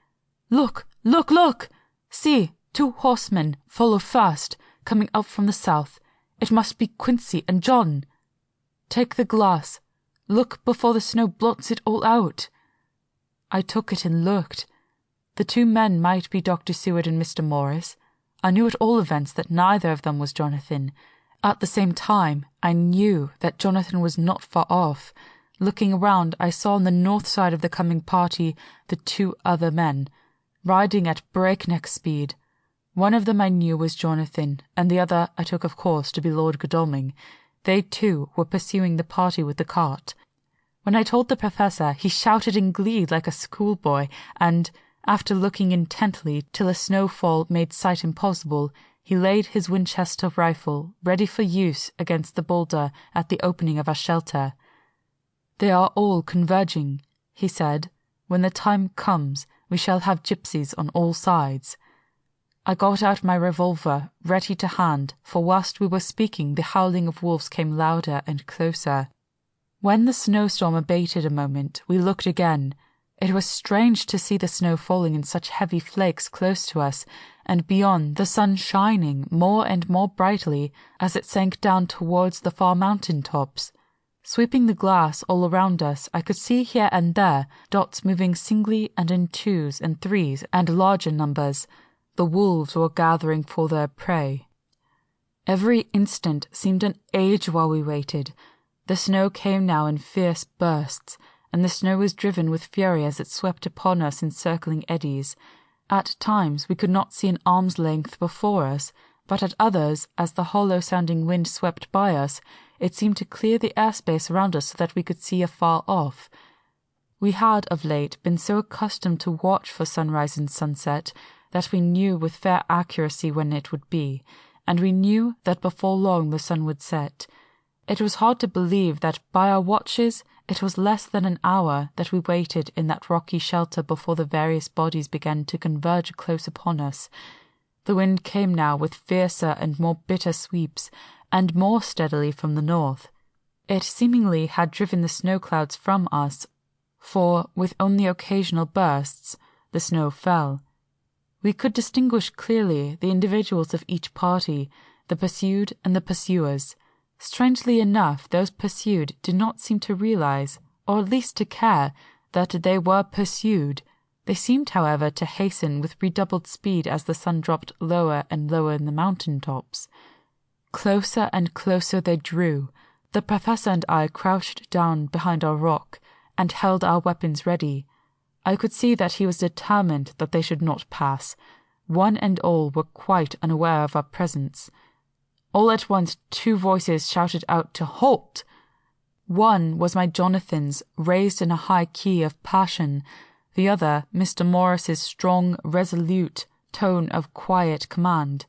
"Look! Look! Look! See, 2 horsemen follow fast, coming up from the south. It must be Quincy and John. Take the glass. Look before the snow blots it all out." I took it and looked. The 2 men might be Dr. Seward and Mr. Morris. I knew at all events that neither of them was Jonathan. At the same time, I knew that Jonathan was not far off. Looking around, I saw on the north side of the coming party the 2 other men, riding at breakneck speed. One of them I knew was Jonathan, and the other I took of course to be Lord Godalming. They too were pursuing the party with the cart. When I told the professor, he shouted in glee like a schoolboy, and, after looking intently till a snowfall made sight impossible, he laid his Winchester rifle ready for use against the boulder at the opening of our shelter. "They are all converging," he said. "When the time comes, we shall have gypsies on all sides." I got out my revolver, ready to hand, for whilst we were speaking the howling of wolves came louder and closer. When the snowstorm abated a moment, we looked again. It was strange to see the snow falling in such heavy flakes close to us, and beyond the sun shining more and more brightly as it sank down towards the far mountain tops. Sweeping the glass all around us, I could see here and there dots moving singly and in 2s and 3s and larger numbers. The wolves were gathering for their prey. Every instant seemed an age while we waited. The snow came now in fierce bursts, and the snow was driven with fury as it swept upon us in circling eddies. At times we could not see an arm's length before us, but at others, as the hollow-sounding wind swept by us, it seemed to clear the airspace around us so that we could see afar off. We had of late been so accustomed to watch for sunrise and sunset that we knew with fair accuracy when it would be, and we knew that before long the sun would set. It was hard to believe that by our watches it was less than an hour that we waited in that rocky shelter before the various bodies began to converge close upon us. The wind came now with fiercer and more bitter sweeps, and more steadily from the north. It seemingly had driven the snow clouds from us, for, with only occasional bursts, the snow fell. We could distinguish clearly the individuals of each party, the pursued and the pursuers. Strangely enough, those pursued did not seem to realize, or at least to care, that they were pursued. They seemed, however, to hasten with redoubled speed as the sun dropped lower and lower in the mountain tops. Closer and closer they drew. The professor and I crouched down behind our rock, and held our weapons ready. I could see that he was determined that they should not pass. One and all were quite unaware of our presence. All at once 2 voices shouted out to halt. One was my Jonathan's, raised in a high key of passion. The other, Mr. Morris's strong, resolute tone of quiet command.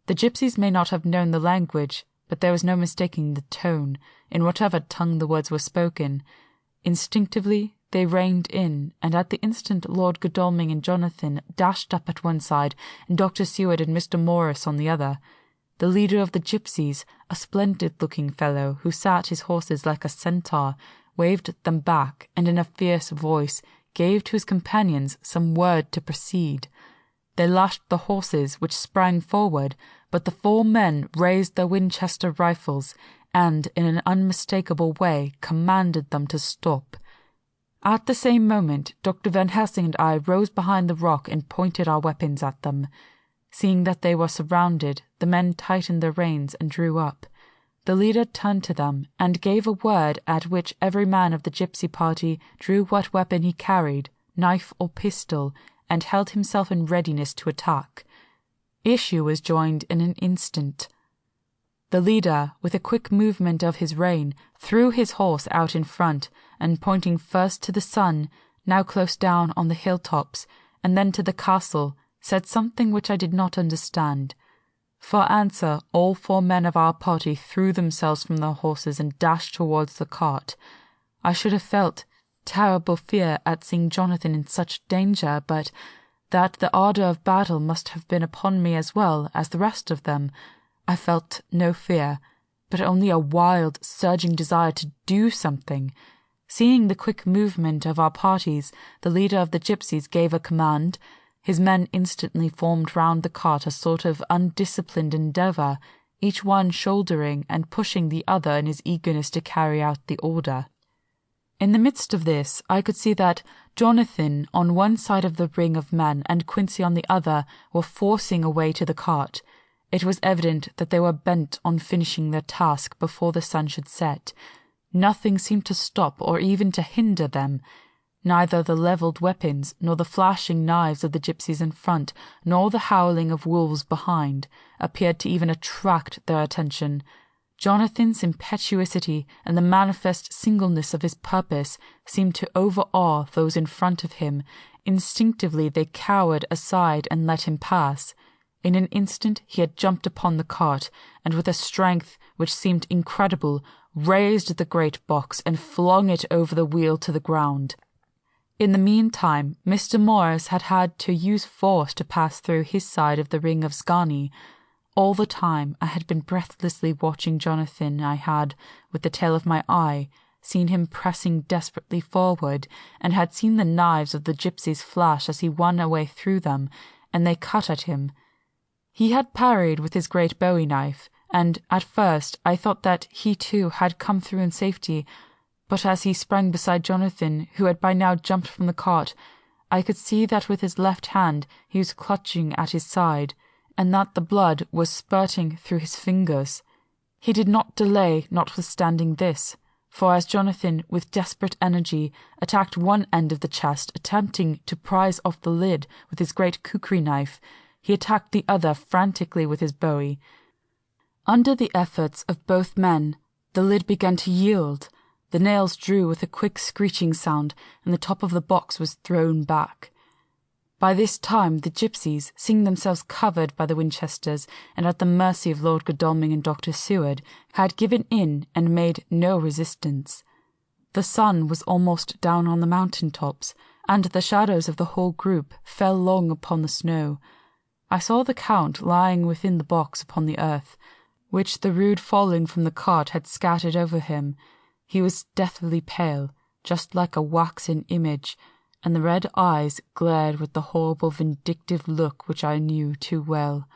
The gypsies may not have known the language, but there was no mistaking the tone, in whatever tongue the words were spoken. Instinctively, they reined in, and at the instant Lord Godalming and Jonathan dashed up at one side, and Dr. Seward and Mr. Morris on the other. The leader of the gypsies, a splendid-looking fellow who sat his horses like a centaur, waved them back, and in a fierce voice gave to his companions some word to proceed. They lashed the horses, which sprang forward, but the 4 men raised their Winchester rifles, and in an unmistakable way commanded them to stop. At the same moment, Dr. Van Helsing and I rose behind the rock and pointed our weapons at them. Seeing that they were surrounded, the men tightened their reins and drew up. The leader turned to them and gave a word at which every man of the gypsy party drew what weapon he carried, knife or pistol, and held himself in readiness to attack. Issue was joined in an instant. The leader, with a quick movement of his rein, threw his horse out in front, and pointing first to the sun, now close down on the hilltops, and then to the castle, said something which I did not understand. For answer, all 4 men of our party threw themselves from their horses and dashed towards the cart. I should have felt terrible fear at seeing Jonathan in such danger, but that the ardour of battle must have been upon me as well as the rest of them. I felt no fear, but only a wild, surging desire to do something. Seeing the quick movement of our parties, the leader of the gypsies gave a command. His men instantly formed round the cart a sort of undisciplined endeavour, each one shouldering and pushing the other in his eagerness to carry out the order. In the midst of this, I could see that Jonathan on one side of the ring of men and Quincy on the other were forcing a way to the cart. It was evident that they were bent on finishing their task before the sun should set. Nothing seemed to stop or even to hinder them. Neither the levelled weapons, nor the flashing knives of the gypsies in front, nor the howling of wolves behind, appeared to even attract their attention. Jonathan's impetuosity and the manifest singleness of his purpose seemed to overawe those in front of him. Instinctively they cowered aside and let him pass. In an instant he had jumped upon the cart, and with a strength which seemed incredible, raised the great box and flung it over the wheel to the ground. In the meantime, Mr. Morris had had to use force to pass through his side of the ring of Scarney. All the time I had been breathlessly watching Jonathan. I had, with the tail of my eye, seen him pressing desperately forward, and had seen the knives of the gypsies flash as he won a way through them, and they cut at him. He had parried with his great bowie knife, and at first I thought that he too had come through in safety, but as he sprang beside Jonathan, who had by now jumped from the cart, I could see that with his left hand he was clutching at his side, and that the blood was spurting through his fingers. He did not delay notwithstanding this, for as Jonathan, with desperate energy, attacked one end of the chest, attempting to prise off the lid with his great kukri knife, he attacked the other frantically with his bowie. Under the efforts of both men, the lid began to yield. The nails drew with a quick screeching sound, and the top of the box was thrown back. By this time the gypsies, seeing themselves covered by the Winchesters and at the mercy of Lord Godalming and Dr. Seward, had given in and made no resistance. The sun was almost down on the mountain tops, and the shadows of the whole group fell long upon the snow. I saw the Count lying within the box upon the earth, which the rude falling from the cart had scattered over him. He was deathly pale, just like a waxen image, and the red eyes glared with the horrible vindictive look which I knew too well.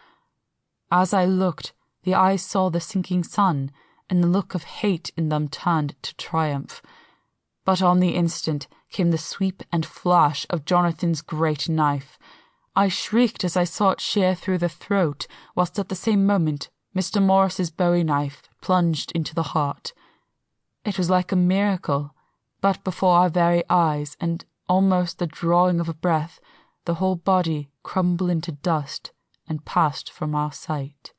As I looked, the eyes saw the sinking sun, and the look of hate in them turned to triumph. But on the instant came the sweep and flash of Jonathan's great knife. I shrieked as I saw it shear through the throat, whilst at the same moment Mr. Morris's bowie knife plunged into the heart. It was like a miracle, but before our very eyes, and almost the drawing of a breath, the whole body crumbled into dust and passed from our sight.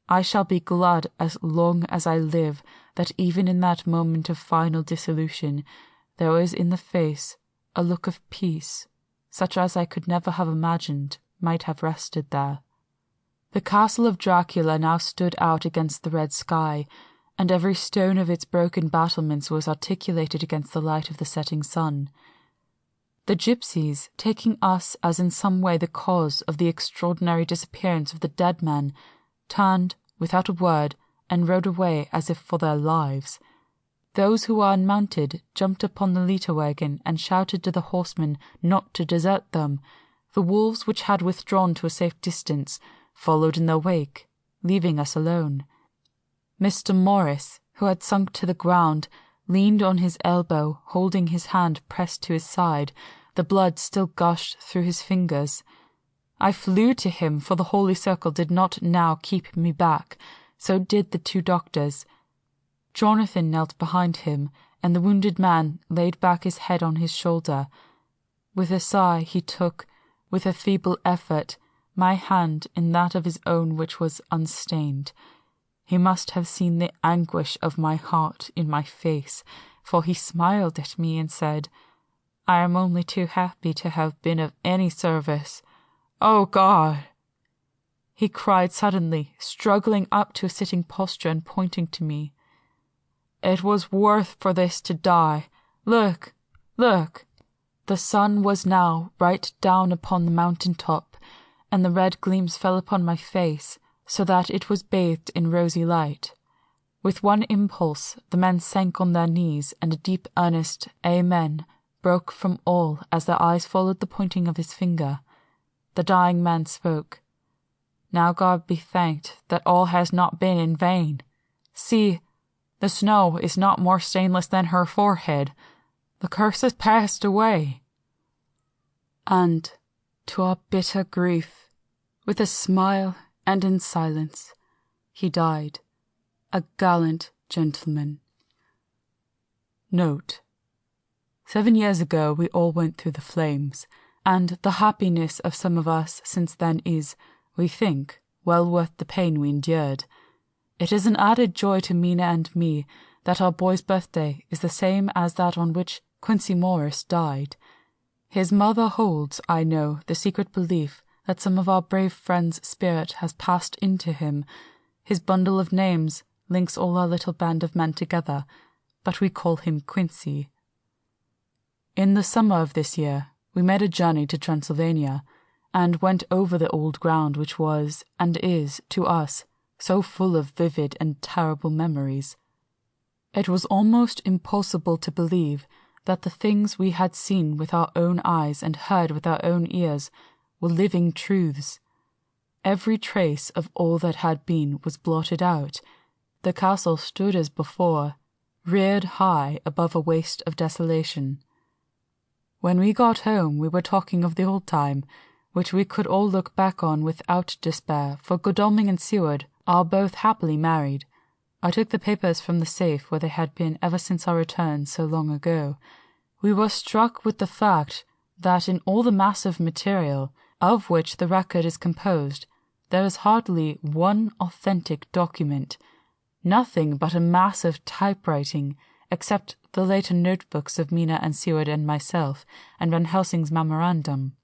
I shall be glad as long as I live that even in that moment of final dissolution there was in the face a look of peace, such as I could never have imagined might have rested there. The castle of Dracula now stood out against the red sky, and every stone of its broken battlements was articulated against the light of the setting sun. The gypsies, taking us as in some way the cause of the extraordinary disappearance of the dead man, turned, without a word, and rode away as if for their lives. Those who were unmounted jumped upon the litter wagon and shouted to the horsemen not to desert them. The wolves, which had withdrawn to a safe distance, followed in their wake, leaving us alone. Mr. Morris, who had sunk to the ground, leaned on his elbow, holding his hand pressed to his side. The blood still gushed through his fingers. I flew to him, for the holy circle did not now keep me back. So did the two doctors. Jonathan knelt behind him, and the wounded man laid back his head on his shoulder. With a sigh he took, with a feeble effort, my hand in that of his own which was unstained. He must have seen the anguish of my heart in my face, for he smiled at me and said, "I am only too happy to have been of any service. Oh, God!" He cried suddenly, struggling up to a sitting posture and pointing to me. "It was worth for this to die. Look, look!" The sun was now right down upon the mountain top, and the red gleams fell upon my face, so that it was bathed in rosy light. With one impulse the men sank on their knees, and a deep earnest "Amen" broke from all as their eyes followed the pointing of his finger. The dying man spoke. "Now God be thanked that all has not been in vain. See, the snow is not more stainless than her forehead. The curse has passed away." And, to our bitter grief, with a smile and in silence, he died, a gallant gentleman. Note: 7 years ago we all went through the flames, and the happiness of some of us since then is, we think, well worth the pain we endured. It is an added joy to Mina and me that our boy's birthday is the same as that on which Quincy Morris died. His mother holds, I know, the secret belief that some of our brave friend's spirit has passed into him. His bundle of names links all our little band of men together, but we call him Quincy. In the summer of this year, we made a journey to Transylvania, and went over the old ground which was, and is, to us, so full of vivid and terrible memories. It was almost impossible to believe that the things we had seen with our own eyes and heard with our own ears were living truths. Every trace of all that had been was blotted out. The castle stood as before, reared high above a waste of desolation. When we got home we were talking of the old time, which we could all look back on without despair, for Godalming and Seward are both happily married. I took the papers from the safe where they had been ever since our return so long ago. We were struck with the fact that in all the mass of material of which the record is composed, there is hardly one authentic document, nothing but a mass of typewriting, except the later notebooks of Mina and Seward and myself, and Van Helsing's memorandum.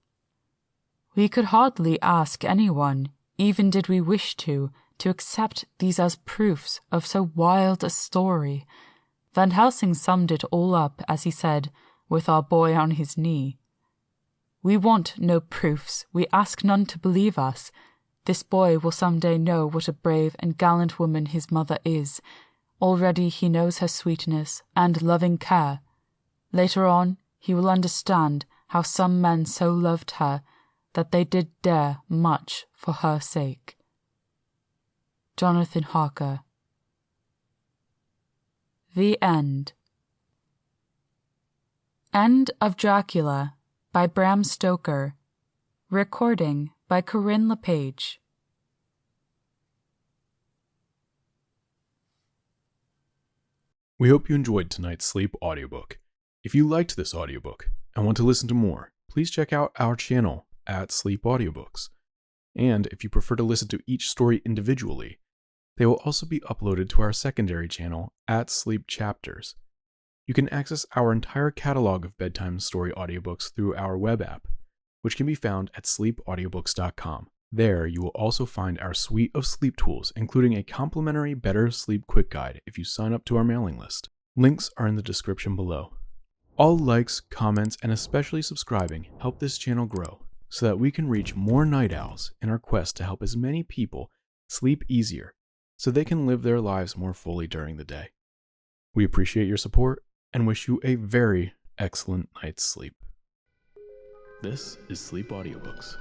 We could hardly ask anyone, even did we wish to accept these as proofs of so wild a story. Van Helsing summed it all up, as he said, with our boy on his knee. "We want no proofs, we ask none to believe us. This boy will some day know what a brave and gallant woman his mother is. Already he knows her sweetness and loving care. Later on he will understand how some men so loved her that they did dare much for her sake." Jonathan Harker. The End. End of Dracula by Bram Stoker. Recording by Corrinne LePage. We hope you enjoyed tonight's sleep audiobook. If you liked this audiobook and want to listen to more, please check out our channel at Sleep Audiobooks. And if you prefer to listen to each story individually, they will also be uploaded to our secondary channel at Sleep Chapters. You can access our entire catalog of bedtime story audiobooks through our web app, which can be found at sleepaudiobooks.com. There, you will also find our suite of sleep tools, including a complimentary Better Sleep Quick Guide if you sign up to our mailing list. Links are in the description below. All likes, comments, and especially subscribing help this channel grow so that we can reach more night owls in our quest to help as many people sleep easier so they can live their lives more fully during the day. We appreciate your support and wish you a very excellent night's sleep. This is Sleep Audiobooks.